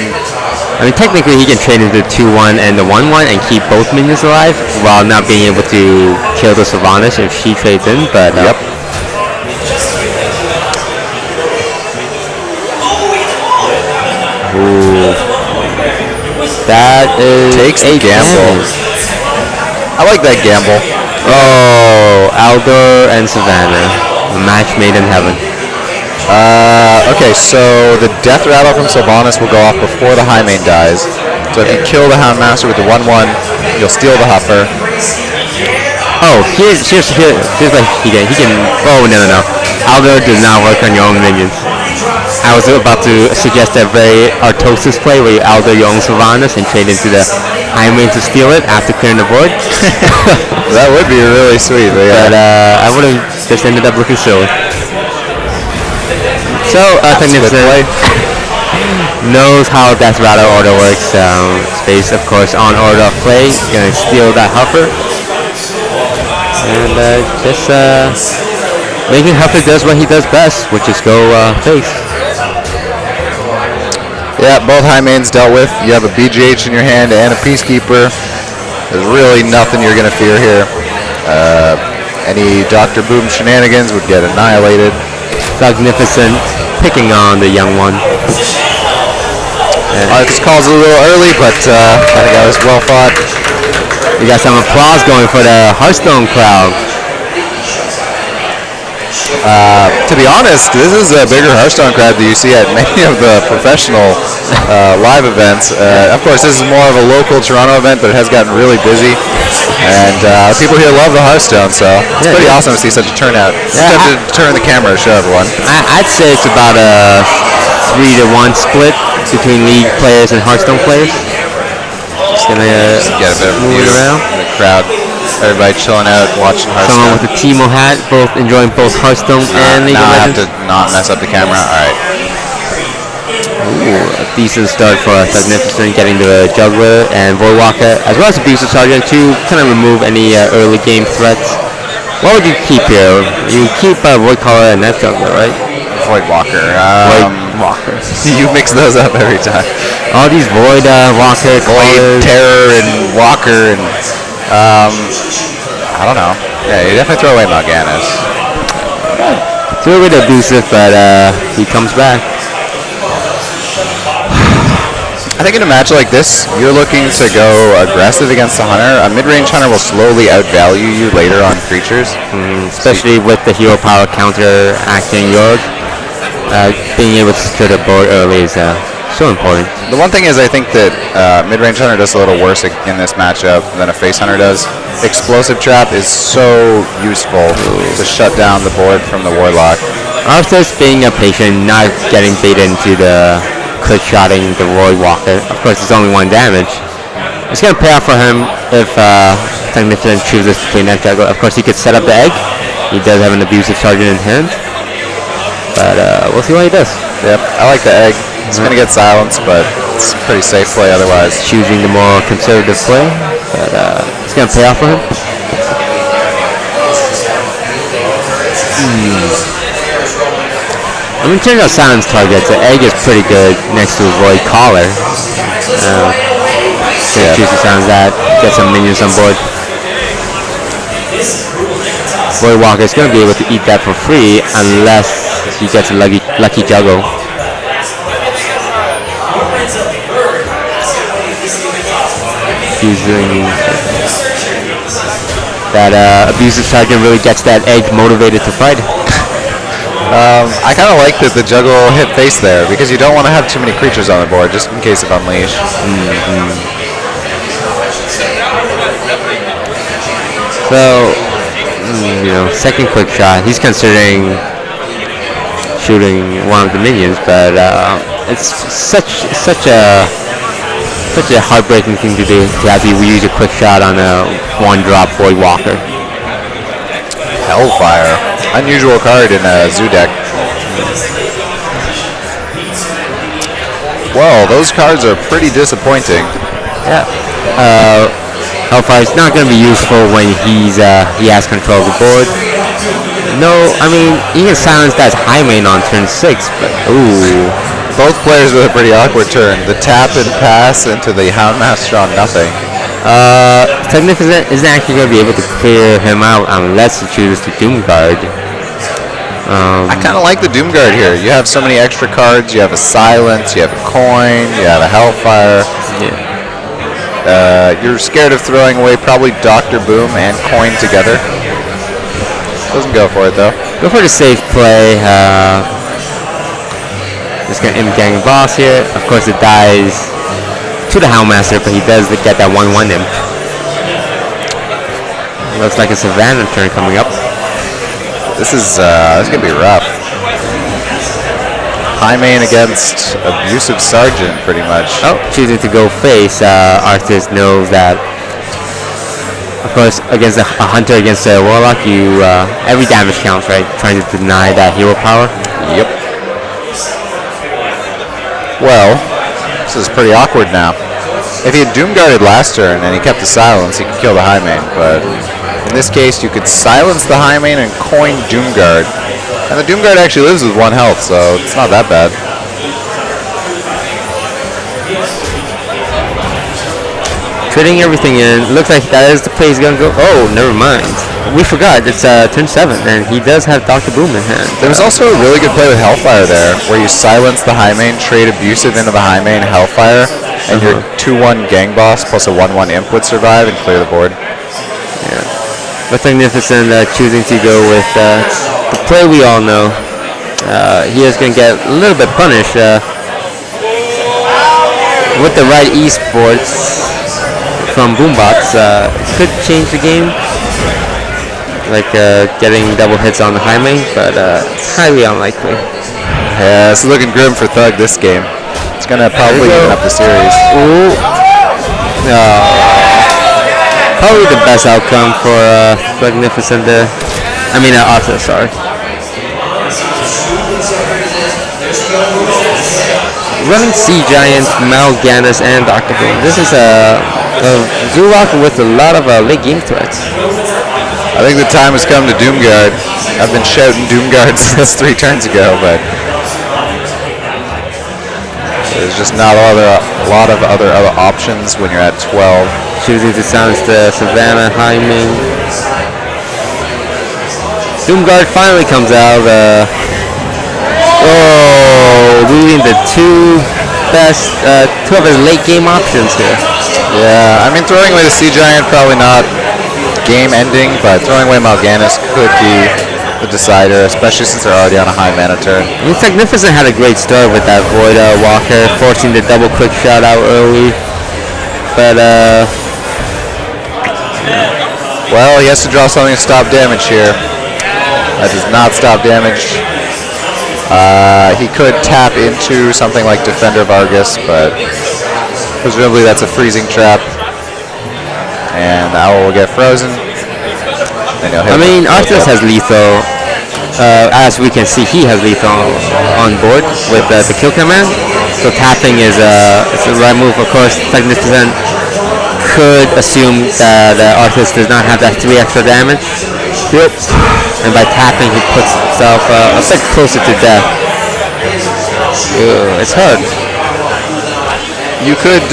I mean, technically he can trade into 2/1 and the 1/1 and keep both minions alive while not being able to kill the Sylvanas if she trades in, but... Yep. Ooh. That is takes the gamble. I like that gamble. Oh, Aldor and Savannah. A match made in heaven. Okay, so the Death Rattle from Sylvanas will go off before the High Main dies. So if you kill the Houndmaster with the 1/1, you'll steal the Huffer. Oh, here's what he can. Oh, no. Aldor does not work on your own minions. I was about to suggest a very Artosis play where you Aldor your own Sylvanas and trade into the High Main to steal it after clearing the board. That would be really sweet. But I would have just ended up looking silly. So, Magnificent knows how Death Rattle order works. Space, of course, on order of play. Gonna steal that Huffer. And just making Huffer does what he does best, which is go face. Yeah, both High Mains dealt with. You have a BGH in your hand and a Peacekeeper. There's really nothing you're going to fear here. Any Dr. Boom shenanigans would get annihilated. Magnificent picking on the young one. This call's a little early, but I think that was well fought. We got some applause going for the Hearthstone crowd. To be honest, this is a bigger Hearthstone crowd that you see at many of the professional live events. Of course, this is more of a local Toronto event, but it has gotten really busy. And people here love the Hearthstone, so it's pretty awesome to see such a turnout. Just have to turn the camera to show everyone. I'd say it's about a 3-to-1 split between League players and Hearthstone players. Just gonna get a bit of move around. The crowd. Everybody chilling out, watching Hearthstone. Someone with a Teemo hat, both enjoying both Hearthstone and League of Now I have Legends. to not mess up the camera. All right. Ooh, a decent start for Magnificent, getting the Juggler and Voidwalker, as well as Abusive Sergeant to kind of remove any early game threats. What would you keep here? You keep Void Caller and Knife Juggler, right? Void Walker. Void Walker. You mix those up every time. All these Void Walker, Void, Terror, and Walker, and I don't know. Yeah, you definitely throw away Mal'Ganis. It's a little bit abusive, but he comes back. I think in a match like this, you're looking to go aggressive against the Hunter. A mid-range Hunter will slowly outvalue you later on creatures. Especially with the hero power counteracting York. Being able to secure the board early is so important. The one thing is I think that mid-range Hunter does a little worse in this matchup than a face Hunter does. Explosive Trap is so useful to shut down the board from the Warlock. Arthur's being a patient, not getting baited into the click shotting the Void Walker. Of course, it's only 1 damage. It's going to pay off for him if Magnificent chooses to play Knife Juggler. Of course, he could set up the egg. He does have an Abusive Sergeant in hand. But we'll see what he does. Yep, I like the egg. It's going to get silenced, but it's a pretty safe play otherwise. Choosing the more conservative play. But it's going to pay off for him. I mean, in terms of silence targets, the egg is pretty good next to a Void Caller. Choose to silence that, get some minions on board. Void Walker is going to be able to eat that for free unless he gets a lucky juggle. Using that Abusive Sergeant really gets that egg motivated to fight. I kind of like that the juggle hit face there because you don't want to have too many creatures on the board just in case of Unleash. So, second quick shot. He's considering shooting one of the minions, but it's such a heartbreaking thing to do to have you use a quick shot on a 1-drop Void Walker. Hellfire. Unusual card in a Zoo deck. Well, those cards are pretty disappointing. Yeah. Hellfire is not going to be useful when he has control of the board. No, I mean, he can silence that high main on turn 6, but ooh. Both players with a pretty awkward turn. The tap and pass into the Houndmaster on nothing. Magnificent isn't actually going to be able to clear him out unless he chooses to Doomguard. I kind of like the Doomguard here. You have so many extra cards. You have a Silence, you have a Coin, you have a Hellfire. Yeah. You're scared of throwing away probably Dr. Boom and Coin together. Doesn't go for it though. Go for the safe play. Just going to imp-gang boss here. Of course it dies to the Houndmaster, but he does get that 1/1 imp. Looks like a Savannah turn coming up. This is gonna be rough. High main against Abusive Sergeant, pretty much. Oh, choosing to go face. Arthas knows that. Of course, against a hunter against a warlock, you every damage counts, right? Trying to deny that hero power. Yep. Well, this is pretty awkward now. If he had Doomguarded last turn and he kept the silence, he could kill the high main, but in this case you could silence the high main and coin Doomguard. And the Doomguard actually lives with 1 health, so it's not that bad. Trading everything in. Looks like that is the play he's gonna go. Oh, never mind. We forgot, it's turn 7, and he does have Dr. Boom in hand. There was also a really good play with Hellfire there, where you silence the high main, trade Abusive into the high main Hellfire, and your 2/1 Gang Boss plus a 1/1 Imp would survive and clear the board. Yeah. But Magnificent choosing to go with the play we all know. He is going to get a little bit punished with the right esports from Boombox. Could change the game. Like getting double hits on the high main, but it's highly unlikely. Yeah, it's looking grim for Thug this game. It's going to probably even up the series. Ooh. Probably the best outcome for Magnificent there. I mean, Arthur, sorry. running Sea Giant, Mal'Ganis, and Octobone. This is a Zurok with a lot of late game threats. I think the time has come to Doomguard. I've been shouting Doomguard since 3 turns ago, but there's just not a lot of other options when you're at 12. Choosing to silence the Savannah Hyman. Doomguard finally comes out. Losing the two of his late game options here. Yeah, I mean, throwing away the Sea Giant, probably not game ending, but throwing away Mal'Ganis could be the decider, especially since they're already on a high mana turn. Magnificent had a great start with that Void Walker, forcing the double quick shot out early. But, well, he has to draw something to stop damage here. That does not stop damage. He could tap into something like Defender of Argus, but presumably that's a freezing trap. And the Owl will get frozen. I mean, Arthas has lethal. As we can see, he has lethal on board with the kill command. So tapping is it's the right move. Of course, Magnificent could assume that Arthas does not have that 3 extra damage. Yep. And by tapping, he puts himself a bit closer to death. It's hard. You could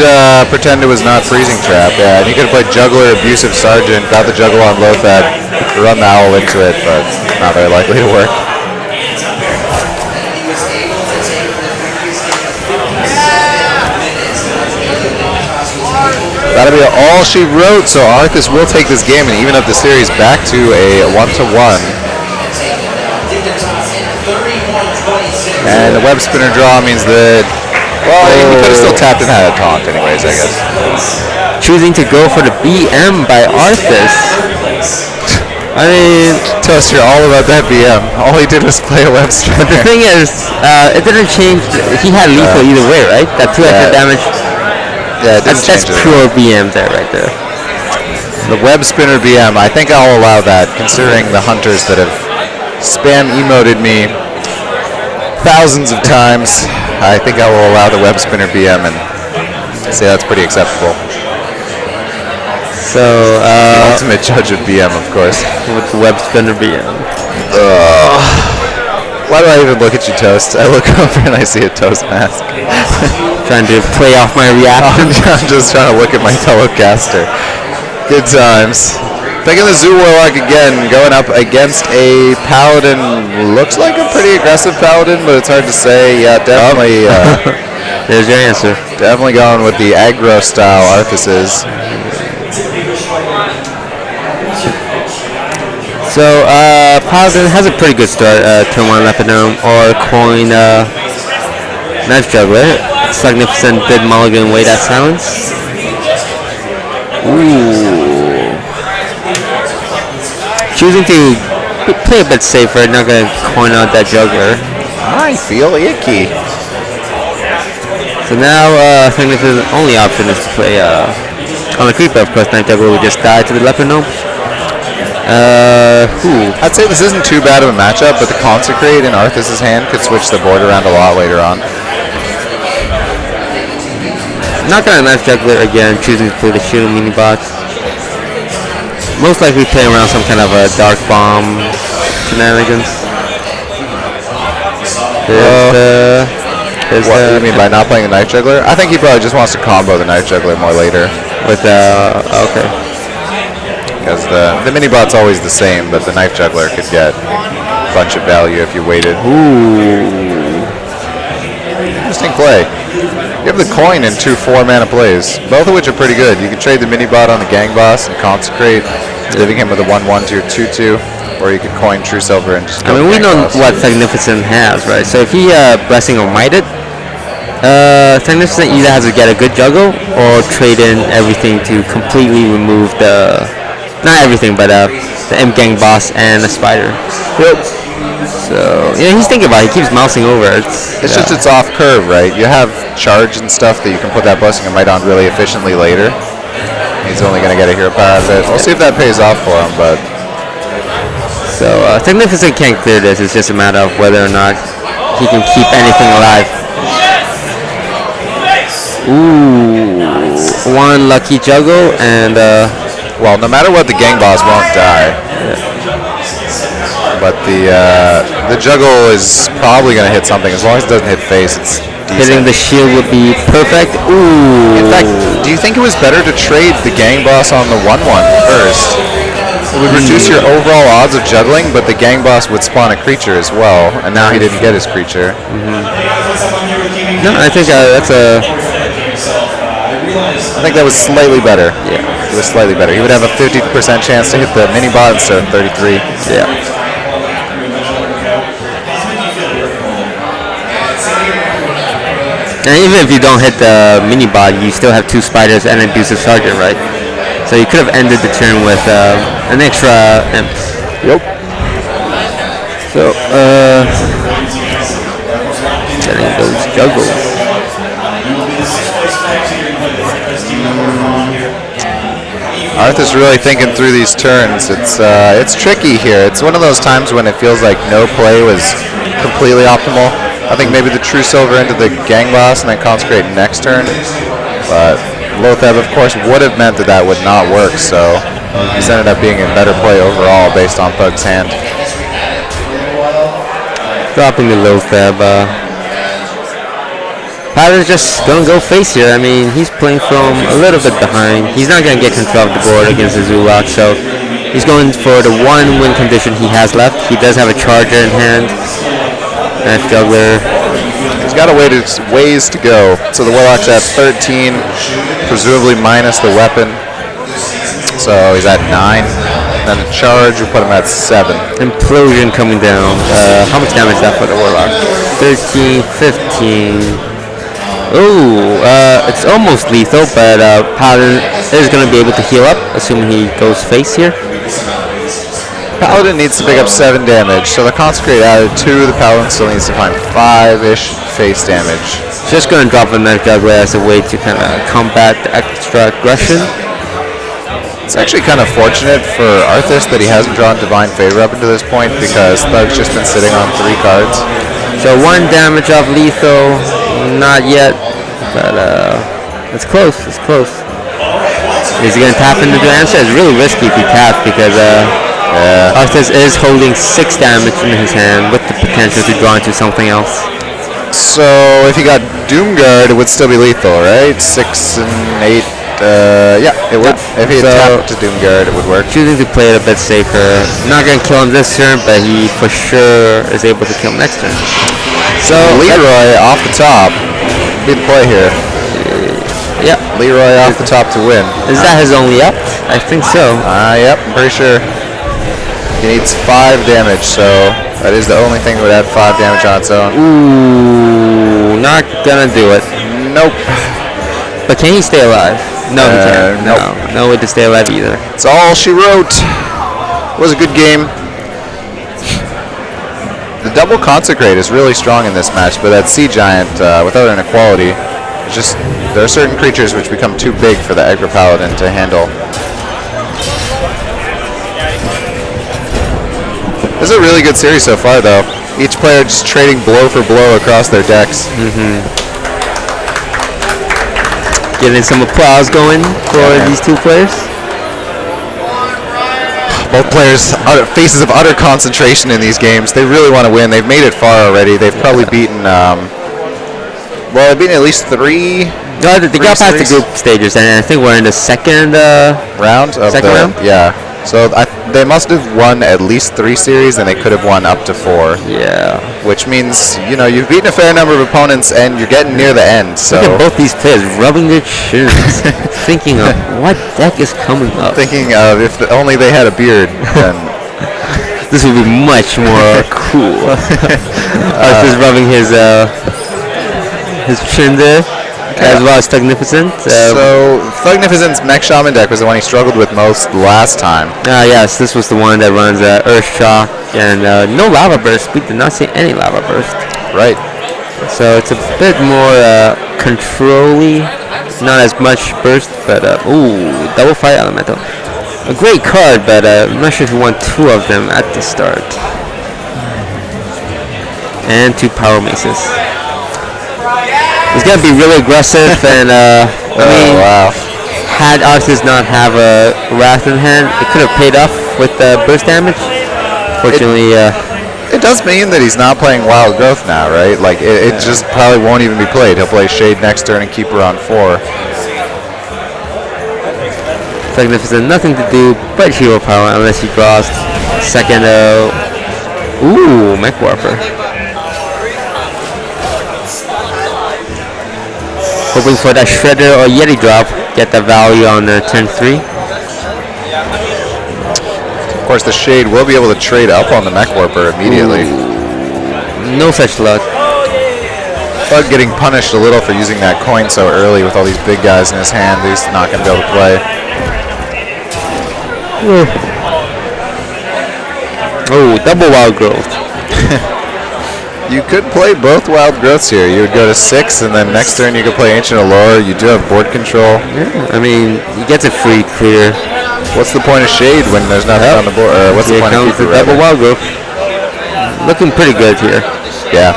pretend it was not freezing trap, yeah, and you could have played Juggler, Abusive Sergeant, got the Juggler on Lothad, run the Owl into it, but not very likely to work. That'll be all she wrote, so Arthas will take this game and even up the series back to a 1-1. And the web spinner draw means that, well, he could have still tapped and had a taunt anyways, I guess. Choosing to go for the BM by Arthas. I mean, Toast, you're all about that BM. All he did was play a web spinner. But the thing is, it didn't change. He had lethal either way, right? That 2 extra damage. Yeah, that's pure BM there, right there. The web spinner BM, I think I'll allow that, considering the hunters that have spam emoted me thousands of times. I think I will allow the web spinner BM and say that's pretty acceptable. So, the ultimate judge of BM, of course. With the web spinner BM. Why do I even look at you, Toast? I look over and I see a Toast mask. Trying to play off my reaction. I'm just trying to look at my fellow caster. Good times. Picking the Zoo Warlock again, going up against a Paladin. Looks like a pretty aggressive Paladin, but it's hard to say. Yeah, definitely. There's your answer. Definitely going with the aggro style Arthas is. So, Paladin has a pretty good start. Turn 1 Lepidome or coin Knife Juggler. Magnificent did mulligan away that silence. Ooh. Choosing to play a bit safer, not going to coin out that Juggler. I feel icky. So now, Magnificent's only option is to play on the creeper. Of course, Knife Juggler will just die to the Lepidome. I'd say this isn't too bad of a matchup, but the Consecrate in Arthas' hand could switch the board around a lot later on. Not gonna Knife Juggler again, choosing to play the Shield mini bots. Most likely play around some kind of a Dark Bomb shenanigans. What do you mean by not playing the Knife Juggler? I think he probably just wants to combo the Knife Juggler more later. With okay. Because the mini bot's always the same, but the Knife Juggler could get a bunch of value if you waited. Ooh. Interesting play. You have the coin in 2 4-mana plays, both of which are pretty good. You can trade the mini bot on the Gang Boss and Consecrate, leaving him with a 1/1 to your 2/2, or you could coin True Silver and just go. I mean, we know what Magnificent has, right? So if he Blessing or Might it, Magnificent either has to get a good juggle or trade in everything to completely remove the, not everything, but the M Gang Boss and the Spider. Yep. So yeah, he's thinking about it. He keeps mousing over. It's just it's off curve, right? You have charge and stuff that you can put that Blessing and Might on really efficiently later. He's only going to get a hero power out of it. We'll see if that pays off for him, but. So Magnificent can't clear this. It's just a matter of whether or not he can keep anything alive. Ooh, one lucky juggle and Well, no matter what, the gang boss won't die. But the juggle is probably going to hit something. As long as it doesn't hit face, it's decent. hitting the shield would be perfect. Ooh. In fact, do you think it was better to trade the gang boss on the 1/1 first? It would reduce your overall odds of juggling, but the gang boss would spawn a creature as well, and now he didn't get his creature. No, I think that's a. I think that was slightly better. Yeah. It was slightly better. He would have a 50% chance to hit the mini bot instead of 33. Yeah. And even if you don't hit the mini bot, you still have 2 spiders and an abusive sergeant, right? So you could have ended the turn with an extra imp. Yep. So, getting those juggles. Arthur's really thinking through these turns. It's tricky here. It's one of those times when it feels like no play was completely optimal. I think maybe the True Silver into the gang boss and then consecrate next turn. But Lotheb, of course, would have meant that would not work, so this ended up being a better play overall based on Thug's hand. Dropping the Lotheb. Paladin's just gonna go face here. I mean, he's playing from a little bit behind. He's not gonna get control of the board against the Zulak, so he's going for the 1 win condition he has left. He does have a charger in hand. And juggler. He's got a ways to go. So the Warlock's at 13, presumably minus the weapon. So he's at 9. Then the charge will put him at 7. Implosion coming down. How much damage is that for the Warlock? 13, 15. Oh, it's almost lethal, but Paladin is going to be able to heal up, assuming he goes face here. Paladin needs to pick up 7 damage, so the Consecrate added 2. The Paladin still needs to find 5-ish face damage. Just going to drop a Medic Juggler as a way to kind of combat the extra aggression. It's actually kind of fortunate for Arthas that he hasn't drawn Divine Favor up until this point, because Thug's just been sitting on 3 cards. So 1 damage off lethal, not yet, but it's close, it's close. Is he going to tap into the answer? It's really risky if he taps because Arthas is holding 6 damage in his hand with the potential to draw into something else. So if he got Doomguard, it would still be lethal, right? 6 and 8. Yeah, it would. If he had tapped to Doomguard, it would work. Choosing to play it a bit safer. Not going to kill him this turn, but he for sure is able to kill him next turn. So Leroy off the top. Be the play here. Yeah. Leroy off the top to win. Is that his only up? I think so. Yep, I'm pretty sure. He needs 5 damage, so that is the only thing that would add 5 damage on its own. Ooh, not gonna do it. Nope. But can he stay alive? No, he can't. Nope. No way to stay alive either. It's all she wrote. It was a good game. The double Consecrate is really strong in this match, but that Sea Giant, without an equality, it's just there are certain creatures which become too big for the Aggro Paladin to handle. This is a really good series so far, though. Each player just trading blow for blow across their decks. Getting some applause going for these 2 players. Both players, faces of utter concentration in these games. They really want to win. They've made it far already. They've probably beaten, well, they've beaten at least 3. No, they got past the group stages, and I think we're in the second round. Round? Yeah. So they must have won at least 3 series, and they could have won up to 4. Yeah. Which means, you know, you've beaten a fair number of opponents, and you're getting near the end. So look at both these players rubbing their chins, thinking of what deck is coming up. Thinking of if only they had a beard, then this would be much more cool. Arthur's rubbing his chin there. As well as Thugnificent. So Thugnificent's Mech Shaman deck was the one he struggled with most last time. Yes, this was the one that runs Earth Shock and no Lava Burst. We did not see any Lava Burst. Right. So it's a bit more control-y, not as much burst, but ooh, double Fire Elemental. A great card, but I'm not sure if you want 2 of them at the start. And 2 Power Maces. He's gonna be really aggressive, and I mean, wow. had Arceus not have a Wrath in hand, it could have paid off with burst damage. Fortunately, It does mean that he's not playing Wild Growth now, right? Like, it just probably won't even be played. He'll play Shade next turn and Keeper on 4. Magnificent, nothing to do but hero power unless he draws second. Ooh, Mech Warper. Hoping for that Shredder or Yeti drop. Get the value on turn 3. Of course, the Shade will be able to trade up on the Mech Warper immediately. Ooh, no such luck. Bug getting punished a little for using that coin so early with all these big guys in his hand that he's not going to be able to play. Oh, double Wild Growth. You could play both Wild Growths here. You would go to 6, and then next turn you could play Ancient Allure. You do have board control. Yeah, I mean, he gets a free clear. What's the point of Shade when there's nothing on the board? What's the Here point of comes the Keeper? double Wild Growth. Looking pretty good here. Yeah.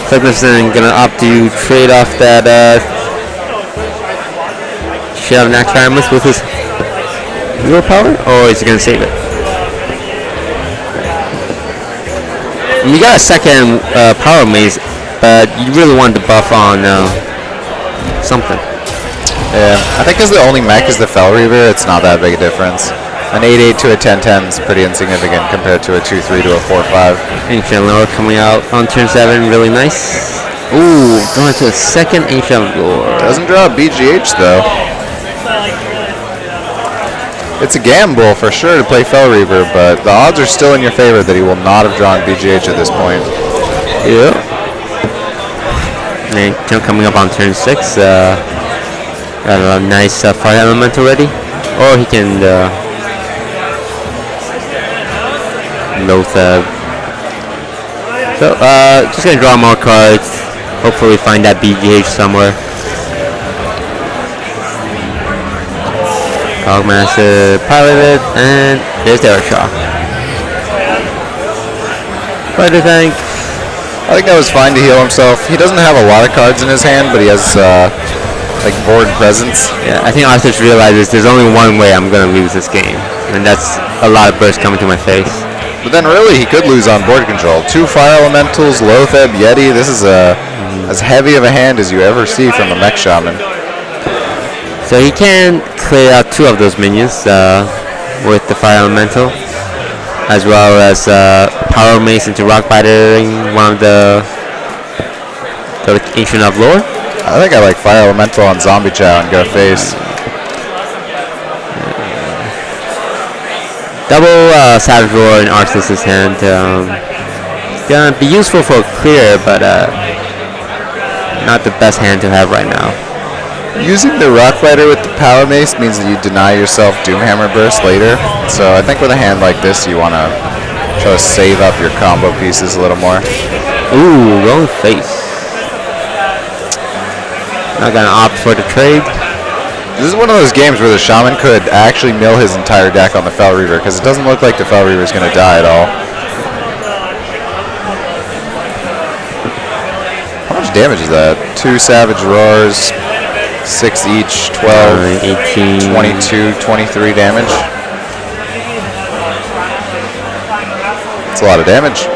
Magnificent gonna opt to trade off that Shell Naxxramus with his hero power, or is he gonna save it? You got a second power maze, but you really want to buff on something. Yeah. I think because the only mech is the Fel Reaver, it's not that big a difference. An 8-8 to a 10-10 is pretty insignificant compared to a 2-3 to a 4-5. Ancient Lore coming out on turn 7, really nice. Ooh, going to a second Ancient Lore. Doesn't draw a BGH though. It's a gamble for sure to play Fel Reaver, but the odds are still in your favor that he will not have drawn BGH at this point. Yeah. And coming up on turn 6, got a nice Fire Elemental ready. Or he can Loatheb. So, just gonna draw more cards. Hopefully find that BGH somewhere. Cogmaster piloted, and there's the Shock. Fighter tank. I think that was fine to heal himself. He doesn't have a lot of cards in his hand, but he has like board presence. Yeah, I think Arthur realizes there's only one way I'm gonna lose this game, and that's a lot of bursts coming to my face. But then really he could lose on board control. 2 Fire Elementals, Loatheb, Yeti. This is as heavy of a hand as you ever see from a Mech Shaman. So he can clear out 2 of those minions with the Fire Elemental, as well as Power Mace into Rock Bitering one of the Ancient of Lore. I think I like Fire Elemental on Zombie Chow and go face. Double Savage Roar in Arceus' hand. Gonna be useful for a clear, but not the best hand to have right now. Using the Rock Fighter with the Power Mace means that you deny yourself Doomhammer Burst later. So I think with a hand like this, you want to try to save up your combo pieces a little more. Ooh, going face. Not gonna opt for the trade. This is one of those games where the Shaman could actually mill his entire deck on the Fel Reaver, because it doesn't look like the Fel Reaver is going to die at all. How much damage is that? 2 Savage Roars, 6 each, 12, 18, 22, 23 damage. That's a lot of damage.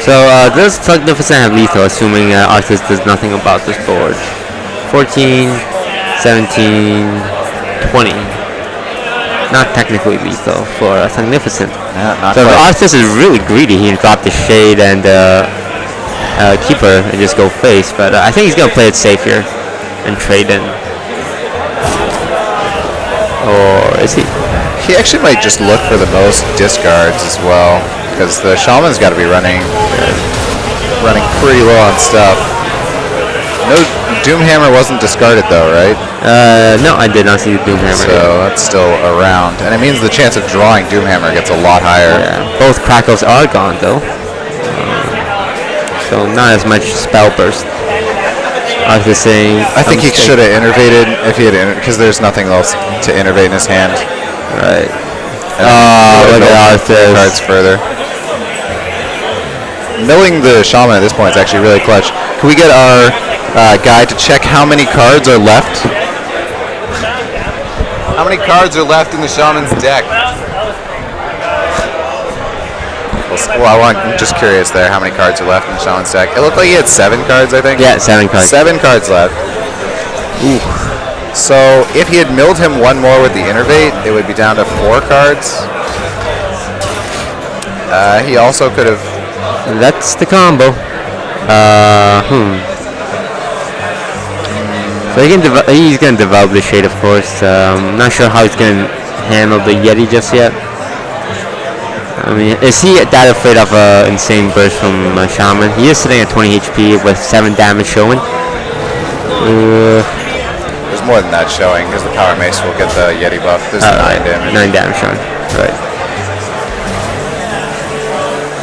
So does Magnificent have lethal, assuming Arceus does nothing about this board? 14, 17, 20. Not technically lethal for Magnificent. Yeah, not so quite. Arceus is really greedy. He can drop the Shade and Keeper and just go face, but I think he's going to play it safe here and trade in. Or is he? He actually might just look for the most discards as well, because the Shaman's got to be running pretty low on stuff. No, Doomhammer wasn't discarded though, right? No, I did not see the Doomhammer. So that's still around, and it means the chance of drawing Doomhammer gets a lot higher. Yeah, both Crackles are gone though, so not as much spell burst. I was just saying. I think he should have innervated if he had, because there's nothing else to innervate in his hand. Right. Oh, look at Arceus. Cards further. milling the shaman at this point is actually really clutch. Can we get our guy to check how many cards are left? How many cards are left in the shaman's deck? Well, I'm just curious there. How many cards are left in the shaman's deck? It looked like he had 7 cards, I think. Yeah, 7 cards. 7 cards left. Ooh. So if he had milled him one more with the innervate, it would be down to 4 cards. He also could have. That's the combo. So he's gonna develop the shade, of course. Not sure how he's gonna handle the Yeti just yet. I mean, is he that afraid of insane burst from Shaman? He is sitting at 20 HP with 7 damage showing. There's more than that showing because the Power Mace will get the Yeti buff. There's 9 damage. 9 damage showing. Right.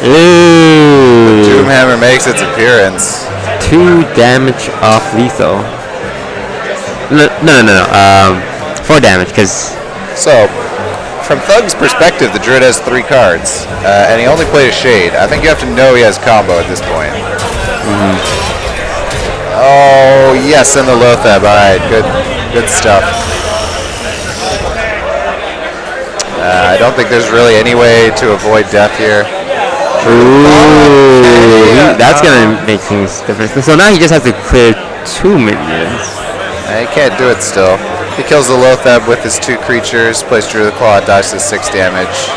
Ooh. The Doomhammer makes its appearance. 2 damage off lethal. No. 4 damage because. So, from Thug's perspective, the Druid has 3 cards, and he only played a Shade. I think you have to know he has combo at this point. Oh, yes, and the Lothab. All right, good stuff. I don't think there's really any way to avoid death here. Ooh, that's gonna make things different. So now he just has to clear 2 minions. He can't do it still. He kills the Lothab with his 2 creatures, plays Druid Claw, dodges 6 damage,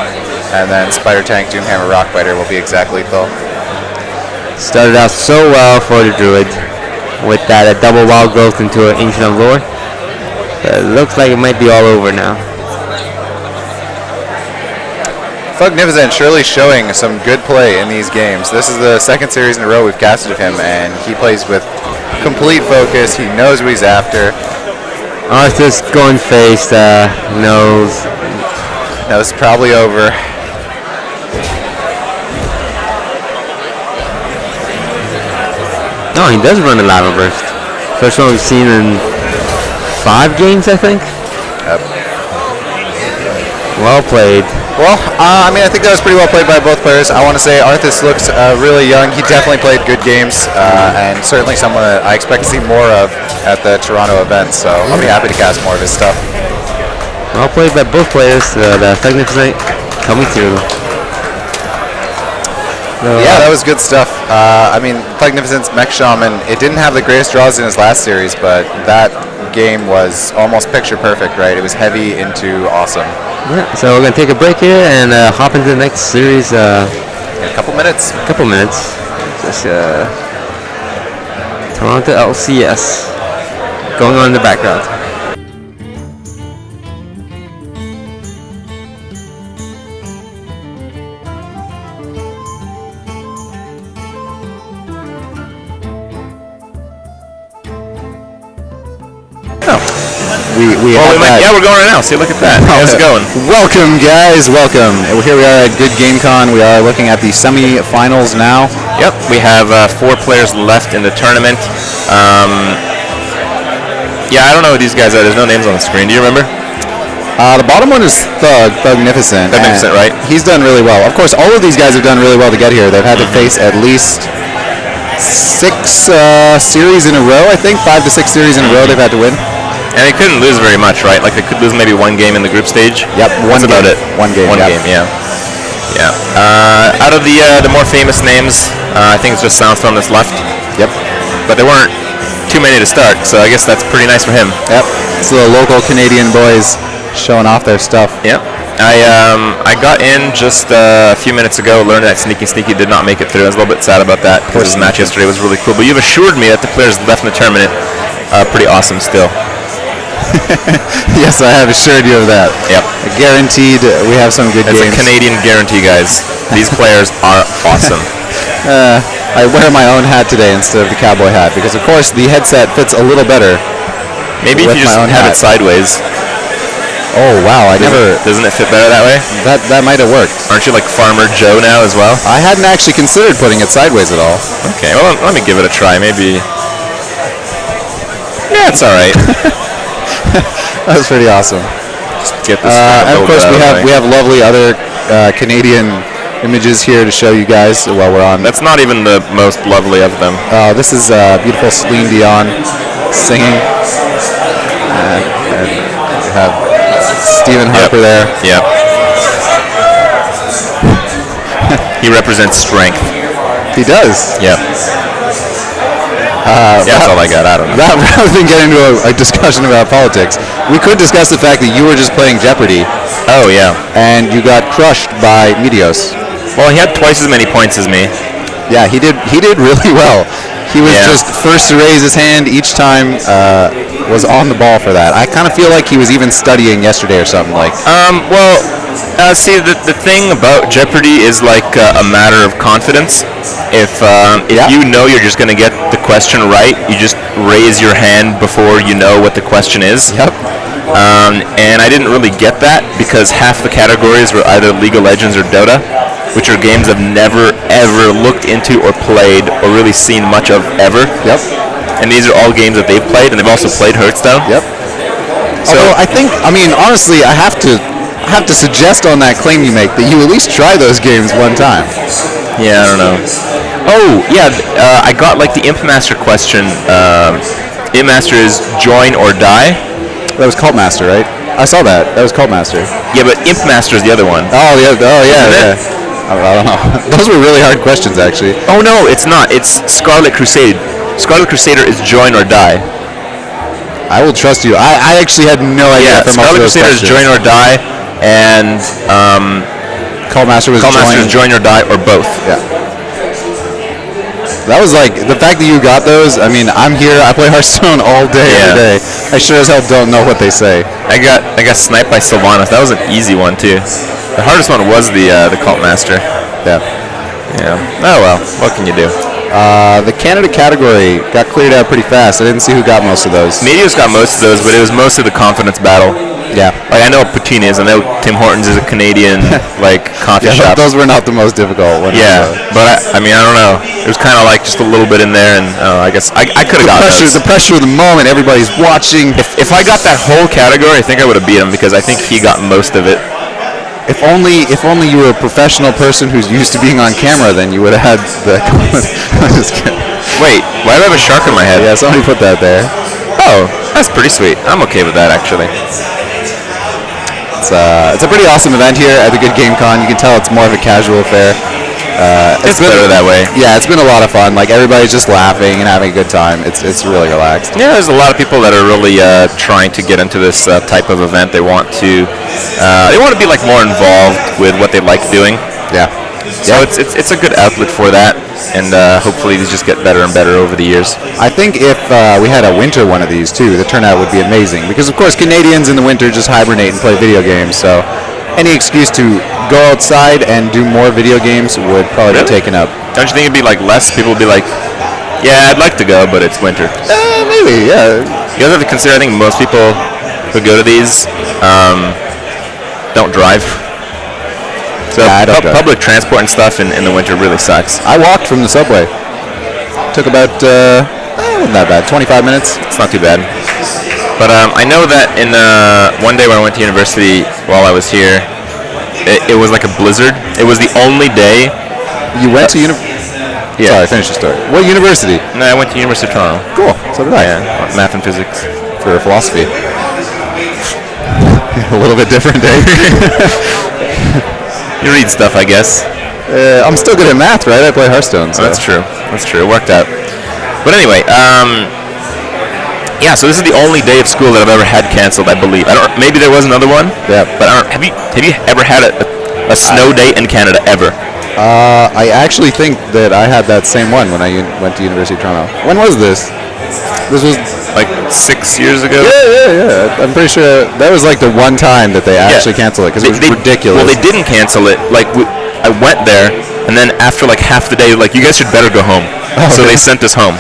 and then Spider Tank, Doomhammer, Rockbiter will be exact lethal. Started out so well for the Druid with that double wild growth into an Ancient of Lore. It looks like it might be all over now. Thugnificent surely showing some good play in these games. This is the 2nd series in a row we've casted of him, and he plays with complete focus. He knows what he's after. Arthur's going face, knows. No, it's probably over. No, he does run a Lava Burst. First one we've seen in 5 games, I think. Yep. Well played. Well, I mean, I think that was pretty well played by both players. I want to say Arthas looks really young. He definitely played good games, and certainly someone that I expect to see more of at the Toronto event. So I'll be happy to cast more of his stuff. Well played by both players. The Thugnificent coming through. Yeah, that was good stuff. I mean, Thugnificent's Mech Shaman, it didn't have the greatest draws in his last series, but that game was almost picture perfect, right? It was heavy into awesome. Yeah, so we're going to take a break here and hop into the next series. In a couple minutes. Just Toronto LCS going on in the background. We're going right now. See, look at that. How's it going? Welcome, guys. Welcome. Here we are at Good Game Con. We are looking at the semi-finals now. Yep, we have 4 players left in the tournament. Yeah, I don't know who these guys are. There's no names on the screen. Do you remember? The bottom one is Thugnificent. Thugnificent, right? He's done really well. Of course, all of these guys have done really well to get here. They've had to face at least 6 series in a row, I think. 5 to 6 series in a row they've had to win. And they couldn't lose very much, right? Like they could lose maybe 1 game in the group stage. Yep, That's about it. One game, yeah. Out of the more famous names, I think it's just Soundstorm that's left. Yep. But there weren't too many to start, so I guess that's pretty nice for him. Yep. So the local Canadian boys showing off their stuff. Yep. I got in just a few minutes ago, learned that Sneaky did not make it through. I was a little bit sad about that because his match yesterday was really cool. But you've assured me that the players left in the tournament pretty awesome still. Yes, I have assured you of that. Yep. Guaranteed we have some good games. It's a Canadian guarantee, guys. These players are awesome. I wear my own hat today instead of the cowboy hat because, of course, the headset fits a little better. Maybe if you just have it sideways. Oh, wow. Doesn't it fit better that way? That might have worked. Aren't you like Farmer Joe now as well? I hadn't actually considered putting it sideways at all. Okay, well, let me give it a try. Maybe. Yeah, it's all right. That was pretty awesome. Just get this and of course, we have lovely other Canadian images here to show you guys while we're on. That's not even the most lovely of them. This is beautiful Celine Dion singing. And we have Stephen Harper there. Yep. He represents strength. He does. Yep. That's all I got. I don't know. Rather than get into a discussion about politics, we could discuss the fact that you were just playing Jeopardy. Oh, yeah. And you got crushed by Meteos. Well, he had twice as many points as me. Yeah, he did really well. He was just first to raise his hand each time, was on the ball for that. I kind of feel like he was even studying yesterday or something like. See, the thing about Jeopardy is like a matter of confidence. If you know you're just going to get the question right, you just raise your hand before you know what the question is. Yep. And I didn't really get that because half the categories were either League of Legends or Dota, which are games I've never ever looked into or played or really seen much of ever. Yep. And these are all games that they've played, and they've also played Hearthstone. Yep. So although honestly, I have to suggest on that claim you make that you at least try those games one time. Yeah, I don't know. Oh, yeah, I got like the Imp Master question. Imp Master is join or die. That was Cult Master, right? I saw that. That was Cult Master. Yeah, but Imp Master is the other one. Oh, yeah. I don't know. Those were really hard questions, actually. Oh, no, it's not. It's Scarlet Crusade. Scarlet Crusader is join or die. I will trust you. I actually had no idea. Yeah, Scarlet Crusader is join or die, and Cult Master was join or die, or both. Yeah. That was like, the fact that you got those, I mean, I'm here, I play Hearthstone all day, every day. I sure as hell don't know what they say. I got sniped by Sylvanas. That was an easy one, too. The hardest one was the Cult Master. Yeah. Yeah. Oh, well, what can you do? The Canada category got cleared out pretty fast. I didn't see who got most of those. Meteos got most of those, but it was mostly the confidence battle. Yeah. Like, I know what Poutine is. I know Tim Hortons is a Canadian, coffee shop. Those were not the most difficult. But I mean, I don't know. It was kind of like just a little bit in there, and I guess I could have got those. The pressure of the moment, everybody's watching. If I got that whole category, I think I would have beat him because I think he got most of it. If only you were a professional person who's used to being on camera, then you would have had the. I'm just kidding. Wait, why do I have a shark in my head? Yeah, somebody put that there. Oh, that's pretty sweet. I'm okay with that, actually. It's a pretty awesome event here at the Good Game Con. You can tell it's more of a casual affair. It's better that way. Yeah, it's been a lot of fun. Like, everybody's just laughing and having a good time. It's really relaxed. Yeah, there's a lot of people that are really trying to get into this type of event. They want to be like more involved with what they like doing. Yeah. So it's a good outlet for that, and hopefully these just get better and better over the years. I think if we had a winter one of these too, the turnout would be amazing. Because of course Canadians in the winter just hibernate and play video games. So any excuse to go outside and do more video games would probably be taken up. Don't you think it'd be like less people would be like, yeah, I'd like to go, but it's winter. Maybe, yeah. You guys have to consider. I think most people who go to these don't drive. So public transport and stuff in the winter really sucks. I walked from the subway. Took about, wasn't that bad, 25 minutes. It's not too bad. But I know that in one day when I went to university while I was here, it was like a blizzard. It was the only day. You went to Yeah. Sorry, finish the story. What university? No, I went to University of Toronto. Cool. So did I. Yeah, math and physics. For philosophy. A little bit different day. You read stuff, I guess. I'm still good at math, right? I play Hearthstone. So. Oh, that's true. That's true. It worked out. But anyway, yeah. So this is the only day of school that I've ever had canceled, I believe. Maybe there was another one. Yeah. But have you ever had a snow day in Canada ever? I actually think that I had that same one when I went to University of Toronto. When was this? This was like 6 years ago. Yeah. I'm pretty sure that was like the one time that they actually canceled it because it was ridiculous. Well, they didn't cancel it. Like I went there, and then after like half the day, like you guys should better go home. Oh, so they sent us home.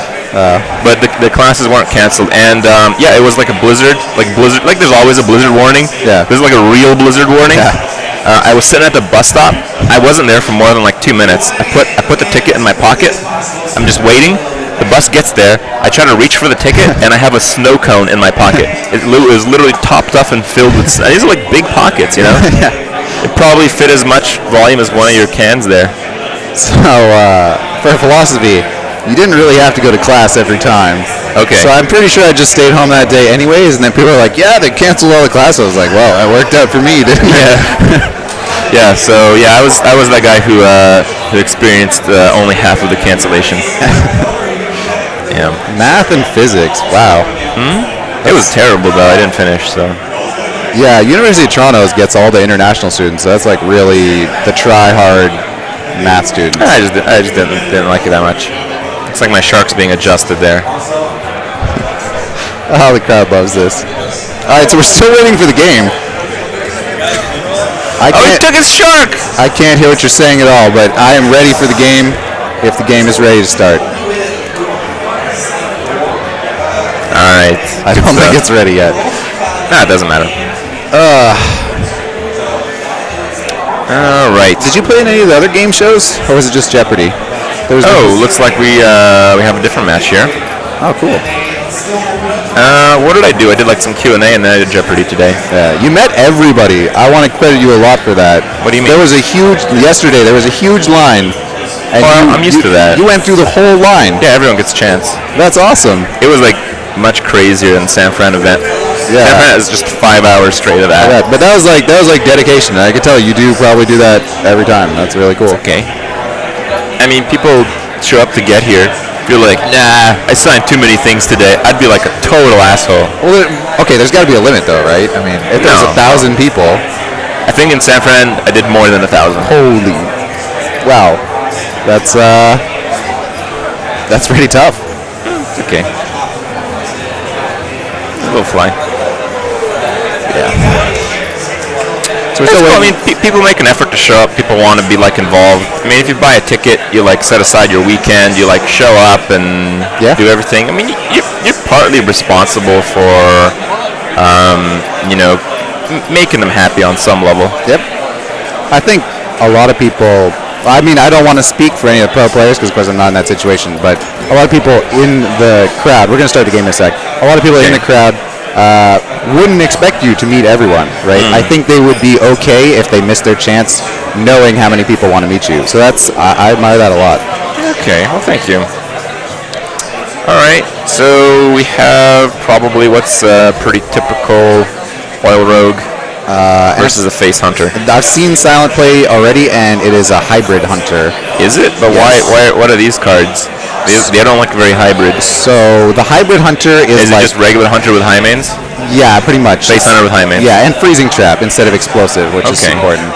But the classes weren't canceled, and yeah, it was like a blizzard. Like there's always a blizzard warning. Yeah. This is like a real blizzard warning. Yeah. I was sitting at the bus stop. I wasn't there for more than like 2 minutes. I put the ticket in my pocket. I'm just waiting. The bus gets there. I try to reach for the ticket, and I have a snow cone in my pocket. It was literally topped off and filled with. These are like big pockets, you know. Yeah. It probably fit as much volume as one of your cans there. So, for philosophy, you didn't really have to go to class every time. Okay. So I'm pretty sure I just stayed home that day anyways, and then people were like, yeah, they canceled all the classes. I was like, well, that worked out for me, didn't it? Yeah. So yeah, I was that guy who experienced only half of the cancellation. Yeah. Math and physics, wow. It was terrible though. I didn't finish. So. Yeah, University of Toronto gets all the international students, so that's like really the try-hard math students. I just didn't like it that much. It's like my sharks being adjusted there. Oh, the crowd loves this. All right, so we're still waiting for the game. He took his shark! I can't hear what you're saying at all, but I am ready for the game if the game is ready to start. All right. I don't think it's ready yet. Nah, it doesn't matter. All right. Did you play in any of the other game shows, or was it just Jeopardy? Looks like we have a different match here. Oh, cool. What did I do? I did like some Q&A and then I did Jeopardy today. Yeah, you met everybody. I want to credit you a lot for that. What do you mean? Yesterday there was a huge line. And I'm used to that. You went through the whole line. Yeah, everyone gets a chance. That's awesome. It was like much crazier than San Fran event. Yeah. San Fran is just 5 hours straight of that. Yeah, but that was like dedication. I could tell you do probably do that every time. That's really cool. Okay. I mean, people show up to get here. You're like, nah, I signed too many things today. I'd be like a total asshole. Well, okay, there's got to be a limit though, right? I mean, if there's 1,000 people. I think in San Fran, I did more than 1,000. Holy, wow, that's pretty tough. It's okay. A little fly. Yeah. So we're still I waiting. mean, people make an effort to show up. People want to be like involved. I mean, if you buy a ticket, you like set aside your weekend. You like show up and do everything. I mean, you're partly responsible for, making them happy on some level. Yep. I think a lot of people. I mean, I don't want to speak for any of the pro players because, of course, I'm not in that situation. But a lot of people in the crowd. We're going to start the game in a sec. A lot of people in the crowd wouldn't expect you to meet everyone, right? I think they would be okay if they missed their chance knowing how many people want to meet you. So I admire that a lot. Okay, well, thank you. All right, so we have probably what's a pretty typical Oil Rogue versus a Face Hunter. I've seen Silent play already, and it is a hybrid hunter. Is it? But Yes. why? What are these cards? They don't look very hybrid. So the hybrid hunter is Is it like just regular hunter with high mains? yeah, pretty much. Face hunter with high mains. Yeah, and freezing trap instead of explosive, which is Okay. important.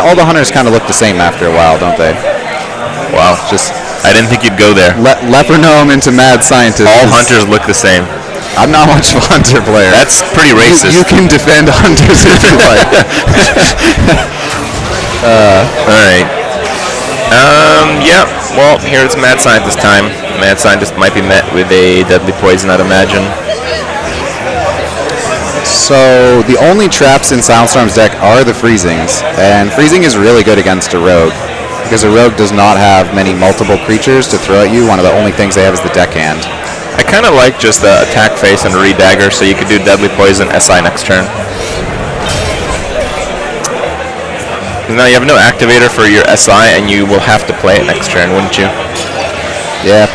All the hunters kind of look the same after a while, don't they? Wow. Just I didn't think you'd go there. leper gnome into mad scientist. All hunters look the same. I'm not much of a hunter player. That's pretty racist. You can defend hunters if you like. All right. Yeah. Well, here it's Mad Scientist time. Mad Scientist might be met with a deadly poison, I'd imagine. So the only traps in Soundstorm's deck are the freezings, and freezing is really good against a rogue because a rogue does not have many multiple creatures to throw at you. One of the only things they have is the deckhand. I kind of like just attack face and re-dagger, so you could do deadly poison SI next turn. Now you have no activator for your SI, and you will have to play it next turn, wouldn't you? Yeah,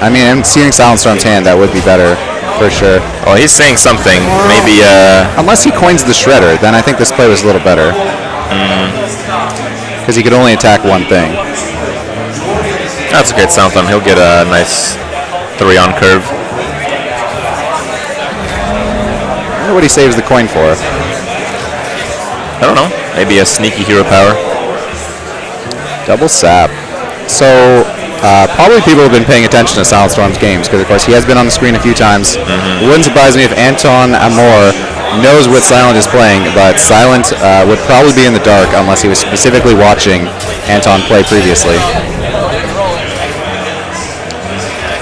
I'm seeing Soundstorm's hand. That would be better for sure. Well, he's saying something. Maybe. Unless he coins the Shredder, then I think this play was a little better. Because he could only attack one thing. That's a great Soundstorm. He'll get a nice 3 on curve. I wonder what he saves the coin for. I don't know. Maybe a sneaky hero power. Double sap. So, probably people have been paying attention to Soundstorm's games because, of course, he has been on the screen a few times. It wouldn't surprise me if Anton Amor knows what Silent is playing, but Silent would probably be in the dark unless he was specifically watching Anton play previously.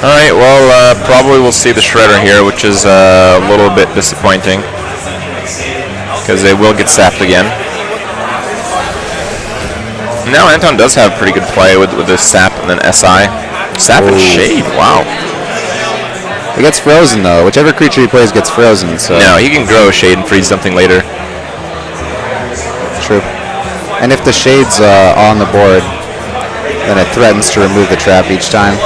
All right. Well, probably we'll see the Shredder here, which is a little bit disappointing because they will get sapped again. Now Anton does have pretty good play with this sap and then SI. Sap and Shade, wow. It gets frozen though. Whichever creature he plays gets frozen. So No, he can grow a shade and freeze something later. true. And if the shade's on the board, then it threatens to remove the trap each time.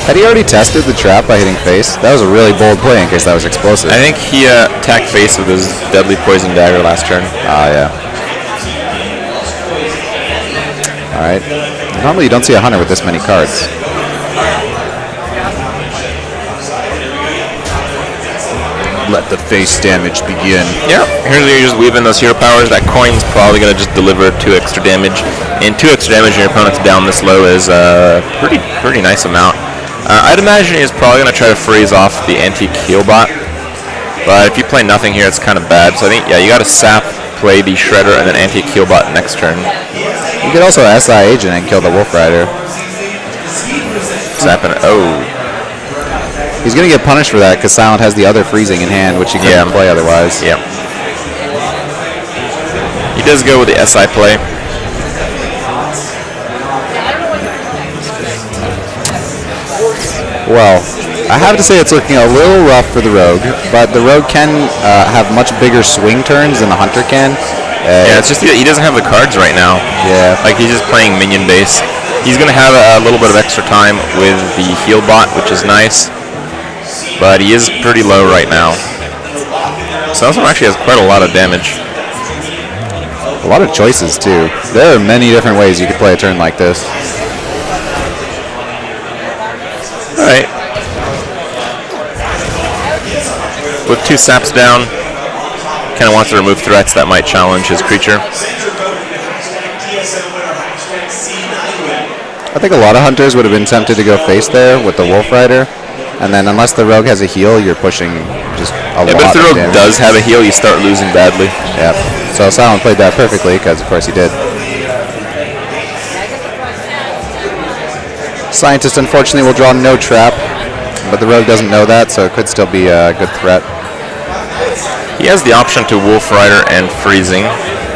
Had he already tested the trap by hitting face? That was a really bold play in case that was explosive. I think he attacked face with his deadly poison dagger last turn. Ah, yeah. Alright. Normally you don't see a hunter with this many cards. Let the face damage begin. Yeah. Here's where you're just weaving those hero powers. That coin's probably going to just deliver 2 extra damage. And 2 extra damage when your opponent's down this low is a pretty nice amount. I'd imagine he's probably going to try to freeze off the antique healbot. But if you play nothing here, it's kind of bad. So I think, yeah, you got to sap, play the Shredder, and then antique healbot next turn. You could also SI Agent and kill the Wolf Rider. Sapping. Oh. He's going to get punished for that because Silent has the other freezing in hand, which he couldn't play otherwise. Yeah. He does go with the SI play. Well, I have to say it's looking a little rough for the Rogue, but the Rogue can have much bigger swing turns than the Hunter can. Yeah, it's just he doesn't have the cards right now. Yeah. Like, he's just playing minion base. He's going to have a little bit of extra time with the heal bot, which is nice. But he is pretty low right now. So this one actually has quite a lot of damage. A lot of choices, too. There are many different ways you could play a turn like this. Alright. With 2 saps down, kind of wants to remove threats that might challenge his creature. I think a lot of hunters would have been tempted to go face there with the Wolf Rider. And then unless the Rogue has a heal, you're pushing just a lot of damage. But if the Rogue does have a heal, you start losing badly. Yeah. So Silent played that perfectly, because of course he did. Scientist unfortunately will draw no trap, but the Rogue doesn't know that, so it could still be a good threat. He has the option to Wolf Rider and freezing,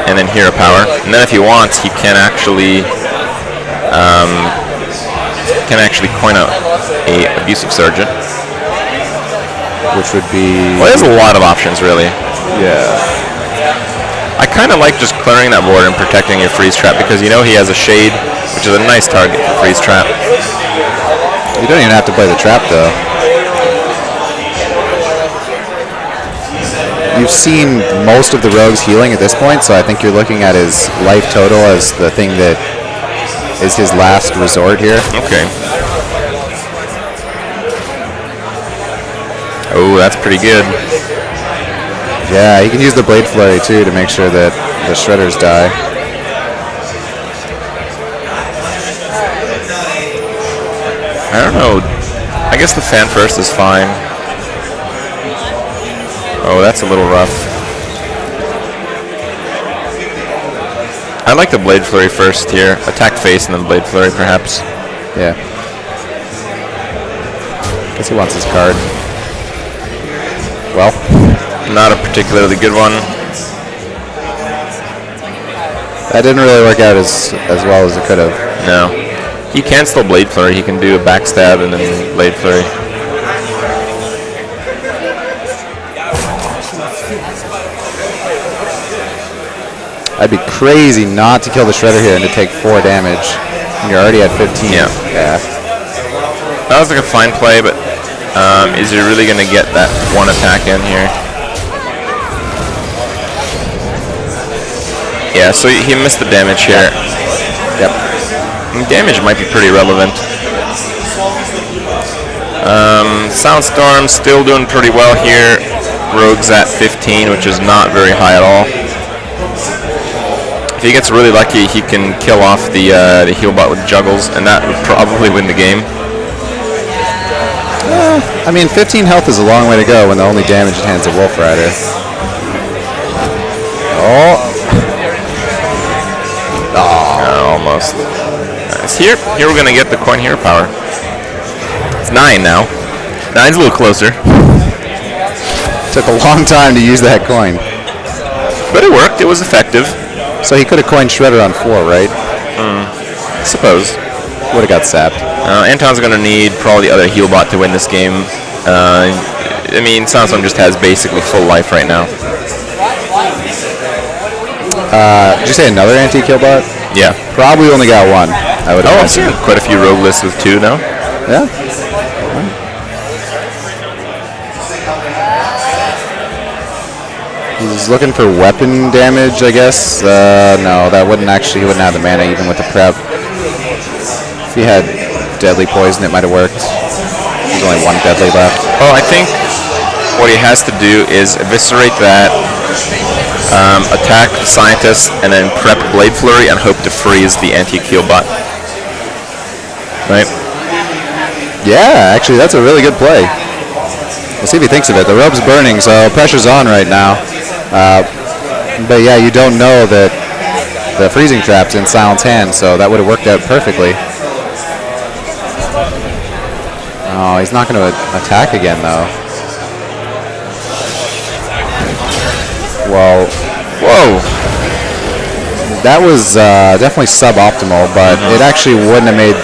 and then hero power. And then if he wants, he can actually coin out a abusive sergeant, which would be... Well, he has a lot of options, really. Yeah. I kind of like just clearing that board and protecting your freeze trap, because you know he has a shade, which is a nice target for freeze trap. You don't even have to play the trap, though. You've seen most of the Rogues healing at this point, so I think you're looking at his life total as the thing that is his last resort here. Okay. Oh, that's pretty good. Yeah, you can use the Blade Flurry too to make sure that the Shredders die. I don't know. I guess the Fan First is fine. Oh, that's a little rough. I like the Blade Flurry first here. Attack face and then Blade Flurry, perhaps. Yeah. Guess he wants his card. Well, not a particularly good one. That didn't really work out as well as it could have. No. He can still Blade Flurry. He can do a backstab and then Blade Flurry. I'd be crazy not to kill the Shredder here and to take 4 damage. You're already at 15. Yeah. That was like a fine play, but is he really going to get that one attack in here? Yeah, so he missed the damage here. Yep. Damage might be pretty relevant. Soundstorm still doing pretty well here. Rogue's at 15, which is not very high at all. If he gets really lucky, he can kill off the healbot with juggles, and that would probably win the game. I mean, 15 health is a long way to go when the only damage at hand is a Wolf Rider. Almost. Nice. Here we're going to get the coin hero power. It's 9 now. 9's a little closer. Took a long time to use that coin. But it worked. It was effective. So he could have coined Shredder on 4, right? Suppose. Would have got sapped. Anton's going to need probably the other heal bot to win this game. I mean, Sandstorm just has basically full life right now. Did you say another anti-kill bot? Yeah. Probably only got one. I would I've imagine. seen quite a few rogue lists with 2 now. Yeah. He's looking for weapon damage, I guess. No, that wouldn't actually. He wouldn't have the mana even with the prep. If he had deadly poison, it might have worked. There's only one deadly left. Oh, I think what he has to do is eviscerate that, attack the scientist, and then prep Blade Flurry and hope to freeze the anti-kill bot. Right? Yeah, actually, that's a really good play. We'll see if he thinks of it. The rope's burning, so pressure's on right now. But yeah, you don't know that the freezing trap's in Silent's hand, so that would have worked out perfectly. Oh, he's not going to attack again, though. Well, whoa. That was definitely suboptimal, but it actually wouldn't have made...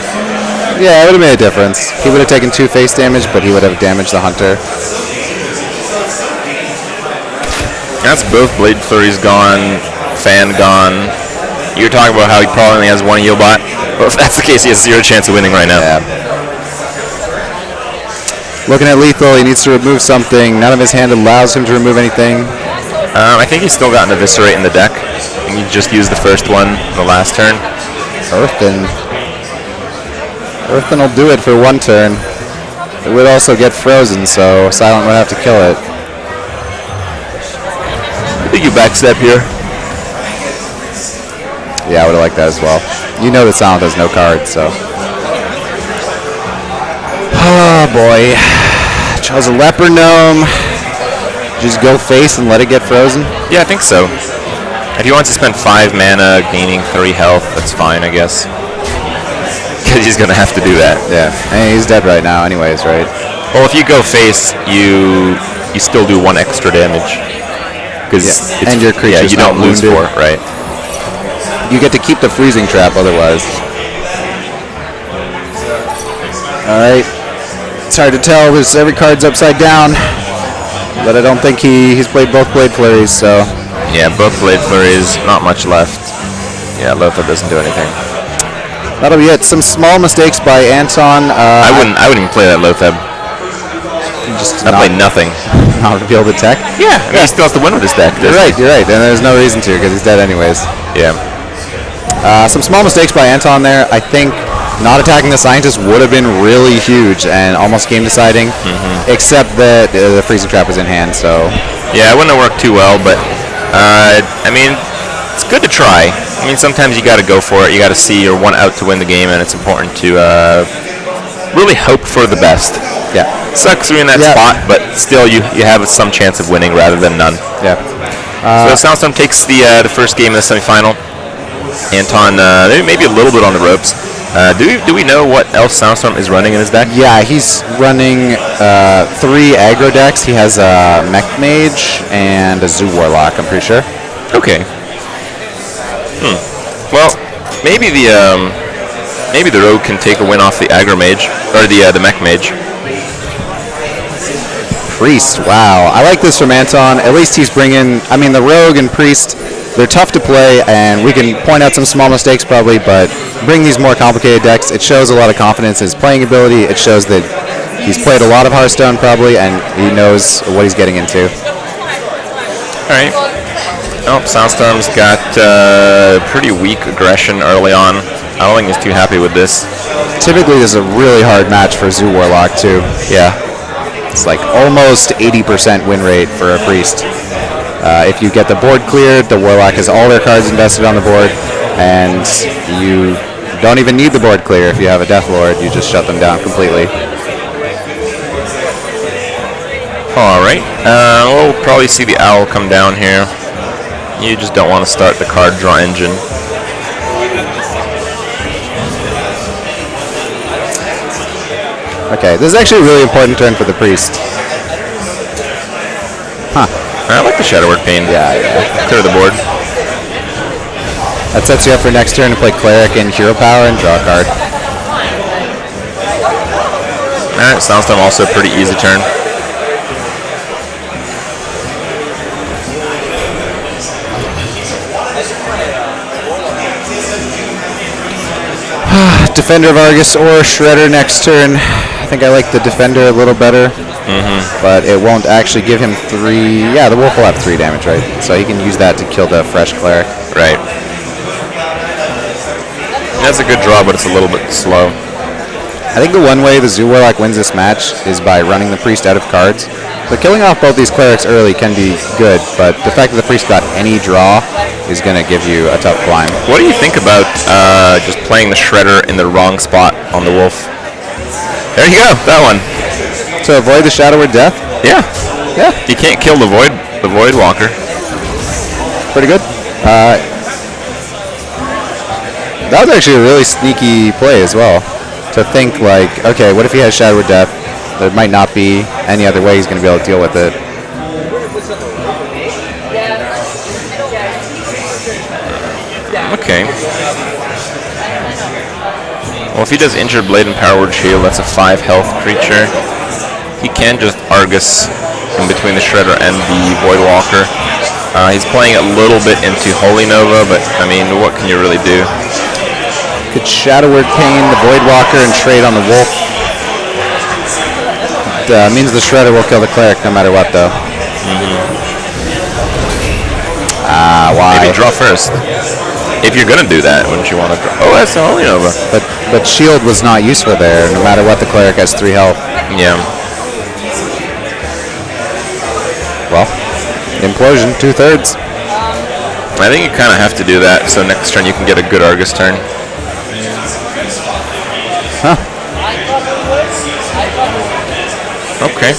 Yeah, it would have made a difference. He would have taken 2 face damage, but he would have damaged the hunter. That's both Blade Flurries gone, Fan gone. You're talking about how he probably only has 1 heal bot. Well, if that's the case, he has 0 chance of winning right now. Yeah. Looking at lethal, he needs to remove something. None of his hand allows him to remove anything. I think he's still got an Eviscerate in the deck. And he just used the first one the last turn. Earthen will do it for 1 turn. It would also get frozen, so Silent would have to kill it. I think you backstep here. Yeah, I would have liked that as well. You know that Silent has no cards, so. Oh boy. Chose a Leper Gnome. Just go face and let it get frozen? Yeah, I think so. If he wants to spend 5 mana, gaining 3 health, that's fine, I guess. Because he's going to have to do that. Yeah, and he's dead right now anyways, right? Well, if you go face, you still do 1 extra damage. Because and your creature's you don't not lose wounded. 4, right? You get to keep the freezing trap otherwise. Alright. It's hard to tell, there's every card's upside down. But I don't think he's played both Blade Flurries, so. Yeah, both Blade Flurries, not much left. Yeah, Lothar doesn't do anything. That'll be it. Some small mistakes by Anton. I wouldn't even play that Lothar. Just I play nothing. Not reveal the tech. Yeah, I mean, he still has to win with his deck. You're right, and there's no reason to because he's dead anyways. Yeah. Some small mistakes by Anton there. I think not attacking the scientist would have been really huge and almost game deciding, except that the freezing trap was in hand, so. Yeah, it wouldn't have worked too well, but I mean, it's good to try. I mean, sometimes you got to go for it. You got to see you're 1 out to win the game, and it's important to really hope for the best. Yeah. Sucks you're in that spot, but still you have some chance of winning rather than none. Yeah. So Soundstorm takes the first game of the semifinal. Anton, maybe a little bit on the ropes. Do we know what else Soundstorm is running in his deck? Yeah, he's running 3 aggro decks. He has a Mech Mage and a Zoo Warlock, I'm pretty sure. Okay. Well, maybe the rogue can take a win off the aggro mage or the Mech Mage. Priest, wow. I like this from Anton. At least he's bringing, I mean, the rogue and priest, they're tough to play, and we can point out some small mistakes probably, but bring these more complicated decks. It shows a lot of confidence in his playing ability. It shows that he's played a lot of Hearthstone probably, and he knows what he's getting into. All right. Oh, Soundstorm's got pretty weak aggression early on. I don't think he's too happy with this. Typically, this is a really hard match for Zoo Warlock, too. Yeah. It's like almost 80% win rate for a priest. If you get the board cleared, the Warlock has all their cards invested on the board, and you don't even need the board clear. If you have a Death Lord, you just shut them down completely. All right. We'll probably see the Owl come down here. You just don't want to start the card draw engine. Okay, this is actually a really important turn for the priest. Huh. I like the Shadow Arcane. Yeah. Clear the board. That sets you up for next turn to play Cleric and Hero Power and draw a card. Alright, Soundstorm also a pretty easy turn. Defender of Argus or Shredder next turn. I think I like the Defender a little better, but it won't actually give him 3. Yeah, the Wolf will have 3 damage, right? So he can use that to kill the fresh Cleric. Right. That's a good draw, but it's a little bit slow. I think the one way the Zoo Warlock wins this match is by running the Priest out of cards. But killing off both these Clerics early can be good, but the fact that the Priest got any draw is going to give you a tough climb. What do you think about just playing the Shredder in the wrong spot on the Wolf? There you go, that one. To avoid the Shadow Word Death? Yeah. Yeah. You can't kill the Void Walker. Pretty good. That was actually a really sneaky play as well. To think like, okay, what if he has Shadow Word Death? There might not be any other way he's going to be able to deal with it. Okay. Well, if he does Injured Blade and Power Word Shield, that's a 5 health creature. He can just Argus in between the Shredder and the Void Walker. He's playing a little bit into Holy Nova, but I mean, what can you really do? Could Shadow Word Pain the Void Walker and trade on the Wolf. Means the Shredder will kill the Cleric no matter what, though. Why? Maybe draw first. If you're gonna do that, wouldn't you want to draw? Oh, that's a Holy Nova. But Shield was not useful there. No matter what, the Cleric has 3 health. Yeah. Well, Implosion, 2/3. I think you kind of have to do that, so next turn you can get a good Argus turn. Huh. Okay.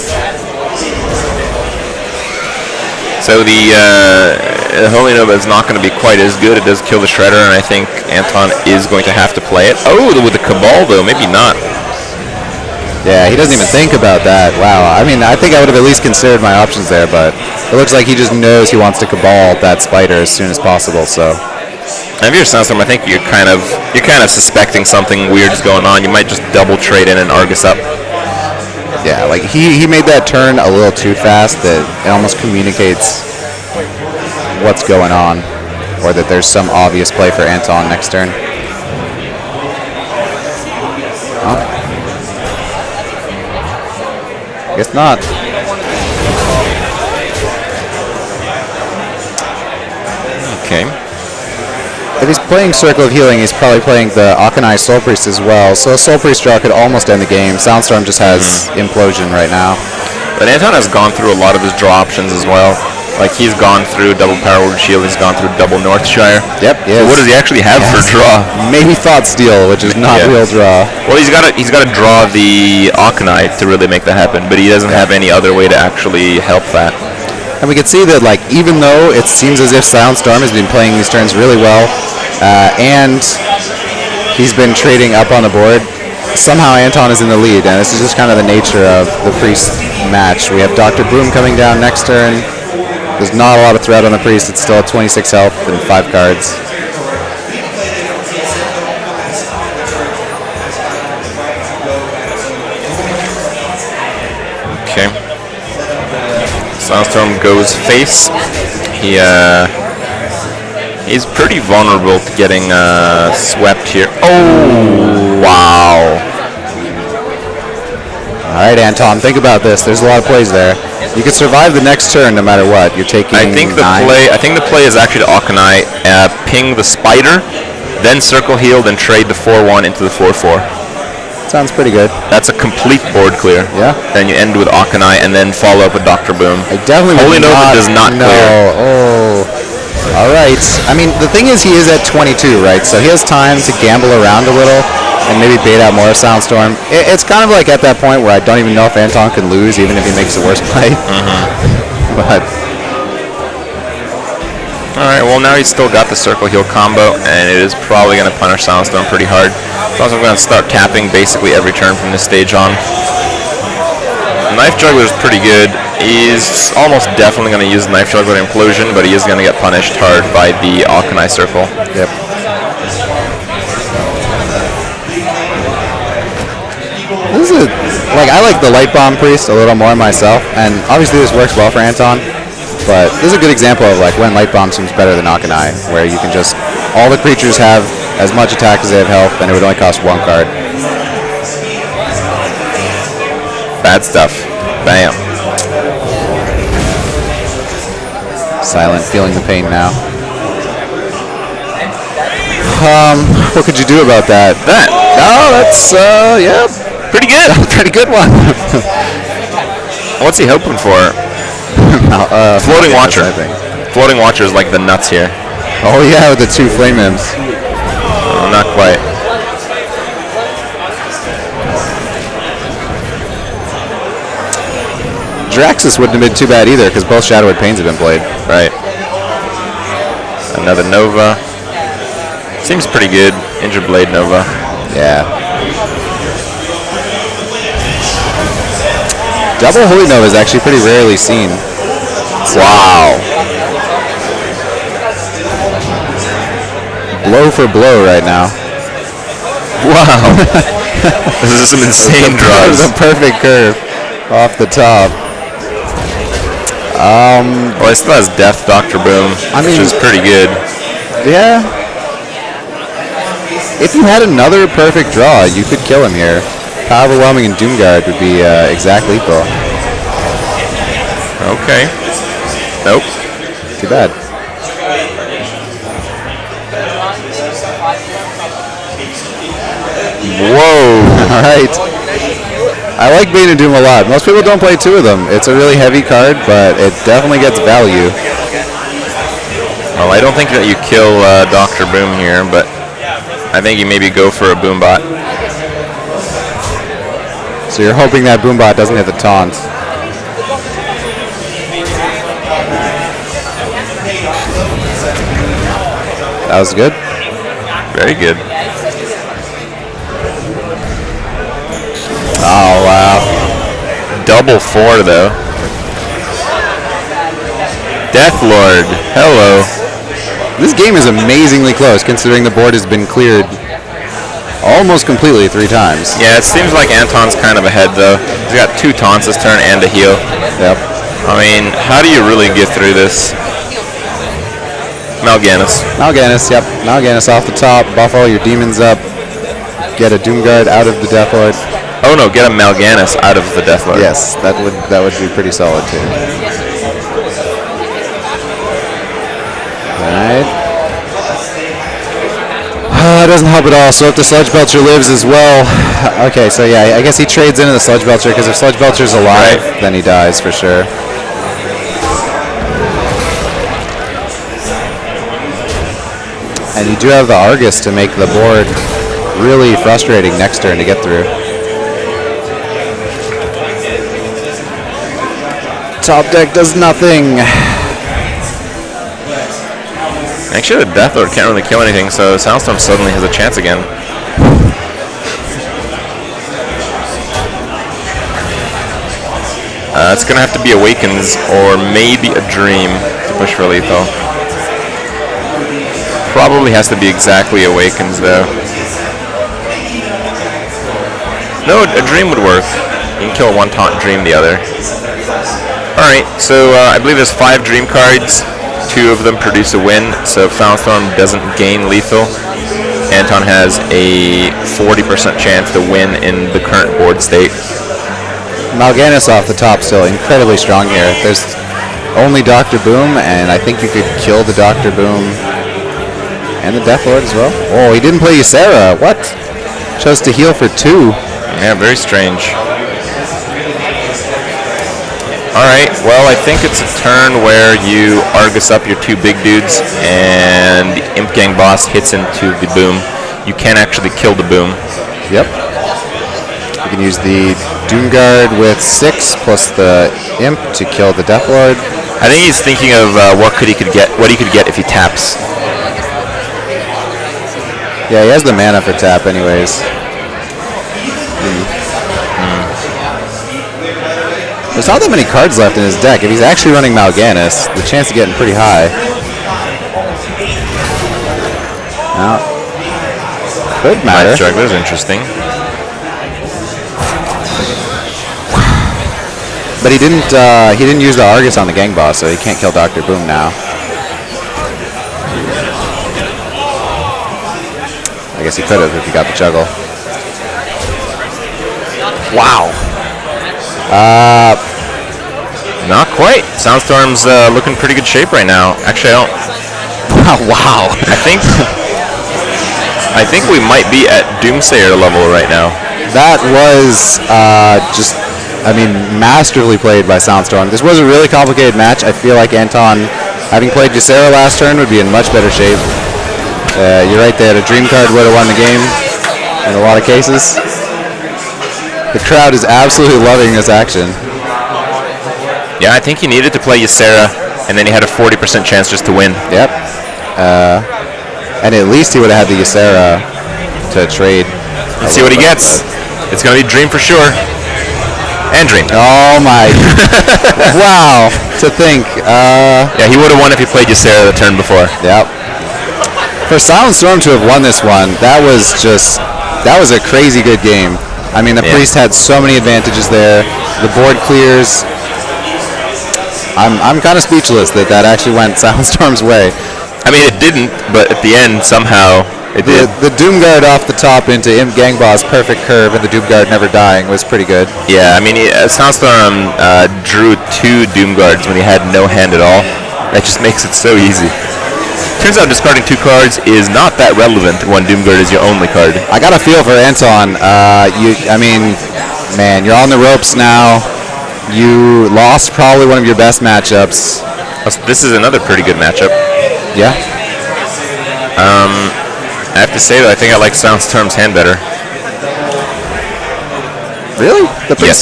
So the Holy Nova is not going to be quite as good. It does kill the Shredder, and I think Anton is going to have to play it. Oh, with the Cabal, though, maybe not. Yeah, he doesn't even think about that. Wow. I mean, I think I would have at least considered my options there, but it looks like he just knows he wants to Cabal that Spider as soon as possible, so... And if you're Sandstorm, I think you're kind of suspecting something weird is going on. You might just double trade in and Argus up. Yeah, like he made that turn a little too fast that it almost communicates what's going on, or that there's some obvious play for Anton next turn. Oh. Guess not. Okay. If he's playing Circle of Healing, he's probably playing the Akanai Soul Priest as well. So a Soul Priest draw could almost end the game. Soundstorm just has Implosion right now. But Anton has gone through a lot of his draw options as well. Like, he's gone through double Power Word Shield, he's gone through double Northshire. Yep, yes. So what does he actually have for draw? Maybe Thought Steal, which is not real draw. Well, he's got to draw the Akanai to really make that happen, but he doesn't have any other way to actually help that. And we can see that, like, even though it seems as if Soundstorm has been playing these turns really well, and he's been trading up on the board, somehow Anton is in the lead, and this is just kind of the nature of the Priest match. We have Dr. Boom coming down next turn. There's not a lot of threat on the Priest. It's still at 26 health and 5 cards. Okay. Soundstorm goes face. He's pretty vulnerable to getting swept here. Oh, wow. All right, Anton, think about this. There's a lot of plays there. You could survive the next turn no matter what. You're taking I think the play is actually to Akanai, ping the Spider, then Circle Heal, then trade the 4/1 into the 4/4. Sounds pretty good. That's a complete board clear. Yeah. Then you end with Akanai and then follow up with Dr. Boom. I definitely Holy Nova does not clear. Oh. All right. I mean, the thing is, he is at 22, right? So he has time to gamble around a little and maybe bait out more Soundstorm. It's kind of like at that point where I don't even know if Anton can lose, even if he makes the worst play. But all right. Well, now he's still got the Circle Heal combo, and it is probably going to punish Soundstorm pretty hard. So I'm going to start tapping basically every turn from this stage on. Knife Juggler is pretty good. He's almost definitely going to use Knife Juggler Implosion, but he is going to get punished hard by the Akanai Circle. Yep. like the Light Bomb Priest a little more myself, and obviously this works well for Anton, but this is a good example of like when Light Bomb seems better than Akanai, where you can just, all the creatures have as much attack as they have health, and it would only cost 1 card. Bad stuff. Bam. Silent, feeling the pain now. What could you do about that? That's, yeah, Pretty good. pretty good one. What's he hoping for? Floating Watcher. I think. Floating Watcher is like the nuts here. Oh yeah, with the 2 Flame Imps. Oh, not quite. Draxus wouldn't have been too bad either, because both Shadowed Pains have been played. Right. Another Nova. Seems pretty good. Injured Blade Nova. Yeah. Double Holy Nova is actually pretty rarely seen. Wow. Blow for blow right now. Wow. This is some insane draws. The perfect curve off the top. Well, it still has Death Dr. Boom, which is pretty good. Yeah. If you had another perfect draw, you could kill him here. Power Overwhelming and Doomguard would be exact lethal. Okay. Nope. Too bad. Whoa. All right. I like Bane and Doom a lot. Most people don't play 2 of them. It's a really heavy card, but it definitely gets value. Well, I don't think that you kill Dr. Boom here, but I think you maybe go for a Boombot. So you're hoping that Boombot doesn't hit the taunt. That was good. Very good. Oh, wow. Double 4, though. Deathlord. Hello. This game is amazingly close, considering the board has been cleared almost completely 3 times. Yeah, it seems like Anton's kind of ahead, though. He's got 2 taunts this turn and a heal. Yep. I mean, how do you really get through this? Mal'Ganis. Mal'Ganis, yep. Mal'Ganis off the top. Buff all your demons up. Get a Doomguard out of the Deathlord. Oh no, get a Mal'Ganis out of the Deathlord. Yes, that would be pretty solid too. Alright. It doesn't help at all. So if the Sludge Belcher lives as well. Okay, so yeah, I guess he trades into the Sludge Belcher, because if Sludge Belcher's alive, then he dies for sure. And you do have the Argus to make the board really frustrating next turn to get through. Top deck does nothing. Actually, the Deathlord can't really kill anything, so Soundstorm suddenly has a chance again. It's going to have to be Awakens or maybe a Dream to push for lethal. Probably has to be exactly Awakens, though. No, a Dream would work. You can kill one taunt, Dream the other. Alright, so I believe there's 5 Dream cards. 2 of them produce a win, so if Soundstorm doesn't gain lethal, Anton has a 40% chance to win in the current board state. Mal'Ganis off the top still incredibly strong here. There's only Dr. Boom, and I think you could kill the Dr. Boom and the Deathlord as well. Oh, he didn't play Ysera. What? Chose to heal for 2. Yeah, very strange. Alright, well, I think it's a turn where you Argus up your 2 big dudes, and the Imp Gang boss hits into the Boom. You can't actually kill the Boom. Yep. You can use the Doomguard with 6 plus the Imp to kill the Deathlord. I think he's thinking of what he could get if he taps. Yeah, he has the mana for tap anyways. There's not that many cards left in his deck. If he's actually running Mal'Ganis, the chance of getting pretty high. Now, could matter. Juggler's interesting. But he didn't use the Argus on the gang boss, so he can't kill Dr. Boom now. I guess he could have if he got the juggle. Wow. Not quite. Soundstorm's looking pretty good shape right now. Actually, I don't. Wow. I think we might be at Doomsayer level right now. That was masterfully played by Soundstorm. This was a really complicated match. I feel like Anton, having played Ysera last turn, would be in much better shape. You're right there. A Dream card would have won the game in a lot of cases. The crowd is absolutely loving this action. Yeah, I think he needed to play Ysera, and then he had a 40% chance just to win. Yep. And at least he would have had the Ysera to trade. Let's see what he gets. It's going to be Dream for sure. And Dream. Oh my. Wow. To think. Yeah, he would have won if he played Ysera the turn before. Yep. For Silent Storm to have won this one, that was a crazy good game. I mean, the Priest had so many advantages there. The board clears. I'm kind of speechless that actually went Silent Storm's way. I mean, it didn't, but at the end, somehow, it did. The Doomguard off the top into Imp Gang Boss perfect curve and the Doomguard never dying was pretty good. Yeah, I mean, Soundstorm drew 2 Doomguards when he had no hand at all. That just makes it so easy. Turns out discarding 2 cards is not that relevant when Doomguard is your only card. I got a feel for Anton. Man, you're on the ropes now. You lost probably one of your best matchups. This is another pretty good matchup. Yeah. I have to say that I think I like Soundstorm's hand better. Really? The priest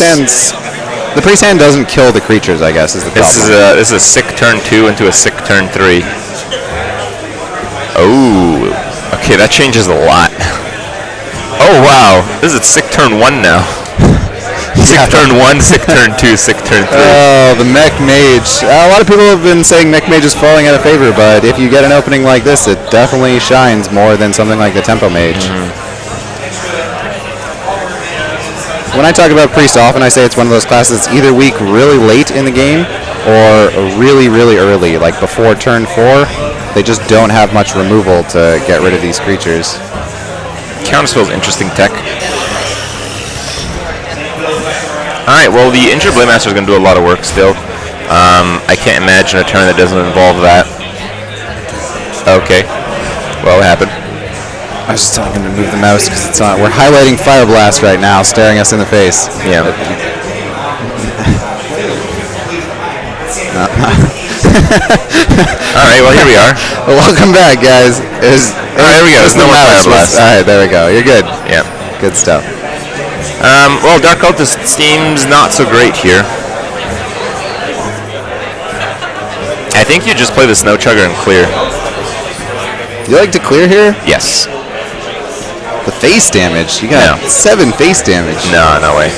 hand doesn't kill the creatures, I guess, is the problem. This is a sick turn 2 into a sick turn 3. Oh, okay, that changes a lot. Oh wow, this is sick turn 1 now. Sick turn 1, sick turn 2, sick turn 3. Oh, the Mech Mage. A lot of people have been saying Mech Mage is falling out of favor, but if you get an opening like this, it definitely shines more than something like the Tempo Mage. When I talk about Priest often, I say it's one of those classes that's either weak really late in the game or really, really early, like before turn 4. They just don't have much removal to get rid of these creatures. Counterspell's interesting tech. Alright, well, the Injured Blade Master is going to do a lot of work still. I can't imagine a turn that doesn't involve that. Okay. Well, it happened. I was just telling him to move the mouse because it's on. We're highlighting Fire Blast right now, staring us in the face. Yeah. Alright, well, here we are. Well, welcome back, guys. Alright, here we go. There's no more Fire Blast. Alright, there we go. You're good. Yeah. Good stuff. Well, Dark Cultist seems not so great here. I think you just play the Snow Chugger and clear. You like to clear here? Yes. The face damage. You got 7 face damage. No, no way.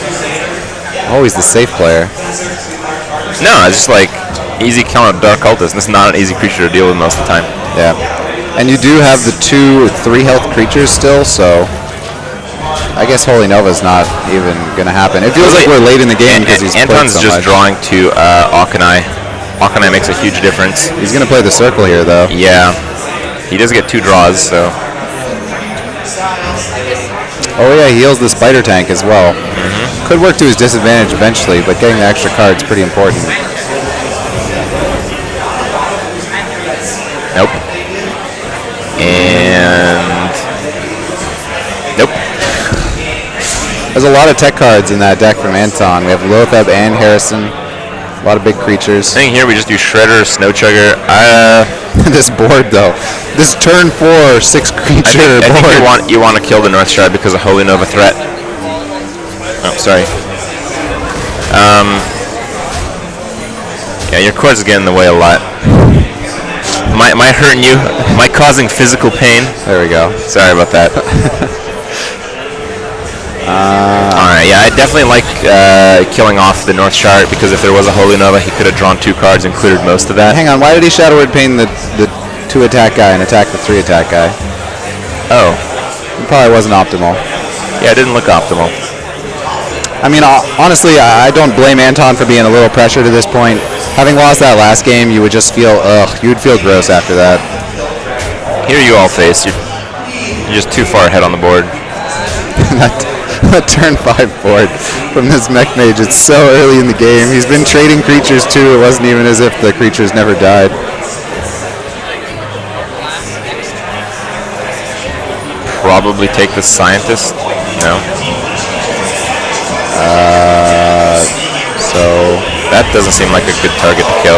Always the safe player. No, it's just like easy count of Dark Cultist. This is not an easy creature to deal with most of the time. Yeah. And you do have the 2 3 health creatures still, so I guess Holy Nova's not even gonna happen. It feels like we're late in the game because he's Anton's so just much. drawing to Auchenai. Auchenai makes a huge difference. He's gonna play the circle here, though. Yeah, he does get 2 draws, so. Oh yeah, he heals the spider tank as well. Could work to his disadvantage eventually, but getting the extra card's pretty important. Nope. And nope. There's a lot of tech cards in that deck from Anton. We have Lothab and Harrison. A lot of big creatures. I think here we just do Shredder, Snow Chugger. This board though, this turn 4 6 creature I board. think you want to kill the North Shard because of Holy Nova threat. Oh, sorry. Yeah, your cards get in the way a lot. Am I hurting you? Am I causing physical pain? There we go. Sorry about that. Alright, yeah, I definitely like killing off the North Shard because if there was a Holy Nova, he could have drawn 2 cards and cleared most of that. Hang on, why did he Shadow Word Pain the 2 attack guy and attack the 3 attack guy? Oh. It probably wasn't optimal. Yeah, it didn't look optimal. I mean, honestly, I don't blame Anton for being a little pressured at this point. Having lost that last game, you would just feel, you would feel gross after that. Here you all face. You're just too far ahead on the board. that turn 5 board from this mech mage, it's so early in the game. He's been trading creatures too. It wasn't even as if the creatures never died. Probably take the scientist. No. So that doesn't seem like a good target to kill.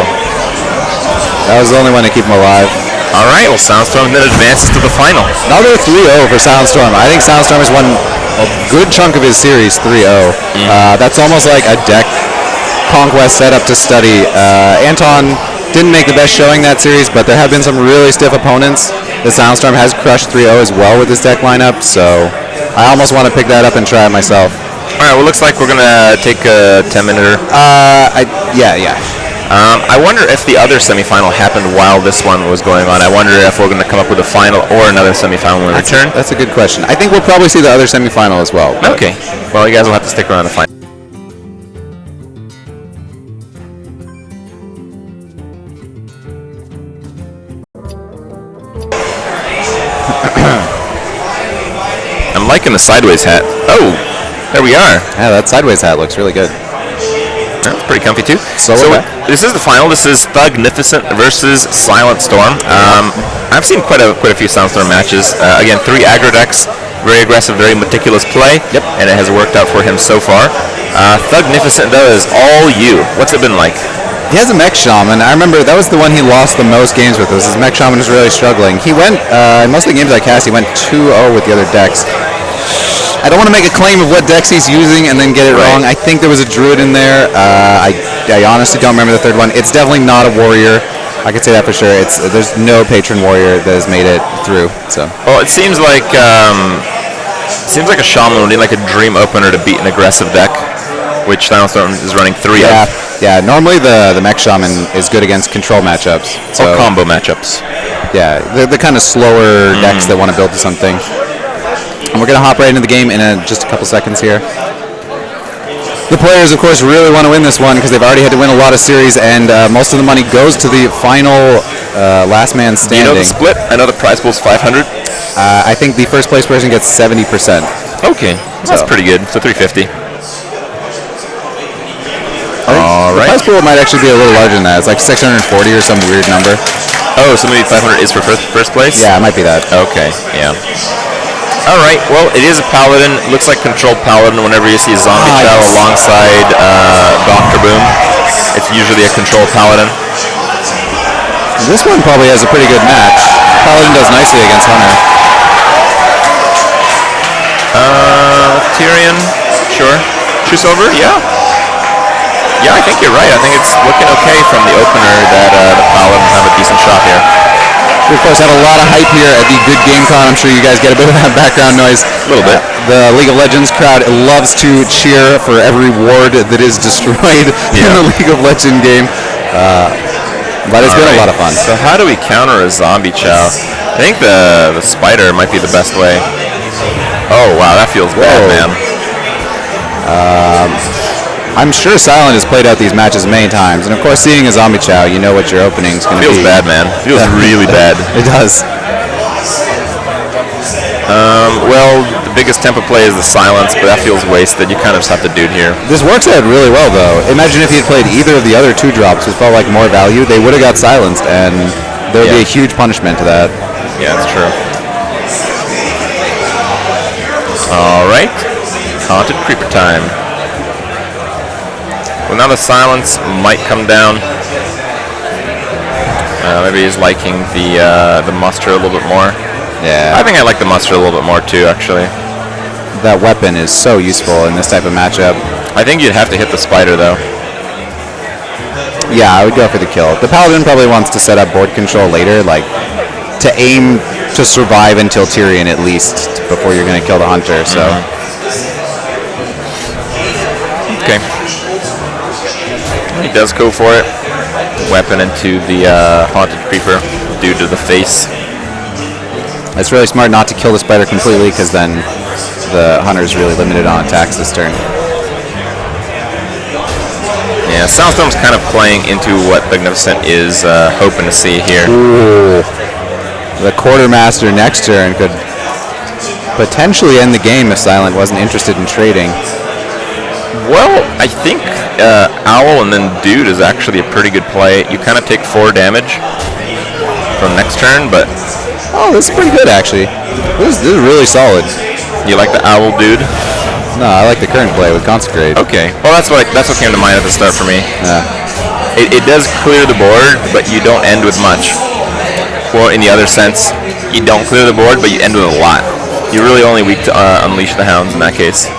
That was the only one to keep him alive. All right, well, Soundstorm then advances to the final. Another 3-0 for Soundstorm. I think Soundstorm has won a good chunk of his series 3-0. That's almost like a deck conquest setup to study. Anton didn't make the best showing that series, but there have been some really stiff opponents. The Soundstorm has crushed 3-0 as well with this deck lineup, so I almost want to pick that up and try it myself. All right, well, looks like we're going to take a 10-minute. Yeah. I wonder if the other semifinal happened while this one was going on. I wonder if we're going to come up with a final or another semifinal in return. That's a good question. I think we'll probably see the other semifinal as well. Okay. Well, you guys will have to stick around to find. I'm liking the sideways hat. Oh, there we are. Yeah, that sideways hat looks really good. That's pretty comfy too. So this is the final. This is Thugnificent versus Silent Storm. I've seen quite a few Soundstorm matches. Again, 3 aggro decks, very aggressive, very meticulous play. Yep. And it has worked out for him so far. Thugnificent though is all you. What's it been like? He has a Mech Shaman. I remember that was the one he lost the most games with. His Mech Shaman is really struggling. He went, in most of the games I cast, he went 2-0 with the other decks. I don't want to make a claim of what decks he's using and then get it wrong. I think there was a Druid in there. I honestly don't remember the third one. It's definitely not a Warrior. I could say that for sure. There's no Patron Warrior that has made it through. So. Well, it seems like a Shaman would need like a Dream Opener to beat an aggressive deck, which Soundstorm is running 3 of. Yeah. Normally the Mech Shaman is good against control matchups. Or combo matchups. Yeah, the kind of slower decks that want to build to something. And we're going to hop right into the game in just a couple seconds here. The players, of course, really want to win this one because they've already had to win a lot of series, and most of the money goes to the final last man standing. Do you know the split? I know the prize pool's 500. I think the first place person gets 70%. Okay, that's pretty good. So 350. All right. The prize pool might actually be a little larger than that. It's like 640 or some weird number. Oh, so maybe 500 is for first place? Yeah, it might be that. Okay, yeah. All right, well, it is a Paladin. It looks like controlled Paladin whenever you see Zombie Chow alongside Dr. Boom. It's usually a controlled Paladin. This one probably has a pretty good match. Paladin does nicely against Hunter. Tyrion, sure. True Silver, yeah. Yeah, I think you're right. I think it's looking okay from the opener that the Paladin have a decent shot here. We, of course, have a lot of hype here at the Good Game Con. I'm sure you guys get a bit of that background noise. A little bit. The League of Legends crowd loves to cheer for every ward that is destroyed in the League of Legends game. But it's been a lot of fun. So how do we counter a Zombie Chow? I think the Spider might be the best way. Oh, wow, that feels bad, man. I'm sure Silent has played out these matches many times, and of course, seeing a Zombie Chow, you know what your opening is going to be. Feels bad, man. Feels really bad. It does. Well, the biggest tempo play is the Silence, but that feels wasted. You kind of just have to do it here. This works out really well, though. Imagine if he had played either of the other 2 drops, which felt like more value, they would have got silenced, and there would be a huge punishment to that. Yeah, that's true. All right, Haunted Creeper time. Well, now the Silence might come down. Maybe he's liking the muster a little bit more. Yeah. I think I like the muster a little bit more too, actually. That weapon is so useful in this type of matchup. I think you'd have to hit the Spider, though. Yeah, I would go for the kill. The Paladin probably wants to set up board control later, like to aim to survive until Tyrion at least before you're going to kill the Hunter. So. Okay. He does go for it. Weapon into the Haunted Creeper due to the face. It's really smart not to kill the Spider completely, because then the Hunter's really limited on attacks this turn. Yeah, Soundstorm's kind of playing into what Magnificent is hoping to see here. Ooh. The Quartermaster next turn could potentially end the game if Silent wasn't interested in trading. Well, I think Owl and then Dude is actually a pretty good play. You kind of take 4 damage from next turn, but... Oh, this is pretty good, actually. This is really solid. You like the Owl Dude? No, I like the current play with Consecrate. Okay. Well, that's what came to mind at the start for me. Yeah. It does clear the board, but you don't end with much. Or in the other sense, you don't clear the board, but you end with a lot. You're really only weak to Unleash the Hounds in that case.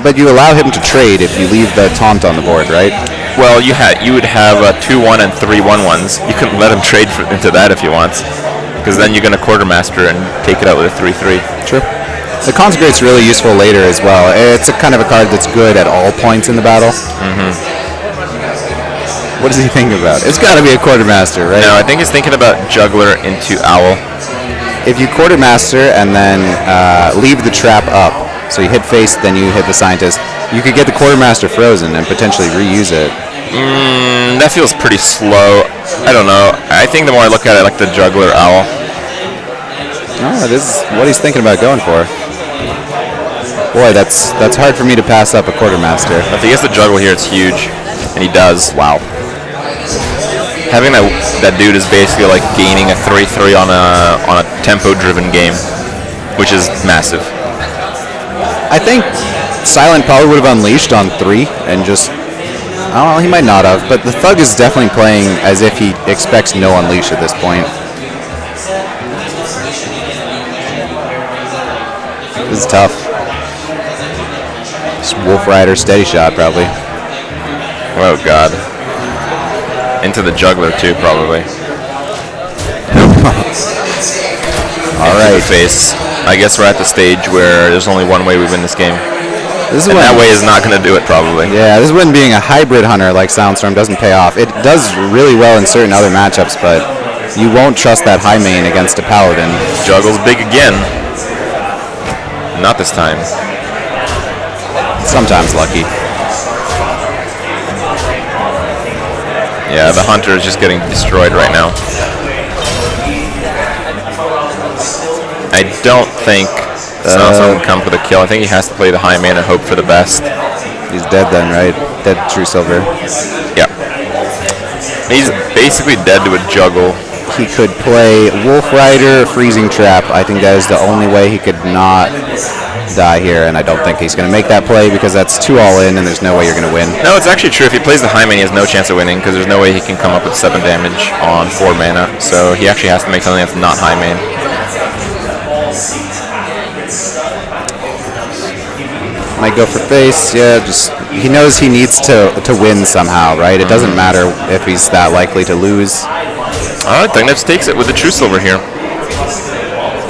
But you allow him to trade if you leave the taunt on the board, right? Well, you would have 2-1 and 3-1-1s. You couldn't let him trade into that if you want, because then you're going to Quartermaster and take it out with a 3-3. True. The Consecrate's really useful later as well. It's a kind of a card that's good at all points in the battle. Mm-hmm. What does he think about? It's got to be a Quartermaster, right? No, I think he's thinking about Juggler into Owl. If you Quartermaster and then leave the trap up, so you hit face, then you hit the Scientist, you could get the Quartermaster frozen and potentially reuse it. That feels pretty slow. I don't know. I think the more I look at it, I like the Juggler Owl. Oh, this is what he's thinking about going for. Boy, that's hard for me to pass up a Quartermaster. If he gets the Juggle here, it's huge. And he does. Wow. Having that dude is basically like gaining a 3-3 on a tempo-driven game, which is massive. I think Silent probably would have unleashed on 3 and just... Oh, he might not have, but the Thug is definitely playing as if he expects no unleash at this point. This is tough. Just Wolf Rider steady shot, probably. Oh, God. Into the Juggler, too, probably. All right. Face. I guess we're at the stage where there's only one way we win this game. That way is not going to do it, probably. Yeah, this is when being a hybrid hunter like Soundstorm doesn't pay off. It does really well in certain other matchups, but you won't trust that high main against a Paladin. Juggle's big again. Not this time. Sometimes lucky. Yeah, the Hunter is just getting destroyed right now. I don't think Soundstorm can come for the kill. I think he has to play the high main and hope for the best. He's dead then, right? Dead True Silver. Yeah. He's basically dead to a Juggle. He could play Wolf Rider, Freezing Trap. I think that is the only way he could not die here, and I don't think he's going to make that play because that's 2 all in and there's no way you're going to win. No, it's actually true. If he plays the high main, he has no chance of winning because there's no way he can come up with 7 damage on 4 mana. So he actually has to make something that's not high main. Might go for face, yeah, just he knows he needs to win somehow, right? It doesn't matter if he's that likely to lose. Alright, Tugnuts takes it with the True Silver here.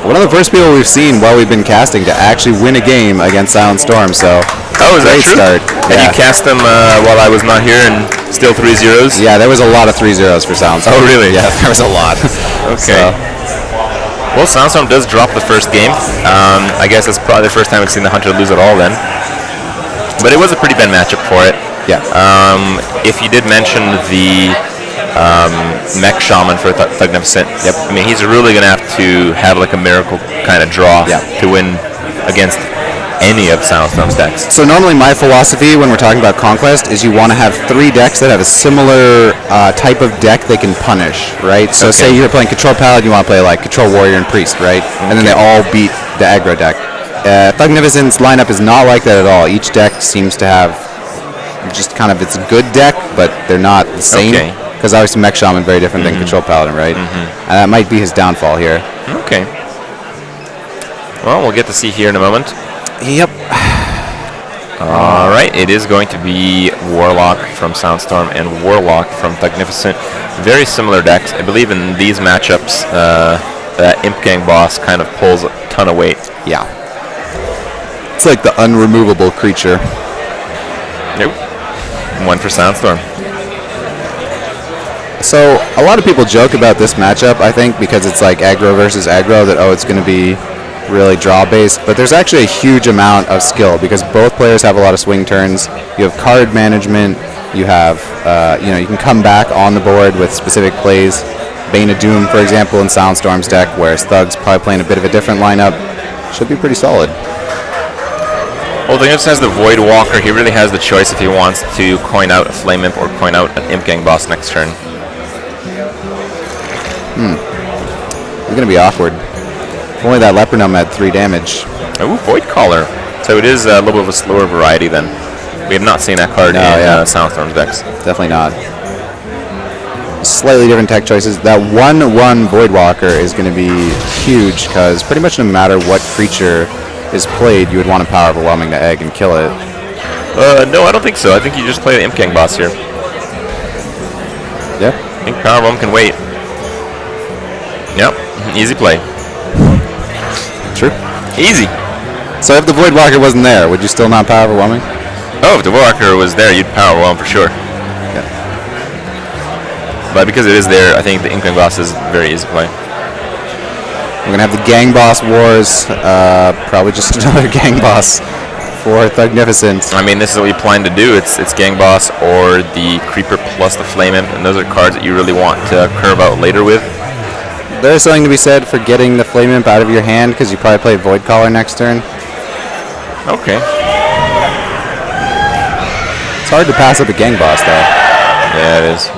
One of the first people we've seen while we've been casting to actually win a game against Silent Storm, so is that true? Start. And you cast them while I was not here and still 3 zeros? Yeah, there was a lot of 3 zeros for Silent Storm. Oh, really? Yeah, there was a lot. Okay. Well, Soundstorm does drop the first game. I guess it's probably the first time we've seen the Hunter lose at all then. But it was a pretty bad matchup for it. Yeah. If you did mention the Mech Shaman for Thugnificent, yep. I mean, he's really going to have like a miracle kind of draw to win against any of Soundstorm's decks. So normally my philosophy when we're talking about Conquest is you want to have 3 decks that have a similar type of deck they can punish, right? So say you're playing Control Paladin, you want to play like Control Warrior and Priest, right? And then they all beat the aggro deck. Thugnificent's lineup is not like that at all. Each deck seems to have just kind of its good deck, but they're not the same. Because obviously Mech Shaman very different than Control Paladin, right? And that might be his downfall here. Okay. Well, we'll get to see here in a moment. Yep. Alright, it is going to be Warlock from Soundstorm and Warlock from Thugnificent. Very similar decks. I believe in these matchups, that Imp Gang boss kind of pulls a ton of weight. Yeah. It's like the unremovable creature. Nope. 1 for Soundstorm. So, a lot of people joke about this matchup, I think, because it's like aggro versus aggro, that, it's going to be really draw-based, but there's actually a huge amount of skill, because both players have a lot of swing turns. You have card management, you have, you can come back on the board with specific plays. Bane of Doom, for example, in Soundstorm's deck, whereas Thug's probably playing a bit of a different lineup. Should be pretty solid. Well, the Imps has the Void Walker. He really has the choice if he wants to coin out a Flame Imp or coin out an Imp Gang Boss next turn. It's going to be awkward. If only that Leper Gnome had 3 damage. Ooh, Void Caller. So it is a little bit of a slower variety then. We have not seen that card in Soundstorm's decks. Definitely not. Slightly different tech choices. That 1/1 Voidwalker is going to be huge because pretty much no matter what creature is played, you would want a Power Overwhelming to egg and kill it. No, I don't think so. I think you just play the Imp Gang Boss here. Yeah. I think Power Overwhelm can wait. Yep, easy play. True. Easy. So if the Voidwalker wasn't there, would you still not Power Overwhelming? Oh, if the Voidwalker was there, you'd Power Overwhelm for sure. Yeah. But because it is there, I think the Imp Gang Boss is very easy play. We're going to have the Gang Boss Wars. Probably just another Gang Boss for Thugnificent. I mean, this is what you plan to do. It's Gang Boss or the Creeper plus the Flame Imp, and those are cards that you really want to curve out later with. There's something to be said for getting the Flame Imp out of your hand because you probably play Void Caller next turn. Okay. It's hard to pass up a Gang Boss, though. Yeah, it is.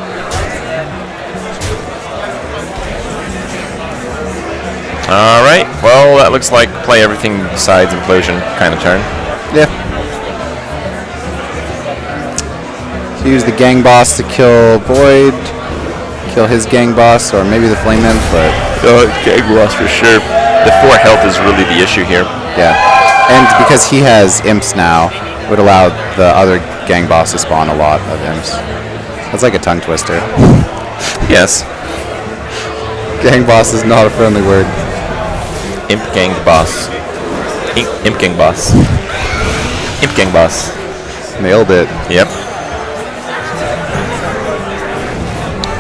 Alright, well, that looks like play everything besides Implosion kind of turn. Yeah. So use the Gang Boss to kill Void, kill his Gang Boss, or maybe the Flame Imp, but... Gang Boss for sure. The 4 health is really the issue here. Yeah. And because he has Imps now, would allow the other Gang Boss to spawn a lot of Imps. That's like a tongue twister. Yes. Gang Boss is not a friendly word. Imp Gang Boss. Imp Gang Boss. Imp Gang Boss. Nailed it. Yep.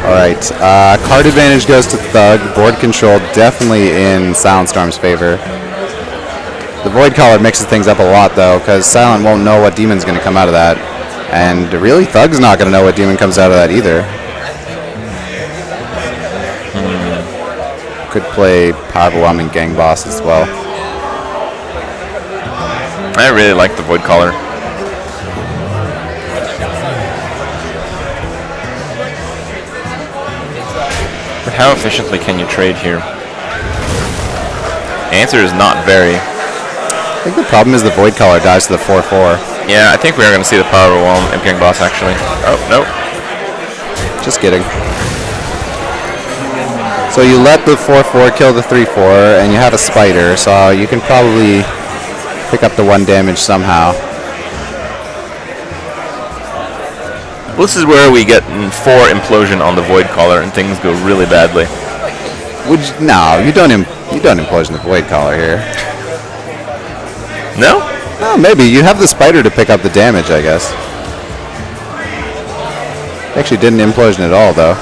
Alright, card advantage goes to Thug. Board control definitely in Soundstorm's favor. The Void Caller mixes things up a lot, though, because Silent won't know what demon's going to come out of that. And really, Thug's not going to know what demon comes out of that either. Could play Power Overwhelming Gang Boss as well. I really like the Void Caller. But how efficiently can you trade here? Answer is not very. I think the problem is the Void Caller dies to the 4/4. Yeah, I think we are going to see the Power Overwhelm Imp Gang Boss actually. Oh, no. Just kidding. So you let the 4/4 kill the 3/4, and you have a Spider, so you can probably pick up the 1 damage somehow. This is where we get 4 Implosion on the Void Caller and things go really badly. No, you don't implosion the Void Caller here. No? Oh, maybe. You have the Spider to pick up the damage, I guess. Actually didn't implosion at all, though.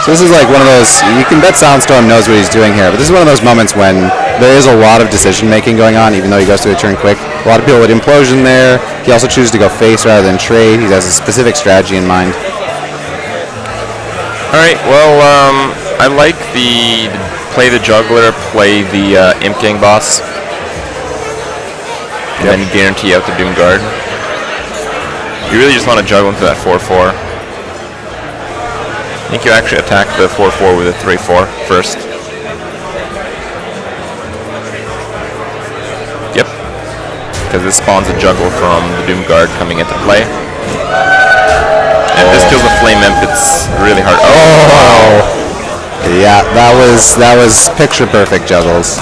So this is like one of those, you can bet Soundstorm knows what he's doing here, but this is one of those moments when there is a lot of decision making going on, even though he goes through the turn quick. A lot of people would implosion there. He also chooses to go face rather than trade. He has a specific strategy in mind. Alright, well, I like the play the Juggler, play the Imp Gang Boss, and then guarantee out the Doom Guard. You really just want to juggle into that 4/4. I think you actually attack the 4/4 with a 3/4 first. Yep. Because this spawns a juggle from the Doom Guard coming into play. And if this kills a Flame Imp, it's really hard. Oh! Yeah, that was picture perfect juggles.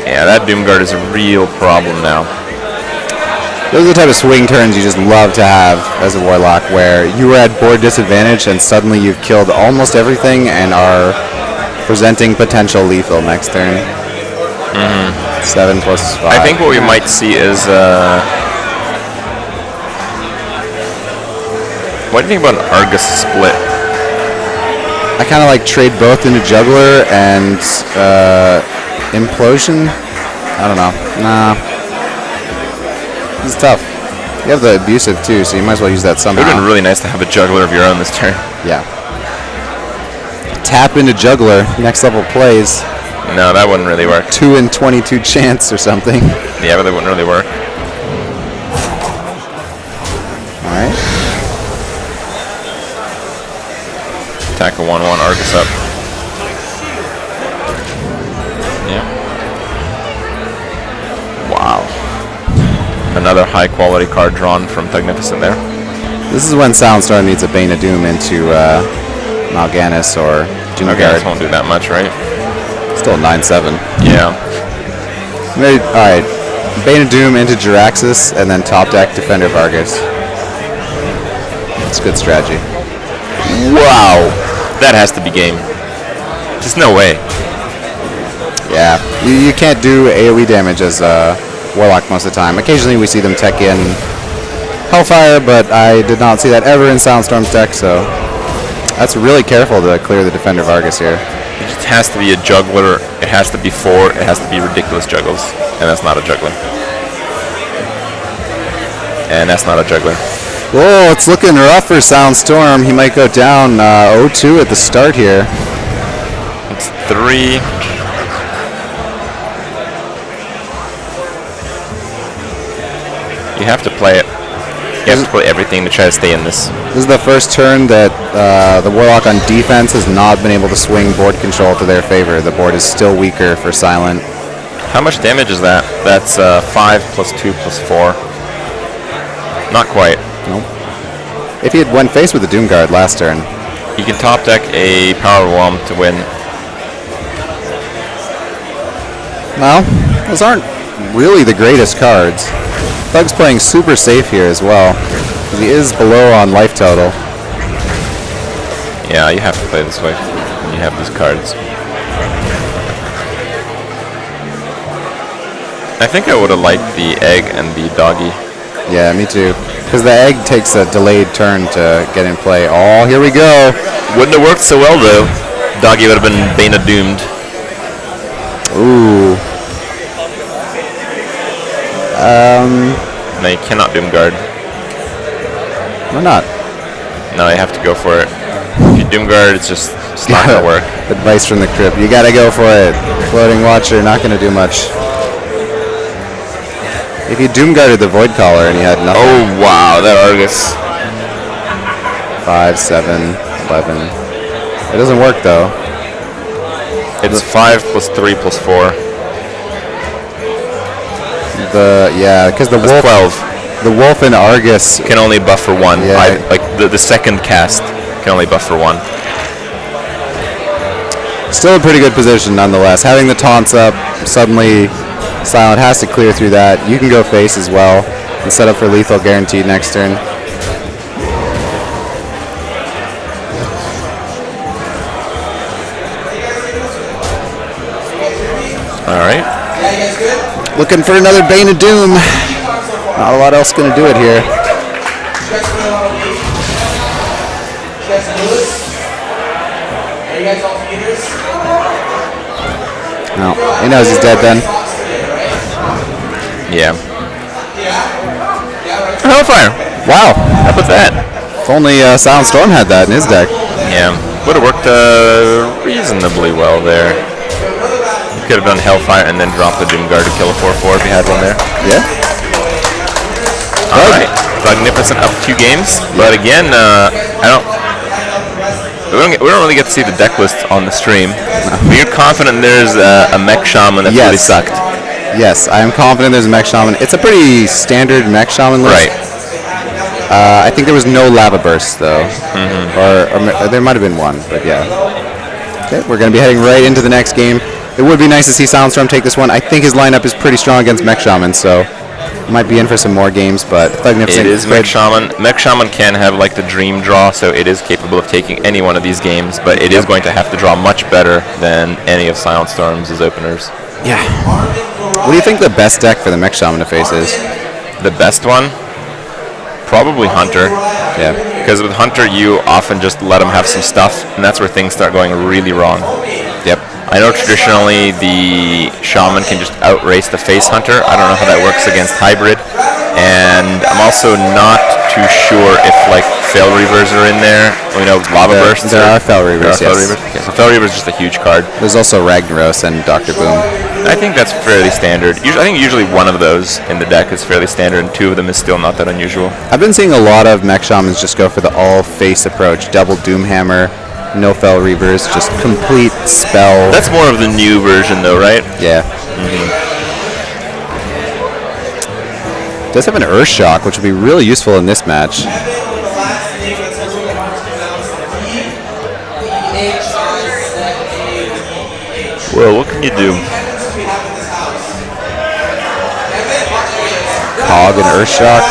Yeah, that Doom Guard is a real problem now. Those are the type of swing turns you just love to have as a Warlock, where you were at board disadvantage and suddenly you've killed almost everything and are presenting potential lethal next turn. 7 plus 5. I think what we might see is... what do you think about an Argus split? I kind of like trade both into Juggler and Implosion. I don't know. Nah. This is tough. You have the abusive too, so you might as well use that It somehow. would have been really nice to have a juggler of your own this turn. Yeah. Tap into juggler. Next level plays. No, that wouldn't really work. 2 in 22 chance or something. Yeah, but that wouldn't really work. All right. Attack a 1/1 Argus up. Yeah. Wow. Another high quality card drawn from Magnificent there. This is when Soundstorm needs a Bane of Doom into Mal'Ganis or Okay, Doomguard. this won't do that much, right? Still 9/7. Yeah. Maybe, all right. Bane of Doom into Jiraxis and then top deck Defender Vargas. It's a good strategy. Wow. That has to be game. Just no way. Yeah, you can't do AoE damage as a Warlock most of the time. Occasionally we see them tech in Hellfire, but I did not see that ever in Soundstorm's deck, so that's really careful to clear the Defender Vargas here. It just has to be a juggler. It has to be 4. It has to be ridiculous juggles. And that's not a juggler. And that's not a juggler. Whoa, it's looking rough for Soundstorm. He might go down 0-2 at the start here. It's 3. You have to play it. You have to play everything to try to stay in this. This is the first turn that the Warlock on defense has not been able to swing board control to their favor. The board is still weaker for Silent. How much damage is that? That's 5 plus 2 plus 4. Not quite. Nope. If he had went face with the Doomguard last turn. You can top deck a Power Whelm to win. Well, those aren't really the greatest cards. Thug's playing super safe here as well. He is below on life total. Yeah, you have to play this way when you have these cards. I think I would have liked the egg and the doggy. Yeah, me too. Because the egg takes a delayed turn to get in play. Oh, here we go. Wouldn't have worked so well though. Doggy would have been Bane of Doomed. Ooh. No, you cannot Doomguard. Why not? No, you have to go for it. If you Doomguard, it's not gonna work. Advice from the crypt. You gotta go for it. Floating Watcher, not gonna do much. If you Doomguarded the Void Caller and you had nothing. Oh wow, that Argus. 5, 7, 11. It doesn't work though. It's 5 plus 3 plus 4. Because the That's wolf, 12. the wolf and Argus. Can only buff for 1. Yeah. Like the second cast can only buff for 1. Still a pretty good position nonetheless. Having the taunts up, suddenly Silent has to clear through that. You can go face as well and set up for lethal guaranteed next turn. Alright. Looking for another Bane of Doom. Not a lot else going to do it here. No, he knows he's dead then. Yeah. Hellfire. Wow. How about that? If only Soundstorm had that in his deck. Yeah. Would have worked reasonably well there. You could have done Hellfire and then dropped the Doomguard to kill a 4/4 if you had one there. Yeah. Alright. Magnificent up 2 games. But again, we don't really get to see the deck list on the stream. But you're confident there's a Mech Shaman that really sucked. Yes, I am confident there's a Mech Shaman. It's a pretty standard Mech Shaman list. Right. I think there was no Lava Burst, though. Or there might have been one, but yeah. Okay, we're going to be heading right into the next game. It would be nice to see Soundstorm take this one. I think his lineup is pretty strong against Mech Shaman, so might be in for some more games, but Magnificent. It is Mech Shaman. Mech Shaman can have like the dream draw, so it is capable of taking any one of these games, but it is going to have to draw much better than any of Soundstorm's openers. Yeah. What do you think the best deck for the Mech Shaman to face is? The best one? Probably Hunter. Yeah. Because with Hunter, you often just let him have some stuff, and that's where things start going really wrong. Yep. I know traditionally the Shaman can just outrace the face Hunter. I don't know how that works against Hybrid, And I'm also not too sure if like Fail Reavers are in there. Lava Bursts. There are Fail Reavers, yes. Okay, so Fail Reaver is just a huge card. There's also Ragnaros and Dr. Boom. I think that's fairly standard. I think usually one of those in the deck is fairly standard, and two of them is still not that unusual. I've been seeing a lot of mech shamans just go for the all-face approach. Double Doomhammer, no Fel Reavers, just complete spell. That's more of the new version though, right? Yeah. Does have an Earth Shock, which would be really useful in this match. Well, what can you do? Cog and Earth Shock.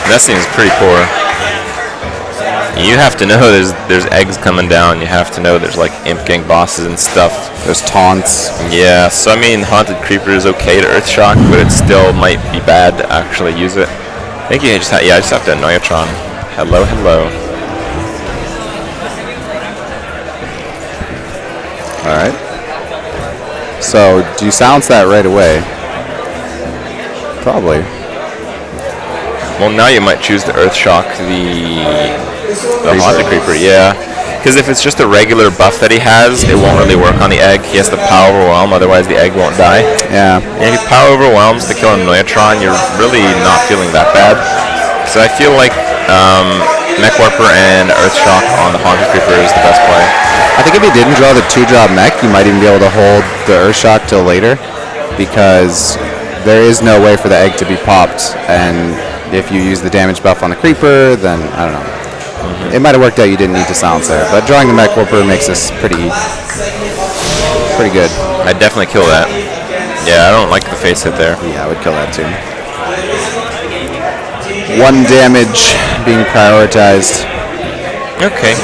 That seems pretty poor. You have to know there's eggs coming down. You have to know there's like Imp Gang bosses and stuff. There's taunts. Yeah, so I mean, Haunted Creeper is okay to Earth Shock, but it still might be bad to actually use it. I think you just have to Noyatron. Hello, hello. All right. So, do you silence that right away? Probably. Well, now you might choose to Earth Shock the Haunted Creeper, yeah. Because if it's just a regular buff that he has, it won't really work on the egg. He has to Power Overwhelm, otherwise the egg won't die. Yeah. And if he Power Overwhelms to kill a Noyatron, you're really not feeling that bad. So I feel like Mech Warper and Earth Shock on the Haunted Creeper is the best play. I think if he didn't draw the 2-drop mech, you might even be able to hold the Earth Shock till later, because there is no way for the egg to be popped, and if you use the damage buff on the Creeper, then I don't know. It might have worked out you didn't need to silence there, but drawing the Mech Warper makes this pretty good. I'd definitely kill that. Yeah, I don't like the face hit there. Yeah, I would kill that too. 1 damage being prioritized. Okay.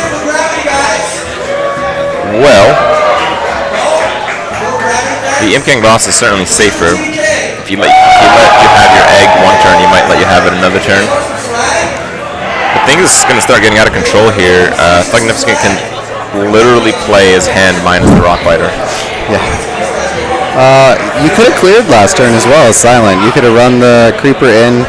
Well, the Imp Gang boss is certainly safer. If you let you have your egg one turn, he might let you have it another turn. I think this is going to start getting out of control here. Thugnificent can literally play his hand minus the Rock Biter. Yeah. You could have cleared last turn as well as Silent. You could have run the Creeper in.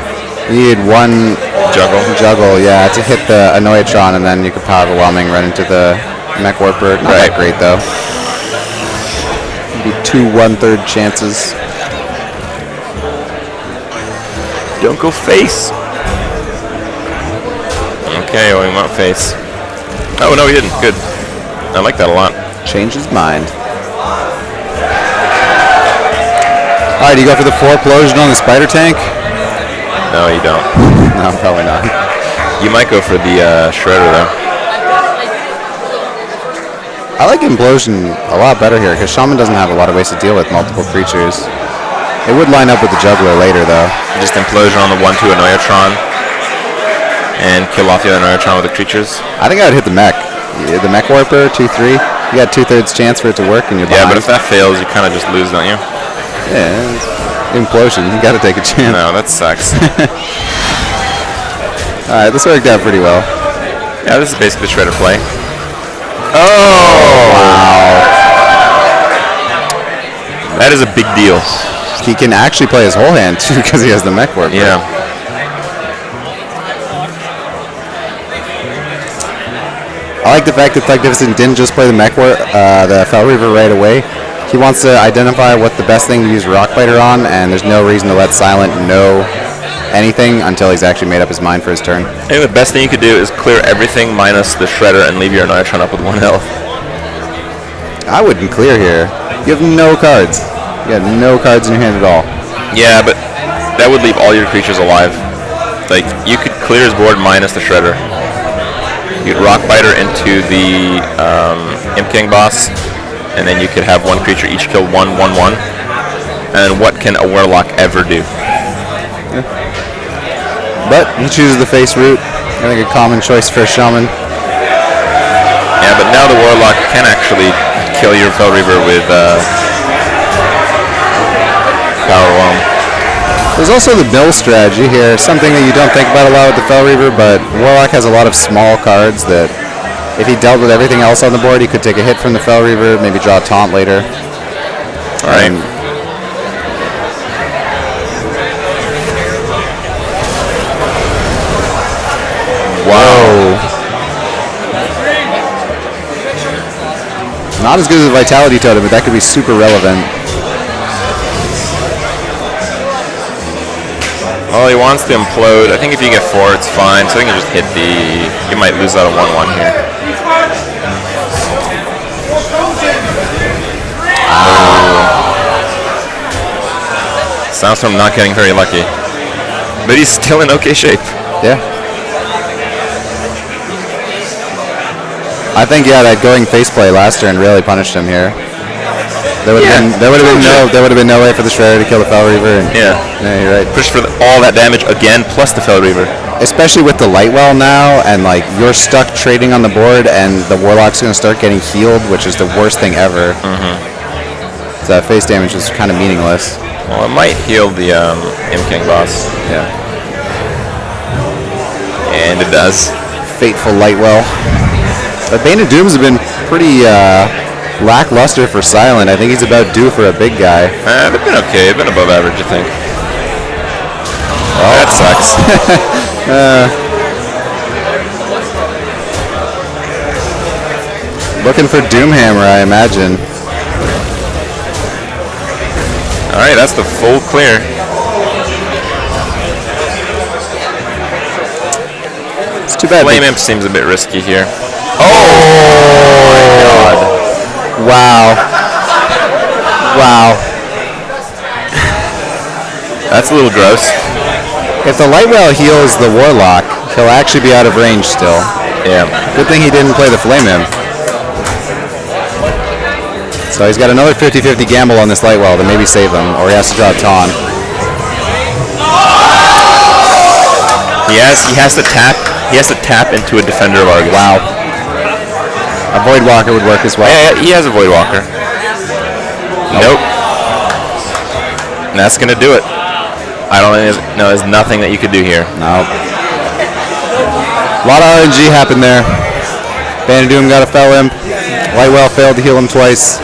You needed 1 juggle, yeah, to hit the Annoyatron, and then you could Power Overwhelming run into the Mech Warper. Not that great though. Maybe 2 1/3 chances. Don't go face. Okay, well, he went face. Oh, no, he didn't. Good. I like that a lot. Change his mind. All right, do you go for the 4-plosion on the Spider Tank? No, you don't. No, probably not. You might go for the Shredder, though. I like Implosion a lot better here, because Shaman doesn't have a lot of ways to deal with multiple creatures. It would line up with the Juggler later, though. Just Implosion on the 1/2 Annoyatron and kill off the other Annoyatron with the creatures. I think I would hit the Mech. Yeah, the Mech Warper, 2/3. You got 2/3 chance for it to work, and you're behind. Yeah, but if that fails, you kind of just lose, don't you? Yeah, Implosion. You got to take a chance. No, that sucks. All right, this worked out pretty well. Yeah, this is basically Shredder play. Oh! Wow. That is a big deal. He can actually play his whole hand, too, because he has the Mech Warper. Yeah. I like the fact that Thugnificent didn't just play the Fel Reaver right away. He wants to identify what the best thing to use Rock Biter on, and there's no reason to let Silent know anything until he's actually made up his mind for his turn. I think the best thing you could do is clear everything minus the Shredder and leave your Annoyatron up with 1 health. I wouldn't clear here. You have no cards. You have no cards in your hand at all. Yeah, but that would leave all your creatures alive. Like, you could clear his board minus the Shredder. You'd Rock Biter into the Imp King boss, and then you could have 1 creature each kill 1/1/1. And what can a Warlock ever do? Yeah. But he chooses the face route. I think a common choice for a Shaman. Yeah, but now the Warlock can actually kill your Fel Reaver with Power Whelm. There's also the mill strategy here, something that you don't think about a lot with the Fel Reaver, but Warlock has a lot of small cards that if he dealt with everything else on the board, he could take a hit from the Fel Reaver, maybe draw a taunt later. Alright. Wow. Not as good as a Vitality Totem, but that could be super relevant. Well, he wants to implode. I think if you get 4, it's fine. So he can just hit the... You might lose out a 1-1 here. Soundstorm not getting very lucky. But he's still in okay shape. Yeah. I think, yeah, that going faceplay last turn really punished him here. There would have been no way for the Shredder to kill the Fel Reaver. And yeah, you're right. Push for all that damage again, plus the Fel Reaver. Especially with the Lightwell now, and like you're stuck trading on the board, and the Warlock's going to start getting healed, which is the worst thing ever. So that face damage is kind of meaningless. Well, it might heal the Imp King boss. Yeah. And it does. Fateful Lightwell. But Bane of Dooms have been pretty lackluster for Silent. I think he's about due for a big guy. They've been okay. They've been above average, I think. Oh, that sucks. Looking for Doomhammer, I imagine. All right, that's the full clear. It's too bad. Flame Imp seems a bit risky here. Oh my God! Wow! Wow! That's a little gross. If the Lightwell heals the Warlock, he'll actually be out of range still. Yeah. Good thing he didn't play the Flame Imp. So he's got another 50-50 gamble on this Lightwell to maybe save him, or he has to draw Taunt. He has to tap. He has to tap into a Defender of Argus. Wow. A Void Walker would work as well. Yeah, he has a Void Walker. Nope. And that's gonna do it. I don't think there's nothing that you could do here. No. A lot of RNG happened there. Bane of Doom got a Fel Imp. Lightwell failed to heal him twice.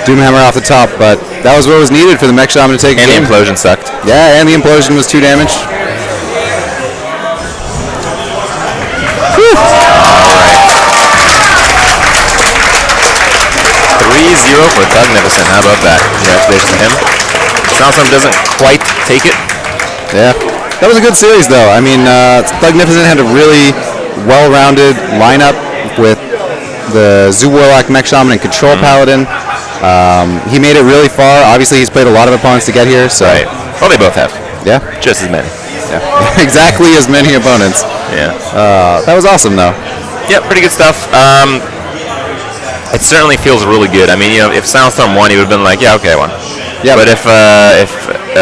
Doomhammer off the top, but that was what was needed for the Mech Shaman to take a game. And the Implosion sucked. Yeah, and the Implosion was 2 damage. Whew. Alright. 3-0 for Thugnificent. How about that? Congratulations to him. Soundstorm doesn't quite take it. Yeah. That was a good series, though. I mean, Thugnificent had a really well-rounded lineup with the Zoo Warlock, Mech Shaman, and Control Paladin. He made it really far. Obviously, he's played a lot of opponents to get here. So. Right. Well, they both have. Yeah. Just as many. Yeah. Exactly as many opponents. Yeah. That was awesome, though. Yeah, pretty good stuff. It certainly feels really good. I mean, you know, if Soundstorm won, he would have been like, yeah, okay, I won. Yeah. But if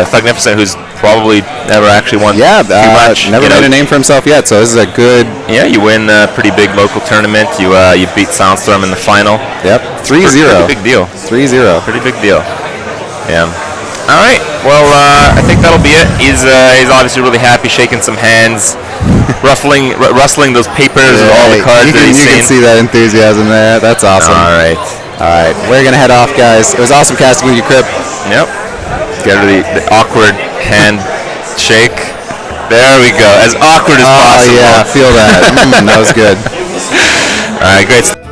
Thugnificent, who's probably never actually won too much, never made a name for himself yet, so this is a good... Yeah, you win a pretty big local tournament. You beat Soundstorm in the final. Yep, 3-0. Pretty big deal. 3-0. Pretty big deal. Yeah. All right. Well, I think that'll be it. He's obviously really happy, shaking some hands, rustling those papers with all the cards that he's seen. You can see that enthusiasm there. That's awesome. All right. All right. We're gonna head off, guys. It was awesome casting with you, Crip. Yep. Get rid of the awkward hand shake. There we go. As awkward as possible. Oh yeah, feel that. That was good. All right, great.